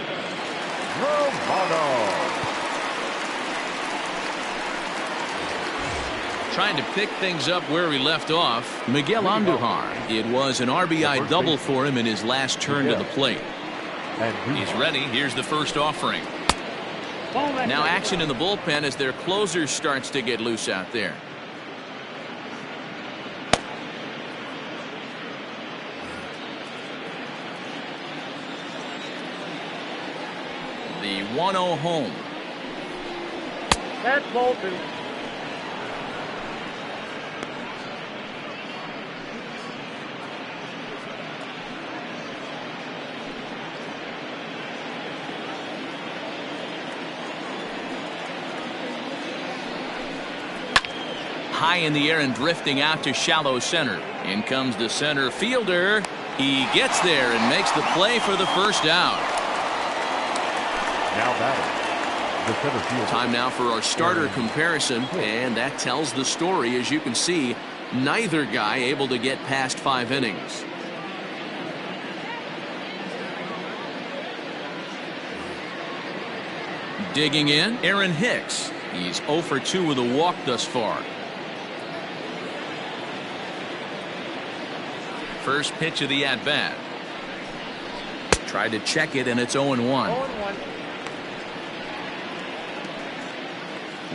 Romano. Trying to pick things up where he left off, Miguel Andujar. It was an RBI double for him in his last turn to the plate. He's ready. Here's the first offering. Now action in the bullpen as their closer starts to get loose out there. The 1-0 home. That's Bolton. High in the air and drifting out to shallow center. In comes the center fielder. He gets there and makes the play for the first down. Now batting, the center fielder. Time now for our starter comparison, and that tells the story. As you can see, neither guy able to get past 5 innings. Digging in, Aaron Hicks. He's 0 for 2 with a walk thus far. First pitch of the at-bat. Tried to check it, and it's 0-1.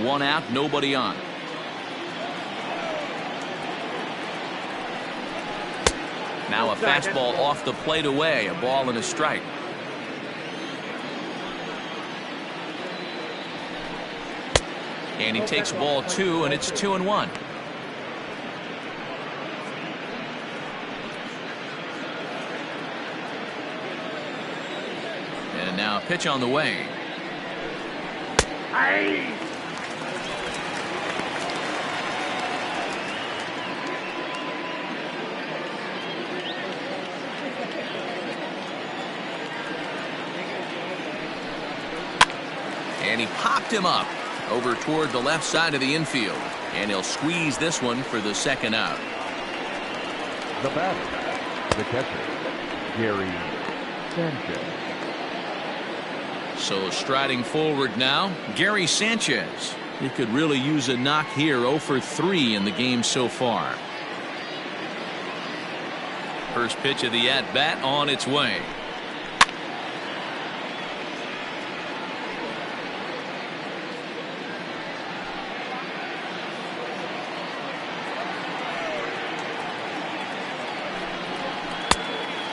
1 out, nobody on. Now a fastball off the plate away, a ball and a strike. And he takes ball 2, and it's 2-1. And now a pitch on the way. And he popped him up over toward the left side of the infield, and he'll squeeze this one for the second out. The batter, the catcher, Gary Sanchez. So striding forward now, Gary Sanchez. He could really use a knock here. 0 for 3 in the game so far. First pitch of the at-bat on its way.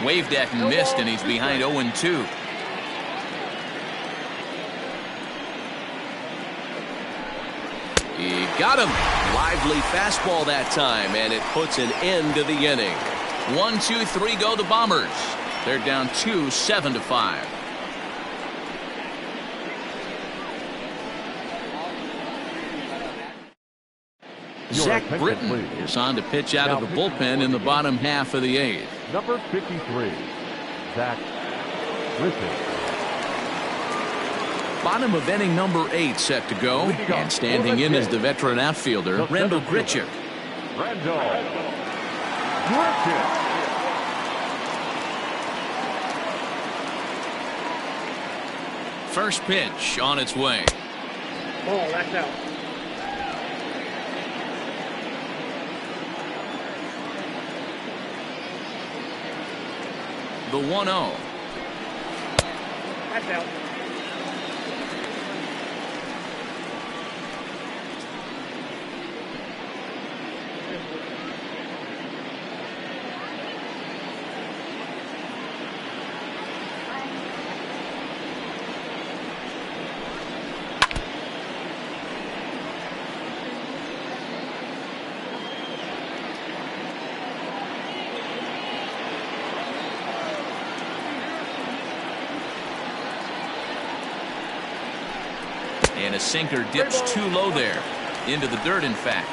Waved at and missed, and he's behind 0-2. He got him. Lively fastball that time, and it puts an end to the inning. 1, 2, 3 go the Bombers. They're down 2, 7-5. Zach Britton is on to pitch out of the bullpen in the bottom half of the 8th. Number 53, Zach Britton. Bottom of inning number 8 set to go, and standing in is the veteran outfielder Randall Grichuk. Randall Grichuk. First pitch on its way. Ball, that's out. The 1-0. That's out. And a sinker dips too low there. Into the dirt, in fact.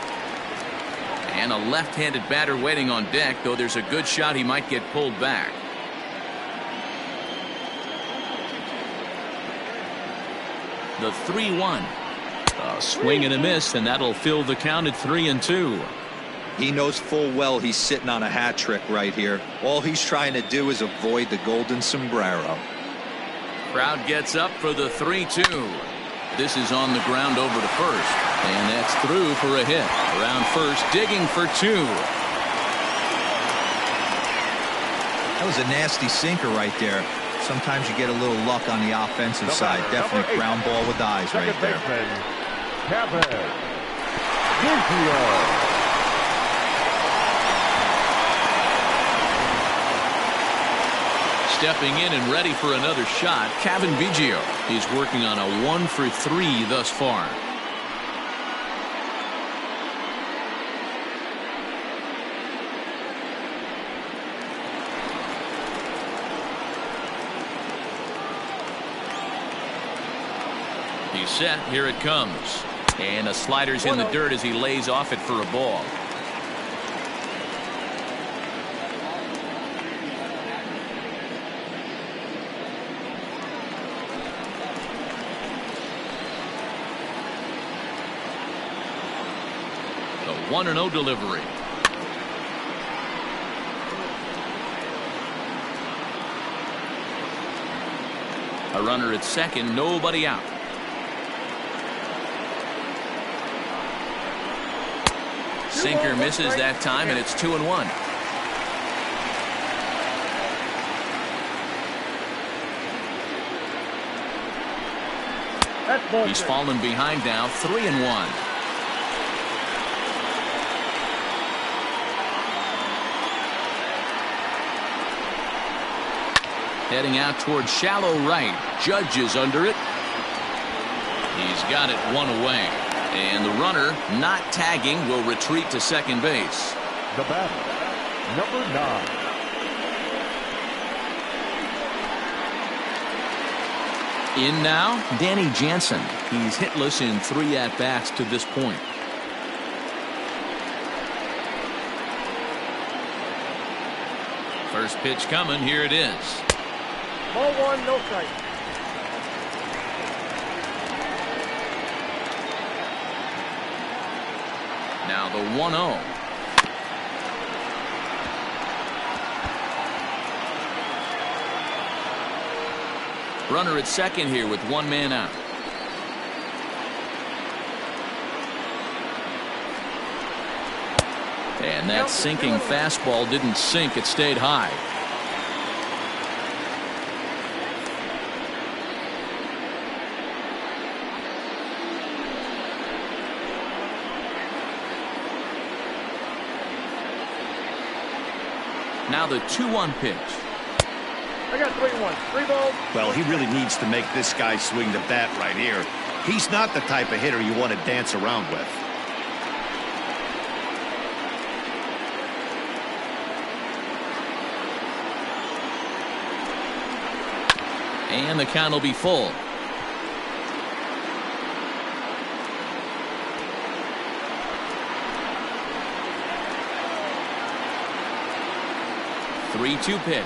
And a left-handed batter waiting on deck, though there's a good shot he might get pulled back. The 3-1. A swing and a miss, and that'll fill the count at 3-2. He knows full well he's sitting on a hat trick right here. All he's trying to do is avoid the golden sombrero. Crowd gets up for the 3-2. This is on the ground over to first, and that's through for a hit. Around first, digging for 2. That was a nasty sinker right there. Sometimes you get a little luck on the offensive side. Definitely ground ball with eyes right there. Stepping in and ready for another shot, Kevin Biggio. He's working on a 1 for 3 thus far. He's set. Here it comes. And a slider's in the dirt as he lays off it for a ball. 1-0 delivery. A runner at second, nobody out. Sinker misses that time, and it's 2-1. He's fallen behind now, 3-1. Heading out towards shallow right. Judge is under it. He's got it one away. And the runner, not tagging, will retreat to second base. The batter, number 9. In now, Danny Jansen. He's hitless in 3 at-bats to this point. First pitch coming. Here it is. Ball 1, no strike. Now the 1-0. Runner at second here with 1 man out. And that sinking fastball didn't sink. It stayed high. Now the 2-1 pitch. I got 3-1. 3 balls. Well, he really needs to make this guy swing the bat right here. He's not the type of hitter you want to dance around with. And the count will be full. The 3-2 pitch.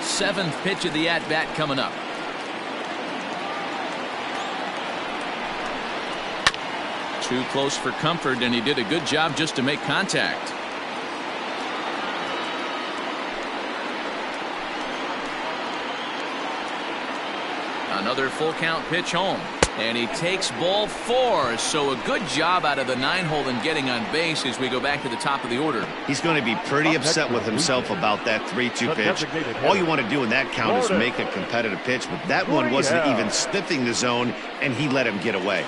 Seventh pitch of the at-bat coming up. Too close for comfort, and he did a good job just to make contact. Another full count pitch home. And he takes ball 4. So a good job out of the 9-hole in getting on base as we go back to the top of the order. He's going to be pretty upset with himself about that 3-2 pitch. All you want to do in that count is make a competitive pitch, but that one wasn't even sniffing the zone, and he let him get away.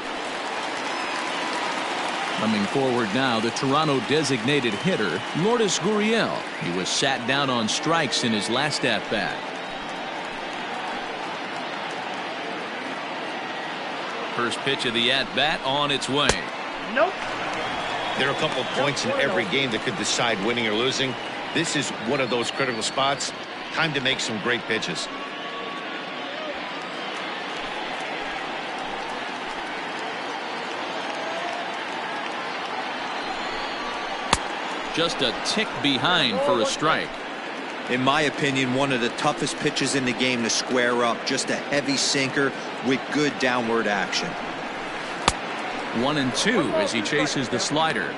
Coming forward now, the Toronto designated hitter, Lourdes Gurriel. He was sat down on strikes in his last at-bat. First pitch of the at-bat on its way. Nope. There are a couple of points in every game that could decide winning or losing. This is one of those critical spots. Time to make some great pitches. Just a tick behind for a strike. In my opinion, one of the toughest pitches in the game to square up. Just a heavy sinker with good downward action. 1-2 as he chases the slider.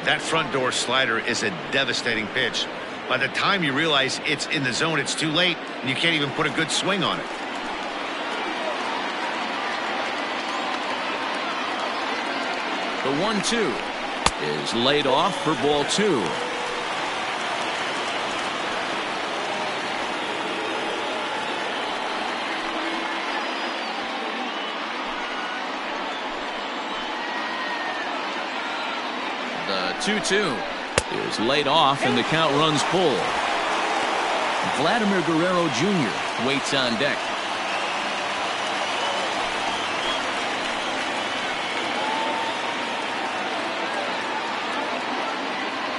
That front door slider is a devastating pitch. By the time you realize it's in the zone, it's too late, and you can't even put a good swing on it. The 1-2 is laid off for ball 2. The 2-2 is laid off, and the count runs full. Vladimir Guerrero Jr. waits on deck.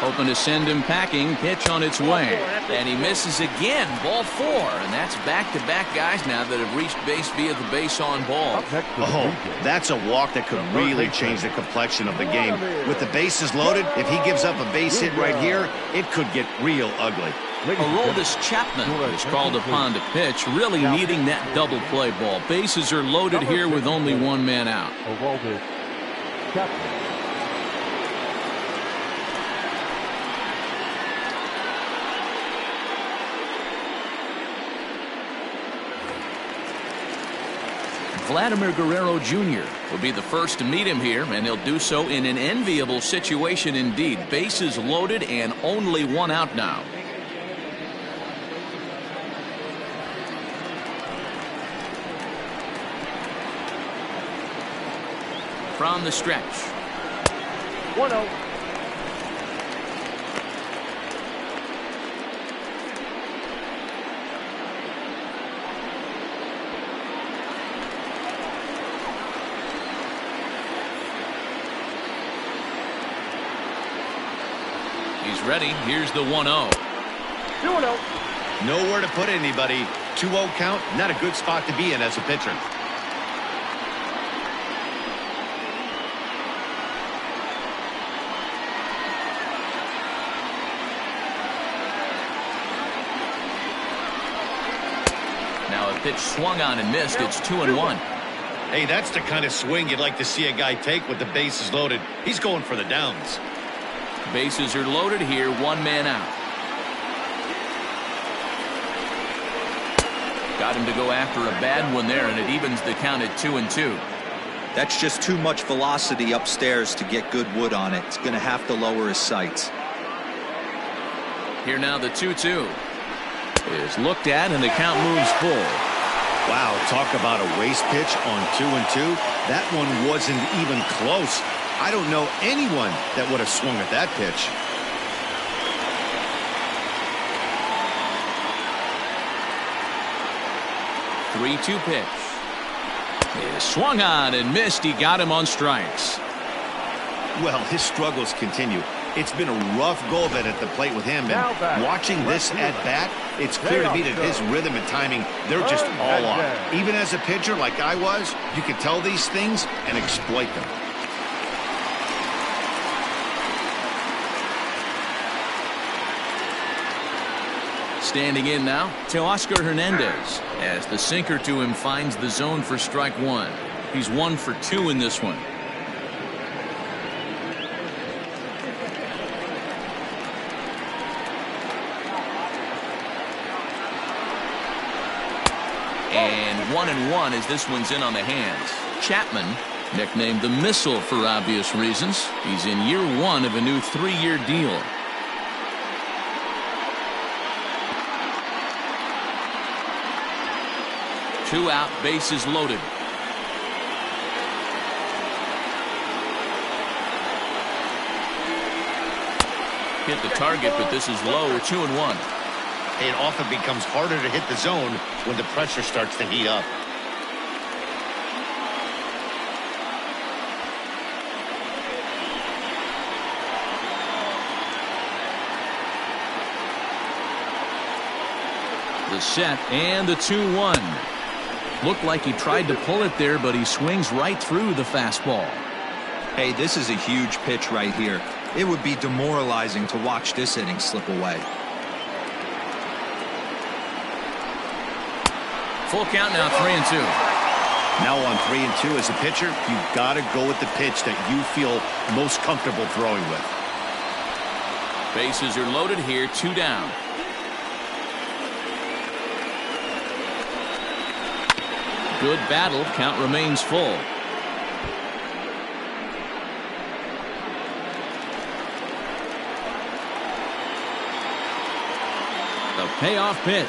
Hoping to send him packing. Pitch on its way. And he misses again. Ball 4. And that's back-to-back guys now that have reached base via the base on ball. Oh, that's a walk that could really change the complexion of the game. With the bases loaded, if he gives up a base hit right here, it could get real ugly. Aroldis Chapman is called upon to pitch, really needing that double play ball. Bases are loaded here with only one man out. Aroldis Chapman. Vladimir Guerrero Jr. will be the first to meet him here, and he'll do so in an enviable situation indeed. Bases loaded and only one out now. From the stretch. 1-0. He's ready. Here's the 1-0. 2-0. Nowhere to put anybody. 2-0 count, not a good spot to be in as a pitcher. Now a pitch swung on and missed. It's 2-1. Hey, that's the kind of swing you'd like to see a guy take with the bases loaded. He's going for the downs. Bases are loaded here, one man out. Got him to go after a bad one there, and it evens the count at 2-2. That's just too much velocity upstairs to get good wood on it. It's going to have to lower his sights. Here now the 2-2 is looked at, and the count moves full. Wow, talk about a waste pitch on 2-2. That one wasn't even close. I don't know anyone that would have swung at that pitch. Three-two pitch. He swung on and missed. He got him on strikes. Well, his struggles continue. It's been a rough go of it at the plate with him. And watching this at bat, it's clear to me that his rhythm and timing, they're just all off. Even as a pitcher like I was, you could tell these things and exploit them. Standing in now, Teoscar Hernandez, as the sinker to him finds the zone for strike one. He's 1 for 2 in this one. And 1-1 as this one's in on the hands. Chapman, nicknamed the Missile for obvious reasons. He's in year 1 of a new 3-year deal. Two out, bases loaded. Hit the target, but this is low. 2-1. It often becomes harder to hit the zone when the pressure starts to heat up. The set and the 2-1. Looked like he tried to pull it there, but he swings right through the fastball. Hey, this is a huge pitch right here. It would be demoralizing to watch this inning slip away. Full count now, 3-2. Now on 3-2 as a pitcher, you've got to go with the pitch that you feel most comfortable throwing with. Bases are loaded here, 2 down. Good battle. Count remains full. The payoff pitch.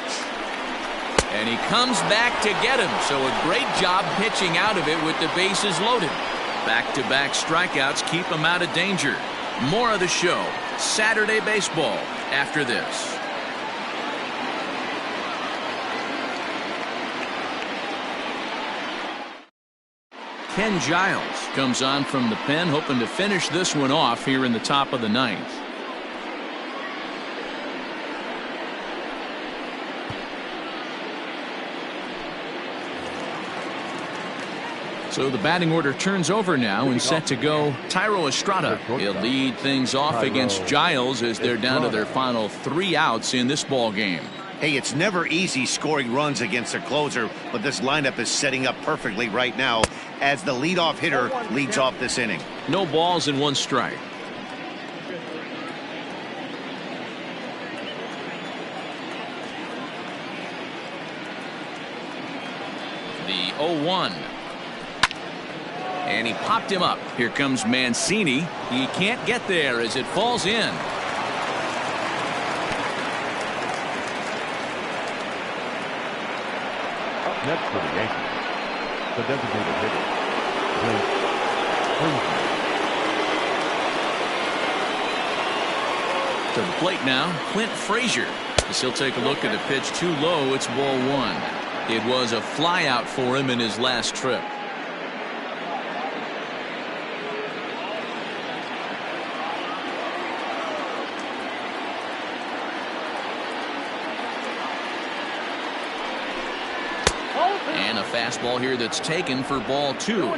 And he comes back to get him. So a great job pitching out of it with the bases loaded. Back-to-back strikeouts keep him out of danger. More of the show. Saturday baseball after this. Ken Giles comes on from the pen, hoping to finish this one off here in the top of the 9th. So the batting order turns over now and set to go Tyro Estrada. He'll lead things off against Giles as they're down to their final 3 outs in this ball game. Hey, it's never easy scoring runs against a closer, but this lineup is setting up perfectly right now as the leadoff hitter leads off this inning. No balls and 1 strike. The 0-1. And he popped him up. Here comes Mancini. He can't get there as it falls in. Up next for the Yankees, the designated hitter, To the plate now, Clint Frazier. As he'll take a look at the pitch too low. It's ball 1. It was a flyout for him in his last trip. And a fastball here that's taken for ball 2.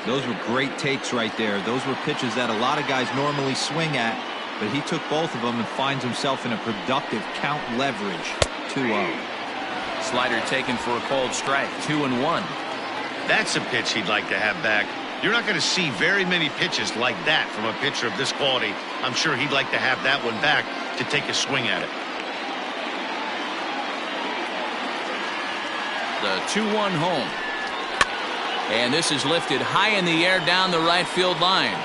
Those were great takes right there. Those were pitches that a lot of guys normally swing at, but he took both of them and finds himself in a productive count leverage. 2-0. Slider taken for a called strike. 2-1. That's a pitch he'd like to have back. You're not going to see very many pitches like that from a pitcher of this quality. I'm sure he'd like to have that one back to take a swing at it. The 2-1 home. And this is lifted high in the air down the right field line.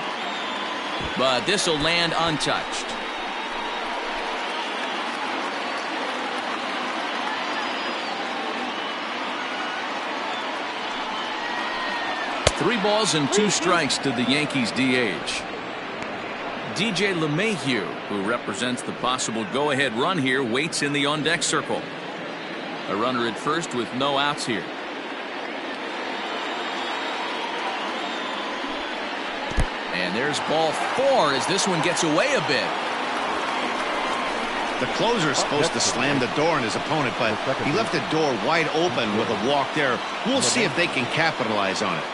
But this will land untouched. Three balls and 2 strikes to the Yankees DH. DJ LeMahieu, who represents the possible go-ahead run here, waits in the on-deck circle. A runner at first with no outs here. And there's ball 4 as this one gets away a bit. The closer is supposed to slam the door on his opponent, but he left the door wide open with a walk there. We'll see if they can capitalize on it.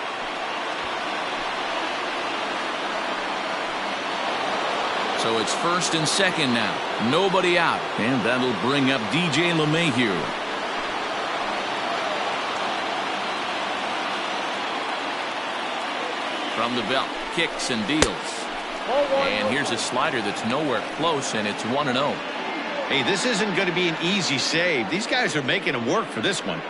So it's first and second now. Nobody out. And that'll bring up DJ LeMahieu. From the belt, kicks and deals. And here's a slider that's nowhere close, and it's 1-0. Hey, this isn't going to be an easy save. These guys are making him work for this one.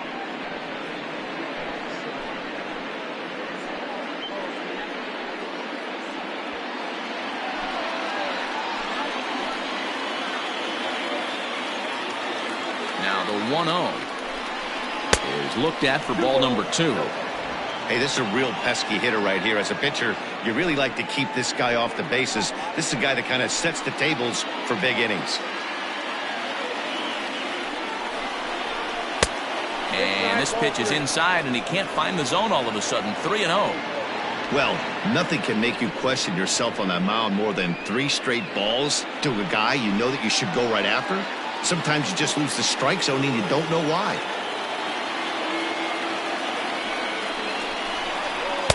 Now the 1-0 is looked at for ball number 2. Hey, this is a real pesky hitter right here. As a pitcher, you really like to keep this guy off the bases. This is a guy that kind of sets the tables for big innings. And this pitch is inside, and he can't find the zone all of a sudden. 3-0. Well, nothing can make you question yourself on that mound more than 3 straight balls to a guy you know that you should go right after. Sometimes you just lose the strike zone and you don't know why.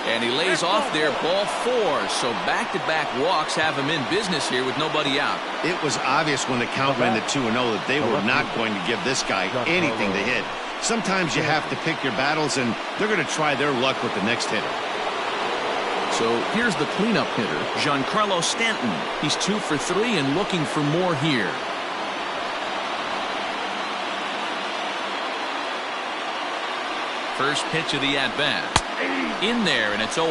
And he lays off there, ball 4. So back-to-back walks have him in business here with nobody out. It was obvious when the count ran to 2-0 that they were not going to give this guy anything to hit. Sometimes you have to pick your battles, and they're going to try their luck with the next hitter. So here's the cleanup hitter, Giancarlo Stanton. He's 2 for 3 and looking for more here. First pitch of the at-bat. In there, and it's 0-1.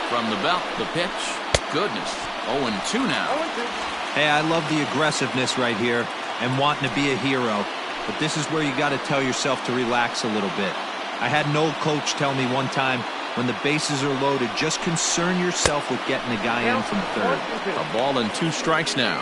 From the belt, the pitch. Goodness, 0-2 now. Hey, I love the aggressiveness right here and wanting to be a hero. But this is where you got to tell yourself to relax a little bit. I had an old coach tell me one time, when the bases are loaded, just concern yourself with getting the guy in from third. A ball and 2 strikes now.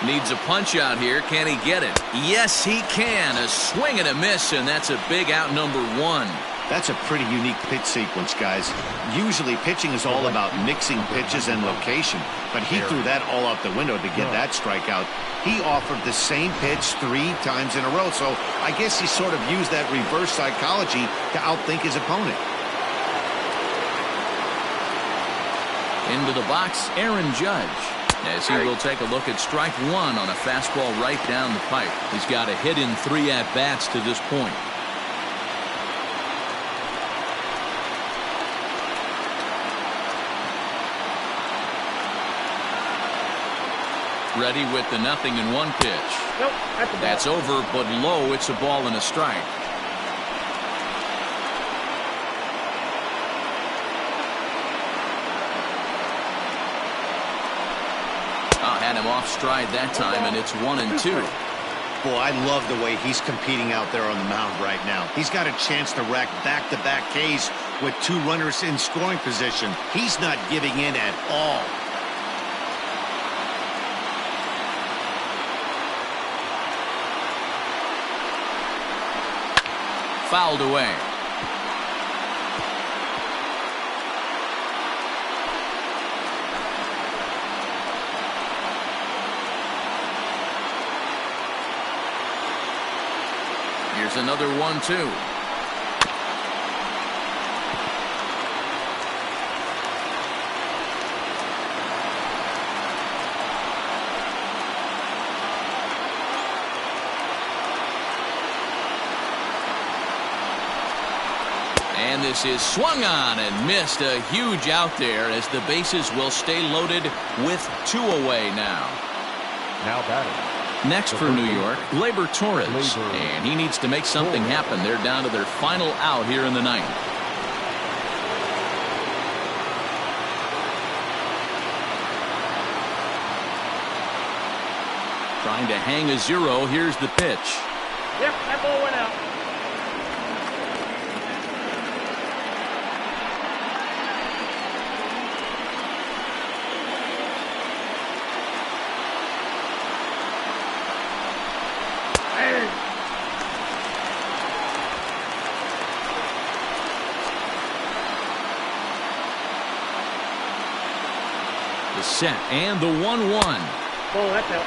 Needs a punch out here. Can he get it? Yes, he can. A swing and a miss, and that's a big out number one. That's a pretty unique pitch sequence, guys. Usually pitching is all about mixing pitches and location, but he threw that all out the window to get that strikeout. He offered the same pitch 3 times in a row, so I guess he sort of used that reverse psychology to outthink his opponent. Into the box, Aaron Judge, as he will take a look at strike one on a fastball right down the pipe. He's got a hit in 3 at-bats to this point. Ready with the 0-1 pitch. Nope, that's over, but low. It's a ball and a strike. Had him off stride that time, and it's 1-2. Boy, I love the way he's competing out there on the mound right now. He's got a chance to rack back-to-back Ks with 2 runners in scoring position. He's not giving in at all. Fouled away. Here's another 1-2. And this is swung on and missed. A huge out there as the bases will stay loaded with 2 away now. Now batting. Next for New York, Gleyber Torres, and he needs to make something happen. They're down to their final out here in the 9th. Trying to hang a 0. Here's the pitch. Yep, that ball went out. The set and the 1-1. Oh, that's out.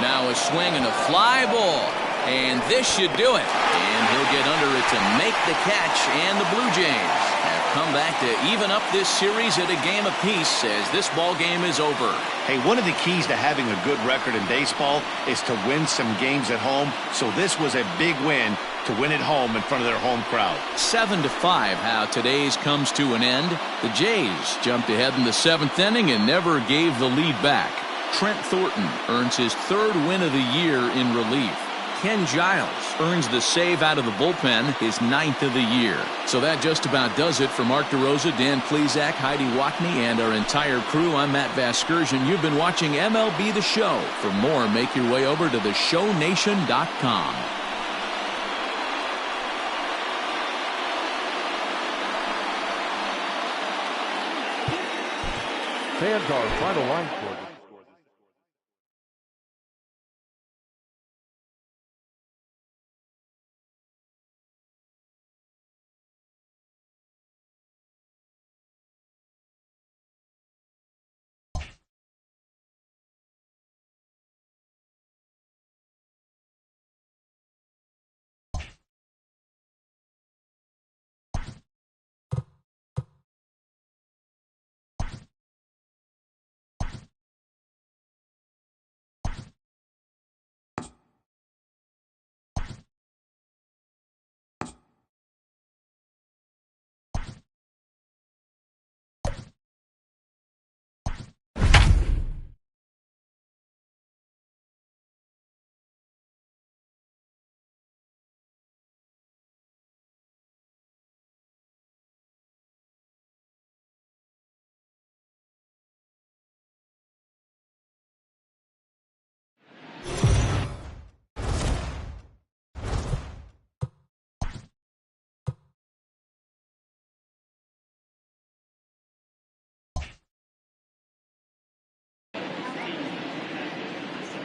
Now a swing and a fly ball. And this should do it. And he'll get under it to make the catch. And the Blue Jays have come back to even up this series at a game apiece as this ball game is over. Hey, one of the keys to having a good record in baseball is to win some games at home. So this was a big win to win at home in front of their home crowd. 7-5 how today's comes to an end. The Jays jumped ahead in the 7th inning and never gave the lead back. Trent Thornton earns his 3rd win of the year in relief. Ken Giles earns the save out of the bullpen, his 9th of the year. So that just about does it for Mark DeRosa, Dan Plesac, Heidi Wackney, and our entire crew. I'm Matt Vasgersian. You've been watching MLB The Show. For more, make your way over to theshownation.com. Fans are final line score.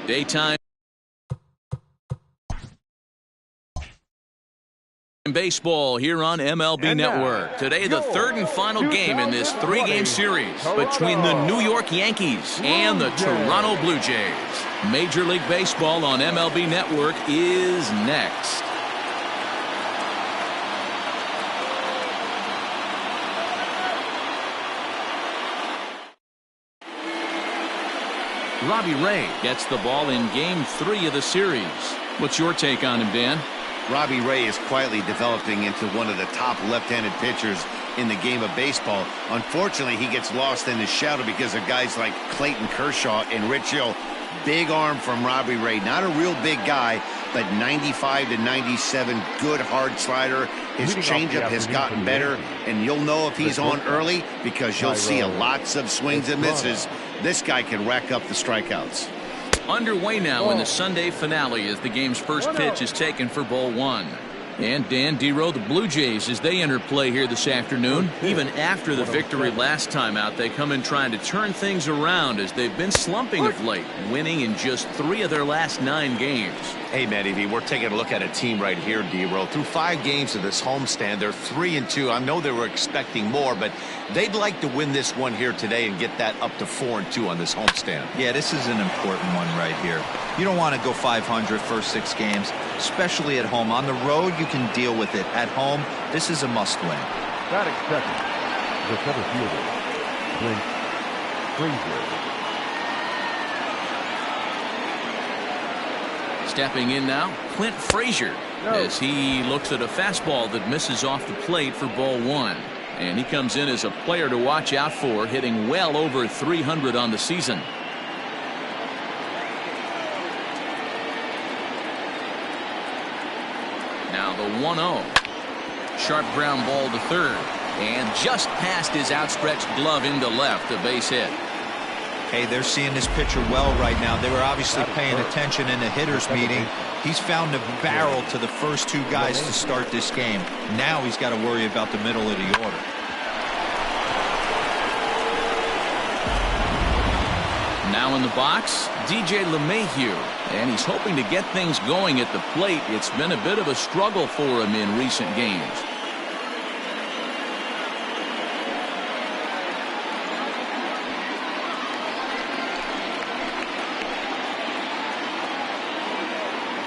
Daytime baseball here on MLB Network. Today, the third and final game in this three-game series between the New York Yankees and the Toronto Blue Jays. Major League Baseball on MLB Network is next. Robbie Ray gets the ball in Game 3 of the series. What's your take on him, Dan? Robbie Ray is quietly developing into one of the top left-handed pitchers in the game of baseball. Unfortunately, he gets lost in the shadow because of guys like Clayton Kershaw and Rich Hill. Big arm from Robbie Ray. Not a real big guy, but 95 to 97, good hard slider. His changeup has gotten better, and you'll know if he's on early because you'll see lots of swings and misses. This guy can rack up the strikeouts. Underway now in the Sunday finale as the game's first pitch is taken for ball one. And Dan Dero, the Blue Jays, as they enter play here this afternoon, even after the victory last time out, they come in trying to turn things around as they've been slumping of late, winning in just 3 of their last 9 games. Hey, Matty, we're taking a look at a team right here, Dero. Through 5 games of this homestand, they're 3-2. I know they were expecting more, but they'd like to win this one here today and get that up to 4-2 on this homestand. Yeah, this is an important one right here. You don't want to go 500 first 6 games, especially at home. On the road, you can deal with it. At home, this is a must-win. Batting second, the center fielder, Clint Frazier. Stepping in now, Clint Frazier, as he looks at a fastball that misses off the plate for ball one. And he comes in as a player to watch out for, hitting well over 300 on the season. Now the 1-0. Sharp ground ball to third. And just past his outstretched glove into left, a base hit. Hey, they're seeing this pitcher well right now. They were obviously paying attention in the hitters meeting. He's found a barrel to the first 2 guys to start this game. Now he's got to worry about the middle of the order. Now in the box, DJ LeMahieu, and he's hoping to get things going at the plate. It's been a bit of a struggle for him in recent games.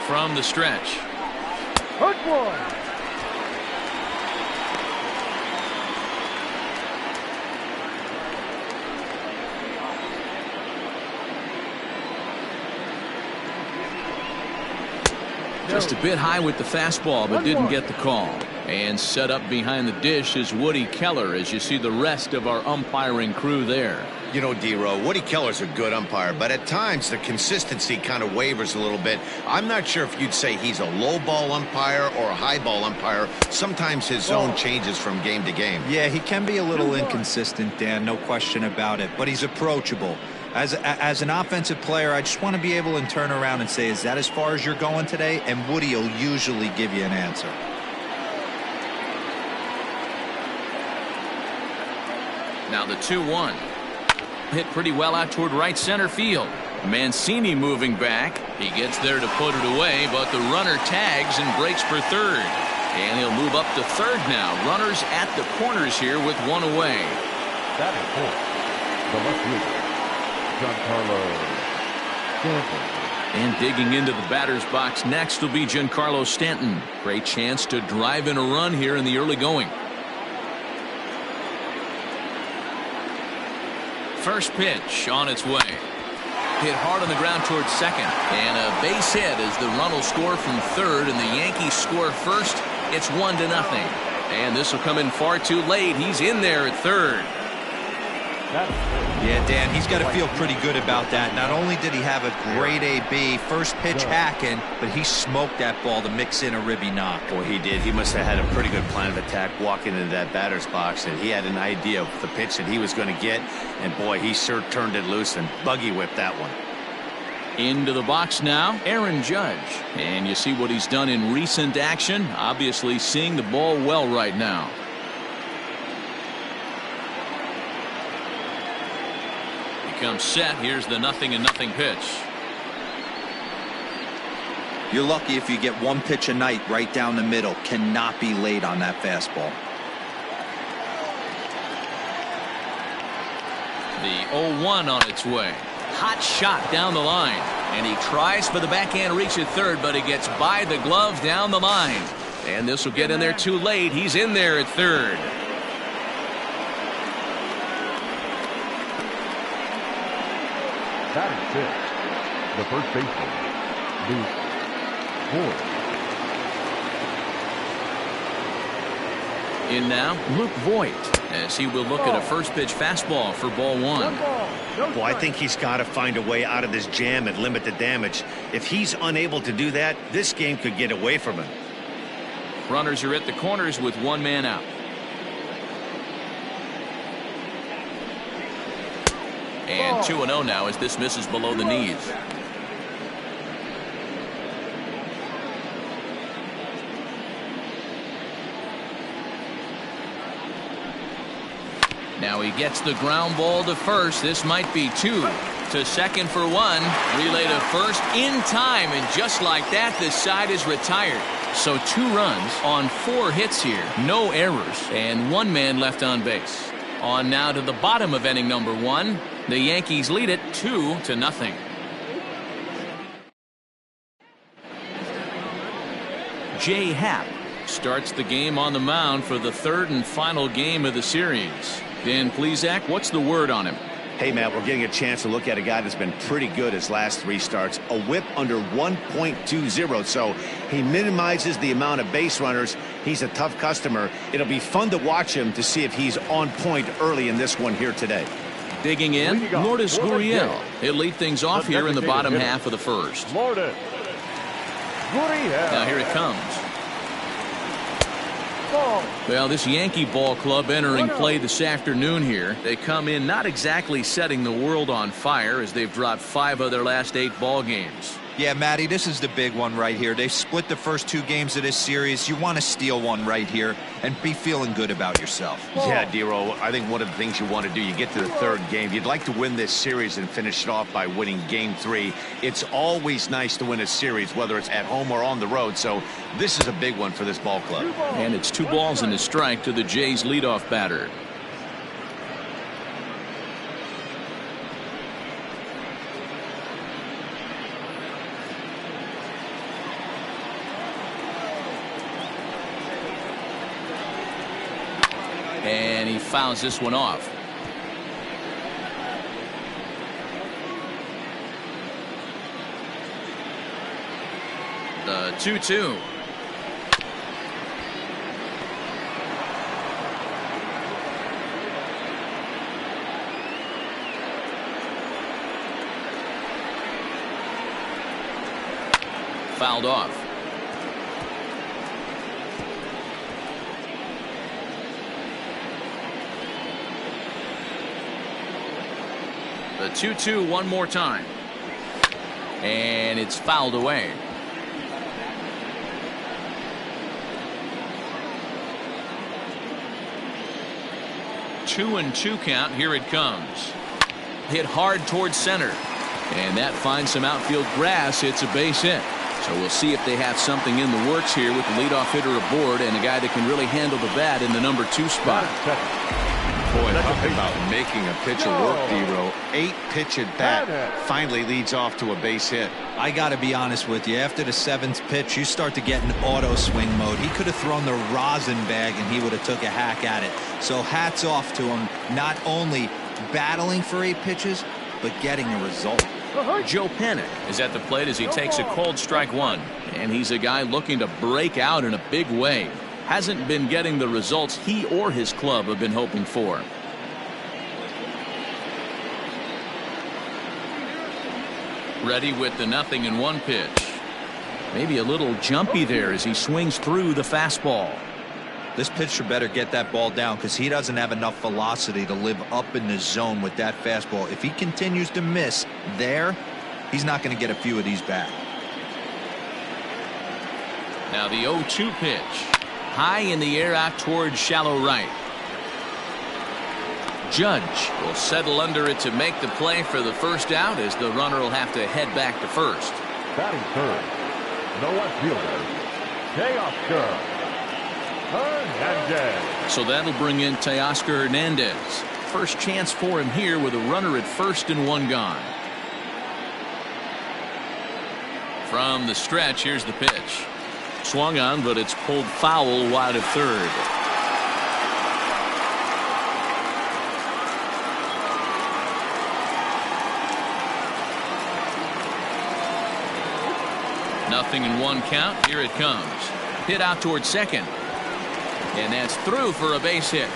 From the stretch. Hook one. Just a bit high with the fastball, but didn't get the call. And set up behind the dish is Woody Keller, as you see the rest of our umpiring crew there. You know, Dero, Woody Keller's a good umpire, but at times the consistency kind of wavers a little bit. I'm not sure if you'd say he's a low ball umpire or a high ball umpire. Sometimes his zone changes from game to game. Yeah, he can be a little inconsistent, Dan, no question about it, but he's approachable. As an offensive player, I just want to be able to turn around and say, is that as far as you're going today? And Woody will usually give you an answer. Now the 2-1. Hit pretty well out toward right center field. Mancini moving back. He gets there to put it away, but the runner tags and breaks for third. And he'll move up to third now. Runners at the corners here with 1 away. That is fourth. The left fielder, Giancarlo Stanton. And digging into the batter's box next will be Giancarlo Stanton. Great chance to drive in a run here in the early going. First pitch on its way. Hit hard on the ground towards second. And a base hit as the run will score from third and the Yankees score first. It's 1-0. And this will come in far too late. He's in there at third. Yeah, Dan, he's got to feel pretty good about that. Not only did he have a great AB, first pitch hacking, but he smoked that ball to mix in a ribby knock. Well, he did. He must have had a pretty good plan of attack walking into that batter's box, and he had an idea of the pitch that he was going to get, and boy, he sure turned it loose and buggy whipped that one. Into the box now, Aaron Judge. And you see what he's done in recent action. Obviously seeing the ball well right now. Comes set. Here's the 0-0 pitch. You're lucky if you get one pitch a night right down the middle. Cannot be late on that fastball. The 0-1 on its way. Hot shot down the line. And he tries for the backhand reach at third, but he gets by the glove down the line. And this will get in there too late. He's in there at third. Batting sixth, the first baseman, Luke Voigt. In now, Luke Voigt, as he will look at a first pitch fastball for ball one. Well, I think he's got to find a way out of this jam and limit the damage. If he's unable to do that, this game could get away from him. Runners are at the corners with one man out. And 2-0 now as this misses below the knees. Now he gets the ground ball to first. This might be two. To second for one. Relay to first in time. And just like that, this side is retired. So 2 runs on 4 hits here. No errors. And 1 man left on base. On now to the bottom of inning number 1. The Yankees lead it 2-0. Jay Happ starts the game on the mound for the 3rd and final game of the series. Dan Plesac, what's the word on him? Hey, Matt, we're getting a chance to look at a guy that's been pretty good his last 3 starts. A whip under 1.20, so he minimizes the amount of base runners. He's a tough customer. It'll be fun to watch him to see if he's on point early in this one here today. Digging in, Lourdes Gurriel. He'll lead things off here in the bottom half of the first. Lourdes Gurriel. Now here it comes. Well, this Yankee ball club entering play this afternoon here. They come in not exactly setting the world on fire as they've dropped 5 of their last 8 ball games. Yeah, Matty, this is the big one right here. They've split the first 2 games of this series. You want to steal one right here and be feeling good about yourself. Yeah, Dero, I think one of the things you want to do, you get to the 3rd game. You'd like to win this series and finish it off by winning game 3. It's always nice to win a series, whether it's at home or on the road. So this is a big one for this ball club. And it's 2 balls and a strike to the Jays leadoff batter. And he fouls this one off. The 2-2. Fouled off. The 2-2 one more time. And it's fouled away. Two and 2 count. Here it comes. Hit hard towards center. And that finds some outfield grass. It's a base hit. So we'll see if they have something in the works here with the leadoff hitter aboard and a guy that can really handle the bat in the number 2 spot. Boy, talk about making a pitcher work, Dero. 8 pitch at bat finally leads off to a base hit. I got to be honest with you. After the 7th pitch, you start to get in auto swing mode. He could have thrown the rosin bag and he would have took a hack at it. So hats off to him, not only battling for 8 pitches, but getting a result. Joe Panik is at the plate as he takes a cold strike 1. And he's a guy looking to break out in a big way. Hasn't been getting the results he or his club have been hoping for. Ready with the 0-1 pitch. Maybe a little jumpy there as he swings through the fastball. This pitcher better get that ball down because he doesn't have enough velocity to live up in the zone with that fastball. If he continues to miss there, he's not going to get a few of these back. Now the 0-2 pitch. High in the air out towards shallow right. Judge will settle under it to make the play for the first out as the runner will have to head back to first. Batting third, The left fielder, Teoscar Hernandez. So that'll bring in Teoscar Hernandez. First chance for him here with a runner at first and one gone. From the stretch, here's the pitch. Swung on, but it's pulled foul wide of third. Nothing in one count. Here it comes. Hit out towards second. And that's through for a base hit.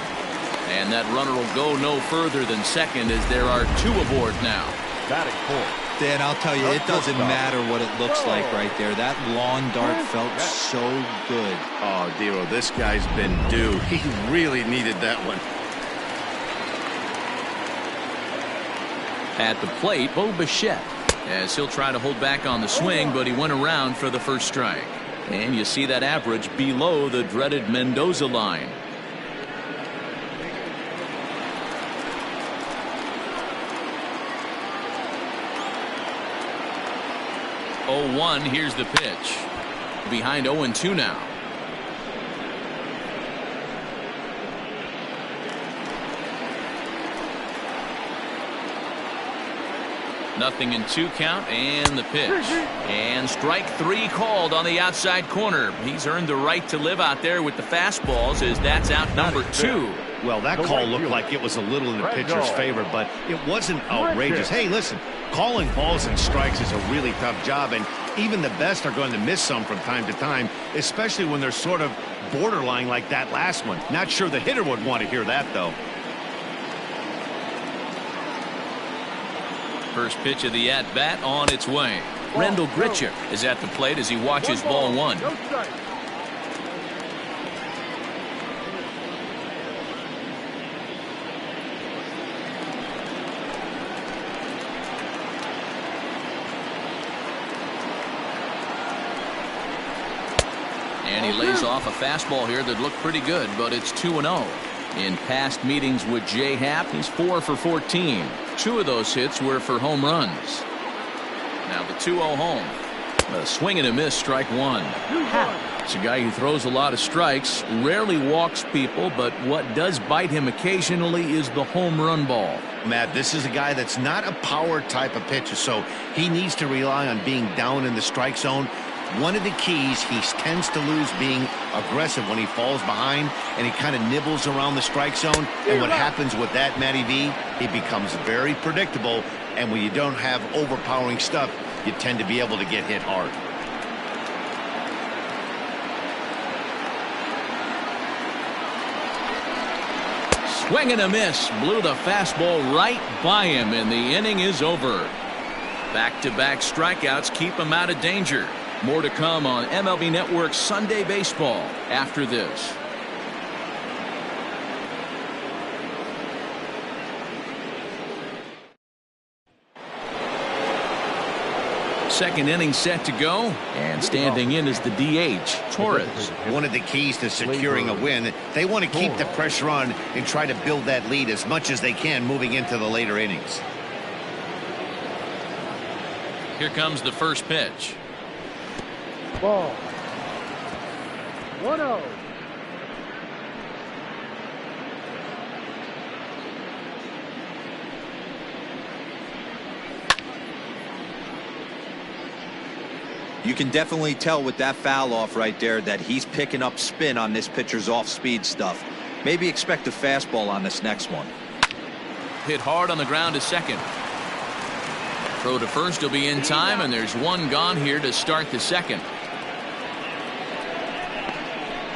And that runner will go no further than second as there are two aboard now. Batting fourth. Dan, I'll tell you, it doesn't matter what it looks like right there. That lawn dart felt so good. Oh, Dero, this guy's been due. He really needed that one. At the plate, Bo Bichette, as he'll try to hold back on the swing, but he went around for the first strike. And you see that average below the dreaded Mendoza line. Oh, 1, here's the pitch. Behind 0-2 now. Nothing in 2 count, and the pitch. And strike 3 called on the outside corner. He's earned the right to live out there with the fastballs as that's out number 2. Well, that call looked like it was a little in the pitcher's favor, but it wasn't outrageous. Hey, listen, calling balls and strikes is a really tough job, and even the best are going to miss some from time to time, especially when they're sort of borderline like that last one. Not sure the hitter would want to hear that, though. First pitch of the at-bat on its way. Rendell Grichuk is at the plate as he watches ball 1. And he lays off a fastball here that looked pretty good, but it's 2-0. In past meetings with Jay Happ, he's 4 for 14. 2 of those hits were for home runs. Now the 2-0 home. A swing and a miss, strike 1. Happ, it's a guy who throws a lot of strikes, rarely walks people, but what does bite him occasionally is the home run ball. Matt, this is a guy that's not a power type of pitcher, so he needs to rely on being down in the strike zone. One of the keys, he tends to lose being aggressive when he falls behind, and he kind of nibbles around the strike zone. And what happens with that, Matty V, he becomes very predictable, and when you don't have overpowering stuff, you tend to be able to get hit hard. Swing and a miss. Blew the fastball right by him, and the inning is over. Back-to-back strikeouts keep him out of danger. More to come on MLB Network's Sunday Baseball after this. Second inning set to go, and standing in is the DH, Torres. One of the keys to securing a win, they want to keep the pressure on and try to build that lead as much as they can moving into the later innings. Here comes the first pitch. Ball. 1-0. You can definitely tell with that foul off right there that he's picking up spin on this pitcher's off-speed stuff. Maybe expect a fastball on this next one. Hit hard on the ground to second. Throw to first will be in time, and there's one gone here to start the second.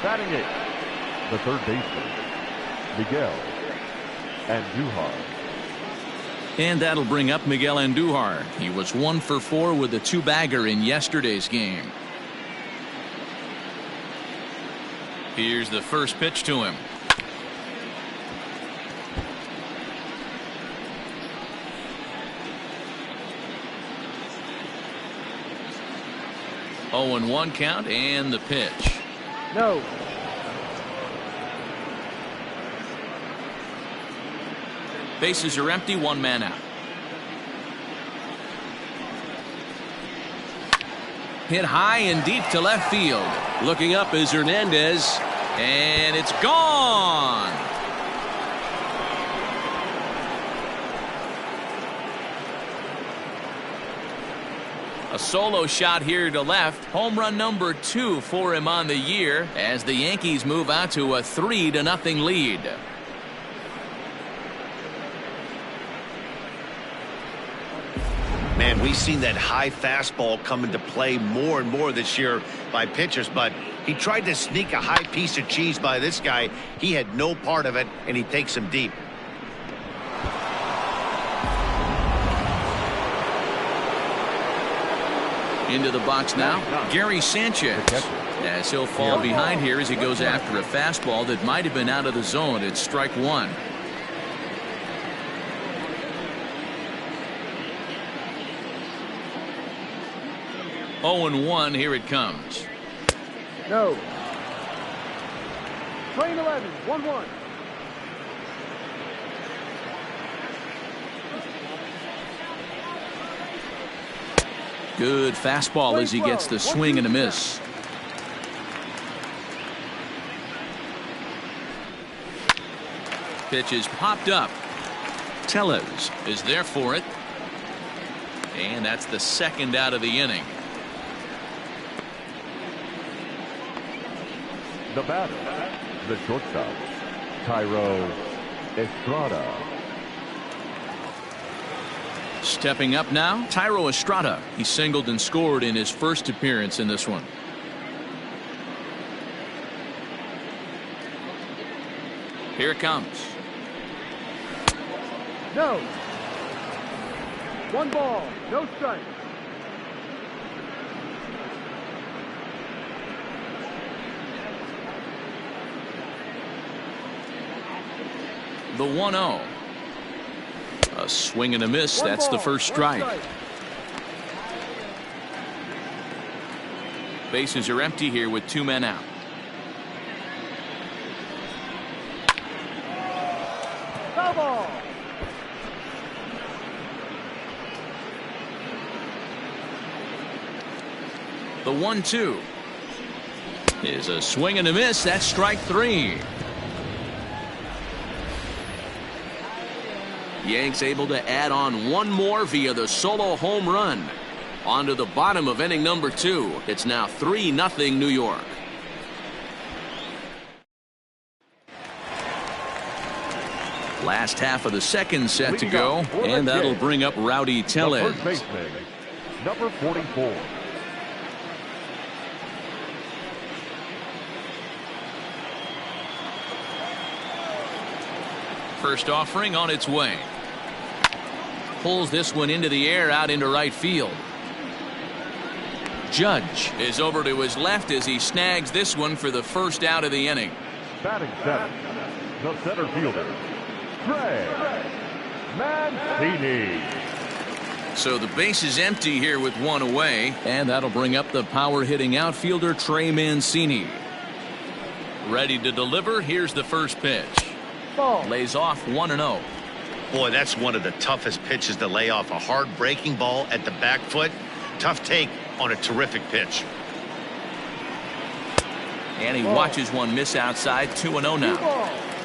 Batting eighth, the third baseman, Miguel Andujar. And that'll bring up Miguel Andujar. He was 1 for 4 with a 2-bagger in yesterday's game. Here's the first pitch to him. Oh, and 1 count, and the pitch. No. Bases are empty, 1 man out. Hit high and deep to left field. Looking up is Hernandez. And it's gone. A solo shot here to left. Home run number 2 for him on the year as the Yankees move out to a 3-0 lead. Man, we've seen that high fastball come into play more and more this year by pitchers, but he tried to sneak a high piece of cheese by this guy. He had no part of it, and he takes him deep. Into the box now, Gary Sanchez. As he'll fall behind here as he goes after a fastball that might have been out of the zone. It's strike 1. Oh and 1, here it comes. No. Train 11, 1-1. Good fastball as he gets the swing and a miss. Pitch is popped up. Tellez is there for it. And that's the second out of the inning. The batter, the shortstop, Thairo Estrada. Stepping up now, Thairo Estrada. He singled and scored in his first appearance in this one. Here it comes. No. 1 ball, no strike. The 1-0. A swing and a miss. That's the first strike. Bases are empty here with 2 men out. Foul ball. The 1-2 is a swing and a miss. That's strike 3. Yanks able to add on 1 more via the solo home run. On to the bottom of inning number 2. It's now 3-0 New York. Last half of the second set to go, and that'll bring up Rowdy Tellez. The first baseman, number 44. First offering on its way. Pulls this one into the air out into right field. Judge is over to his left as he snags this one for the first out of the inning. Batting seventh, the center fielder, Greg Mancini. So the base is empty here with 1 away, and that'll bring up the power hitting outfielder Trey Mancini. Ready to deliver. Here's the first pitch. Lays off 1-0. Boy, that's one of the toughest pitches to lay off. A hard breaking ball at the back foot. Tough take on a terrific pitch. And he watches one miss outside. 2-0 now.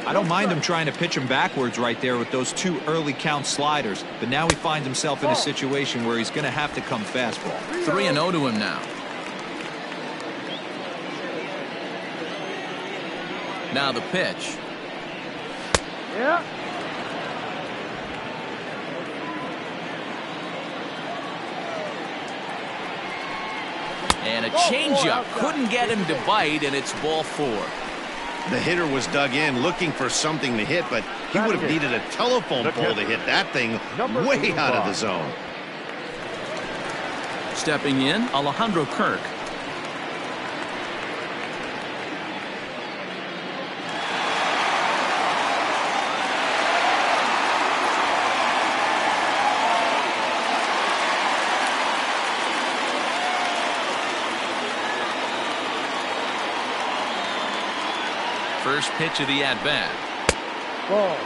I don't mind him trying to pitch him backwards right there with those 2 early count sliders, but now he finds himself in a situation where he's going to have to come fastball. 3-0 to him now. Now the pitch. Yeah. And a changeup couldn't get him to bite, and it's ball 4. The hitter was dug in looking for something to hit, but he would have needed a telephone pole to hit that thing way out of the zone. Stepping in, Alejandro Kirk. First pitch of the at-bat. Ball.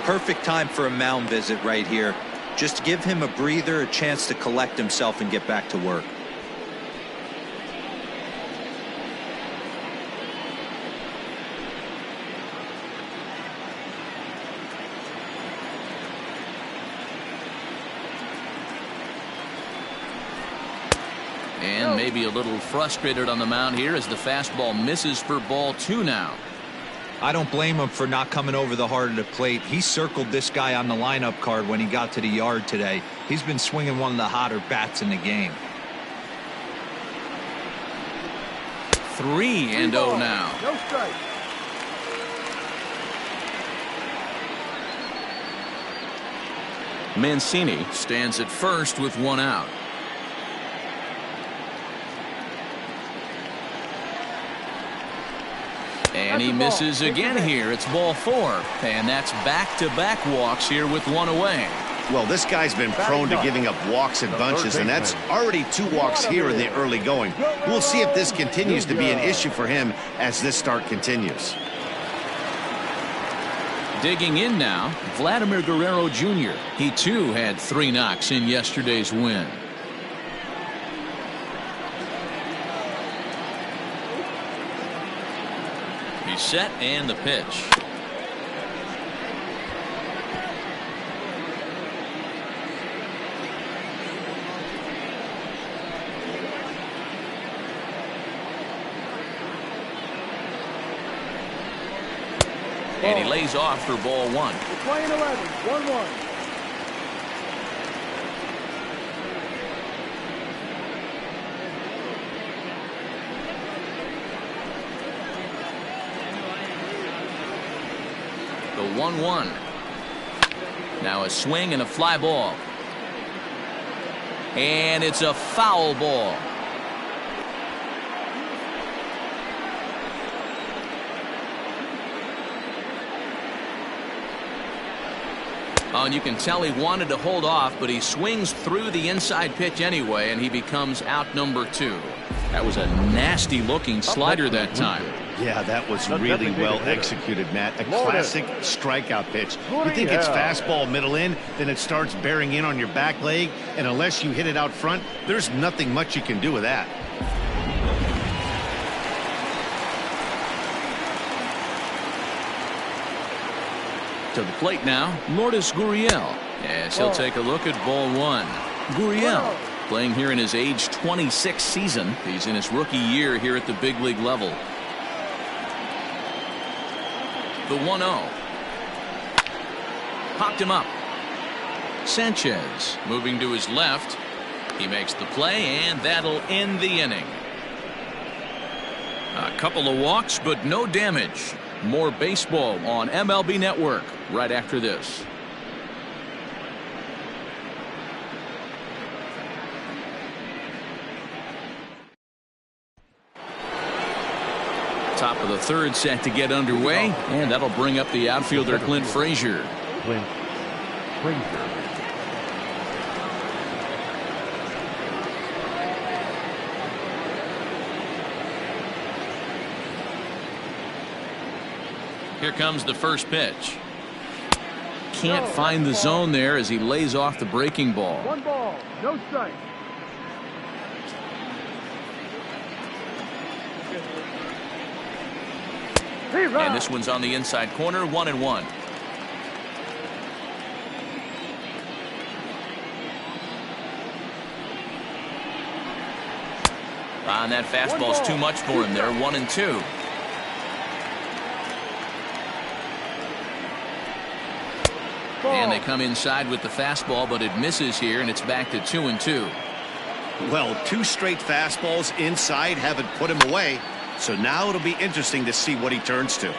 Perfect time for a mound visit right here. Just give him a breather, a chance to collect himself and get back to work. And maybe a little frustrated on the mound here as the fastball misses for ball 2 now. I don't blame him for not coming over the heart of the plate. He circled this guy on the lineup card when he got to the yard today. He's been swinging one of the hotter bats in the game. 3-0 now. No strike. Mancini stands at first with 1 out. And he misses again here. It's ball 4. And that's back-to-back walks here with 1 away. Well, this guy's been prone to giving up walks in bunches, and that's already 2 walks here in the early going. We'll see if this continues to be an issue for him as this start continues. Digging in now, Vladimir Guerrero Jr. He too had 3 knocks in yesterday's win. He's set and the pitch. And he lays off for ball 1. We're playing 11, 1-1. The 1-1. Now a swing and a fly ball. And it's a foul ball. Oh, and you can tell he wanted to hold off, but he swings through the inside pitch anyway, and he becomes out number 2. That was a nasty looking slider that time. Yeah, that was really well executed, Matt. A classic strikeout pitch. You think it's fastball middle in, then it starts bearing in on your back leg, and unless you hit it out front, there's nothing much you can do with that. To the plate now, Lourdes Gurriel. Yes, he'll take a look at ball 1. Gurriel playing here in his age 26 season. He's in his rookie year here at the big league level. The 1-0. Popped him up. Sanchez moving to his left. He makes the play, and that'll end the inning. A couple of walks, but no damage. More baseball on MLB Network right after this. Top of the 3rd set to get underway, and that'll bring up the outfielder Clint Frazier. Clint Frazier. Here comes the first pitch. Can't find the zone there as he lays off the breaking ball. 1 ball, no strike. And this one's on the inside corner, 1-1. And that fastball's too much for him there, 1-2. And they come inside with the fastball, but it misses here, and it's back to 2-2. Well, 2 straight fastballs inside haven't put him away. So now it'll be interesting to see what he turns to.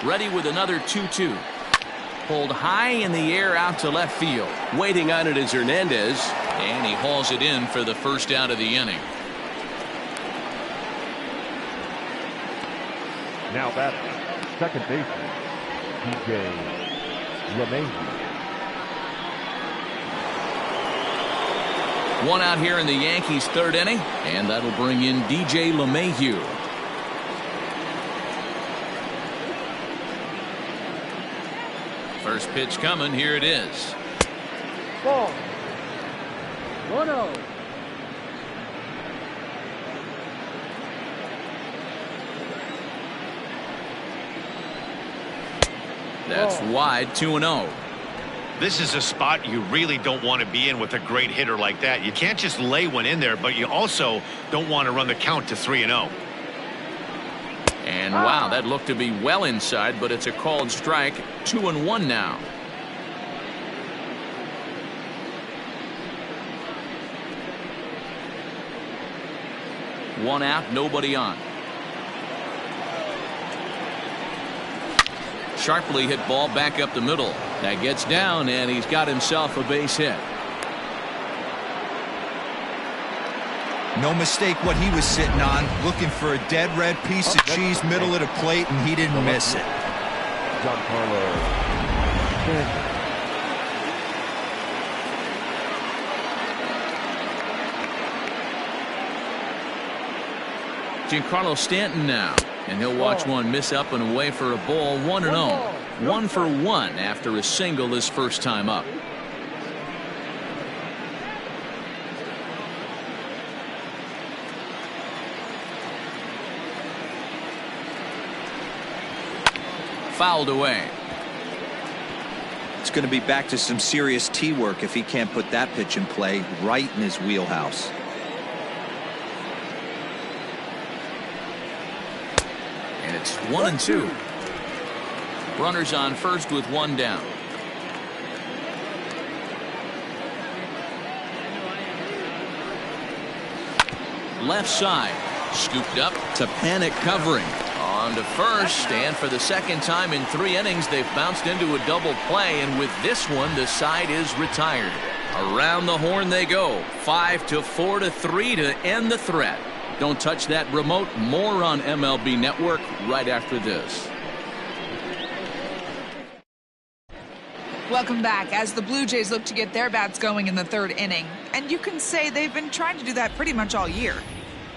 Ready with another 2-2. Pulled high in the air out to left field. Waiting on it is Hernandez. And he hauls it in for the first out of the inning. Now batting, second baseman, DJ LeMahieu. 1 out here in the Yankees' 3rd inning, and that'll bring in DJ LeMahieu. First pitch coming. Here it is. Ball. 1-0. That's wide, 2-0. This is a spot you really don't want to be in with a great hitter like that. You can't just lay one in there, but you also don't want to run the count to 3-0. And wow, that looked to be well inside, but it's a called strike. 2-1 now. One out, nobody on. Sharply hit ball back up the middle. That gets down, and he's got himself a base hit. No mistake what he was sitting on, looking for a dead red piece of cheese middle of the plate, and he didn't miss it. Giancarlo Stanton now, and he'll watch one miss up and away for a ball. 1-0. 1 for 1 after a single his first time up. Fouled away. It's going to be back to some serious tee work if he can't put that pitch in play right in his wheelhouse. And it's 1-2. Runners on first with one down. Left side, scooped up to Panic covering. On to first, and for the second time in 3 innings, they've bounced into a double play, and with this one, the side is retired. Around the horn they go. 5-4-3 to end the threat. Don't touch that remote. More on MLB Network right after this. Welcome back as the Blue Jays look to get their bats going in the 3rd inning. And you can say they've been trying to do that pretty much all year.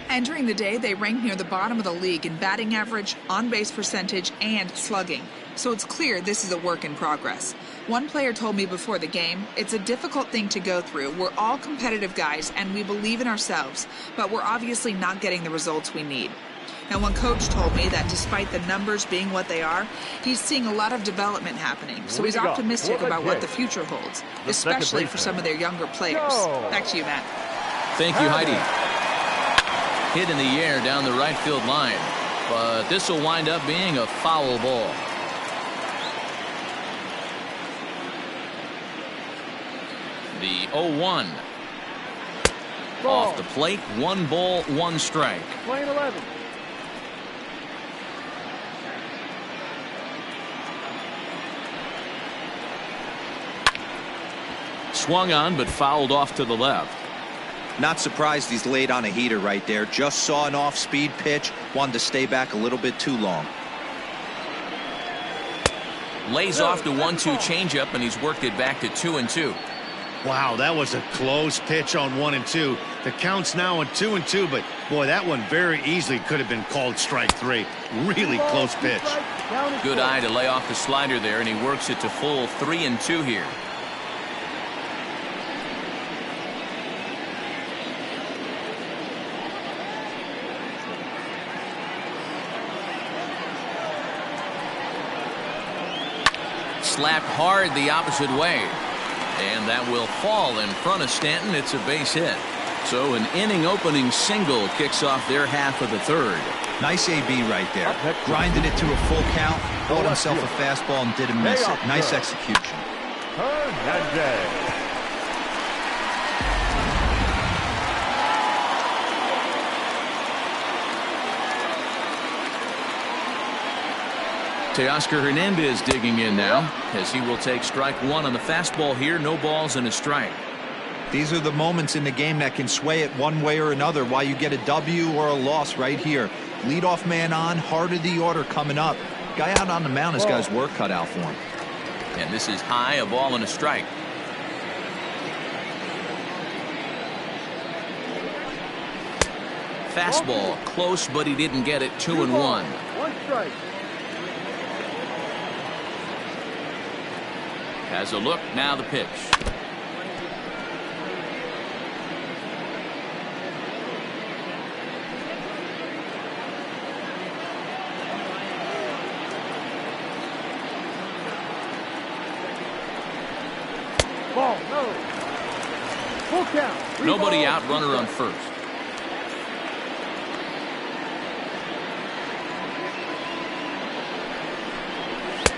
Entering the day, they rank near the bottom of the league in batting average, on-base percentage, and slugging. So it's clear this is a work in progress. One player told me before the game, it's a difficult thing to go through. We're all competitive guys, and we believe in ourselves, but we're obviously not getting the results we need. Now, one coach told me that despite the numbers being what they are, he's seeing a lot of development happening. So he's optimistic about what the future holds, especially for some of their younger players. Back to you, Matt. Thank you, Heidi. Hit in the air down the right field line, but this will wind up being a foul ball. The 0-1. Off the plate, 1 ball, 1 strike. Playing 11. Swung on, but fouled off to the left. Not surprised he's laid on a heater right there. Just saw an off-speed pitch. Wanted to stay back a little bit too long. Lays off the 1-2 changeup, and he's worked it back to 2-2. Wow, that was a close pitch on 1-2. The count's now on 2-2, but boy, that one very easily could have been called strike 3. Really close pitch. Good eye to lay off the slider there, and he works it to full 3-2 here. Slapped hard the opposite way, and that will fall in front of Stanton. It's a base hit. So an inning opening single kicks off their half of the 3rd. Nice AB right there. Grinded it to a full count, bought himself a fastball and didn't miss it. Nice execution. Teoscar Hernandez digging in now, as he will take strike 1 on the fastball here. No balls and a strike. These are the moments in the game that can sway it one way or another, why you get a W or a loss right here. Leadoff man on, heart of the order coming up. Guy out on the mound has got his work cut out for him. And this is high, a ball and a strike. Fastball close, but he didn't get it. 2-1. 1 strike. Has a look, now the pitch. Full count. Nobody out, runner on first.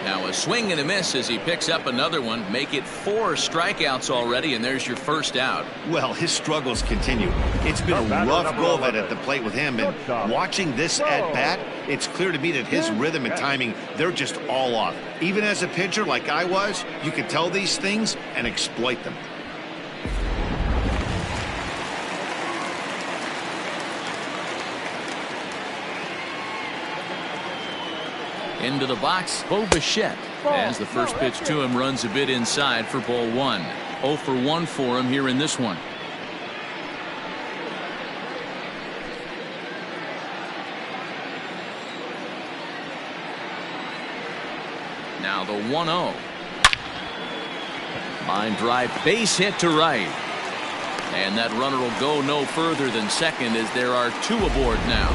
Now a swing and a miss as he picks up another one. Make it 4 strikeouts already, and there's your first out. Well, his struggles continue. It's been a rough go of it at the plate with him, and watching this at-bat, it's clear to me that his rhythm and timing, they're just all off. Even as a pitcher like I was, you can tell these things and exploit them. Into the box, Bichette. As the first pitch to him runs a bit inside for ball 1. 0 for 1 for him here in this one. Now the 1-0. Line drive, base hit to right. And that runner will go no further than second as there are 2 aboard now.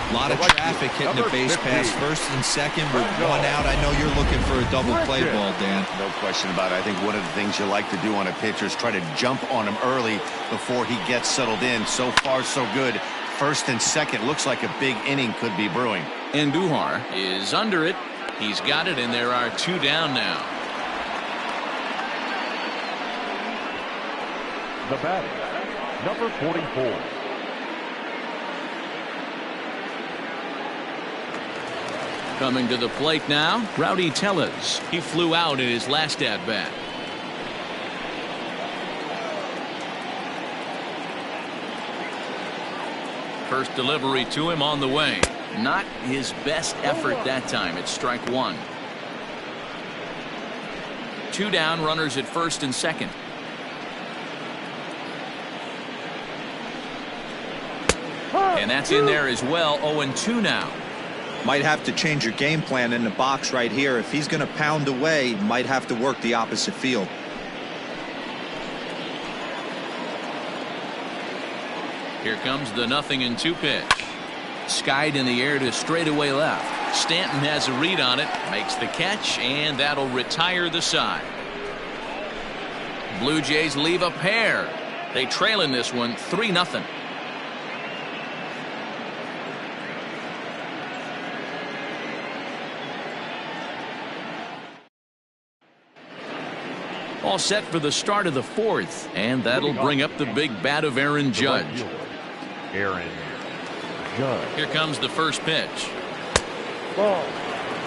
A lot of traffic hitting the base pass first and second with 1 out. I know you're looking for a double play ball, Dan. No question about it. I think one of the things you like to do on a pitcher is try to jump on him early before he gets settled in. So far, so good. First and second looks like a big inning could be brewing. And Duhar is under it. He's got it, and there are 2 down now. The batter, number 44. Coming to the plate now, Rowdy Tellez. He flew out in his last at-bat. First delivery to him on the way. Not his best effort that time. It's strike 1. 2 down, runners at first and second. And that's in there as well. 0-2 now. Might have to change your game plan in the box right here. If he's going to pound away, might have to work the opposite field. Here comes the 0-2 pitch. Skied in the air to straightaway left. Stanton has a read on it, makes the catch, and that'll retire the side. Blue Jays leave a pair. They trail in this one 3-0. All set for the start of the 4th, and that'll bring up the big bat of Aaron Judge. Aaron Judge. Here comes the first pitch. Ball.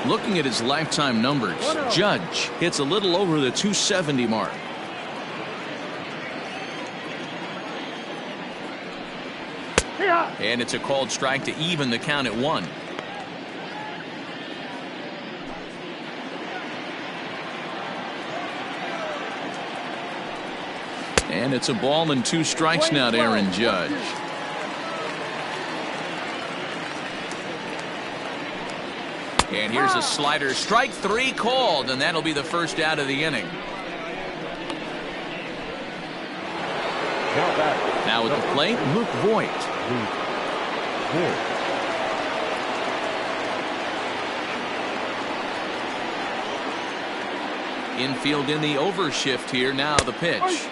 Looking at his lifetime numbers, Judge hits a little over the 270 mark. And it's a called strike to even the count at 1. And it's a ball and 2 strikes now to Aaron Judge. And here's a slider. Strike 3 called, and that'll be the first out of the inning. Now at the plate, Luke Voigt. Infield in the overshift here. Now the pitch.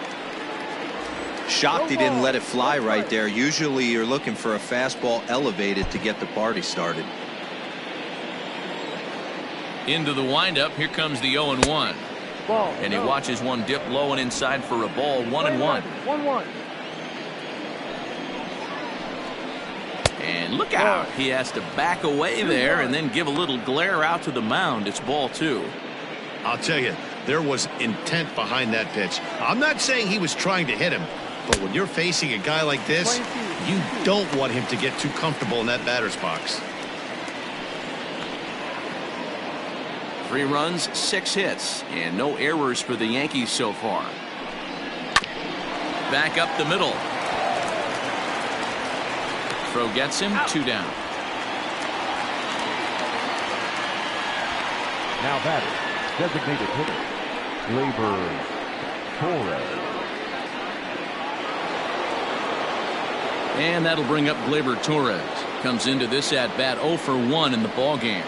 Shocked he didn't let it fly right there. Usually you're looking for a fastball elevated to get the party started. Into the windup. Here comes the 0-1. And he watches one dip low and inside for a ball. 1-1. 1-1. And look out. He has to back away there and then give a little glare out to the mound. It's ball 2. I'll tell you, there was intent behind that pitch. I'm not saying he was trying to hit him, but when you're facing a guy like this, you don't want him to get too comfortable in that batter's box. 3 runs, 6 hits, and no errors for the Yankees so far. Back up the middle. Throw gets him, 2 down. Now batter, designated hitter, Gleyber Torres. And that'll bring up Gleyber Torres. Comes into this at bat 0 for 1 in the ball game.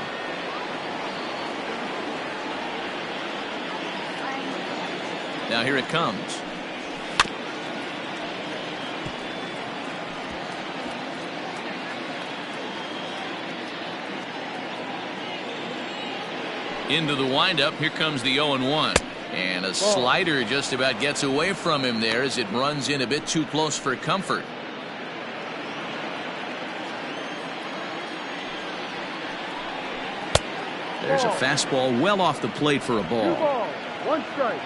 Now here it comes. Into the windup. Here comes the 0-1. And a slider just about gets away from him there as it runs in a bit too close for comfort. There's a fastball well off the plate for a ball. 2 balls, 1 strike.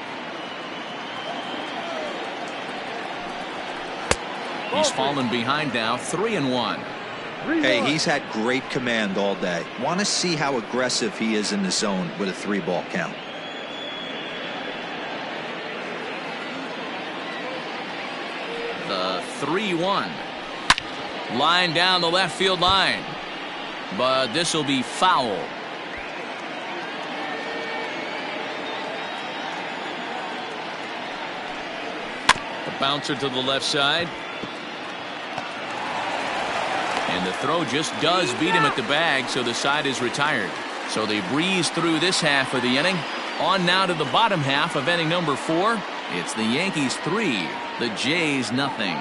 He's fallen behind now, 3-1. Hey, he's had great command all day. Want to see how aggressive he is in the zone with a 3-ball count. The 3-1. Line down the left field line. But this will be foul. A bouncer to the left side. And the throw just does beat him at the bag, so the side is retired. So they breeze through this half of the inning. On now to the bottom half of inning number 4. It's the Yankees 3, the Jays nothing.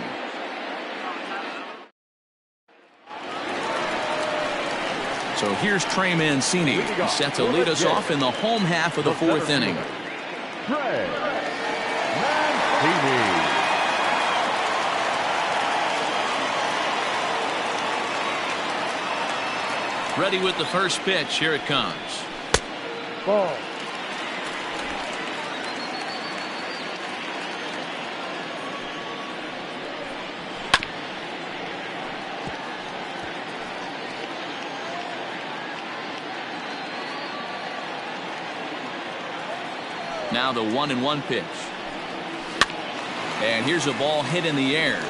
So here's Trey Mancini, set to lead us off in the home half of the 4th inning. Trey Mancini. Ready with the first pitch. Here it comes. Ball. Now the 1-1 pitch. And here's a ball hit in the air.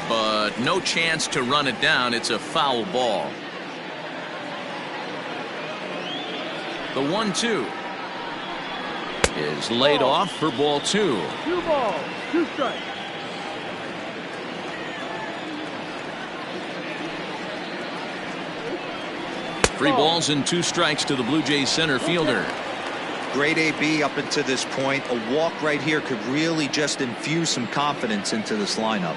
But no chance to run it down. It's a foul ball. The 1-2 is laid off for ball 2. 2 balls, 2 strikes. Three balls and 2 strikes to the Blue Jays center fielder. Great AB up until this point. A walk right here could really just infuse some confidence into this lineup.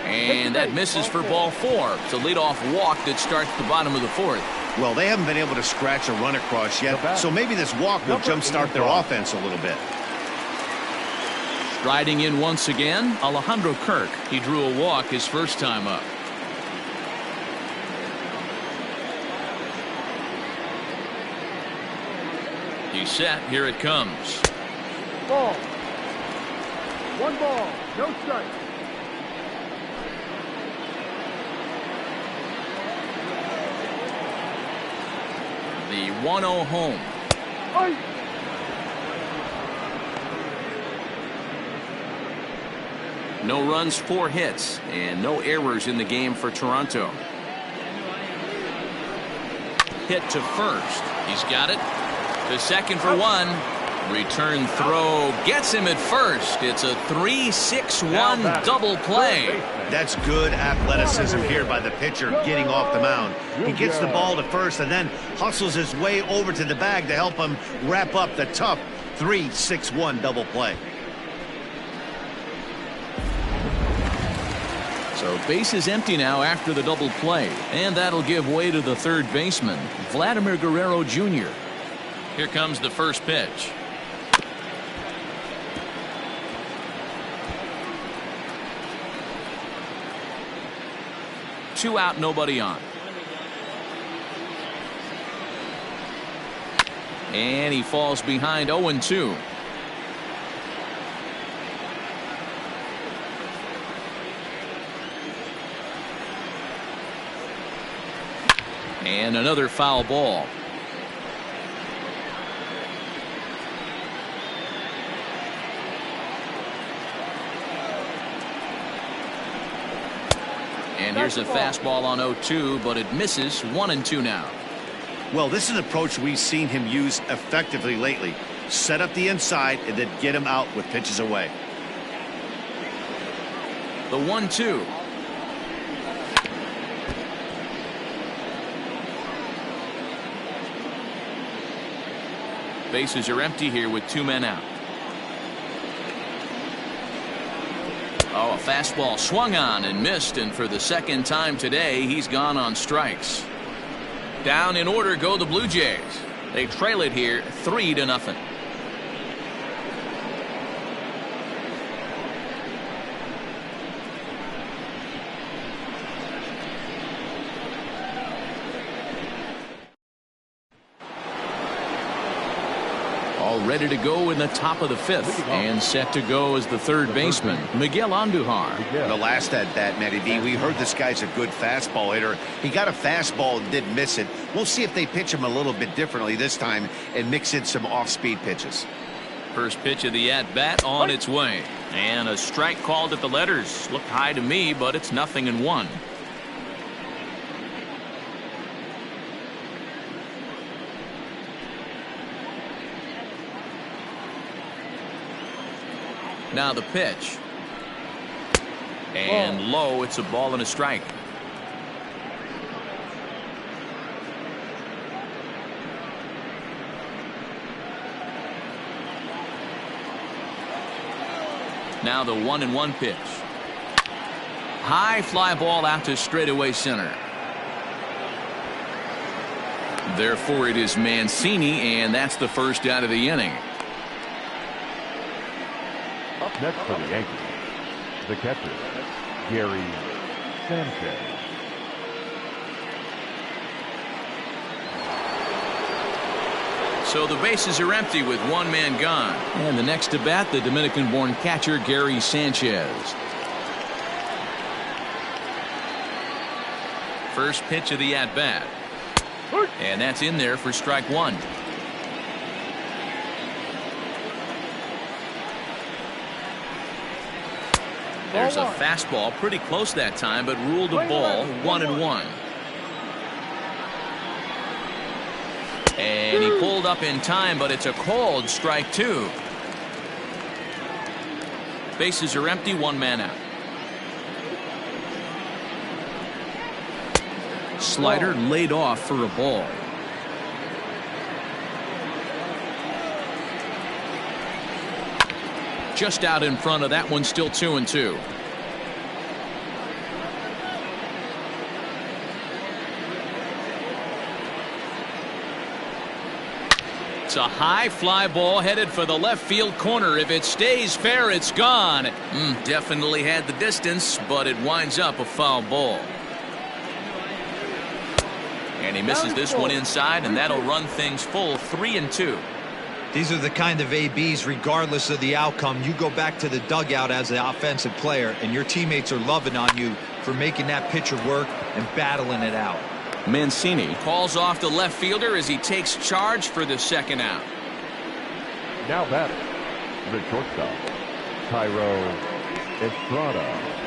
And that misses for ball 4. It's a leadoff walk that starts the bottom of the 4th. Well, they haven't been able to scratch a run across yet, so maybe this walk will jumpstart their offense a little bit. Striding in once again, Alejandro Kirk. He drew a walk his first time up. He's set. Here it comes. Ball. 1 ball, no strike. The 1-0 home. Ice. No runs, 4 hits, and no errors in the game for Toronto. Hit to first. He's got it. To second for 1. Return throw gets him at first. It's a 3-6-1 double play. That's good athleticism here by the pitcher getting off the mound. He gets the ball to first and then hustles his way over to the bag to help him wrap up the tough 3-6-1 double play. So base is empty now after the double play, and that'll give way to the third baseman, Vladimir Guerrero Jr. Here comes the first pitch. Two out, nobody on. And he falls behind 0-2. And another foul ball. And here's a fastball on 0-2, but it misses. 1-2 now. Well, this is an approach we've seen him use effectively lately. Set up the inside and then get him out with pitches away. The 1-2. Bases are empty here with 2 men out. Oh, a fastball swung on and missed, and for the second time today, he's gone on strikes. Down in order go the Blue Jays. They trail it here 3-0. All ready to go in the top of the 5th, and set to go as the third baseman, Miguel Andujar. The last at bat, Matty D, we heard this guy's a good fastball hitter. He got a fastball and did miss it. We'll see if they pitch him a little bit differently this time and mix in some off-speed pitches. First pitch of the at-bat on its way. And a strike called at the letters. Looked high to me, but it's 0-1. Now the pitch. And low, it's a ball and a strike. Now the 1-1 pitch. High fly ball out to straightaway center. Therefore it is Mancini, and that's the first out of the inning. Up next for the Yankees, the catcher, Gary Sanchez. So the bases are empty with 1 man gone. And the next to bat, the Dominican-born catcher, Gary Sanchez. First pitch of the at-bat. And that's in there for strike 1. There's a fastball pretty close that time, but ruled a ball. 1-1. And he pulled up in time, but it's a called strike 2. Bases are empty, 1 man out. Slider laid off for a ball. Just out in front of that one, still 2-2. It's a high fly ball headed for the left field corner. If it stays fair, it's gone. Definitely had the distance, but it winds up a foul ball. And he misses this one inside, and that'll run things full 3-2. These are the kind of ABs, regardless of the outcome. You go back to the dugout as the offensive player, and your teammates are loving on you for making that pitcher work and battling it out. Mancini calls off the left fielder as he takes charge for the second out. Now batting, the shortstop, Thairo Estrada.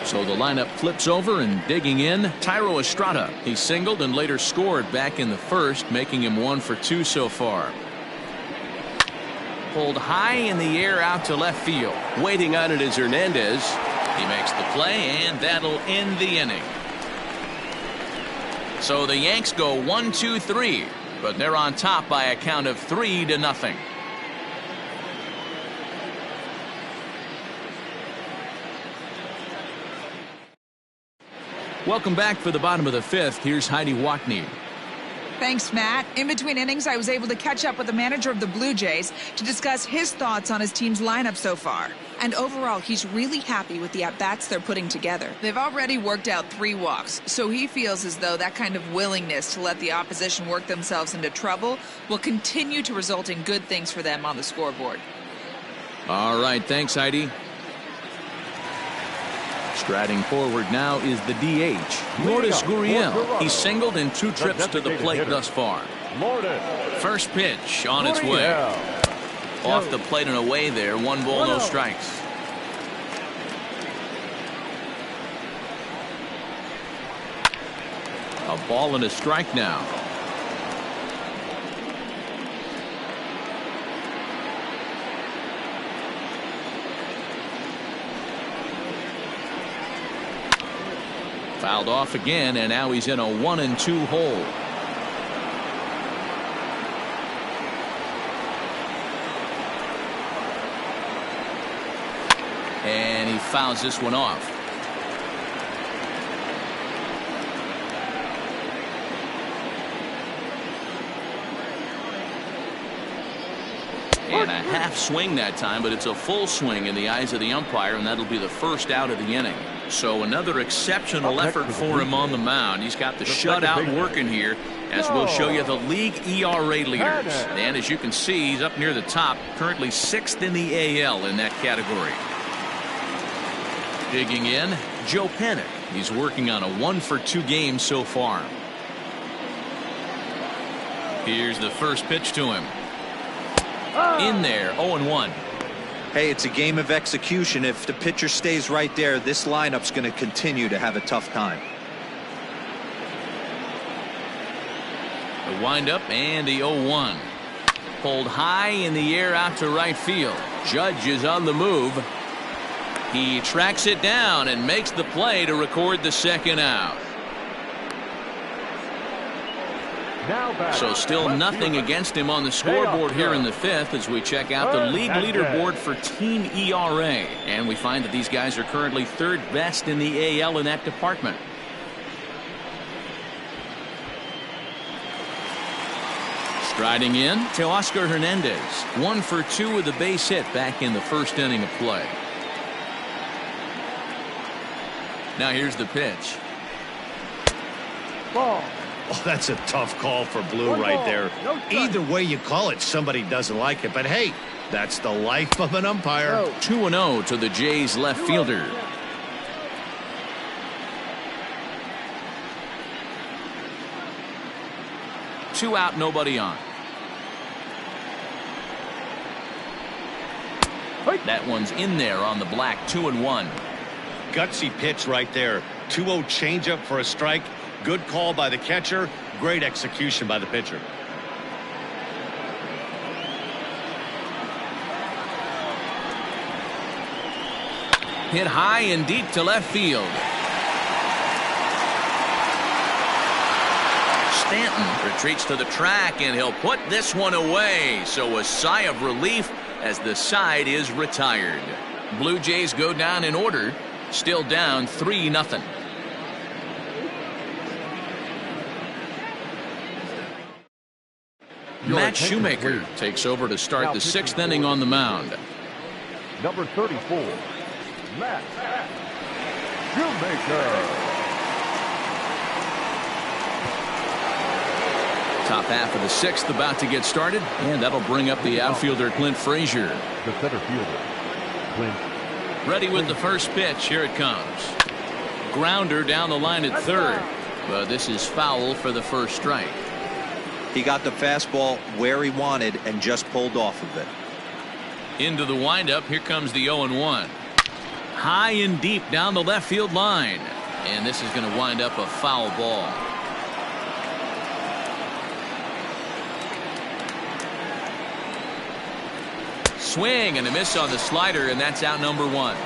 So the lineup flips over, and digging in, Thairo Estrada. He singled and later scored back in the first, making him 1 for 2 so far. Pulled high in the air out to left field. Waiting on it is Hernandez. He makes the play, and that'll end the inning. So the Yanks go 1-2-3, but they're on top by a count of 3-0. Welcome back for the bottom of the 5th. Here's Heidi Watney. Thanks, Matt. In between innings, I was able to catch up with the manager of the Blue Jays to discuss his thoughts on his team's lineup so far. And overall, he's really happy with the at-bats they're putting together. They've already worked out 3 walks, so he feels as though that kind of willingness to let the opposition work themselves into trouble will continue to result in good things for them on the scoreboard. All right, thanks, Heidi. Striding forward now is the DH, Lourdes Gurriel. He's singled in 2 trips to the plate thus far. First pitch on its way. Off the plate and away there. 1 ball, no strikes. A ball and a strike now. Fouled off again, and now he's in a 1-2 hole. fouls this one off. And a half swing that time, but it's a full swing in the eyes of the umpire, and that'll be the first out of the inning. So another exceptional effort for him on the mound. He's got the shutout working here, as we'll show you the league ERA leaders. And as you can see, he's up near the top, currently 6th in the AL in that category. Digging in, Joe Panic. He's working on a 1-for-2 game so far. Here's the first pitch to him. In there, 0-1. Hey, it's a game of execution. If the pitcher stays right there, this lineup's going to continue to have a tough time. The windup and the 0-1. Pulled high in the air out to right field. Judge is on the move. He tracks it down and makes the play to record the second out. So still nothing against him on the scoreboard here in the 5th as we check out the league leaderboard for team ERA. And we find that these guys are currently 3rd best in the AL in that department. Striding in, Teoscar Hernandez. 1-for-2 with a base hit back in the first inning of play. Now here's the pitch. Ball. Oh, that's a tough call for Blue right there. Either way you call it, somebody doesn't like it. But hey, that's the life of an umpire. 2-0 to the Jays left fielder. Two out, nobody on. That one's in there on the black. 2-1. Gutsy pitch right there. 2-0 changeup for a strike. Good call by the catcher. Great execution by the pitcher. Hit high and deep to left field. Stanton retreats to the track, and he'll put this one away. So a sigh of relief as the side is retired. Blue Jays go down in order. Still down 3-0. Matt Shoemaker takes over to start the 6th inning on the mound. Number 34, Matt Shoemaker. Top half of the 6th about to get started, and that'll bring up the outfielder Clint Frazier. The center fielder, Clint. Ready with the first pitch. Here it comes. Grounder down the line at 3rd, but this is foul for the first strike. He got the fastball where he wanted and just pulled off of it. Into the windup. Here comes the 0-1. High and deep down the left field line, and this is going to wind up a foul ball. Swing and a miss on the slider, and that's out number 1.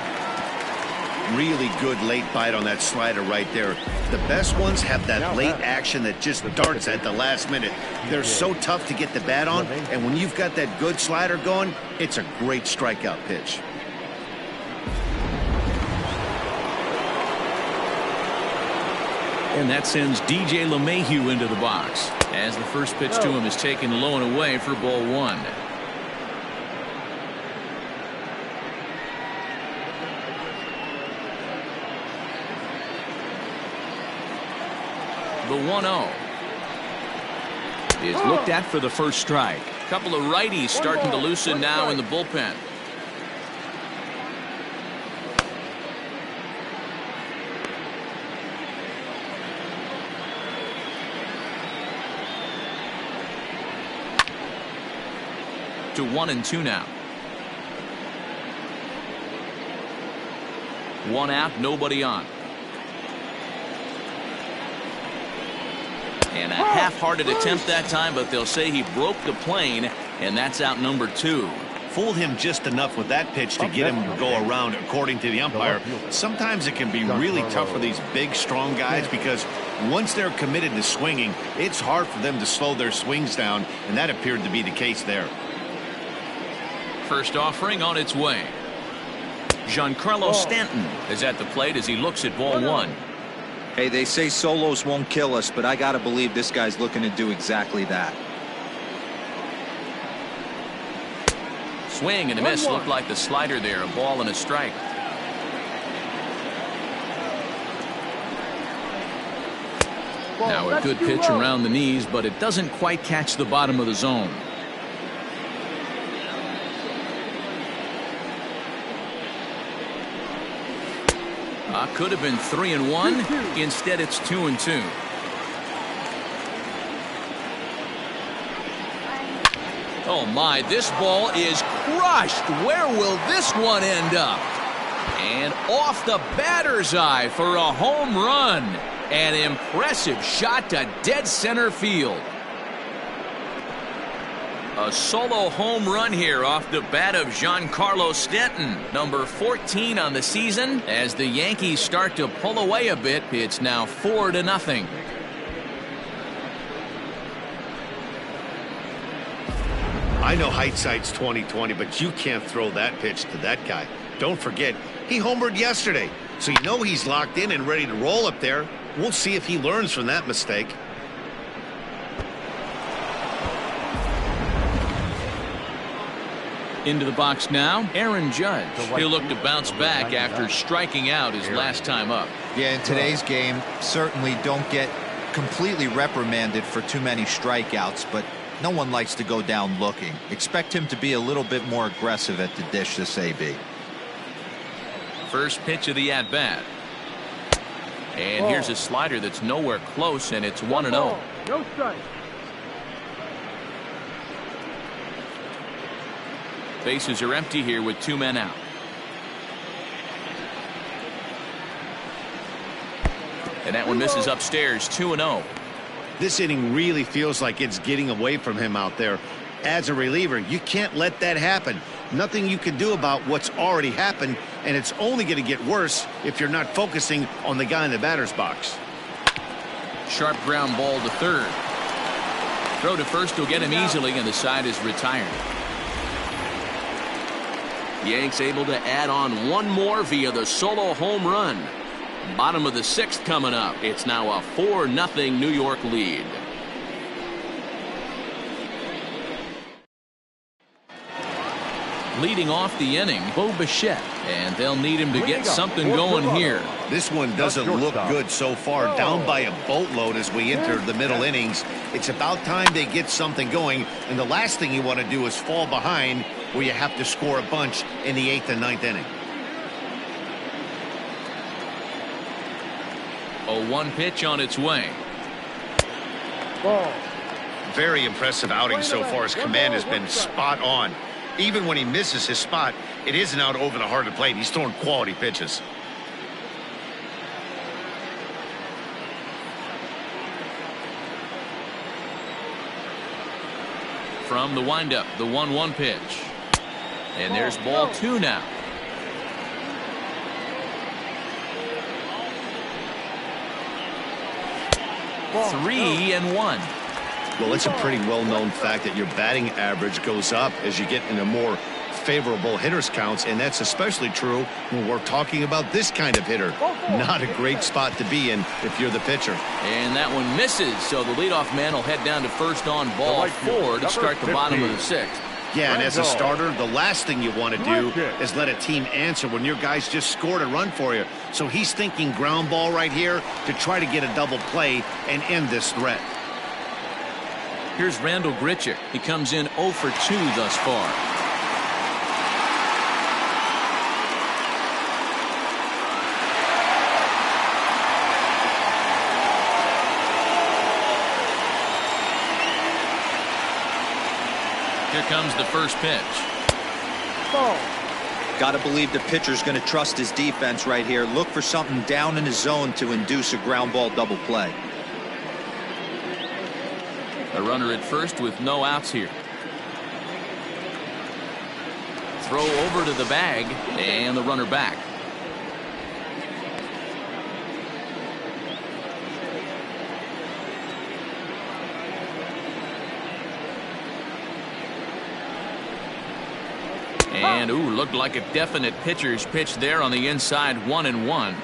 Really good late bite on that slider right there. The best ones have that late action that just darts at the last minute. They're so tough to get the bat on, and when you've got that good slider going, it's a great strikeout pitch. And that sends DJ LeMahieu into the box as the first pitch to him is taken low and away for ball 1. The 1-0 is looked at for the first strike. A couple of righties starting to loosen now in the bullpen. To 1-2 now. 1 out, nobody on. And a half-hearted attempt that time, but they'll say he broke the plane, and that's out number 2. Fooled him just enough with that pitch to get him to go around, according to the umpire. Sometimes it can be really tough for these big, strong guys because once they're committed to swinging, it's hard for them to slow their swings down, and that appeared to be the case there. First offering on its way. Giancarlo Stanton is at the plate as he looks at ball one. Hey, they say solos won't kill us, but I got to believe this guy's looking to do exactly that. Swing and a miss. Looked like the slider there. A ball and a strike. Now a good pitch around the knees, but it doesn't quite catch the bottom of the zone. Could have been 3-1. Instead, it's 2-2. Oh my, this ball is crushed. Where will this one end up? And off the batter's eye for a home run. An impressive shot to dead center field. A solo home run here off the bat of Giancarlo Stanton, number 14 on the season. As the Yankees start to pull away a bit, it's now 4-0. I know hindsight's 20/20, but you can't throw that pitch to that guy. Don't forget, he homered yesterday, so you know he's locked in and ready to roll up there. We'll see if he learns from that mistake. Into the box now, Aaron Judge. He'll look to bounce back after striking out his last time up. Yeah, in today's game, certainly don't get completely reprimanded for too many strikeouts, but no one likes to go down looking. Expect him to be a little bit more aggressive at the dish this AB. First pitch of the at-bat. And here's a slider that's nowhere close, and it's 1-0. No strike. Bases are empty here with 2 men out. And that one misses upstairs. 2-0. This inning really feels like it's getting away from him out there. As a reliever, you can't let that happen. Nothing you can do about what's already happened, and it's only going to get worse if you're not focusing on the guy in the batter's box. Sharp ground ball to third. Throw to first will get him easily, and the side is retired. Yanks able to add on one more via the solo home run. Bottom of the 6th coming up. It's now a 4-0 New York lead. Leading off the inning, Bo Bichette, and they'll need him to get something going here. This one doesn't look good so far. Down by a boatload as we enter the middle innings. It's about time they get something going, and the last thing you want to do is fall behind where you have to score a bunch in the 8th and 9th inning. A 1 pitch on its way. Ball. Very impressive outing so far. His command has been spot on. Even when he misses his spot, it isn't out over the heart of the plate. He's throwing quality pitches. From the windup, the 1-1 pitch. And there's ball 2 now. Ball. 3-1. Well, it's a pretty well-known fact that your batting average goes up as you get into more favorable hitters counts, and that's especially true when we're talking about this kind of hitter. Not a great spot to be in if you're the pitcher. And that one misses, so the leadoff man will head down to first on ball 4 to start the bottom of the 6th. Yeah, and as a starter, the last thing you want to do is let a team answer when your guys just scored a run for you. So he's thinking ground ball right here to try to get a double play and end this threat. Here's Randall Grichuk. He comes in 0 for 2 thus far. Here comes the first pitch. Ball. Got to believe the pitcher's going to trust his defense right here. Look for something down in his zone to induce a ground ball double play. A runner at first with no outs here. Throw over to the bag, and the runner back. And, ooh, looked like a definite pitcher's pitch there on the inside, 1-1.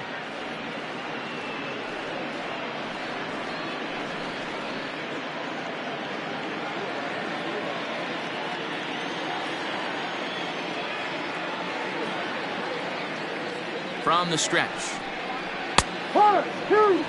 From the stretch. 1, 2.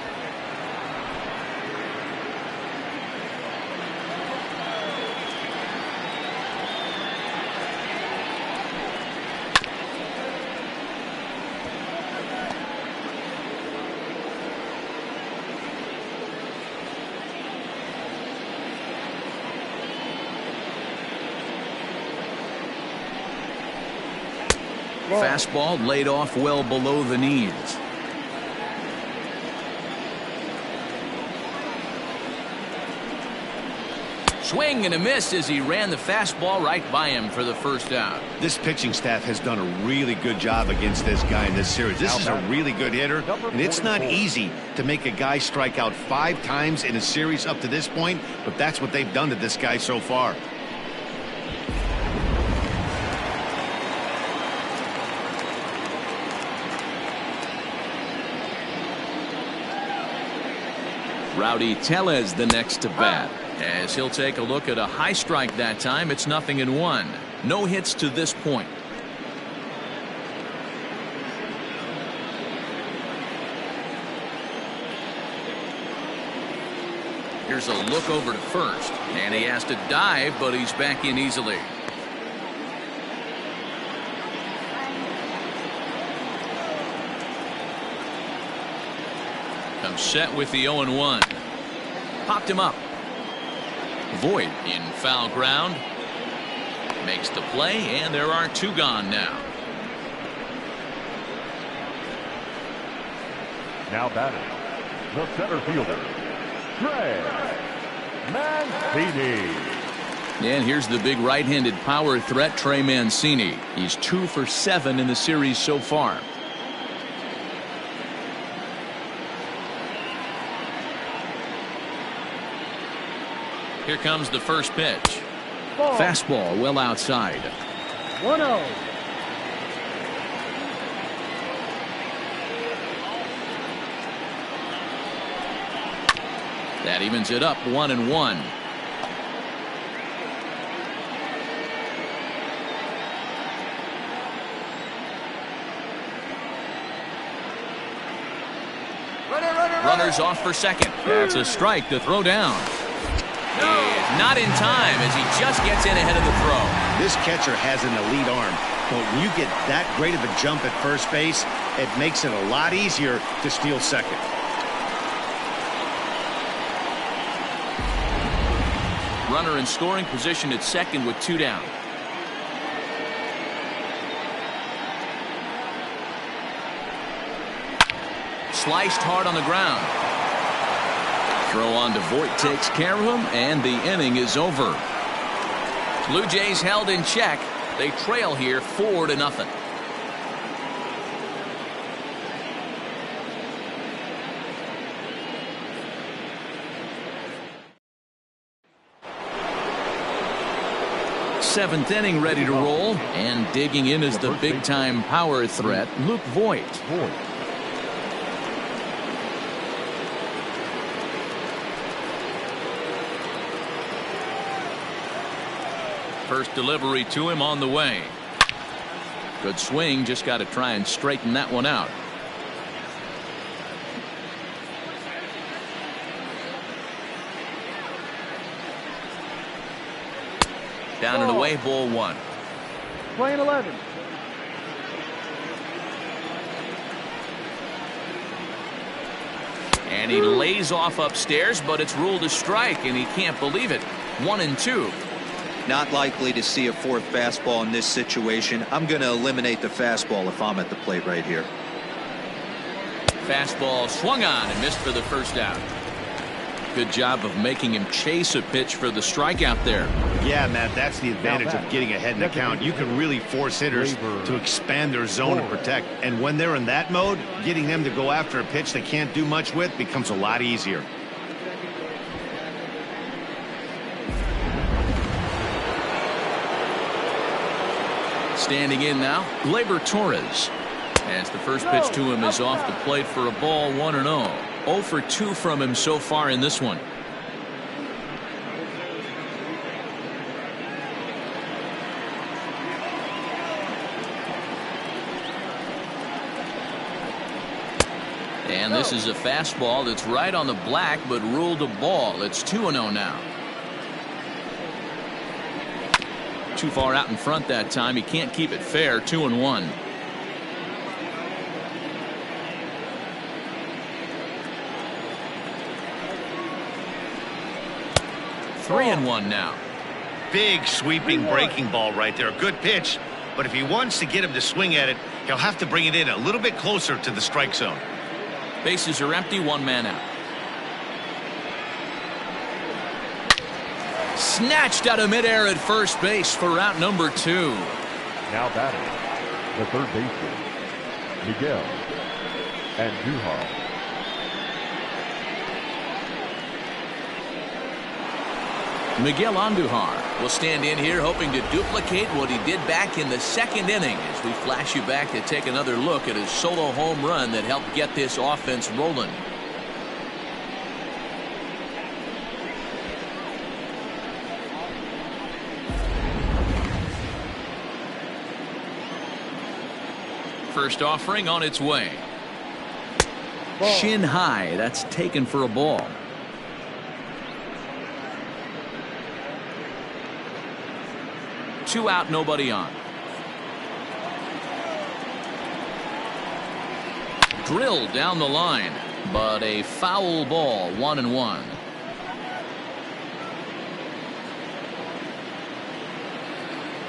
Fastball laid off well below the knees. Swing and a miss as he ran the fastball right by him for the first out. This pitching staff has done a really good job against this guy in this series. This is a really good hitter, and it's not easy to make a guy strike out 5 times in a series up to this point, but that's what they've done to this guy so far. Rowdy Tellez the next to bat, as he'll take a look at a high strike that time. It's 0-1. No hits to this point. Here's a look over to first, and he has to dive, but he's back in easily. Comes set with the 0-1. Popped him up. Voit in foul ground. Makes the play, and there are 2 gone now. Now batting, the center fielder, Trey Mancini. And here's the big right-handed power threat, Trey Mancini. He's 2 for 7 in the series so far. Here comes the first pitch. Ball. Fastball well outside. 1-0. That evens it up, 1-1. Runners off for second. That's a strike to throw down. Not in time as he just gets in ahead of the throw. This catcher has an elite arm, but when you get that great of a jump at first base, it makes it a lot easier to steal second. Runner in scoring position at second with 2 down. Sliced hard on the ground. Throw on to Voit takes care of him, and the inning is over. Blue Jays held in check. They trail here 4-0. Seventh inning ready to roll, and digging in is the big-time power threat, Luke Voit. First delivery to him on the way. Good swing, just got to try and straighten that one out. Down and away, ball 1. Playing 11. And he lays off upstairs, but it's ruled a strike, and he can't believe it. 1-2. Not likely to see a 4th fastball in this situation. I'm going to eliminate the fastball if I'm at the plate right here. Fastball swung on and missed for the first out. Good job of making him chase a pitch for the strikeout there. Yeah, Matt, that's the advantage of getting ahead in the count. You can really force hitters to expand their zone and protect. And when they're in that mode, getting them to go after a pitch they can't do much with becomes a lot easier. Standing in now, Gleyber Torres. As the first pitch to him is off the plate for a ball, 1-0. 0 for 2 from him so far in this one. And this is a fastball that's right on the black, but ruled a ball. It's 2-0 now. Too far out in front that time. He can't keep it fair. 2-1. Three and one now. Big sweeping breaking ball right there. A good pitch, but if he wants to get him to swing at it, he'll have to bring it in a little bit closer to the strike zone. Bases are empty, 1 man out. Snatched out of midair at first base for out number 2. Now batting, the third baseman, Miguel Andujar. Miguel Andujar will stand in here hoping to duplicate what he did back in the second inning as we flash you back to take another look at his solo home run that helped get this offense rolling. First offering on its way. Shin high. That's taken for a ball. Two out, nobody on. Drilled down the line, but a foul ball, 1-1.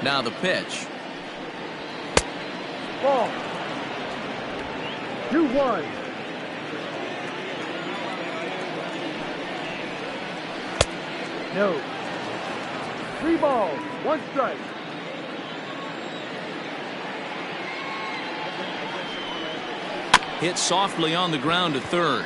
Now the pitch. Ball. 2-1. No. 3 balls, 1 strike. Hit softly on the ground to third.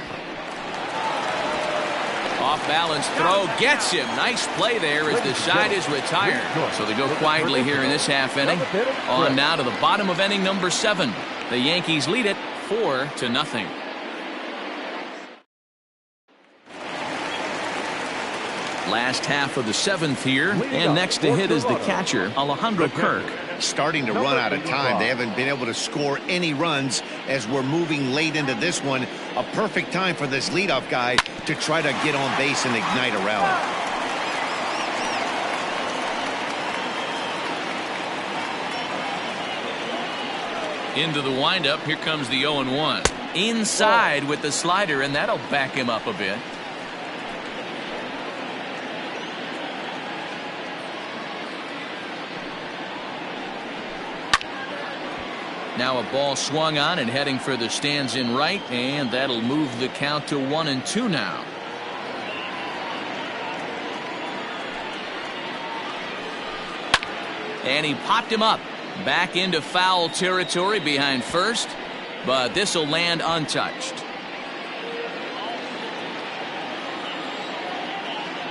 Off balance throw gets him. Nice play there as the side is retired. So they go quietly here in this half inning. On now to the bottom of inning number 7. The Yankees lead it 4-0. Last half of the 7th here, and next to hit is the catcher, Alejandro Kirk. Starting to run out of time. They haven't been able to score any runs as we're moving late into this one. A perfect time for this leadoff guy to try to get on base and ignite a rally. Into the windup. Here comes the 0-1. Inside with the slider, and that'll back him up a bit. Now a ball swung on and heading for the stands in right, and that'll move the count to 1-2 now. And he popped him up back into foul territory behind first, but this will land untouched.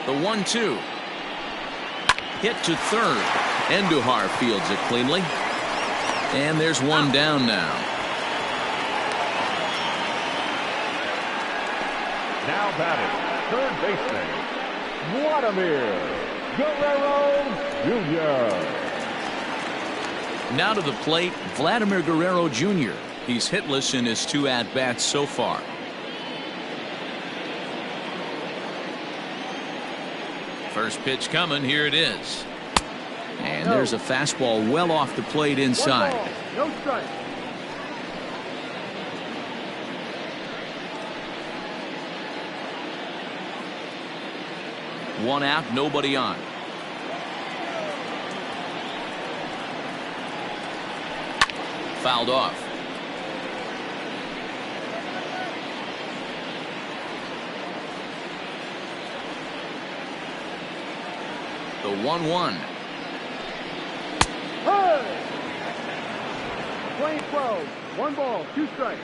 The 1-2 hit to third. Andujar fields it cleanly. And there's one down now. Now batting, third baseman, Vladimir Guerrero Jr. Now to the plate, Vladimir Guerrero Jr. He's hitless in his 2 at-bats so far. First pitch coming, here it is. And there's a fastball well off the plate inside. 1 ball, no strike. One out, nobody on. Fouled off. The 1-1. Hey! Playing 12, 1 ball, 2 strikes.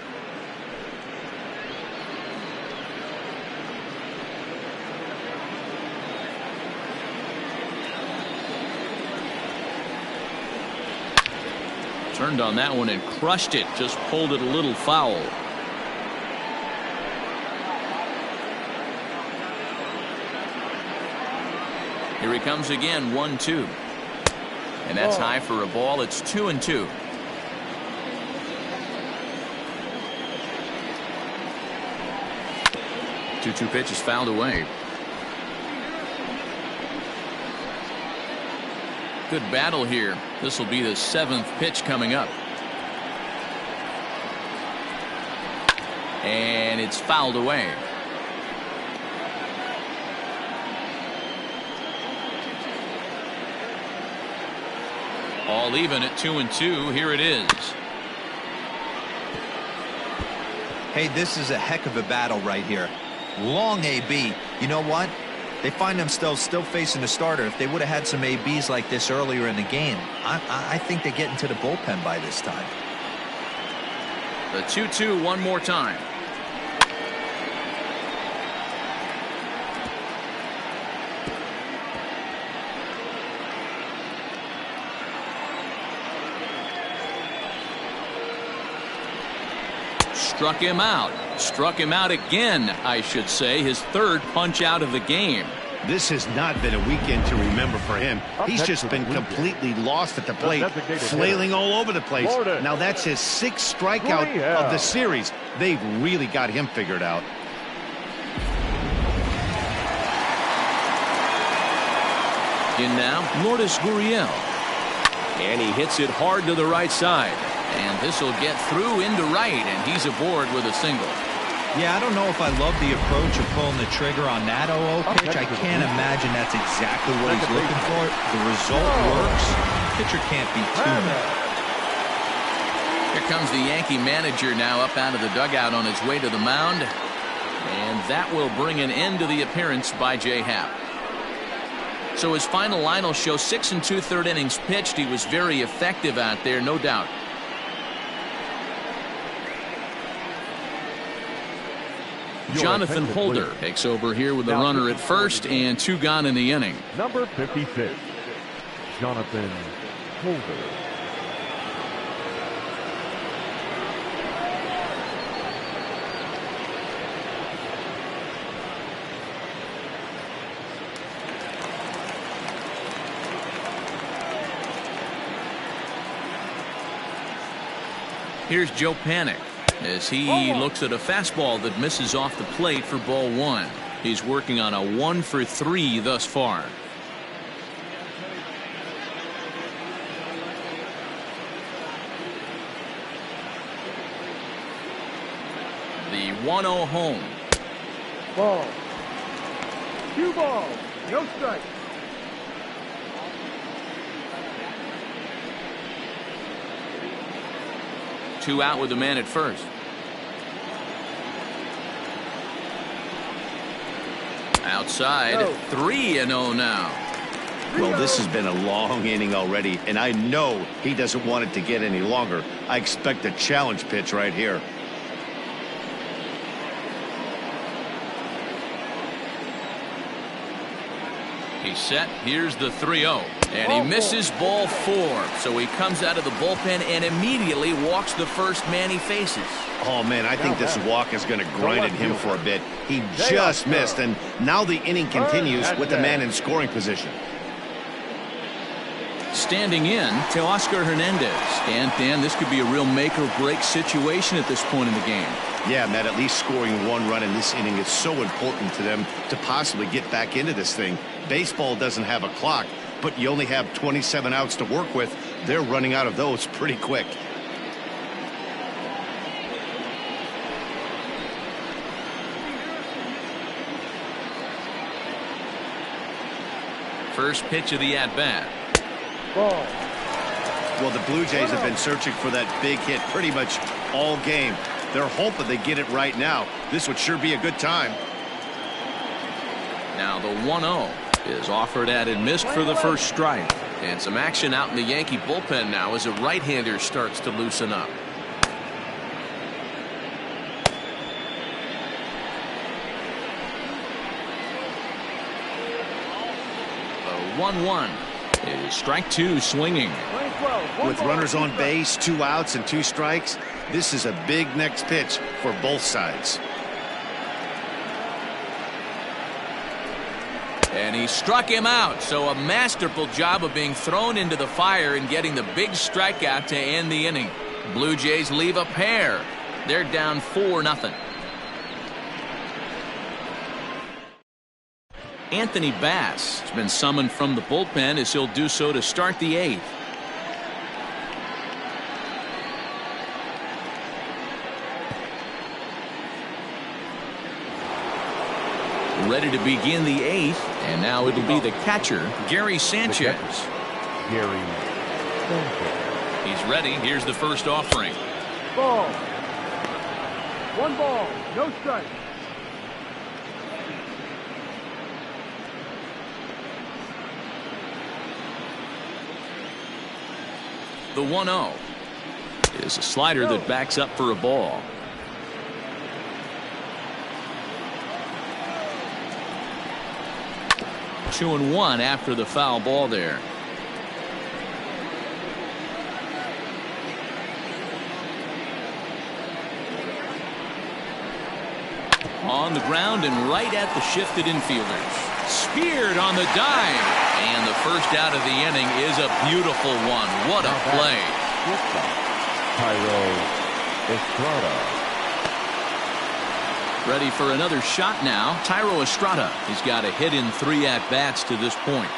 Turned on that one and crushed it. Just pulled it a little foul. Here he comes again, 1-2. And that's high for a ball. It's 2-2. 2-2 pitch is fouled away. Good battle here. This will be the 7th pitch coming up. And it's fouled away. All even at 2-2. Here it is. Hey, this is a heck of a battle right here. Long AB. You know what? They find themselves still facing the starter. If they would have had some ABs like this earlier in the game, I think they get into the bullpen by this time. The 2-2 one more time. Struck him out. Struck him out again, I should say. His 3rd punch out of the game. This has not been a weekend to remember for him. He's just been completely lost at the plate, flailing all over the place. Now that's his 6th strikeout of the series. They've really got him figured out. In now, Lourdes Gurriel. And he hits it hard to the right side. And this will get through into right, and he's aboard with a single. Yeah, I don't know if I love the approach of pulling the trigger on that 0-0 pitch. I can't imagine that's exactly what he's looking for. The result works. Pitcher can't be too mad. Here comes the Yankee manager now up out of the dugout on his way to the mound. And that will bring an end to the appearance by Jay Happ. So his final line will show 6 2/3 innings pitched. He was very effective out there, no doubt. Jonathan Holder takes over here with a runner at first and 2 gone in the inning. Number 56, Jonathan Holder. Here's Joe Panik as he looks at a fastball that misses off the plate for ball 1. He's working on a 1 for 3 thus far. The 1-0 home. Ball. 2 balls. No strike. Two out with the man at first. Outside, 3-0 now. Well, this has been a long inning already, and I know he doesn't want it to get any longer. I expect a challenge pitch right here. He's set. Here's the 3-0. And he misses ball 4. So he comes out of the bullpen and immediately walks the first man he faces. Oh, man, I think this walk is going to grind at him for a bit. He just missed, and now the inning continues with the man in scoring position. Standing in to Oscar Hernandez. And, Dan, this could be a real make-or-break situation at this point in the game. Yeah, Matt, at least scoring 1 run in this inning is so important to them to possibly get back into this thing. Baseball doesn't have a clock, but you only have 27 outs to work with. They're running out of those pretty quick. First pitch of the at-bat. Ball. Well, the Blue Jays have been searching for that big hit pretty much all game. They're hoping they get it right now. This would sure be a good time. Now the 1-0 is offered at and missed for the first strike. And some action out in the Yankee bullpen now as a right-hander starts to loosen up. The 1-1 is strike two swinging. With runners on base, 2 outs and 2 strikes, this is a big next pitch for both sides. And he struck him out, so a masterful job of being thrown into the fire and getting the big strikeout to end the inning. Blue Jays leave a pair. They're down 4-0. Anthony Bass has been summoned from the bullpen as he'll do so to start the 8th. Ready to begin the 8th, and now it'll be the catcher, Gary Sanchez. Gary Sanchez. He's ready. Here's the first offering. Ball. 1 ball, no strike. The 1-0 is a slider that backs up for a ball. Two and 1 after the foul ball there. On the ground and right at the shifted infielders. Speared on the dive. And the first out of the inning is a beautiful one. What a play. Tyro Estrada. Ready for another shot now. Tyro Estrada. He's got a hit in 3 at-bats to this point.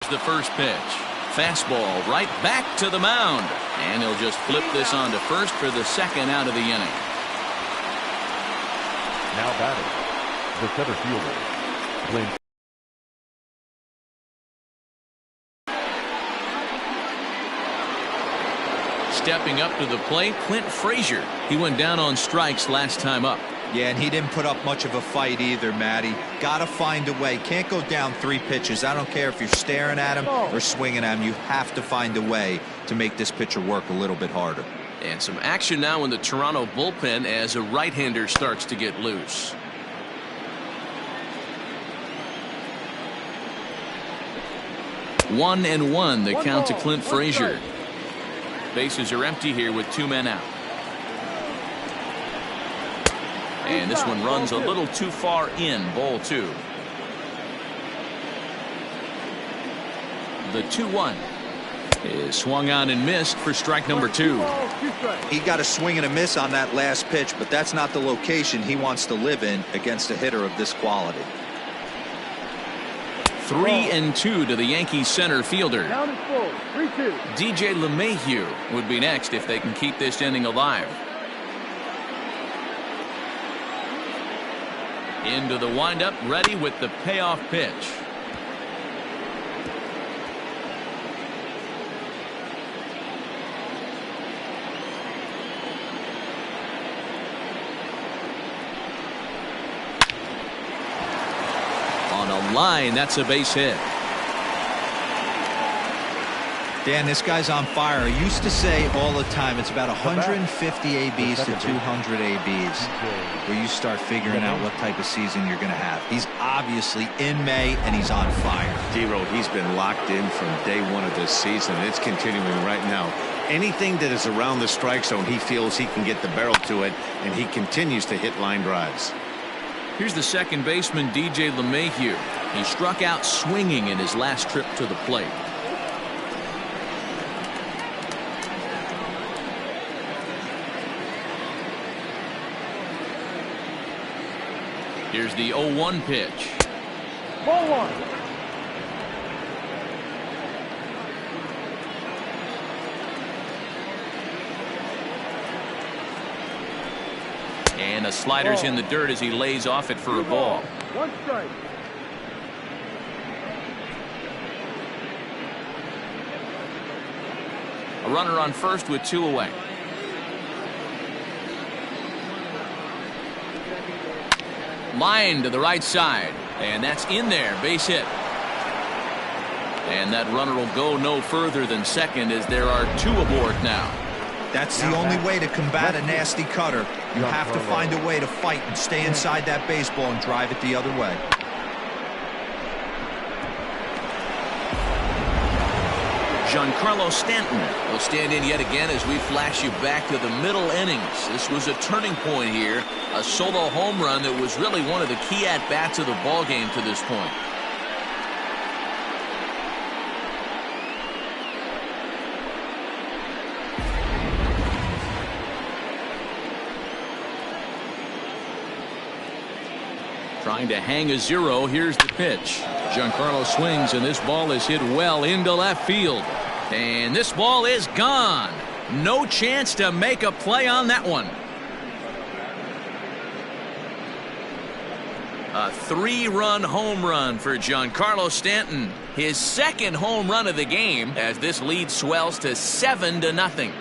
The first pitch. Fastball right back to the mound. And he'll just flip this on to first for the second out of the inning. Now batting, the center fielder, Clint. Stepping up to the plate, Clint Frazier. He went down on strikes last time up. Yeah, and he didn't put up much of a fight either, Matty. Got to find a way. Can't go down 3 pitches. I don't care if you're staring at him or swinging at him. You have to find a way to make this pitcher work a little bit harder. And some action now in the Toronto bullpen as a right-hander starts to get loose. One and one, the count to Clint Frazier. Bases are empty here with 2 men out. And this one runs a little too far in, ball 2. The 2-1 is swung on and missed for strike number 2. He got a swing and a miss on that last pitch, but that's not the location he wants to live in against a hitter of this quality. 3-2 to the Yankees center fielder. Count is full. 3-2. DJ LeMahieu would be next if they can keep this inning alive. Into the windup, ready with the payoff pitch. On a line, that's a base hit. Dan, this guy's on fire. I used to say all the time it's about 150 ABs to 200 ABs where you start figuring out what type of season you're going to have. He's obviously in May and he's on fire. D-Road, he's been locked in from day 1 of this season. It's continuing right now. Anything that is around the strike zone, he feels he can get the barrel to it, and he continues to hit line drives. Here's the second baseman, DJ LeMahieu. He struck out swinging in his last trip to the plate. Here's the 0-1 pitch. Ball 1. And a slider's in the dirt as he lays off it for a ball. 1 strike. A runner on first with 2 away. Line to the right side, and that's in there, base hit. And that runner will go no further than second as there are 2 aboard now. That's the only way to combat a nasty cutter. You have to find a way to fight and stay inside that baseball and drive it the other way. Giancarlo Stanton will stand in yet again as we flash you back to the middle innings. This was a turning point here. A solo home run that was really one of the key at-bats of the ballgame to this point. Trying to hang a zero. Here's the pitch. Giancarlo swings, and this ball is hit well into left field. And this ball is gone. No chance to make a play on that one. A 3-run home run for Giancarlo Stanton. His second home run of the game as this lead swells to 7-0.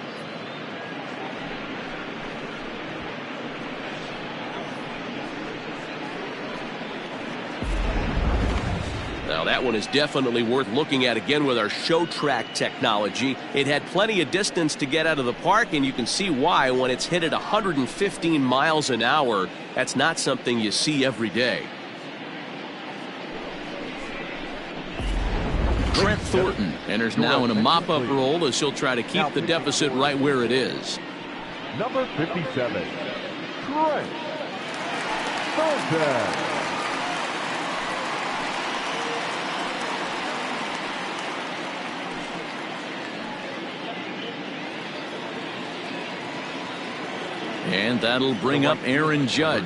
Now that one is definitely worth looking at again with our show track technology. It had plenty of distance to get out of the park, and you can see why when it's hit at 115 miles an hour. That's not something you see every day. Trent Thornton enters now in a mop-up role as he'll try to keep the deficit right where it is. Number 57, Trent Thornton. And that'll bring up Aaron Judge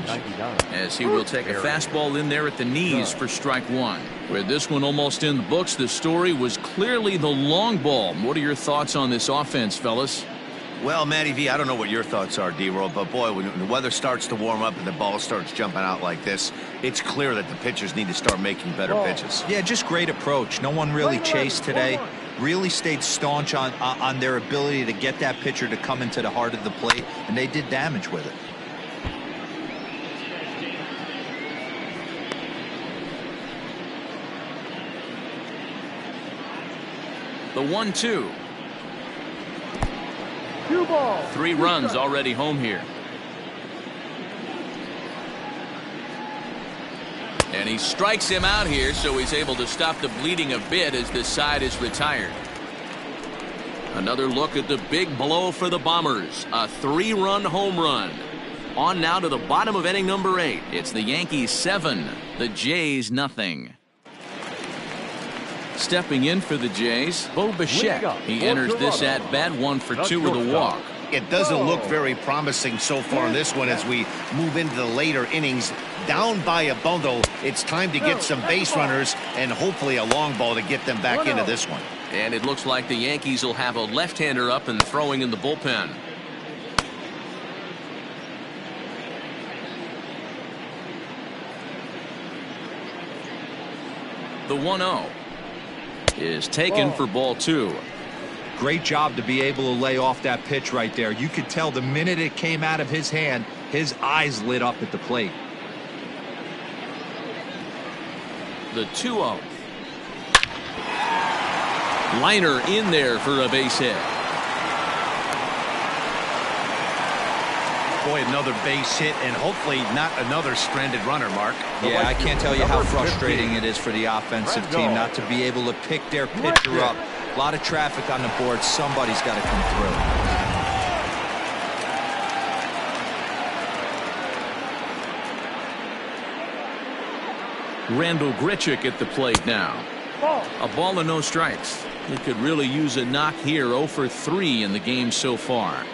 as he will take a fastball in there at the knees for strike one. With this one almost in the books, the story was clearly the long ball. What are your thoughts on this offense, fellas? Well, Matty V, I don't know what your thoughts are, D-Roll, but boy, when the weather starts to warm up and the ball starts jumping out like this, it's clear that the pitchers need to start making better pitches. Yeah, just great approach. No one really chased today. Really stayed staunch on their ability to get that pitcher to come into the heart of the plate, and they did damage with it. The 1-2. 2 balls. 3 runs already home here. And he strikes him out here, so he's able to stop the bleeding a bit as this side is retired. Another look at the big blow for the Bombers. A 3-run home run. On now to the bottom of inning number 8. It's the Yankees 7, the Jays nothing. Stepping in for the Jays, Bo Bichette. He enters this at bat 1 for 2 with a walk. It doesn't look very promising so far in this one as we move into the later innings. Down by a bundle, it's time to get some base runners and hopefully a long ball to get them back into this one. And it looks like the Yankees will have a left-hander up and throwing in the bullpen. The 1-0 is taken for ball 2. Great job to be able to lay off that pitch right there. You could tell the minute it came out of his hand, his eyes lit up at the plate. The 2-0. Liner in there for a base hit. Boy, another base hit and hopefully not another stranded runner, Mark. Yeah, I can't tell you how frustrating it is for the offensive team not to be able to pick their pitcher up. A lot of traffic on the board. Somebody's got to come through. Randall Grichuk at the plate now. A ball and no strikes. He could really use a knock here. 0 for 3 in the game so far.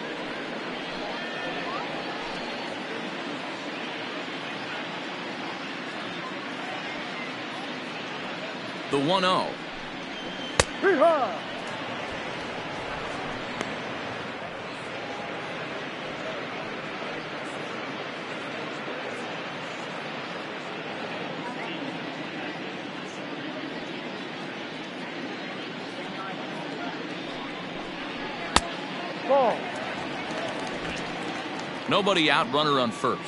The 1-0. Ball. Nobody out, runner on first.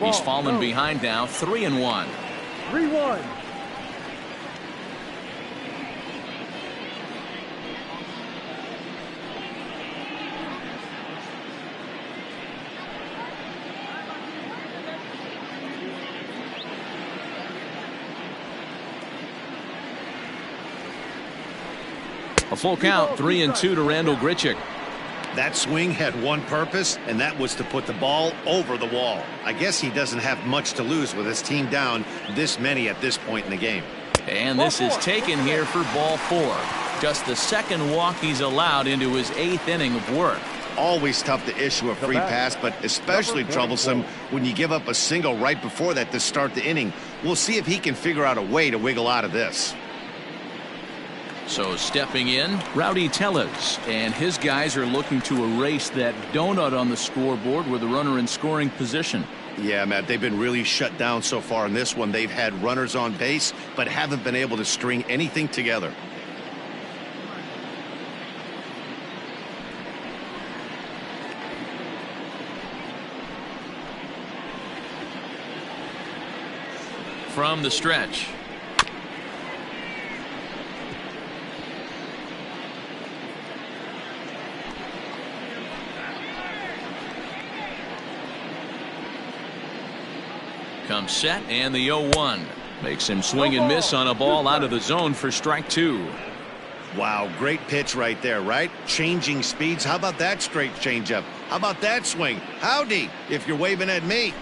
He's fallen behind now, 3-1. 3-1. A full count, 3-2 to Randall Grichuk. That swing had one purpose, and that was to put the ball over the wall. I guess he doesn't have much to lose with his team down this many at this point in the game. And this is taken here for ball 4. Just the second walk he's allowed into his 8th inning of work. Always tough to issue a free pass, but especially troublesome when you give up a single right before that to start the inning. We'll see if he can figure out a way to wiggle out of this. So stepping in, Rowdy Tellez, and his guys are looking to erase that donut on the scoreboard with a runner in scoring position. Yeah, Matt, they've been really shut down so far in this one. They've had runners on base, but haven't been able to string anything together. From the stretch. Comes set, and the 0-1 makes him swing and miss on a ball out of the zone for strike 2. Wow, great pitch right there, right? Changing speeds. How about that straight changeup? How about that swing? Howdy, if you're waving at me.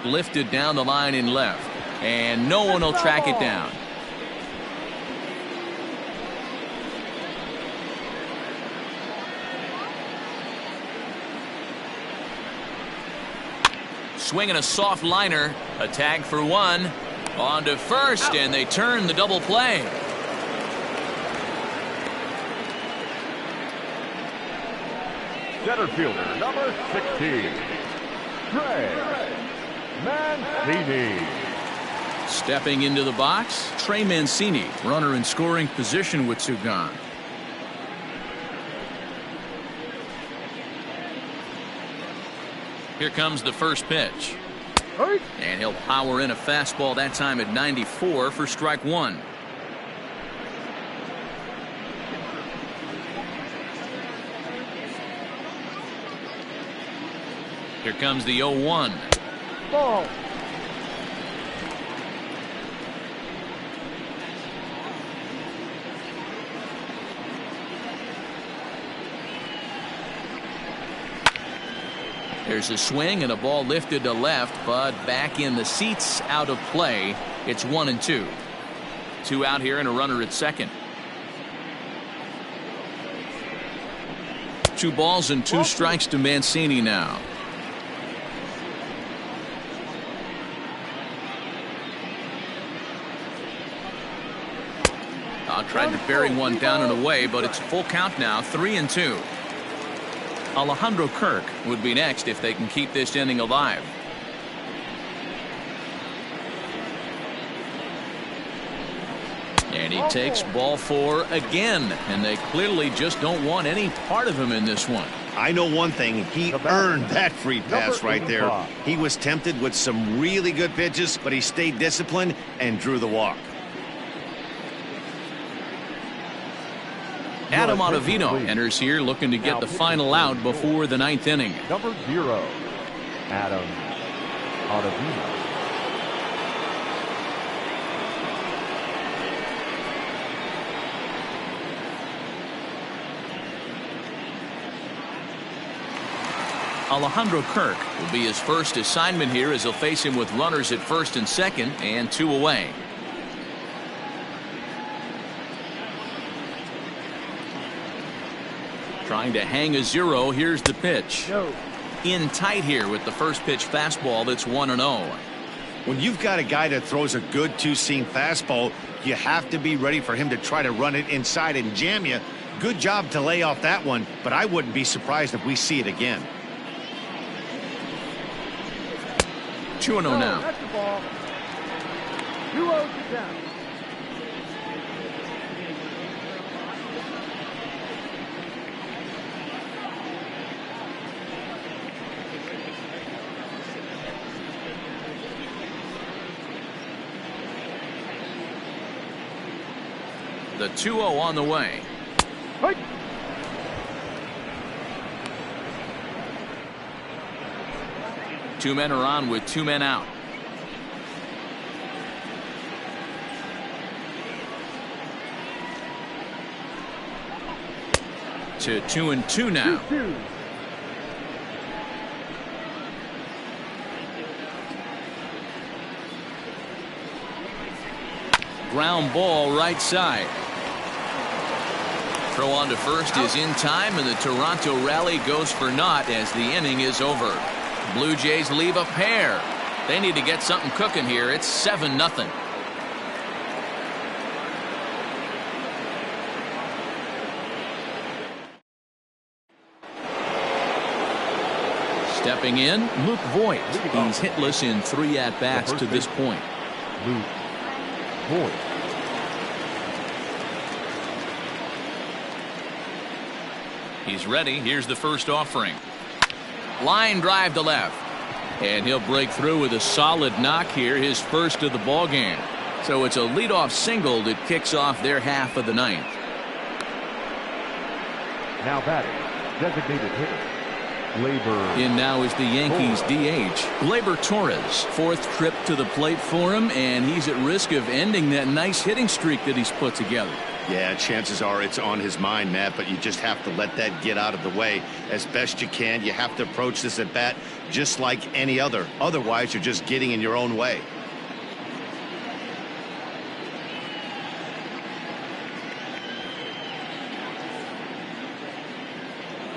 Lifted down the line in left, and no one will track it down. Swinging a soft liner, a tag for 1, on to first, and they turn the double play. Center fielder, number 16, Trey Mancini. Stepping into the box, Trey Mancini, runner in scoring position with 2 gone. Here comes the first pitch. And he'll power in a fastball, that time at 94 for strike 1. Here comes the 0-1. Ball. There's a swing and a ball lifted to left, but back in the seats, out of play. It's 1-2. 2 out here and a runner at second. 2 balls and 2 strikes to Mancini now. Tried to bury one down and away, but it's a full count now, 3-2. Alejandro Kirk would be next if they can keep this inning alive. And he takes ball 4 again, and they clearly just don't want any part of him in this one. I know one thing, he earned that free pass right there. He was tempted with some really good pitches, but he stayed disciplined and drew the walk. Adam Ottavino enters here looking to get the final out before the 9th inning. Number 0, Adam Ottavino. Alejandro Kirk will be his first assignment here as he'll face him with runners at first and second and 2 away. Trying to hang a 0. Here's the pitch. In tight here with the first pitch fastball that's 1-0. When you've got a guy that throws a good 2-seam fastball, you have to be ready for him to try to run it inside and jam you. Good job to lay off that one, but I wouldn't be surprised if we see it again. 2-0 now. That's the ball. 2-0 down. The 2-0 on the way. Right. Two men are on with 2 men out. to 2-2 now. 2-2. Ground ball right side. Throw on to first is in time, and the Toronto rally goes for naught as the inning is over. Blue Jays leave a pair. They need to get something cooking here. It's 7-0. Stepping in, Luke Voigt. He's hitless in 3 at-bats to this point. Luke Voigt. He's ready. Here's the first offering. Line drive to left. And he'll break through with a solid knock here, his first of the ball game. So it's a leadoff single that kicks off their half of the ninth. Now batting, designated hitter, Gleyber. In now is the Yankees DH, Gleyber Torres. 4th trip to the plate for him, and he's at risk of ending that nice hitting streak that he's put together. Yeah, chances are it's on his mind, Matt, but you just have to let that get out of the way as best you can. You have to approach this at bat just like any other. Otherwise, you're just getting in your own way.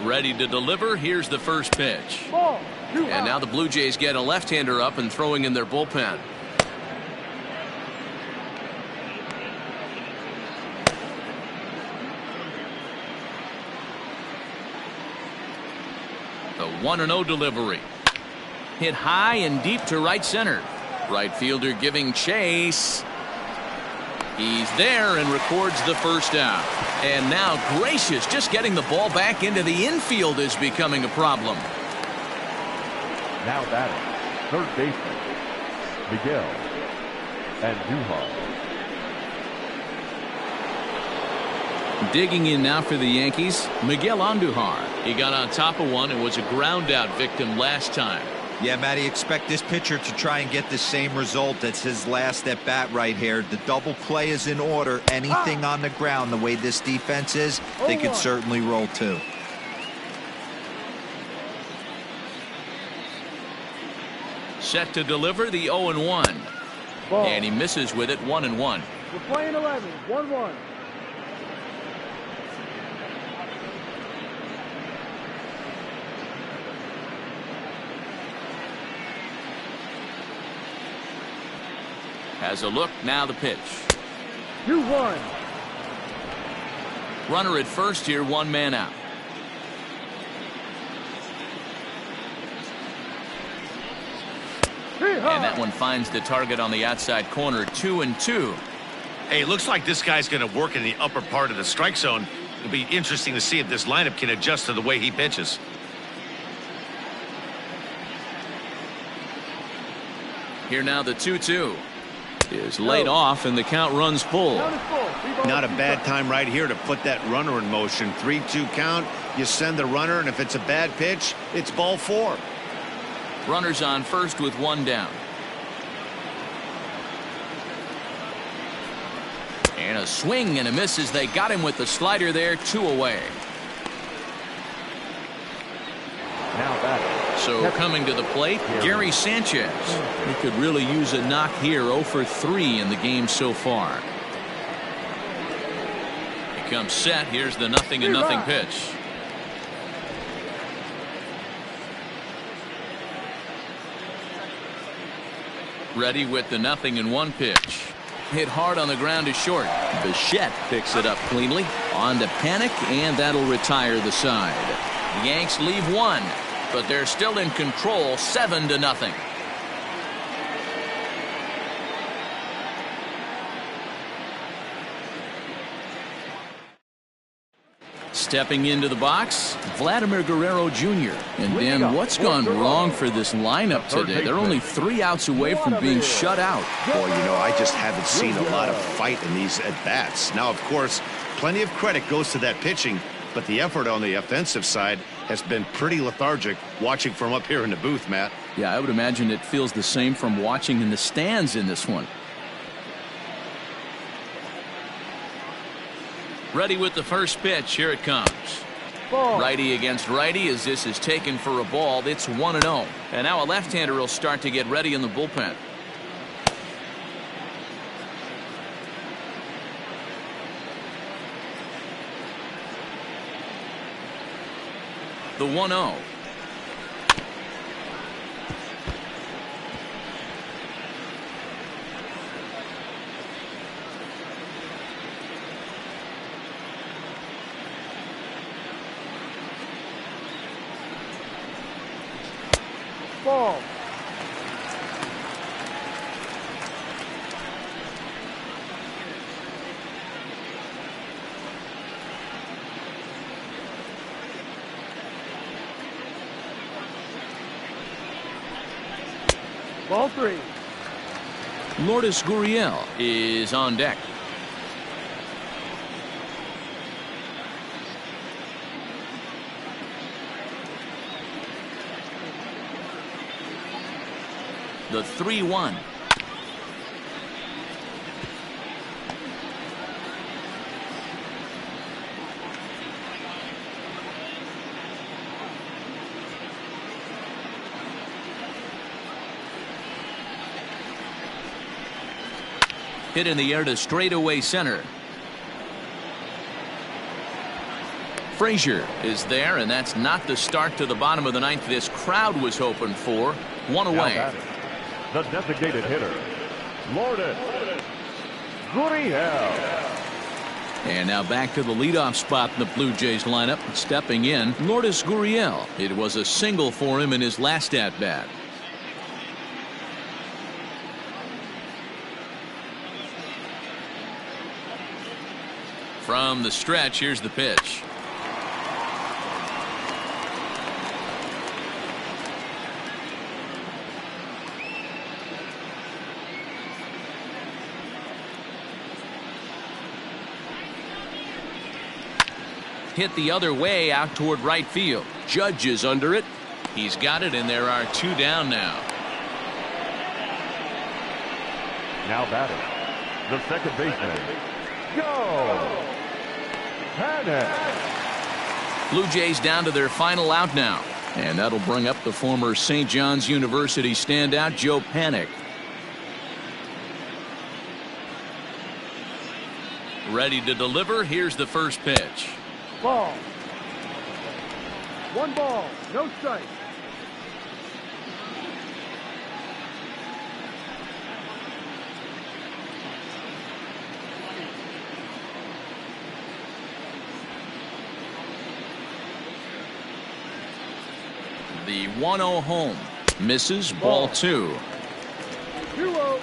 Ready to deliver. Here's the first pitch. Ball. 2 And now the Blue Jays get a left-hander up and throwing in their bullpen. The 1-0 delivery. Hit high and deep to right center. Right fielder giving chase. He's there and records the first out. And now Gracious, just getting the ball back into the infield is becoming a problem. Now batting, third baseman, Miguel Andujar. Digging in now for the Yankees, Miguel Andujar. He got on top of one and was a ground out victim last time. Yeah, Matty, expect this pitcher to try and get the same result as his last at bat right here. The double play is in order. Anything on the ground, the way this defense is, they could certainly roll too. Set to deliver the 0-1. Ball. And he misses with it 1-1. We're playing 11. 1-1. Has a look, now the pitch. 2-1. Runner at first here, 1 man out. And that one finds the target on the outside corner. 2-2. Hey, looks like this guy's going to work in the upper part of the strike zone. It'll be interesting to see if this lineup can adjust to the way he pitches. Here now the 2-2 is laid off and the count runs full. Not a bad time right here to put that runner in motion. 3-2 count. You send the runner, and if it's a bad pitch, it's ball 4. Runners on first with 1 down. And a swing and a miss as they got him with the slider there. 2 away. Now batting. So coming to the plate, Gary Sanchez. He could really use a knock here. 0 for 3 in the game so far. He comes set. Here's the 0-0 pitch. Ready with the 0-1 pitch. Hit hard on the ground to short. Bichette picks it up cleanly. On to Panic, and that'll retire the side. The Yanks leave 1, but they're still in control, 7-0. Stepping into the box, Vladimir Guerrero Jr. And Dan, what's gone wrong for this lineup today? They're only 3 outs away from being shut out. Boy, you know, I just haven't seen a lot of fight in these at-bats. Now, of course, plenty of credit goes to that pitching, but the effort on the offensive side has been pretty lethargic watching from up here in the booth, Matt. Yeah, I would imagine it feels the same from watching in the stands in this one. Ready with the first pitch. Here it comes. Ball. Righty against righty as this is taken for a ball. It's 1-0. And now a left-hander will start to get ready in the bullpen. The 1-0. Ball. Ball 3. Lourdes Gurriel is on deck. The 3-1. Hit in the air to straightaway center. Frazier is there, and that's not the start to the bottom of the ninth this crowd was hoping for. One away. The designated hitter, Lourdes Gurriel. And now back to the leadoff spot in the Blue Jays lineup. Stepping in, Lourdes Gurriel. It was a single for him in his last at-bat. From the stretch, here's the pitch. Hit the other way out toward right field. Judge is under it. He's got it, and there are 2 down now. Now batting, the second baseman, Joe Panik. Blue Jays down to their final out now. And that'll bring up the former St. John's University standout, Joe Panik. Ready to deliver. Here's the first pitch. Ball. 1 ball, no strike. The 1-0 home. Misses. Ball 2. 2-0.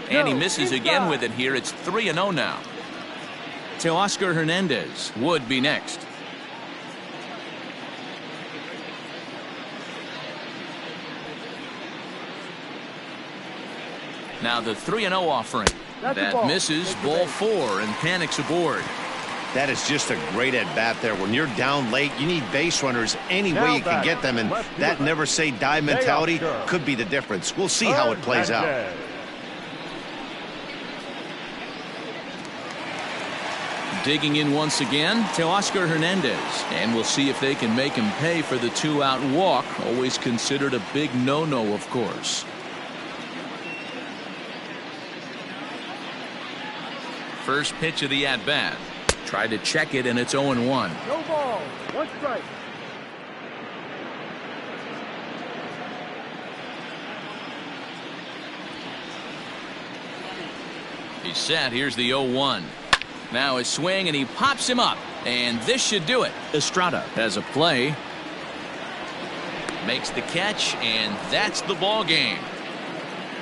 And he misses again with it here. It's 3-0 now. Teoscar Hernandez would be next. Now the 3-0 offering. That misses. Ball 4, and Panik's aboard. That is just a great at-bat there. When you're down late, you need base runners any way you can get them, and that never-say-die mentality could be the difference. We'll see how it plays out. Digging in once again, Teoscar Hernandez. And we'll see if they can make him pay for the 2-out walk. Always considered a big no-no, of course. First pitch of the at-bat. Tried to check it, and it's 0-1. No ball, 1 strike. He's set. Here's the 0-1. Now his swing, and he pops him up. And this should do it. Estrada has a play. Makes the catch, and that's the ball game.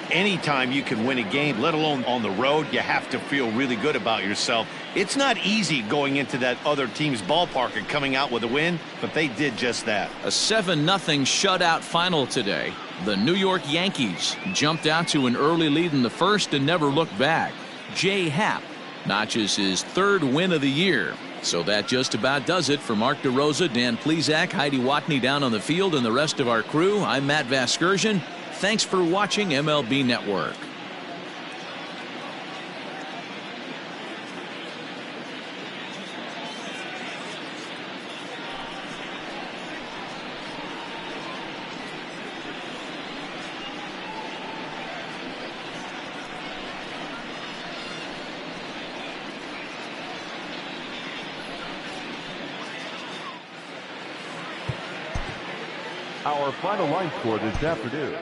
Anytime you can win a game, let alone on the road, you have to feel really good about yourself. It's not easy going into that other team's ballpark and coming out with a win, but they did just that. A 7-0 shutout final today. The New York Yankees jumped out to an early lead in the first and never looked back. Jay Happ notches his 3rd win of the year. So that just about does it for Mark DeRosa, Dan Plesac, Heidi Watney down on the field, and the rest of our crew. I'm Matt Vasgersian. Thanks for watching MLB Network. Our final line score this afternoon.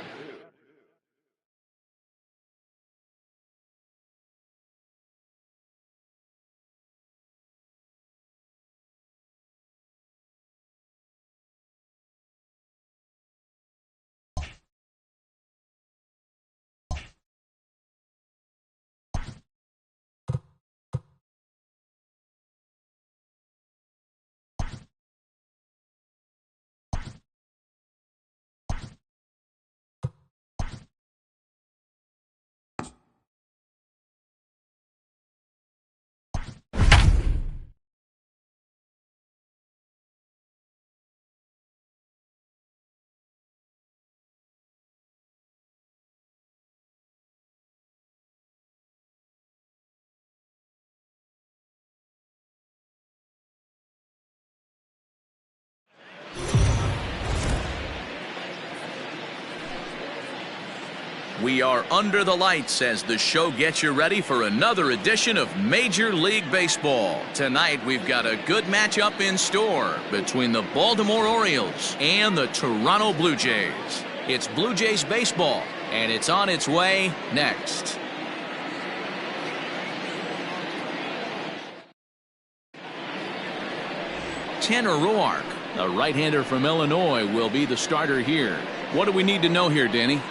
We are under the lights as the show gets you ready for another edition of Major League Baseball. Tonight we've got a good matchup in store between the Baltimore Orioles and the Toronto Blue Jays. It's Blue Jays baseball, and it's on its way next. Tanner Roark, a right-hander from Illinois, will be the starter here. What do we need to know here, Danny?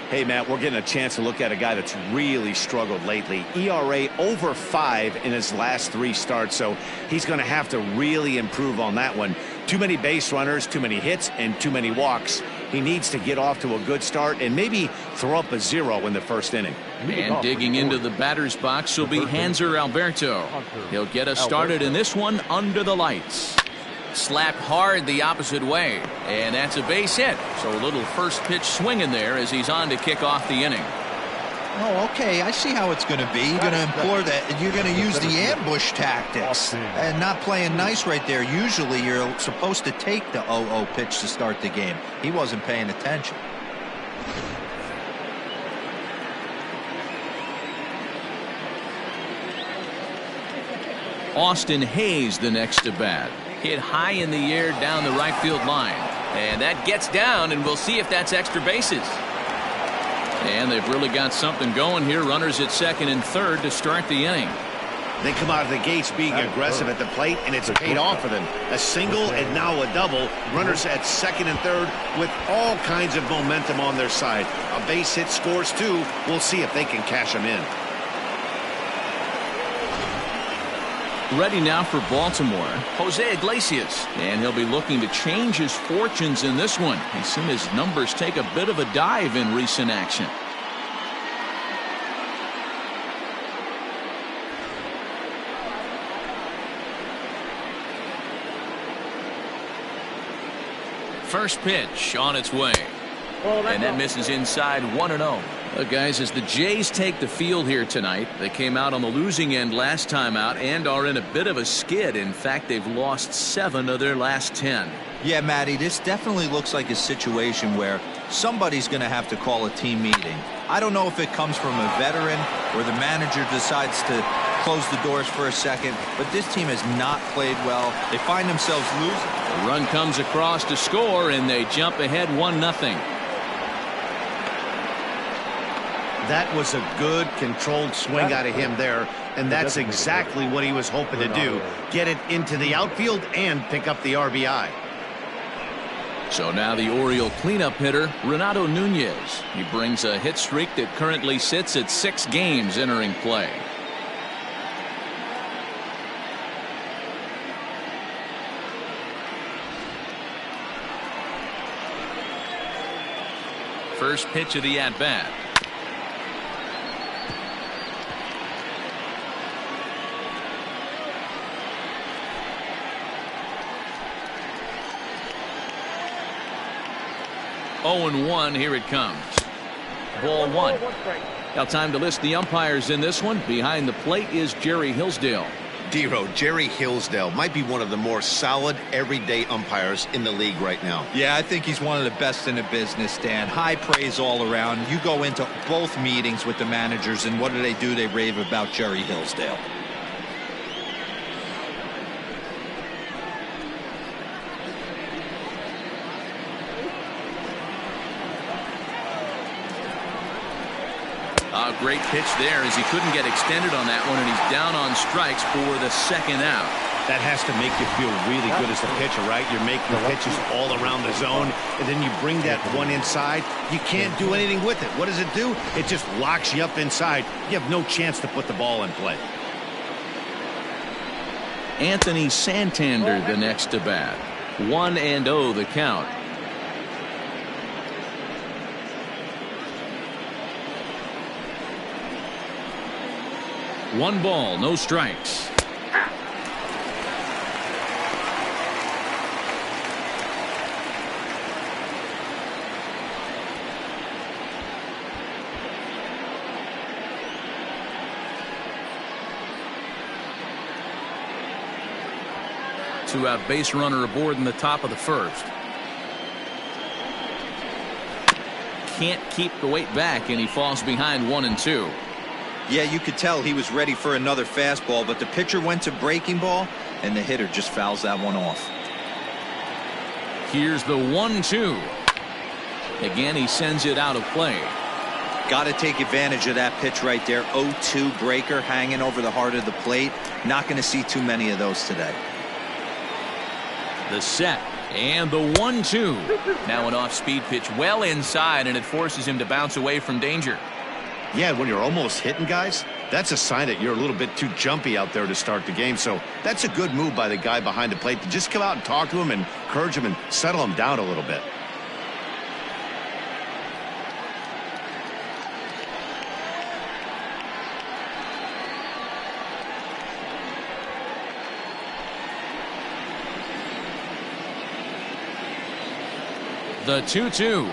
Hey, Matt, we're getting a chance to look at a guy that's really struggled lately. ERA over 5 in his last 3 starts, so he's going to have to really improve on that one. Too many base runners, too many hits, and too many walks. He needs to get off to a good start and maybe throw up a 0 in the first inning. And digging into the batter's box will be Hanser Alberto. He'll get us started in this one under the lights. Slapped hard the opposite way, and that's a base hit. So a little first pitch swing in there as he's on to kick off the inning. Oh, okay. I see how it's going to be. You're going to implore that. You're going to use the ambush tactics and not playing nice right there. Usually you're supposed to take the 0-0 pitch to start the game. He wasn't paying attention. Austin Hayes the next to bat. Hit high in the air down the right field line. And that gets down, and we'll see if that's extra bases. And they've really got something going here. Runners at second and third to start the inning. They come out of the gates being aggressive at the plate, and it's paid off for them. A single and now a double. Runners at second and third with all kinds of momentum on their side. A base hit scores too. We'll see if they can cash them in. Ready now for Baltimore, Jose Iglesias, and he'll be looking to change his fortunes in this one. He's seen his numbers take a bit of a dive in recent action. First pitch on its way. And that misses inside 1-0. Guys, as the Jays take the field here tonight, they came out on the losing end last time out and are in a bit of a skid. In fact, they've lost 7 of their last 10. Yeah, Matty, this definitely looks like a situation where somebody's going to have to call a team meeting. I don't know if it comes from a veteran or the manager decides to close the doors for a second, but this team has not played well. They find themselves losing. The run comes across to score, and they jump ahead 1-0. That was a good controlled swing out of him there, and that's exactly what he was hoping to do. Get it into the outfield and pick up the RBI. So now the Oriole cleanup hitter, Renato Nunez. He brings a hit streak that currently sits at 6 games entering play. First pitch of the at-bat. 0-1, here it comes. Ball one. Now time to list the umpires in this one. Behind the plate is Jerry Hillsdale. Dero, Jerry Hillsdale might be one of the more solid everyday umpires in the league right now. Yeah, I think he's one of the best in the business, Dan. High praise all around. You go into both meetings with the managers, and what do? They rave about Jerry Hillsdale. A great pitch there as he couldn't get extended on that one, and he's down on strikes for the second out. That has to make you feel really good as a pitcher, right? You're making pitches all around the zone, and then you bring that one inside. You can't do anything with it. What does it do? It just locks you up inside. You have no chance to put the ball in play. Anthony Santander the next to bat. 1-0 the count. One ball, no strikes. Two-out base runner aboard in the top of the first. Can't keep the weight back, and he falls behind 1-2. Yeah, you could tell he was ready for another fastball, but the pitcher went to breaking ball, and the hitter just fouls that one off. Here's the 1-2. Again, he sends it out of play. Got to take advantage of that pitch right there. 0-2 breaker hanging over the heart of the plate. Not going to see too many of those today. The set and the 1-2. Now an off-speed pitch well inside, and it forces him to bounce away from danger. Yeah, when you're almost hitting guys, that's a sign that you're a little bit too jumpy out there to start the game. So that's a good move by the guy behind the plate to just come out and talk to him and encourage him and settle him down a little bit. The 2-2.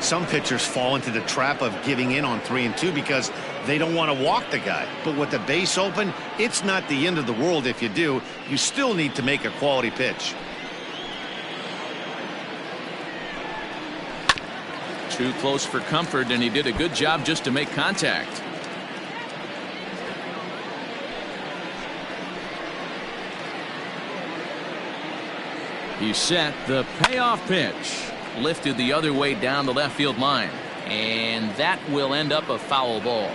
Some pitchers fall into the trap of giving in on 3-2 because they don't want to walk the guy. But with the base open, it's not the end of the world if you do. You still need to make a quality pitch. Too close for comfort, and he did a good job just to make contact. He's set. The payoff pitch lifted the other way down the left field line, and that will end up a foul ball.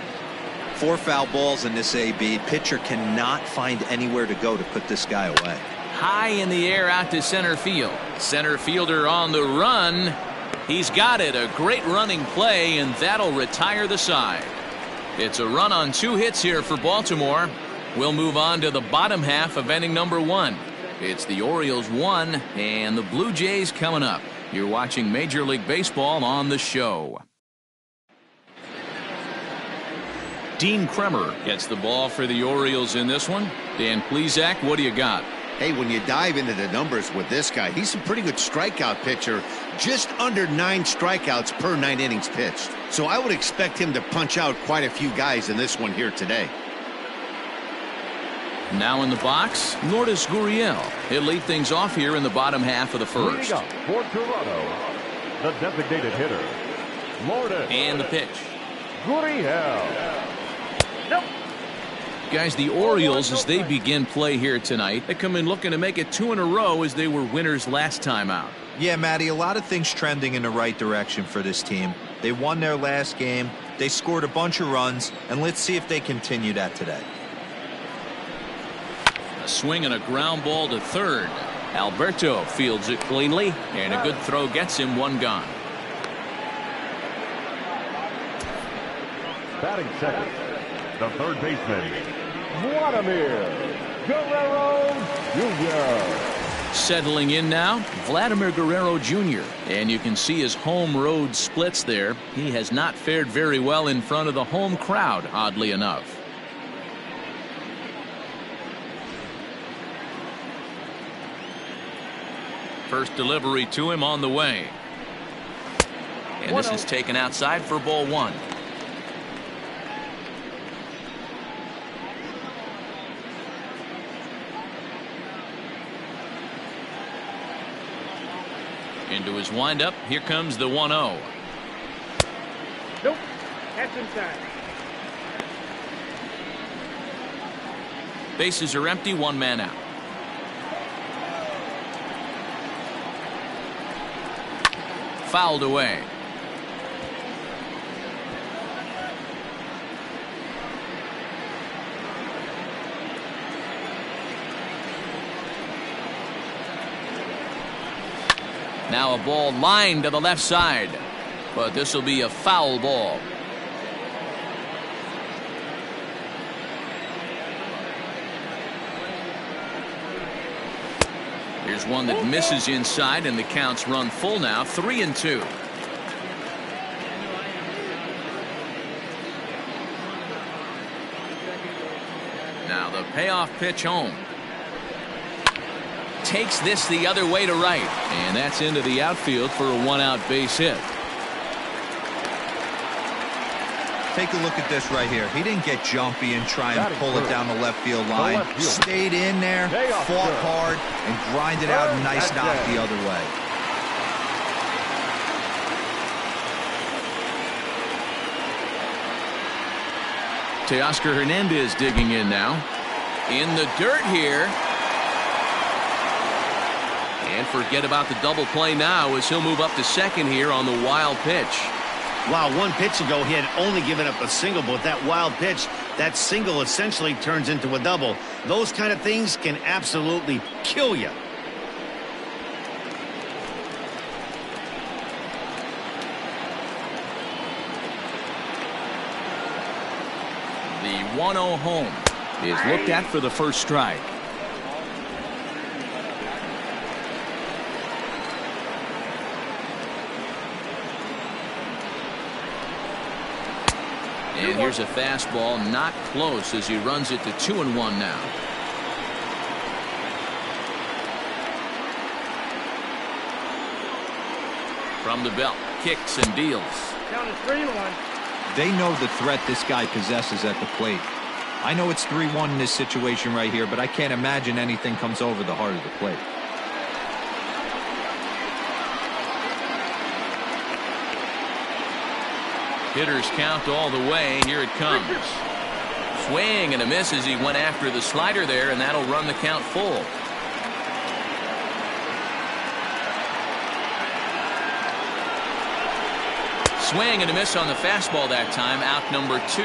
4 foul balls in this AB. Pitcher cannot find anywhere to go to put this guy away. High in the air out to center field. Center fielder on the run. He's got it. A great running play, and that'll retire the side. It's a run on 2 hits here for Baltimore. We'll move on to the bottom half of inning number 1. It's the Orioles 1 and the Blue Jays coming up. You're watching Major League Baseball on the show. Dean Kremer gets the ball for the Orioles in this one. Dan Plesac, what do you got? Hey, when you dive into the numbers with this guy, he's a pretty good strikeout pitcher. Just under 9 strikeouts per 9 innings pitched. So I would expect him to punch out quite a few guys in this one here today. Now in the box, Lourdes Gurriel. He'll lead things off here in the bottom half of the first. Leading up for Toronto, the designated hitter, Lourdes. And the pitch. Gurriel. Guys, the Orioles, as they begin play here tonight, they come in looking to make it 2 in a row as they were winners last time out. Yeah, Matty, a lot of things trending in the right direction for this team. They won their last game. They scored a bunch of runs, and let's see if they continue that today. A swing and a ground ball to third. Alberto fields it cleanly, and a good throw gets him 1 gone. Batting second, the third baseman, Vladimir Guerrero Jr. Settling in now, Vladimir Guerrero Jr. And you can see his home road splits there. He has not fared very well in front of the home crowd, oddly enough. First delivery to him on the way. And this is taken outside for ball 1. Into his windup. Here comes the 1-0. Nope. That's inside. Bases are empty. 1 man out. Fouled away. Now a ball lined to the left side, but this will be a foul ball. Here's one that misses inside, and the count's run full now, 3-2. Now the payoff pitch home. Takes this the other way to right, and that's into the outfield for a 1-out base hit. Take a look at this right here. He didn't get jumpy and try and pull it down the left field line. Stayed in there, fought hard, and grinded out a nice knock the other way. Teoscar Hernandez digging in now. In the dirt here. And forget about the double play now as he'll move up to second here on the wild pitch. Wow, 1 pitch ago he had only given up a single, but that wild pitch, that single essentially turns into a double. Those kind of things can absolutely kill you. The 1-0 home is looked at for the first strike. And here's a fastball not close as he runs it to 2-1 now. From the belt, kicks and deals. Count is 3-1. They know the threat this guy possesses at the plate. I know it's 3-1 in this situation right here, but I can't imagine anything comes over the heart of the plate. Hitters count all the way. Here it comes. Swing and a miss as he went after the slider there, and that'll run the count full. Swing and a miss on the fastball that time. Out number 2.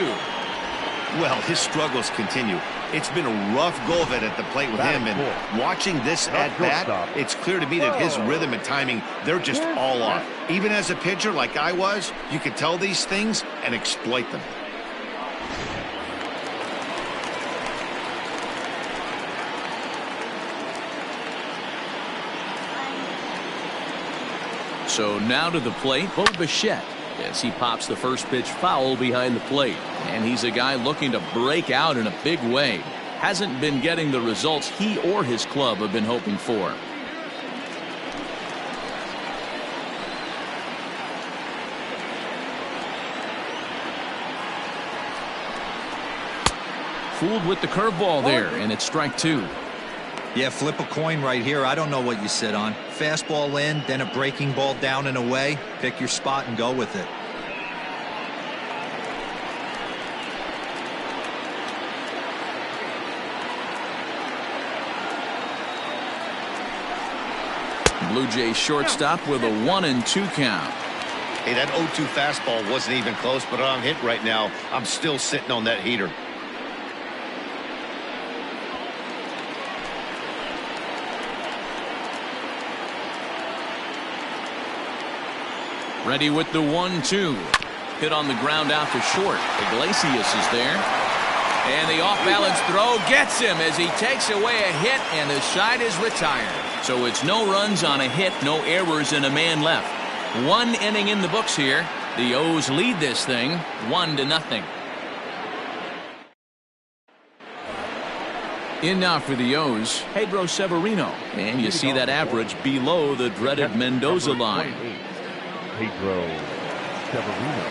Well, his struggles continue. It's been a rough go of it at the plate with him, and watching this at bat, it's clear to me that his rhythm and timing, they're just all off. Even as a pitcher like I was, you could tell these things and exploit them. So now to the plate, Bo Bichette, as he pops the first pitch foul behind the plate. And he's a guy looking to break out in a big way. Hasn't been getting the results he or his club have been hoping for. Fooled with the curveball there, and it's strike 2. Yeah, flip a coin right here. I don't know what you sit on. Fastball in, then a breaking ball down and away. Pick your spot and go with it. Blue Jays shortstop with a 1-2 count. Hey, that 0-2 fastball wasn't even close, but I'm hit right now. I'm still sitting on that heater. Ready with the 1-2. Hit on the ground out to short. Iglesias is there. And the off-balance throw gets him as he takes away a hit, and the side is retired. So it's no runs on a hit, no errors, and a man left. 1 inning in the books here. The O's lead this thing 1-0. In now for the O's, Pedro Severino. And you see that average below the dreaded Mendoza line. Pedro Severino.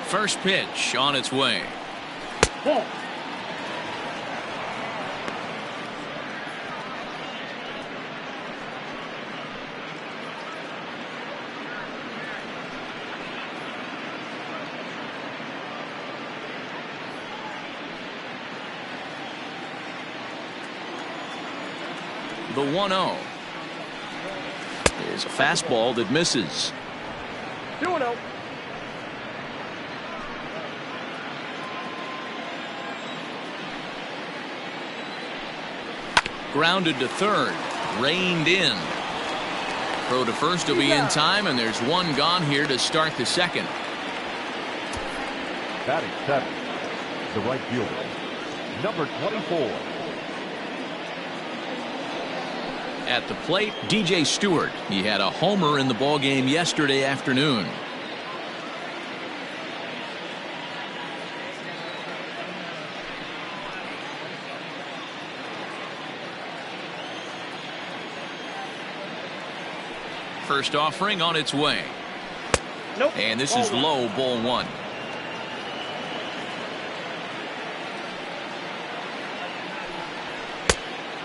First pitch on its way. Ball. The 1-0 is a fastball that misses. 2-0. Grounded to third, reined in. Throw to first will be in time, and there's one gone here to start the second. Batting seven, the right fielder, number 24. At the plate, DJ Stewart. He had a homer in the ballgame yesterday afternoon. First offering on its way. Nope. And this is low, ball one.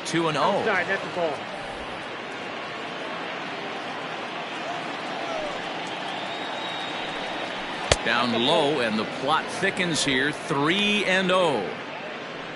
Two and 0. Outside, that's the ball. Down low, and the plot thickens here. 3-0.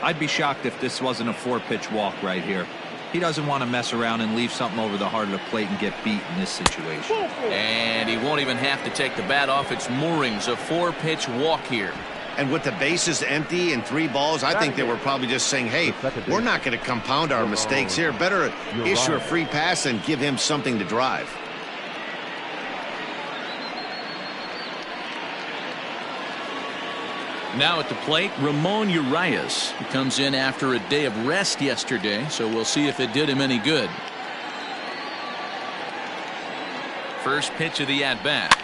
I'd be shocked if this wasn't a 4-pitch walk right here. He doesn't want to mess around and leave something over the heart of the plate and get beat in this situation. And he won't even have to take the bat off its moorings. A 4-pitch walk here. And with the bases empty and 3 balls, I think they were probably just saying, hey, we're not going to compound our mistakes here. Better issue a free pass and give him something to drive. Now at the plate, Ramon Urias. He comes in after a day of rest yesterday, so we'll see if it did him any good. First pitch of the at-bat.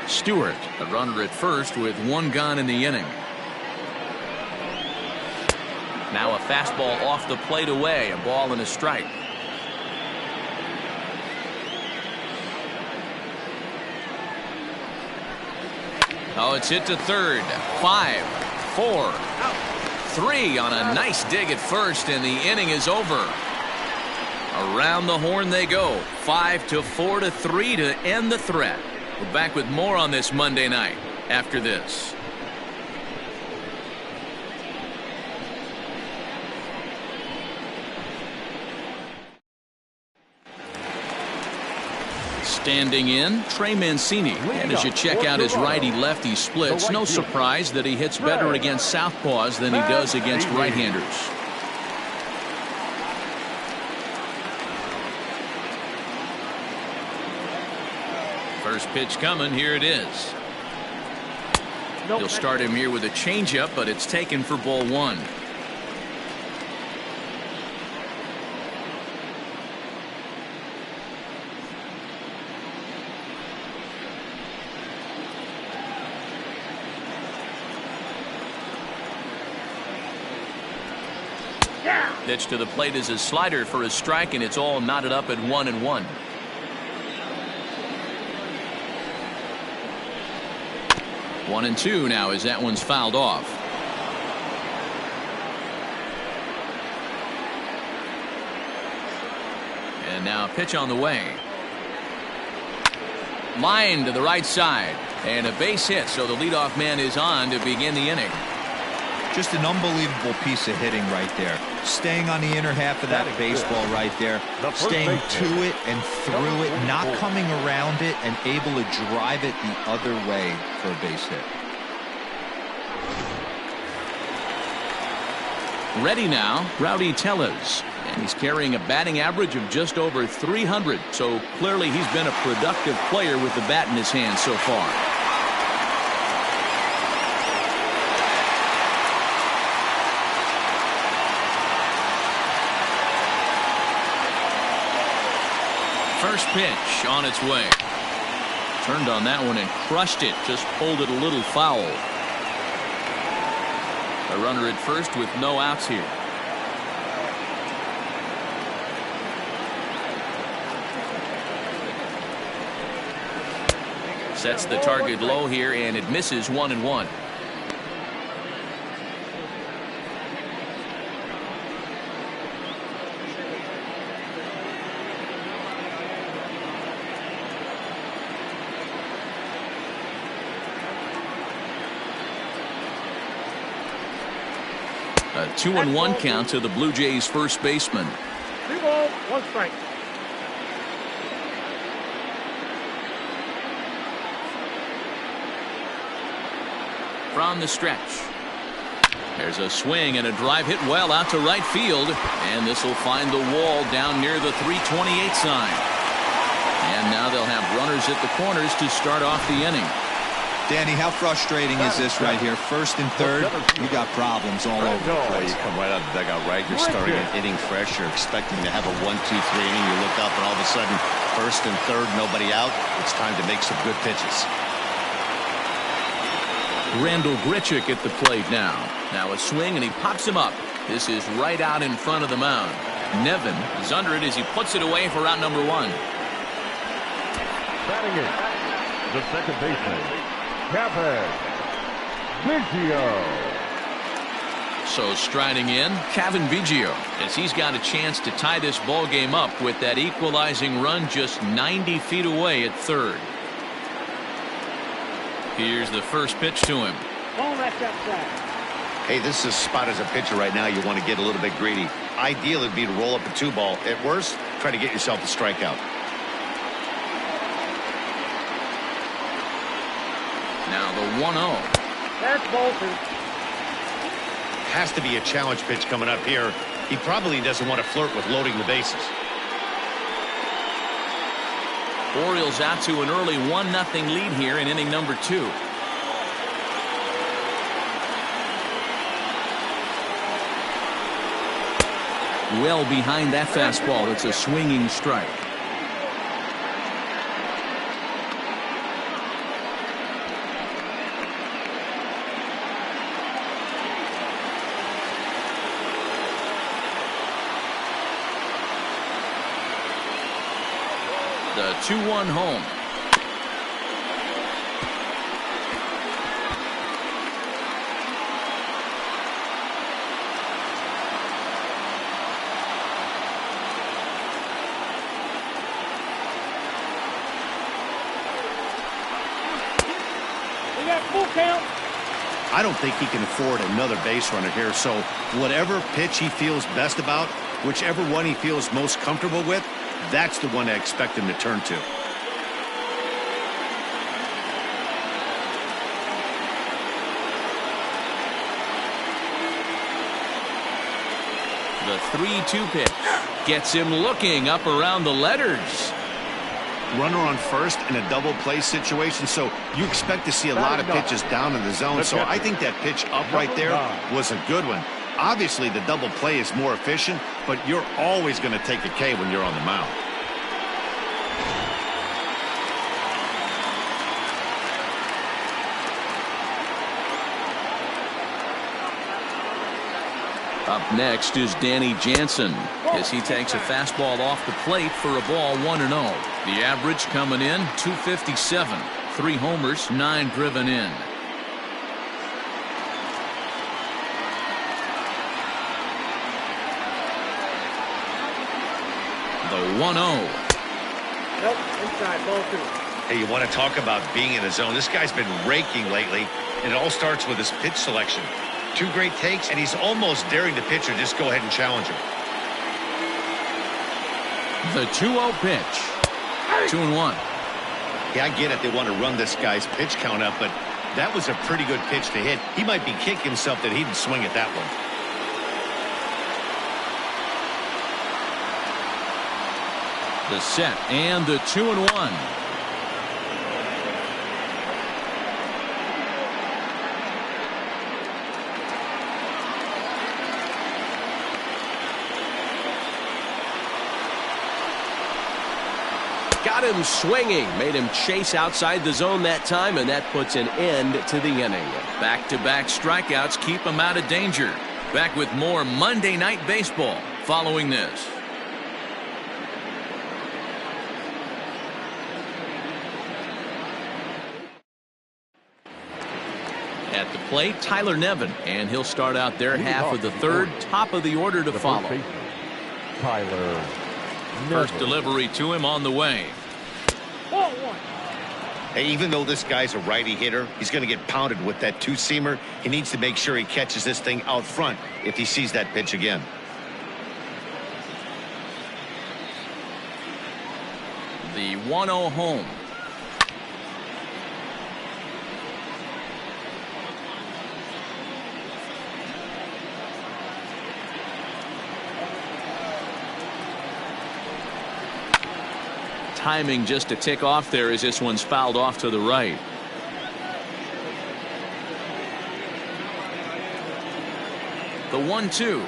Stewart, a runner at first with 1 gone in the inning. Now a fastball off the plate away, a ball and a strike. Oh, it's hit to third. 5, 4, 3 on a nice dig at first, and the inning is over. Around the horn they go. 5-4 to 3 to end the threat. We're back with more on this Monday night after this. Standing in, Trey Mancini. And as you check out his righty-lefty splits, no surprise that he hits better against southpaws than he does against right-handers. First pitch coming. Here it is. He'll start him here with a changeup, but it's taken for ball 1. Pitch to the plate is a slider for a strike, and it's all knotted up at 1-1. One and 2 now as that one's fouled off. And now a pitch on the way. Line to the right side. And a base hit, so the leadoff man is on to begin the inning. Just an unbelievable piece of hitting right there. Staying on the inner half of that baseball right there. Staying to it and through it, not coming around it, and able to drive it the other way for a base hit. Ready now, Rowdy Tellez. And he's carrying a batting average of just over 300. So clearly he's been a productive player with the bat in his hand so far. First pitch on its way. Turned on that one and crushed it. Just pulled it a little foul. A runner at first with no outs here. Sets the target low here, and it misses 1-1. A 2-1 count to the Blue Jays first baseman. 2 balls, 1 strike. From the stretch. There's a swing and a drive hit well out to right field, and this will find the wall down near the 328 sign. And now they'll have runners at the corners to start off the inning. Danny, how frustrating is this right here? First and third, you got problems all over the place. You come right out of the dugout, right? You're starting an inning fresh. You're expecting to have a 1-2-3 inning. You look up, and all of a sudden, first and third, nobody out. It's time to make some good pitches. Randall Grichuk at the plate now. Now a swing, and he pops him up. This is right out in front of the mound. Nevin is under it as he puts it away for out number 1. Batting it, the second baseman, Kevin Biggio. So striding in, Kevin Biggio, as he's got a chance to tie this ball game up with that equalizing run just 90 feet away at third. Here's the first pitch to him. Hey, this is a spot as a pitcher right now. You want to get a little bit greedy. Ideal would be to roll up a 2-ball. At worst, try to get yourself a strikeout. Now the 1-0. That's Bolton. Has to be a challenge pitch coming up here. He probably doesn't want to flirt with loading the bases. Orioles out to an early 1-0 lead here in inning number 2. Well behind that fastball. It's a swinging strike. The 2-1 home. We got full count. I don't think he can afford another base runner here, so whatever pitch he feels best about, whichever one he feels most comfortable with, that's the one I expect him to turn to. The 3-2 pitch gets him looking up around the letters. Runner on first in a double play situation, so you expect to see a lot of pitches down in the zone. So I think that pitch up right there was a good one. Obviously, the double play is more efficient, but you're always going to take a K when you're on the mound. Up next is Danny Jansen as he takes a fastball off the plate for a ball 1-0. The average coming in 257. 3 homers, 9 driven in. The 1-0. Nope, inside, ball 2. Hey, you want to talk about being in the zone? This guy's been raking lately, and it all starts with his pitch selection. 2 great takes, and he's almost daring the pitcher just go ahead and challenge him. The 2-0 pitch. 2-1. Yeah, I get it. They want to run this guy's pitch count up, but that was a pretty good pitch to hit. He might be kicking himself that he didn't swing at that one. The set and the 2-1. Got him swinging. Made him chase outside the zone that time, and that puts an end to the inning. Back-to-back strikeouts keep him out of danger. Back with more Monday Night Baseball following this. At the plate, Tyler Nevin, and he'll start out their half of the third, top of the order to follow. Tyler First delivery to him on the way. Hey, even though this guy's a righty hitter, he's going to get pounded with that two-seamer. He needs to make sure he catches this thing out front if he sees that pitch again. The 1-0 home. Timing just a tick off there as this one's fouled off to the right. The 1-2.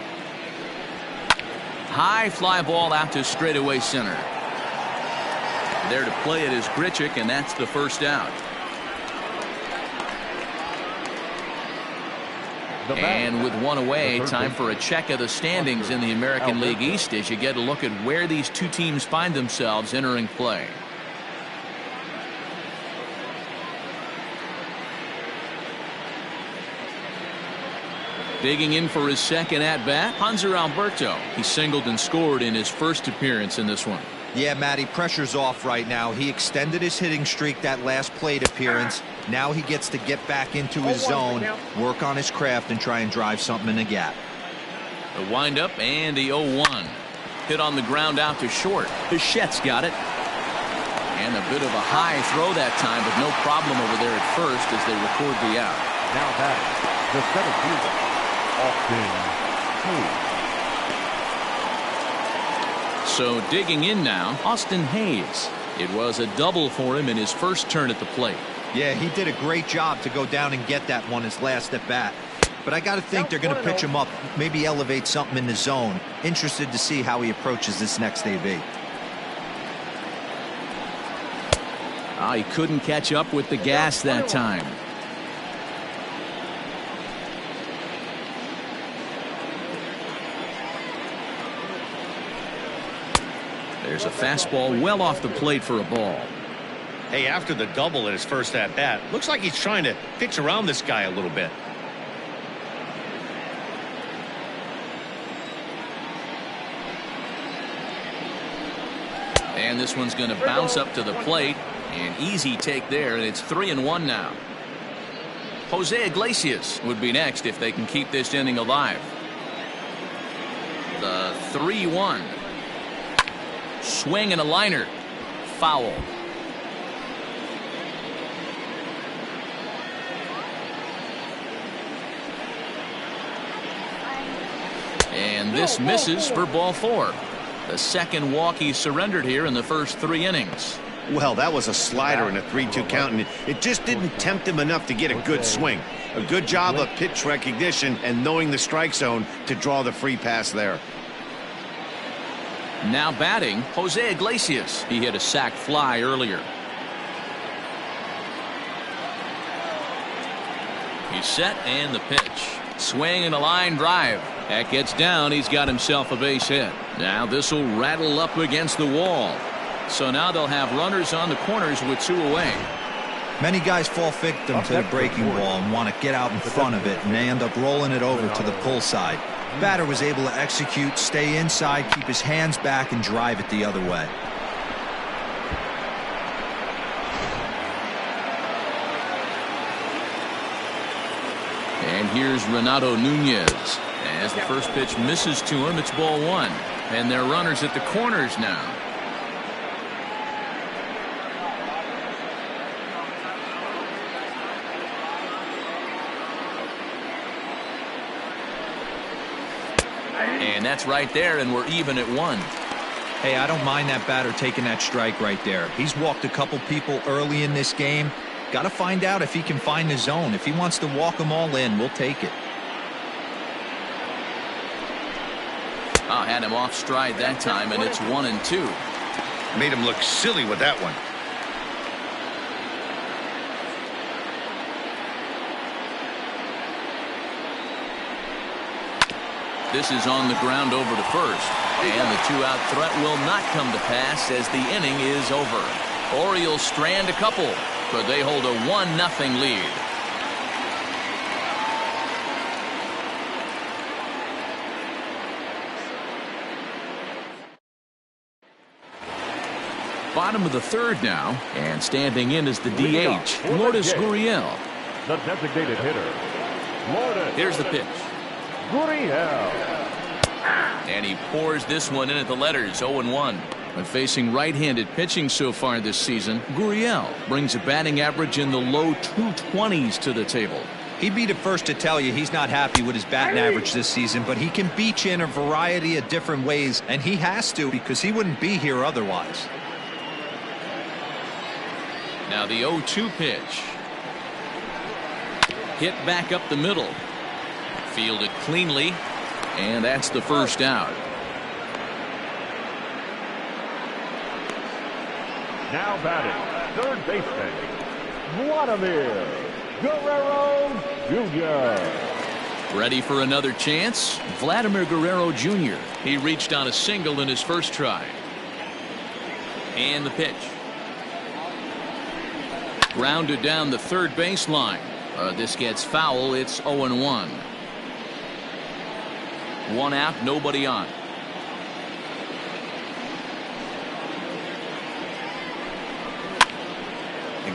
High fly ball out to straightaway center. There to play it is Grichuk, and that's the first out. And with one away, time for a check of the standings in the American League East as you get a look at where these two teams find themselves entering play. Digging in for his second at-bat, Hanser Alberto. He singled and scored in his first appearance in this one. Yeah, Matty, pressure's off right now. He extended his hitting streak that last plate appearance. Now he gets to get back into his zone, work on his craft, and try and drive something in the gap. The windup and the 0-1. Hit on the ground out to short. Bichette's got it. And a bit of a high throw that time, but no problem over there at first as they record the out. Now that's the center fielder, Austin Hayes. So digging in now, Austin Hayes. It was a double for him in his first turn at the plate. Yeah, he did a great job to go down and get that one his last at bat. But I got to think they're going to pitch him up, maybe elevate something in the zone. Interested to see how he approaches this next AB. He couldn't catch up with the gas that time. There's a fastball well off the plate for a ball. Hey, after the double at his first at-bat, looks like he's trying to pitch around this guy a little bit. And this one's going to bounce up to the plate. An easy take there, and it's 3-1 now. Jose Iglesias would be next if they can keep this inning alive. The 3-1. Swing and a liner. Foul. And this misses for ball 4. The second walk he surrendered here in the first 3 innings. Well, that was a slider in a 3-2 count, and it just didn't tempt him enough to get a good swing. A good job of pitch recognition and knowing the strike zone to draw the free pass there. Now batting, Jose Iglesias. He hit a sac fly earlier. He's set and the pitch. Swing and a line drive. That gets down. He's got himself a base hit. Now this will rattle up against the wall. So now they'll have runners on the corners with 2 away. Many guys fall victim to the breaking ball and want to get out in front of it, and they end up rolling it over to the pull side. Batter was able to execute, stay inside, keep his hands back, and drive it the other way. And here's Renato Nunez. As the first pitch misses to him, it's ball 1. And they're runners at the corners now. And that's right there, and we're even at 1. Hey, I don't mind that batter taking that strike right there. He's walked a couple people early in this game. Got to find out if he can find the zone. If he wants to walk them all in, we'll take it. Had him off stride that time, and it's 1-2. Made him look silly with that one. This is on the ground over to first. And the two-out threat will not come to pass as the inning is over. Orioles strand a couple, but they hold a 1-0 lead. Bottom of the third now, and standing in is the DH, Lourdes Gurriel. The designated hitter, Lourdes. Here's the pitch. Gurriel. And he pours this one in at the letters, 0-1. But facing right-handed pitching so far this season, Gurriel brings a batting average in the low 220s to the table. He'd be the first to tell you he's not happy with his batting average this season, but he can beat you in a variety of different ways, and he has to because he wouldn't be here otherwise. Now the 0-2 pitch. Hit back up the middle. Fielded cleanly. And that's the first out. Now batting, third baseman, Vladimir Guerrero Jr. Ready for another chance? Vladimir Guerrero Jr. He reached on a single in his first try. And the pitch. Grounded down the third baseline. This gets foul. It's 0-1. One out, nobody on.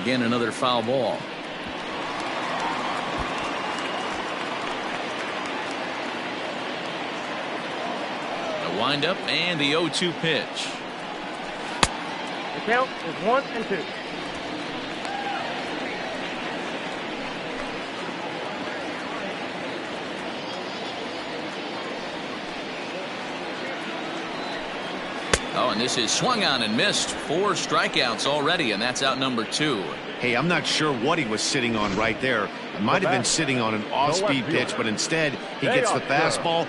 Again, another foul ball. A windup and the 0-2 pitch. The count is 1-2. Oh, and this is swung on and missed. 4 strikeouts already, and that's out number 2. Hey, I'm not sure what he was sitting on right there. It might have been sitting on an off-speed pitch, but instead he gets the fastball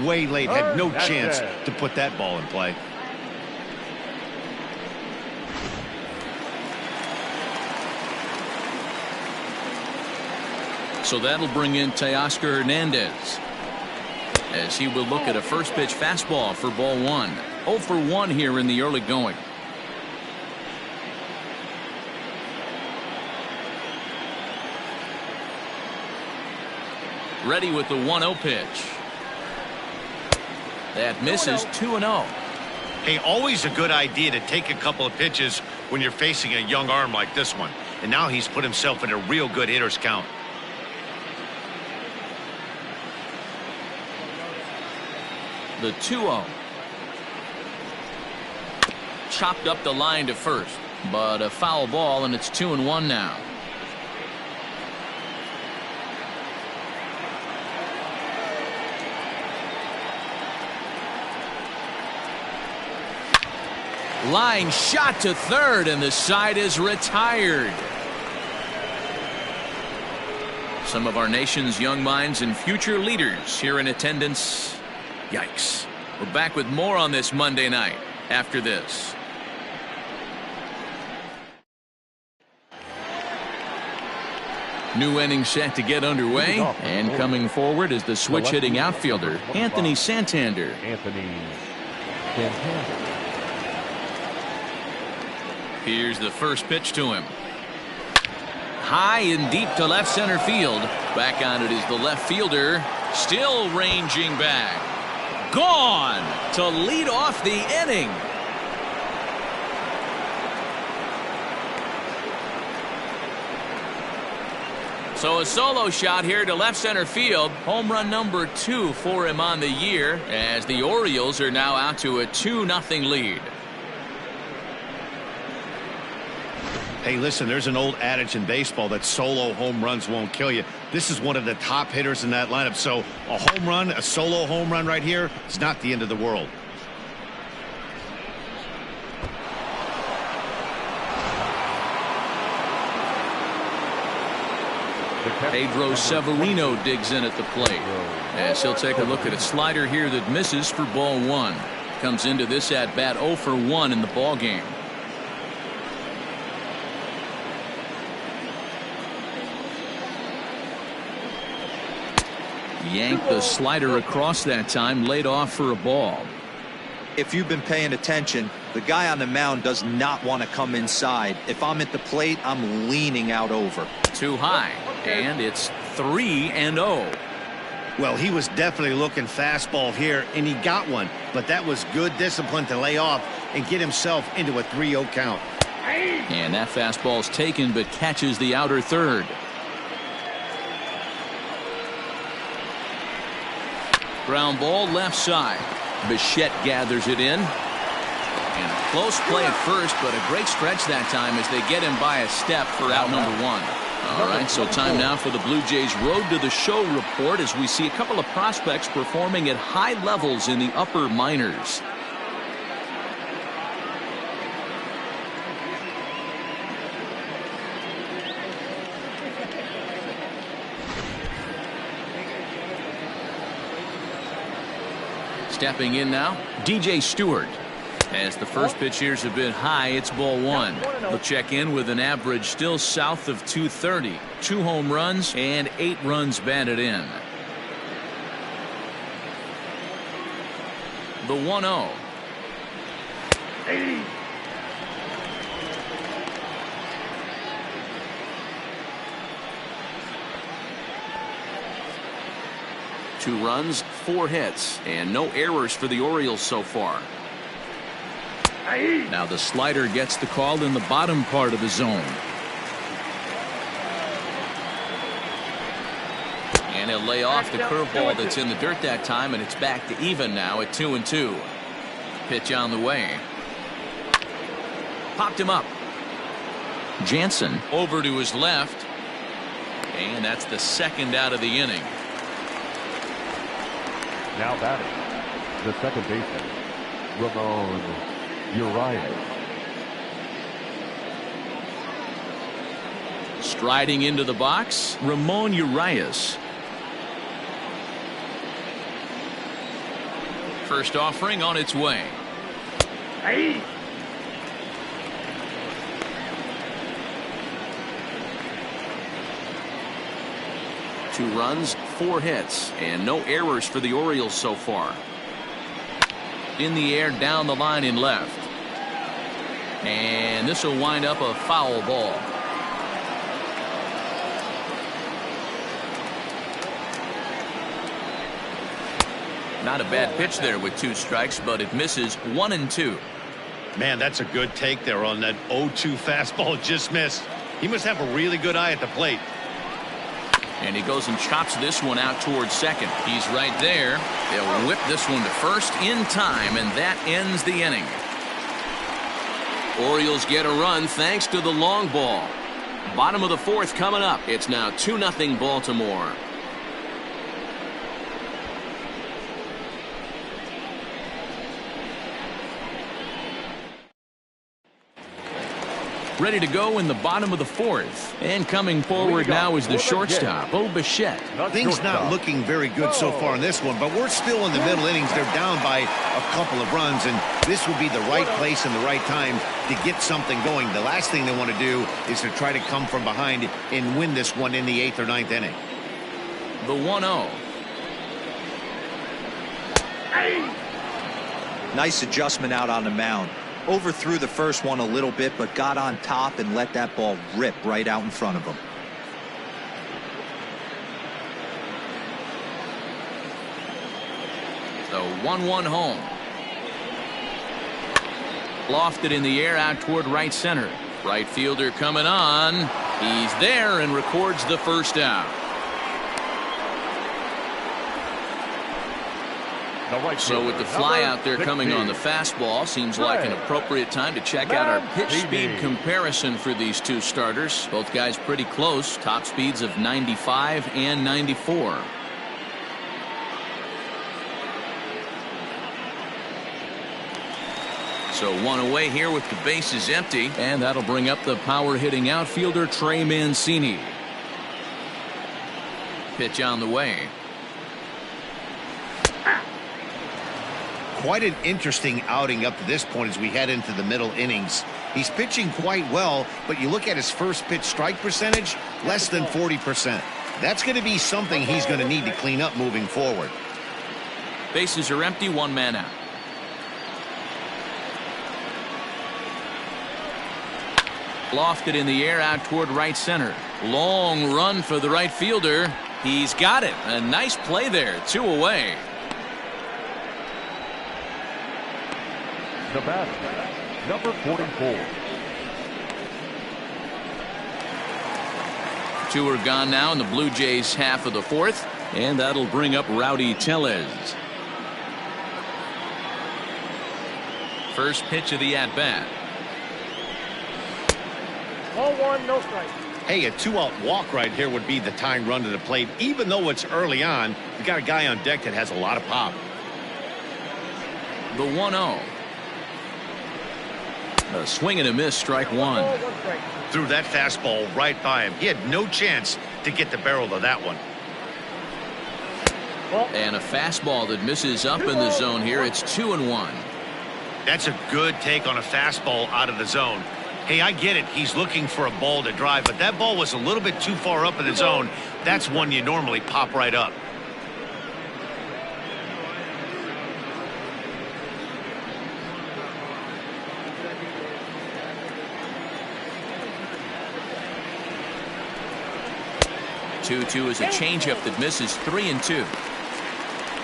way late. Had no chance to put that ball in play. So that'll bring in Teoscar Hernandez, as he will look at a first pitch fastball for ball 1. 0 for 1 here in the early going. Ready with the 1-0 pitch. That misses. 2-0. Hey, always a good idea to take a couple of pitches when you're facing a young arm like this one. And now he's put himself in a real good hitter's count. The 2-0. Chopped up the line to first, but a foul ball, and it's 2-1 now. Line shot to third, and the side is retired. Some of our nation's young minds and future leaders here in attendance. Yikes. We're back with more on this Monday night after this. New inning set to get underway, and coming forward is the switch-hitting outfielder, Anthony Santander. Here's the first pitch to him. High and deep to left center field. Back on it is the left fielder, still ranging back. Gone to lead off the inning. So a solo shot here to left center field. Home run number 2 for him on the year, as the Orioles are now out to a 2-0 lead. Hey, listen, there's an old adage in baseball that solo home runs won't kill you. This is one of the top hitters in that lineup. So a home run, a solo home run right here, is not the end of the world. Pedro Severino digs in at the plate, as he'll take a look at a slider here that misses for ball 1. comes into this at bat 0 for 1 in the ball game. Yanked the slider across that time, laid off for a ball. If you've been paying attention, the guy on the mound does not want to come inside. If I'm at the plate, I'm leaning out over. Too high, and it's 3-0. Well, he was definitely looking fastball here, and he got one. But that was good discipline to lay off and get himself into a 3-0 count. And that fastball's taken, but catches the outer third. Ground ball left side. Bichette gathers it in. And a close play at first, but a great stretch that time as they get him by a step for out number 1. All right, so time now for the Blue Jays Road to the Show report as we see a couple of prospects performing at high levels in the upper minors. Stepping in now, DJ Stewart. As the first pitch here's a bit high, it's ball 1. He'll check in with an average still south of 230. 2 home runs and 8 runs batted in. The 1-0. 80. Two runs, 4 hits, and no errors for the Orioles so far. Now the slider gets the call in the bottom part of the zone. And he'll lay off the curveball that's in the dirt that time, and it's back to even now at 2-2. Pitch on the way. Popped him up. Jansen over to his left. And that's the second out of the inning. Now batting, the second baseman, Ramon Urias. Striding into the box, Ramon Urias. First offering on its way. Hey. Two runs, 4 hits, and no errors for the Orioles so far. In the air, down the line in left. And this will wind up a foul ball. Not a bad pitch there with 2 strikes, but it misses 1-2. Man, that's a good take there on that 0-2 fastball, just missed. He must have a really good eye at the plate. And he goes and chops this one out towards second. He's right there. They'll whip this one to first in time, and that ends the inning. Orioles get a run thanks to the long ball. Bottom of the 4th coming up. It's now 2-0 Baltimore. Ready to go in the bottom of the 4th. And coming forward now is the shortstop, Bichette. Things not looking very good so far in this one, but we're still in the middle innings. They're down by a couple of runs, and this would be the right place and the right time to get something going. The last thing they want to do is to try to come from behind and win this one in the 8th or 9th inning. The 1-0. Nice adjustment out on the mound. Overthrew the first one a little bit, but got on top and let that ball rip right out in front of him. So 1-1 home. Lofted in the air out toward right center. Right fielder coming on. He's there and records the first out. So with the fly out there coming on the fastball, seems like an appropriate time to check out our pitch speed comparison for these 2 starters. Both guys pretty close, top speeds of 95 and 94. So 1 away here with the bases empty, and that'll bring up the power hitting outfielder Trey Mancini. Pitch on the way. quite an interesting outing up to this point as we head into the middle innings. He's pitching quite well, but you look at his first pitch strike percentage, less than 40%. That's going to be something he's going to need to clean up moving forward. Bases are empty, one man out. Lofted in the air out toward right center. Long run for the right fielder. He's got it. A nice play there. 2 away. The batter, number 44. 2 are gone now in the Blue Jays half of the 4th, and that'll bring up Rowdy Tellez. First pitch of the at-bat. 0-1, no strike. Hey, a 2-out walk right here would be the tying run to the plate. Even though it's early on, you got a guy on deck that has a lot of pop. The 1-0. A swing and a miss, strike 1. Threw that fastball right by him. He had no chance to get the barrel of that one. And a fastball that misses up in the zone here. It's 2-1. That's a good take on a fastball out of the zone. Hey, I get it. He's looking for a ball to drive, but that ball was a little bit too far up in the zone. That's one you normally pop right up. Two is a changeup that misses. 3-2.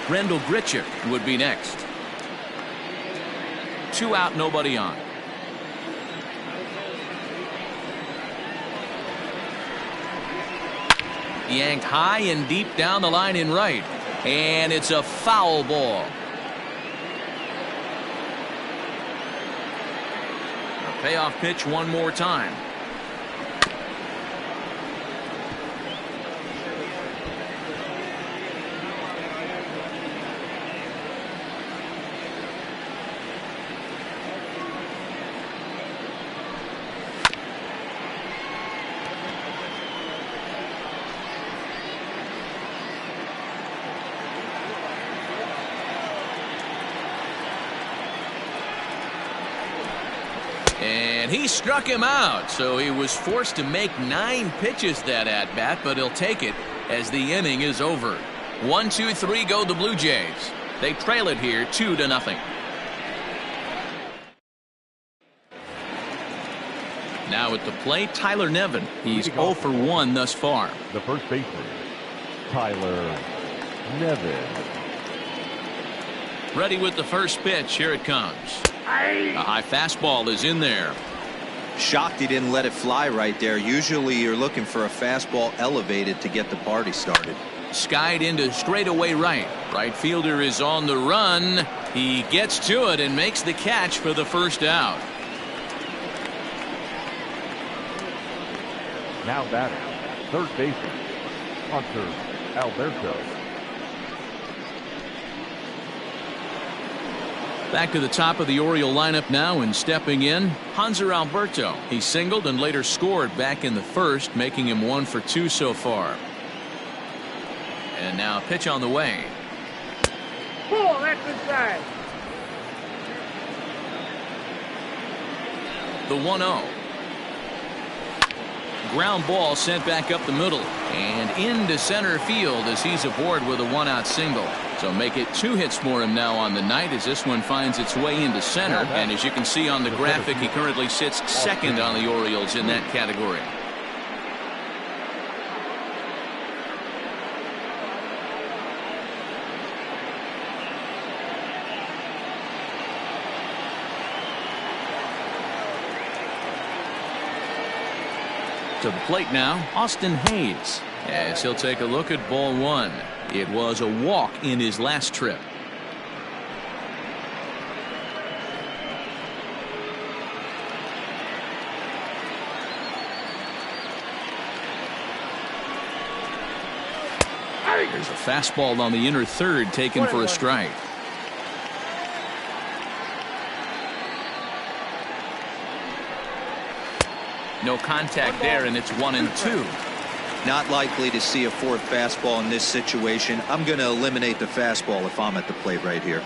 Rendell Grichuk would be next. 2 out, nobody on. Yanked high and deep down the line in right, and it's a foul ball. A payoff pitch one more time. And he struck him out, so he was forced to make 9 pitches that at bat, but he'll take it as the inning is over. 1, 2, 3 go the Blue Jays. They trail it here 2-0. Now at the plate, Tyler Nevin. He's 0 for 1 thus far. The first baseman, Tyler Nevin. Ready with the first pitch. Here it comes. A high fastball is in there. Shocked he didn't let it fly right there. Usually you're looking for a fastball elevated to get the party started. Skied into straightaway right. Right fielder is on the run. He gets to it and makes the catch for the first out. Now batting, third baseman, Hunter Alberto. Back to the top of the Oriole lineup now, and stepping in, Hanser Alberto. He singled and later scored back in the first, making him 1 for 2 so far. And now a pitch on the way. Pull, that's inside. The 1-0. Ground ball sent back up the middle and into center field as he's aboard with a 1-out single. So make it 2 hits for him now on the night as this one finds its way into center. And as you can see on the graphic, he currently sits second on the Orioles in that category. To the plate now, Austin Hayes, as he'll take a look at ball 1. It was a walk in his last trip. There's a fastball on the inner third taken for a strike. No contact there, and it's 1-2. Not likely to see a fourth fastball in this situation. I'm going to eliminate the fastball if I'm at the plate right here.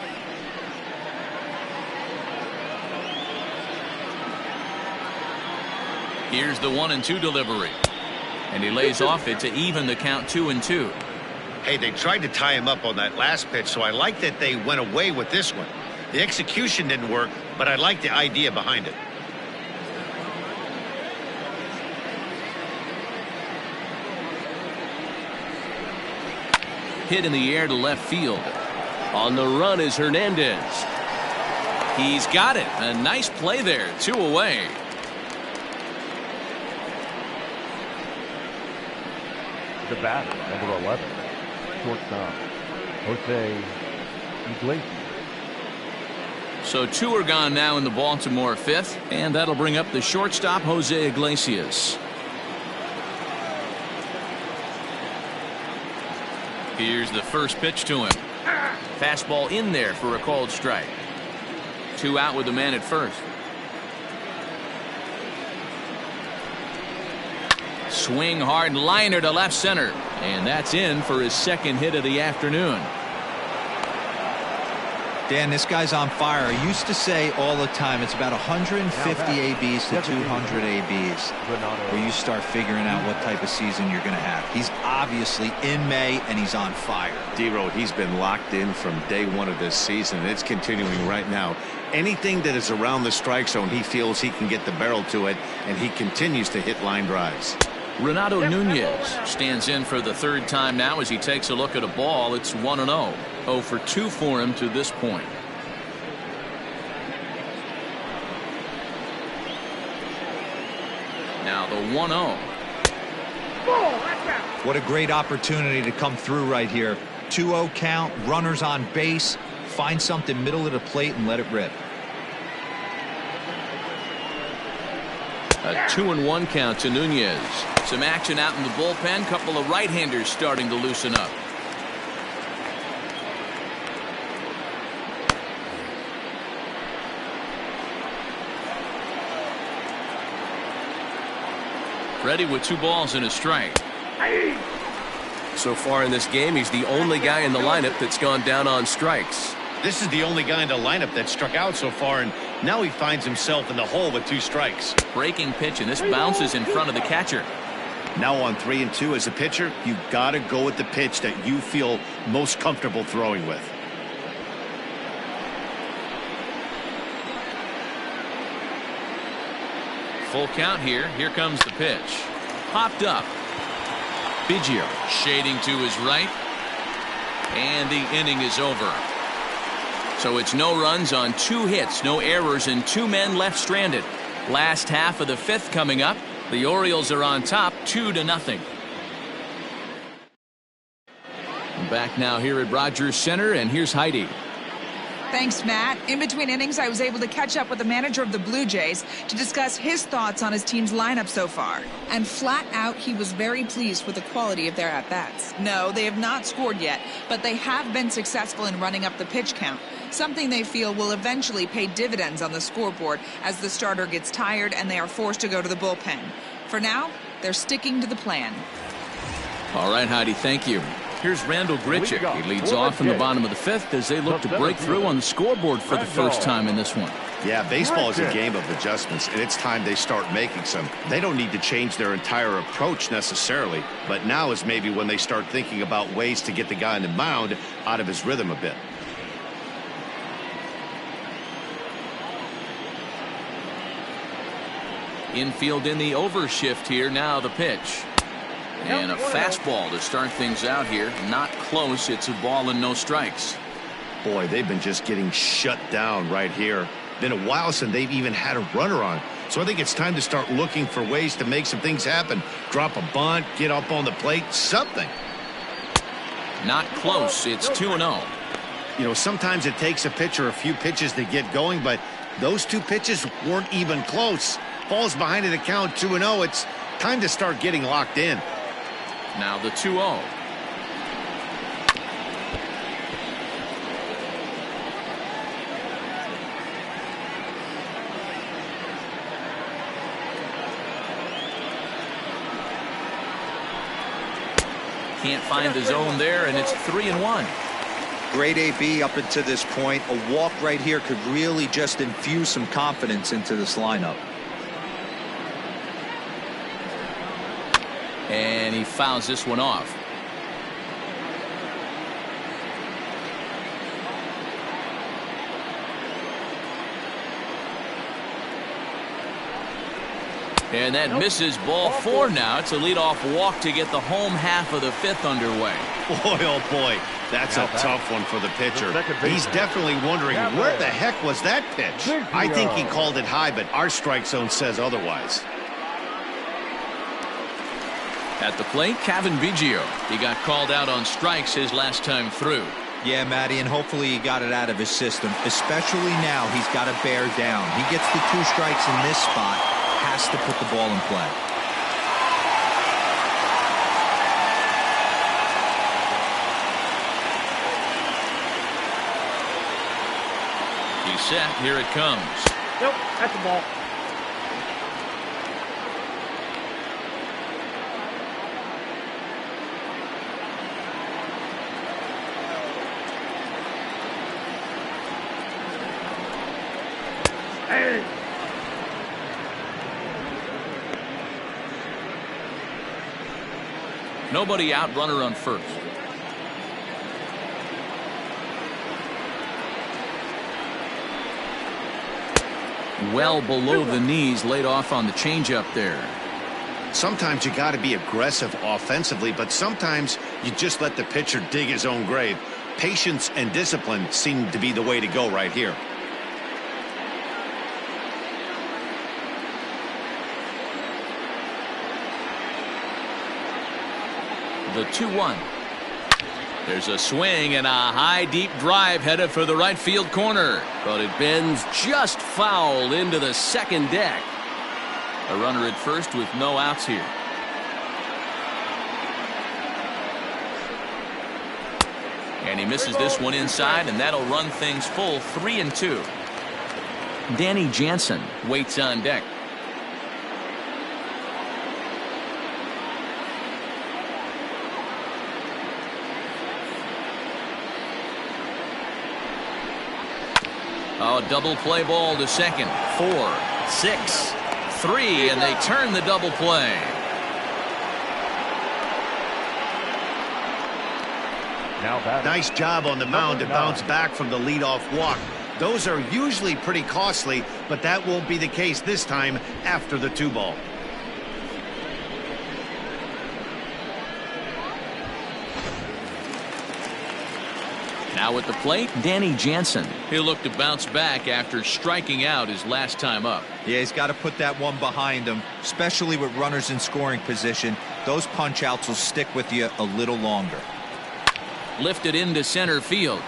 Here's the 1-2 delivery. And he lays off it to even the count 2-2. Hey, they tried to tie him up on that last pitch, so I like that they went away with this one. The execution didn't work, but I like the idea behind it. Hit in the air to left field. On the run is Hernandez. He's got it. A nice play there. 2 away. The batter, number 11, shortstop, Jose Iglesias. So 2 are gone now in the Baltimore 5th, and that'll bring up the shortstop, Jose Iglesias. Here's the first pitch to him. Fastball in there for a called strike. 2 out with the man at first. Swing hard liner to left center. And that's in for his second hit of the afternoon. Dan, this guy's on fire. I used to say all the time it's about 150 ABs to 200 ABs where you start figuring out what type of season you're going to have. He's obviously in May and he's on fire. D-Road, he's been locked in from day 1 of this season. It's continuing right now. Anything that is around the strike zone, he feels he can get the barrel to it, and he continues to hit line drives. Renato Nunez stands in for the 3rd time now as he takes a look at a ball. It's 1-0. 0 for 2 for him to this point. Now the 1-0. What a great opportunity to come through right here. 2-0 count, runners on base. Find something middle of the plate and let it rip. A 2-1 count to Nunez. Some action out in the bullpen. Couple of right-handers starting to loosen up. Ready with 2 balls and a strike. So far in this game, he's the only guy in the lineup that's gone down on strikes. This is the only guy in the lineup that struck out so far, and now he finds himself in the hole with 2 strikes. Breaking pitch, and this bounces in front of the catcher. Now on 3-2 as a pitcher, you've got to go with the pitch that you feel most comfortable throwing with. Full count here. Here comes the pitch. Popped up. Biggio shading to his right. And the inning is over. So it's no runs on 2 hits, no errors, and 2 men left stranded. Last half of the 5th coming up. The Orioles are on top 2-0. Back now here at Rogers Center, and here's Heidi. Thanks, Matt. In between innings, I was able to catch up with the manager of the Blue Jays to discuss his thoughts on his team's lineup so far. And flat out, he was very pleased with the quality of their at-bats. No, they have not scored yet, but they have been successful in running up the pitch count, something they feel will eventually pay dividends on the scoreboard as the starter gets tired and they are forced to go to the bullpen. For now, they're sticking to the plan. All right, Heidi, thank you. Here's Randall Grichuk. He leads off in the bottom of the 5th as they look to break through on the scoreboard for the first time in this one. Yeah, baseball is a game of adjustments, and it's time they start making some. They don't need to change their entire approach necessarily, but now is maybe when they start thinking about ways to get the guy on the mound out of his rhythm a bit. Infield in the overshift here. Now the pitch. And a fastball to start things out here. Not close. It's a ball and no strikes. Boy, they've been just getting shut down right here. Been a while since they've even had a runner on. So I think it's time to start looking for ways to make some things happen. Drop a bunt, get up on the plate, something. Not close. It's 2-0. You know, sometimes it takes a pitcher a few pitches to get going, but those 2 pitches weren't even close. Falls behind in the count 2-0. It's time to start getting locked in. Now the 2-0. Can't find the zone there, and it's 3-1. Great AB up until this point. A walk right here could really just infuse some confidence into this lineup. And he fouls this one off. And that misses ball 4 now. It's a leadoff walk to get the home half of the 5th underway. Boy, oh boy, that's a tough one for the pitcher. He's definitely wondering, where the heck was that pitch? I think he called it high, but our strike zone says otherwise. At the plate, Kevin Biggio. He got called out on strikes his last time through. Yeah, Matty, and hopefully he got it out of his system. Especially now, he's got to bear down. He gets the 2 strikes in this spot. Has to put the ball in play. He's set. Here it comes. Nope, that's the ball. Hey. Nobody out, runner on first. Well below the knees, laid off on the changeup there. Sometimes you got to be aggressive offensively, but sometimes you just let the pitcher dig his own grave. Patience and discipline seem to be the way to go right here. The 2-1. There's a swing and a high deep drive headed for the right field corner, but it bends just foul into the second deck. A runner at first with no outs here. And he misses this one inside, and that'll run things full 3-2. Danny Jansen waits on deck. Oh, double play ball to second. 4, 6, 3, and they turn the double play. Nice job on the mound to bounce back from the leadoff walk. Those are usually pretty costly, but that won't be the case this time after the 2-ball. Now at the plate, Danny Jansen. He'll look to bounce back after striking out his last time up. Yeah, he's got to put that one behind him, especially with runners in scoring position. Those punch-outs will stick with you a little longer. Lifted into center field.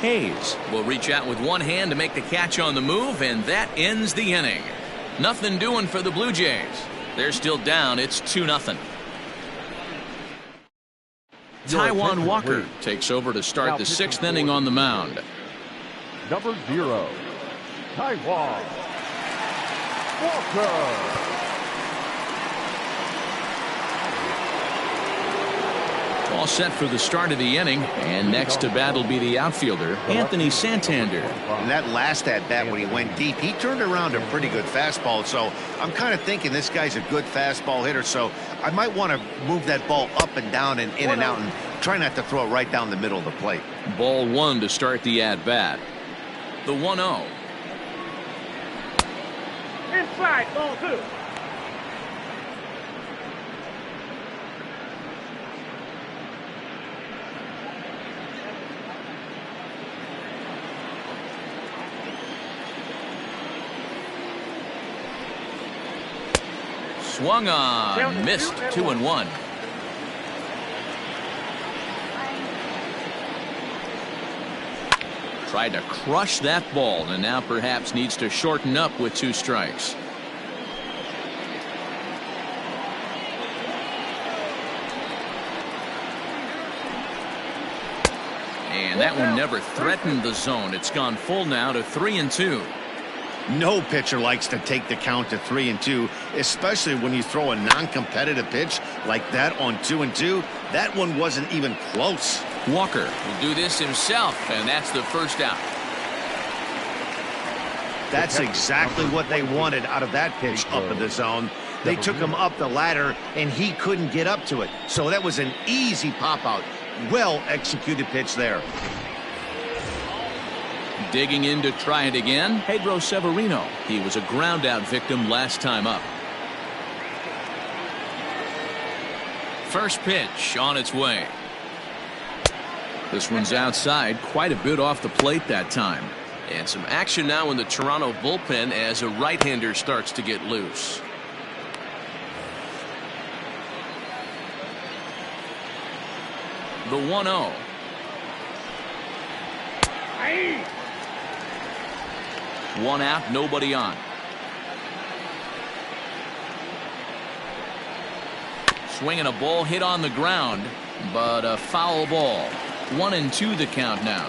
Hayes will reach out with one hand to make the catch on the move, and that ends the inning. Nothing doing for the Blue Jays. They're still down. It's 2-0. Taijuan Walker takes over to start the 6th inning on the mound. Number 0, Taijuan Walker. All set for the start of the inning, and next to bat will be the outfielder, Anthony Santander. And that last at-bat when he went deep, he turned around a pretty good fastball, so I'm kind of thinking this guy's a good fastball hitter, so I might want to move that ball up and down and in and out and try not to throw it right down the middle of the plate. Ball 1 to start the at-bat. The 1-0. Inside, ball 2. Swung on, missed. 2-1. Tried to crush that ball, and now perhaps needs to shorten up with 2 strikes. And that one never threatened the zone. It's gone full now to 3-2. No pitcher likes to take the count to 3-2, especially when you throw a non-competitive pitch like that on 2-2. That one wasn't even close. Walker will do this himself, and that's the first out. That's exactly what they wanted out of that pitch up in the zone. They took him up the ladder, and he couldn't get up to it. So that was an easy pop-out. Well-executed pitch there. Digging in to try it again, Pedro Severino. He was a ground-out victim last time up. First pitch on its way. This one's outside, quite a bit off the plate that time. And some action now in the Toronto bullpen as a right-hander starts to get loose. The 1-0. One out, nobody on. Swinging a ball hit on the ground, but a foul ball. 1-2 the count now.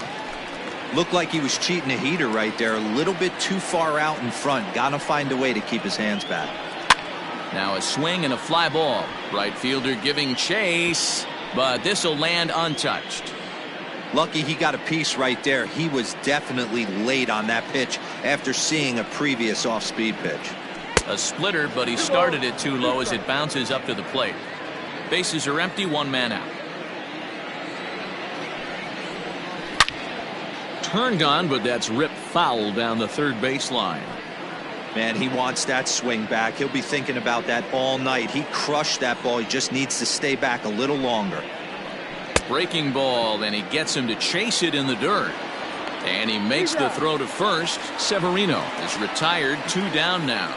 Looked like he was cheating a heater right there. A little bit too far out in front. Got to find a way to keep his hands back. Now a swing and a fly ball. Right fielder giving chase, but this will land untouched. Lucky he got a piece right there. He was definitely late on that pitch after seeing a previous off-speed pitch. A splitter, but he started it too low as it bounces up to the plate. Bases are empty, one man out. Turned on, but that's ripped foul down the third baseline. Man, he wants that swing back. He'll be thinking about that all night. He crushed that ball. He just needs to stay back a little longer. Breaking ball, and he gets him to chase it in the dirt. And he makes the throw to first. Severino is retired, 2 down now.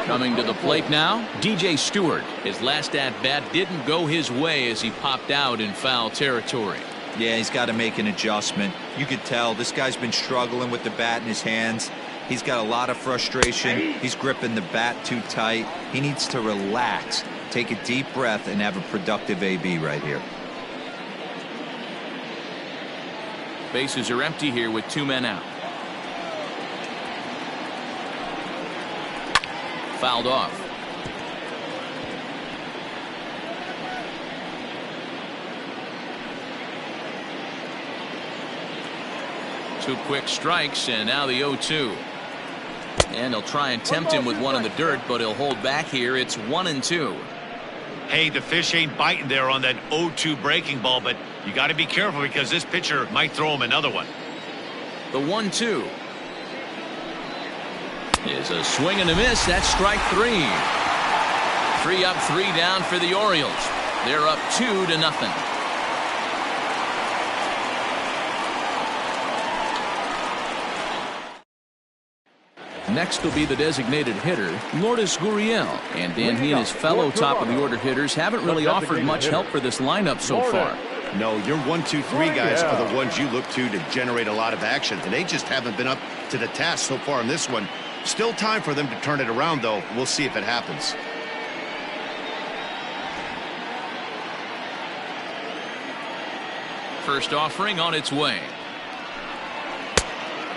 Coming to the plate now, DJ Stewart. His last at-bat didn't go his way as he popped out in foul territory. Yeah, he's got to make an adjustment. You could tell this guy's been struggling with the bat in his hands. He's got a lot of frustration. He's gripping the bat too tight. He needs to relax, take a deep breath, and have a productive AB right here. Bases are empty here with 2 men out. Fouled off. Two quick strikes, and now the 0-2. And they'll try and tempt him with one in the dirt, but he'll hold back here. It's 1-2. Hey, the fish ain't biting there on that 0-2 breaking ball, but you got to be careful because this pitcher might throw him another one. The 1-2 is a swing and a miss. That's strike 3. 3 up, 3 down for the Orioles. They're up 2-0. Next will be the designated hitter, Lourdes Gurriel. And Dan, he and his fellow top-of-the-order hitters haven't really offered much help for this lineup so far. No, your 1, 2, 3 guys are the ones you look to generate a lot of action, and they just haven't been up to the task so far in this one. Still time for them to turn it around, though. We'll see if it happens. First offering on its way.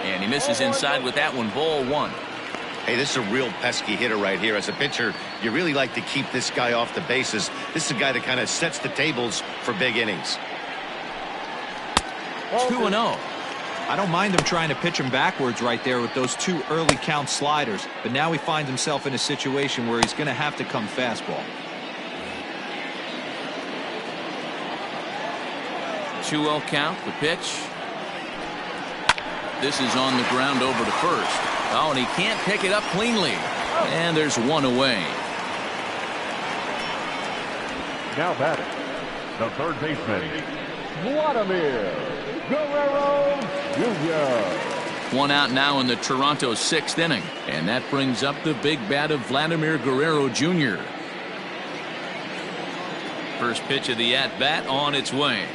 And he misses inside with that one. Ball 1. Hey, this is a real pesky hitter right here. As a pitcher, you really like to keep this guy off the bases. This is a guy that kind of sets the tables for big innings. 2-0. I don't mind him trying to pitch him backwards right there with those 2 early count sliders, but now he finds himself in a situation where he's going to have to come fastball. 2-0 count, the pitch. This is on the ground over to first. Oh, and he can't pick it up cleanly. And there's one away. Now batting, the third baseman, Vladimir Guerrero Jr. One out now in the Toronto 6th inning. And that brings up the big bat of Vladimir Guerrero Jr. First pitch of the at-bat on its way.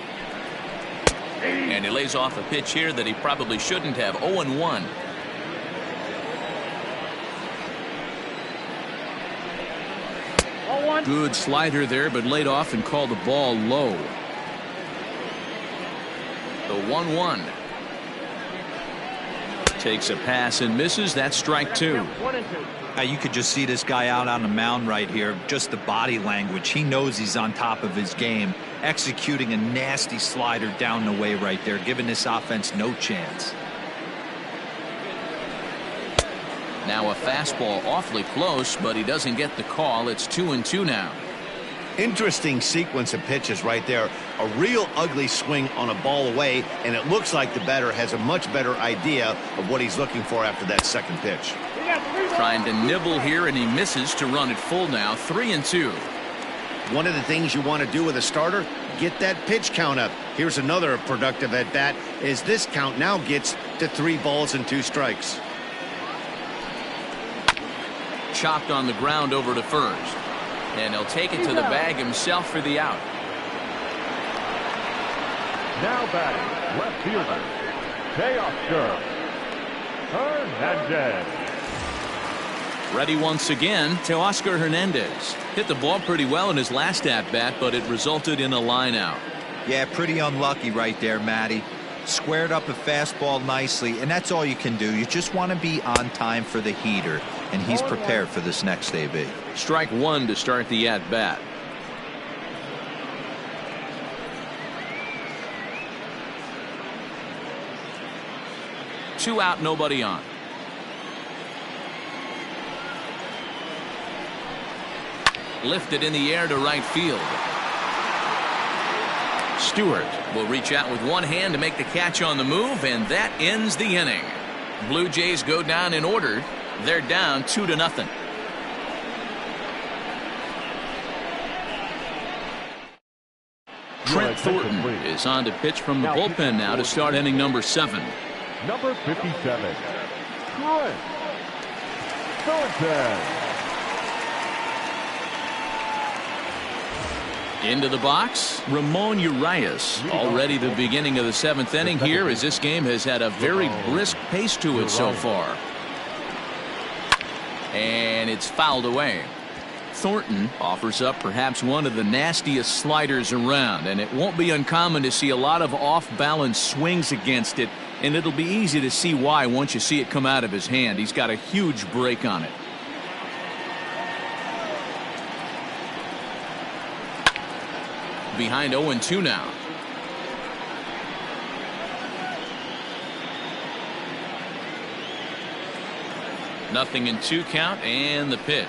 And he lays off a pitch here that he probably shouldn't have. 0-1. Good slider there, but laid off and called the ball low. The 1-1. Takes a pass and misses. That's strike 2. You could just see this guy out on the mound right here. Just the body language. He knows he's on top of his game. Executing a nasty slider down the way right there, giving this offense no chance. Now a fastball awfully close, but he doesn't get the call. It's 2-2 now. Interesting sequence of pitches right there. A real ugly swing on a ball away, and it looks like the batter has a much better idea of what he's looking for after that second pitch. Trying to nibble here, and he misses to run it full now. 3-2. One of the things you want to do with a starter, get that pitch count up. Here's another productive at bat, as this count now gets to 3 balls and 2 strikes. Chopped on the ground over to first. And he'll take it to the bag himself for the out. Now batting, left fielder, Teoscar Hernandez. Ready once again, Teoscar Hernandez. Hit the ball pretty well in his last at-bat, but it resulted in a line out. Yeah, pretty unlucky right there, Matty. Squared up a fastball nicely, and that's all you can do. You just want to be on time for the heater, and he's prepared for this next AB. Strike one to start the at-bat. Two out, nobody on. Lifted in the air to right field. Stewart will reach out with one hand to make the catch on the move, and that ends the inning. Blue Jays go down in order. They're down 2-0. Trent Thornton is on to pitch from the bullpen now to start inning number 7. Number 57, Trent Thornton. Into the box, Ramon Urias. Already the beginning of the 7th inning here, as this game has had a very brisk pace to it so far. And it's fouled away. Thornton offers up perhaps one of the nastiest sliders around, and it won't be uncommon to see a lot of off-balance swings against it, and it'll be easy to see why once you see it come out of his hand. He's got a huge break on it. Behind 0-2 now. Nothing in 2 count, and the pitch.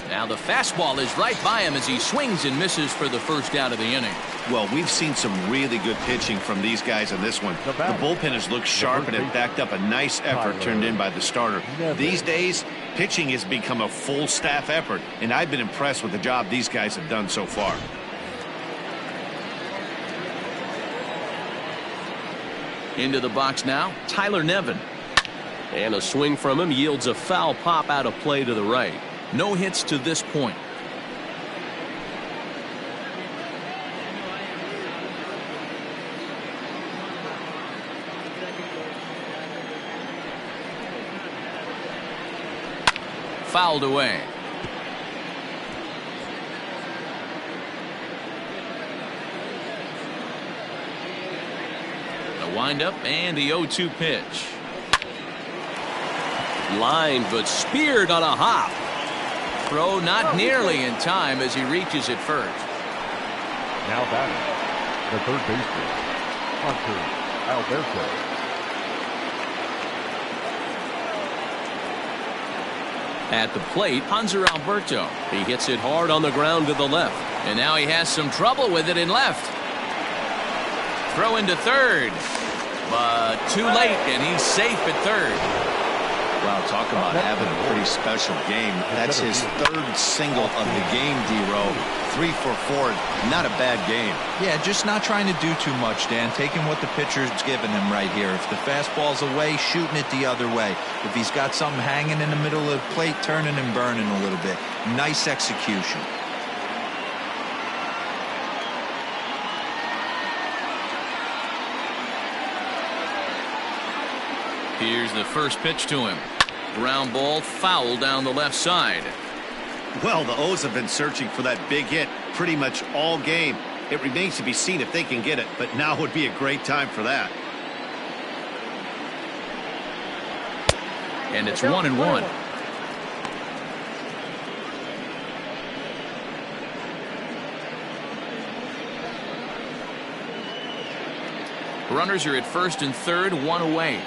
Now the fastball is right by him as he swings and misses for the first out of the inning. Well, we've seen some really good pitching from these guys in this one. The bullpen has looked sharp, and it backed up a nice effort turned in by the starter. These days, pitching has become a full staff effort, and I've been impressed with the job these guys have done so far. Into the box now, Tyler Nevin. And a swing from him yields a foul pop out of play to the right. No hits to this point. Fouled away. Windup and the 0-2 pitch. Lined but speared on a hop. Throw not nearly in time as he reaches it first. Now batting, the third baseman, Hunter Alberto. At the plate, Hunter Alberto. He hits it hard on the ground to the left. And now he has some trouble with it in left. Throw into third. But too late, and he's safe at third. Wow, talk about having a pretty special game. That's his 3rd single of the game, D-Row. 3 for 4. Not a bad game. Yeah, just not trying to do too much, Dan. Taking what the pitcher's giving him right here. If the fastball's away, shooting it the other way. If he's got something hanging in the middle of the plate, turning and burning a little bit. Nice execution. Here's the first pitch to him. Ground ball foul down the left side. Well, the O's have been searching for that big hit pretty much all game. It remains to be seen if they can get it, but now would be a great time for that. And it's 1-1. Runners are at first and third, 1 away.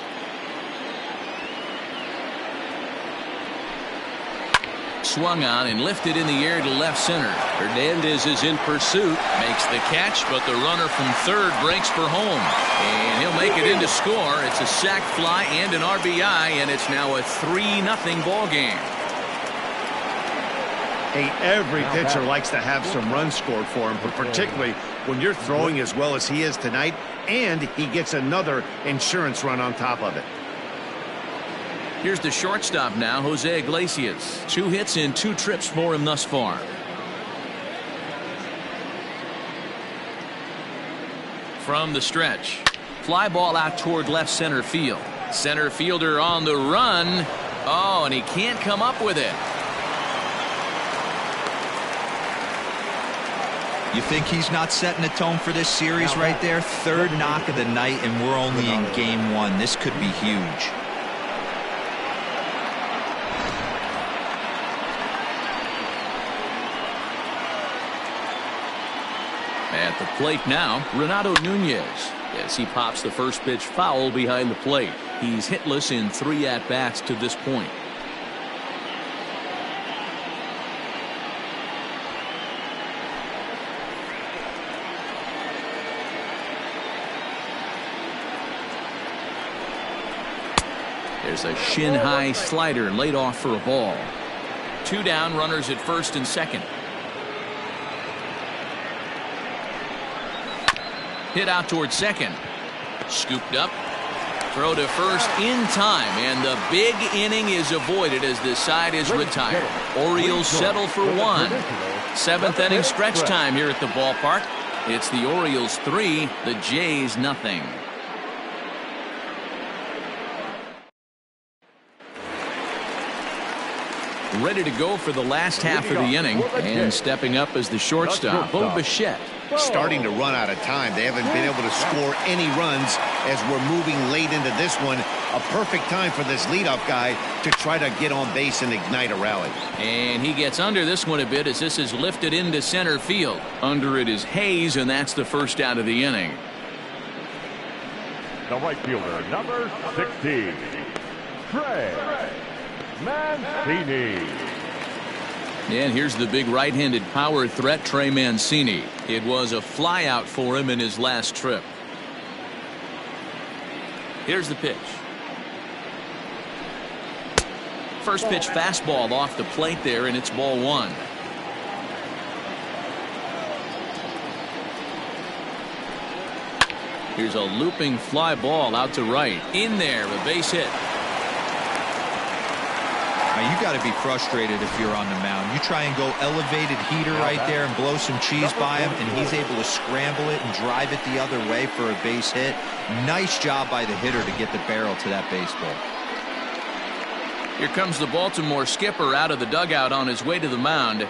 swung on and lifted in the air to left center. Hernandez is in pursuit. Makes the catch, but the runner from third breaks for home. And he'll make it in to score. It's a sac fly and an RBI, and it's now a 3-0 ball game. Hey, every pitcher likes to have some runs scored for him, but particularly when you're throwing as well as he is tonight, and he gets another insurance run on top of it. Here's the shortstop now, Jose Iglesias. 2 hits and 2 trips for him thus far. From the stretch, fly ball out toward left center field. Center fielder on the run. Oh, and he can't come up with it. You think he's not setting the tone for this series right there? Third knock of the night, and we're only in game 1. This could be huge. At the plate now, Renato Nunez, as he pops the first pitch foul behind the plate. He's hitless in 3 at-bats to this point. There's a shin-high slider laid off for a ball. 2 down, runners at first and second. Hit out toward second. Scooped up. Throw to first in time, and the big inning is avoided as the side is retired. Orioles settle for 1. 7th inning stretch time here at the ballpark. It's the Orioles 3, the Jays 0. Ready to go for the last half of the inning, and stepping up as the shortstop, Bo Bichette. Starting to run out of time. They haven't been able to score any runs as we're moving late into this one. A perfect time for this leadoff guy to try to get on base and ignite a rally. And he gets under this one a bit as this is lifted into center field. Under it is Hayes, and that's the first out of the inning. The right fielder, number 16, Trey Mancini. And here's the big right-handed power threat, Trey Mancini. It was a flyout for him in his last trip. Here's the pitch. First pitch fastball off the plate there, and it's ball 1. Here's a looping fly ball out to right. In there, a base hit. Now, you got to be frustrated if you're on the mound. You try and go elevated heater right there and blow some cheese by him, and he's able to scramble it and drive it the other way for a base hit. Nice job by the hitter to get the barrel to that baseball. Here comes the Baltimore skipper out of the dugout on his way to the mound,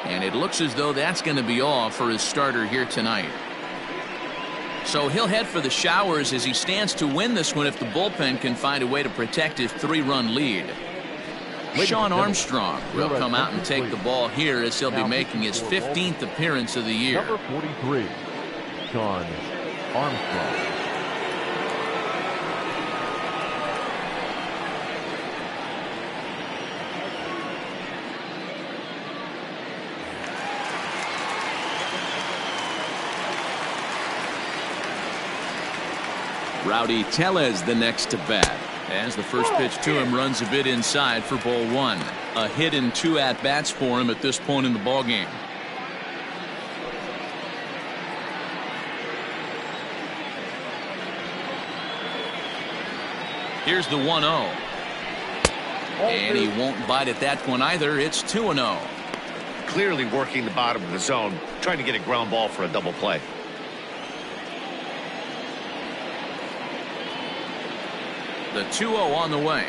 and it looks as though that's going to be all for his starter here tonight. So he'll head for the showers as he stands to win this one if the bullpen can find a way to protect his 3-run lead. Sean Armstrong will come out and take the ball here as he'll be making his 15th appearance of the year. Number 43, Sean Armstrong. Rowdy Tellez the next to bat. As the first pitch to him runs a bit inside for ball 1. A hit and 2 at-bats for him at this point in the ballgame. Here's the 1-0. And he won't bite at that one either. It's 2-0. Clearly working the bottom of the zone, trying to get a ground ball for a double play. The 2-0 on the way.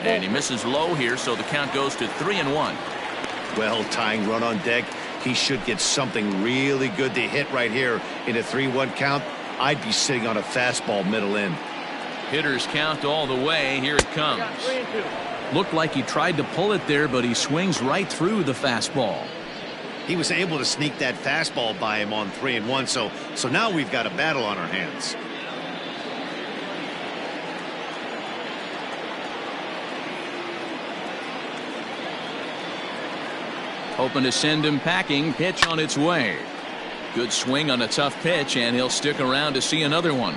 And he misses low here, so the count goes to 3-1. Well, tying run on deck. He should get something really good to hit right here in a 3-1 count. I'd be sitting on a fastball middle in. Hitters count all the way. Here it comes. Looked like he tried to pull it there, but he swings right through the fastball. He was able to sneak that fastball by him on 3-1, so now we've got a battle on our hands. Hoping to send him packing. Pitch on its way. Good swing on a tough pitch, and he'll stick around to see another one.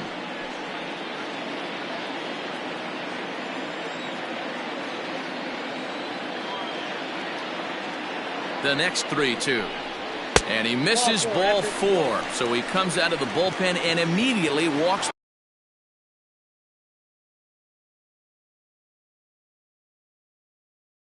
The next 3-2. And he misses ball 4. So he comes out of the bullpen and immediately walks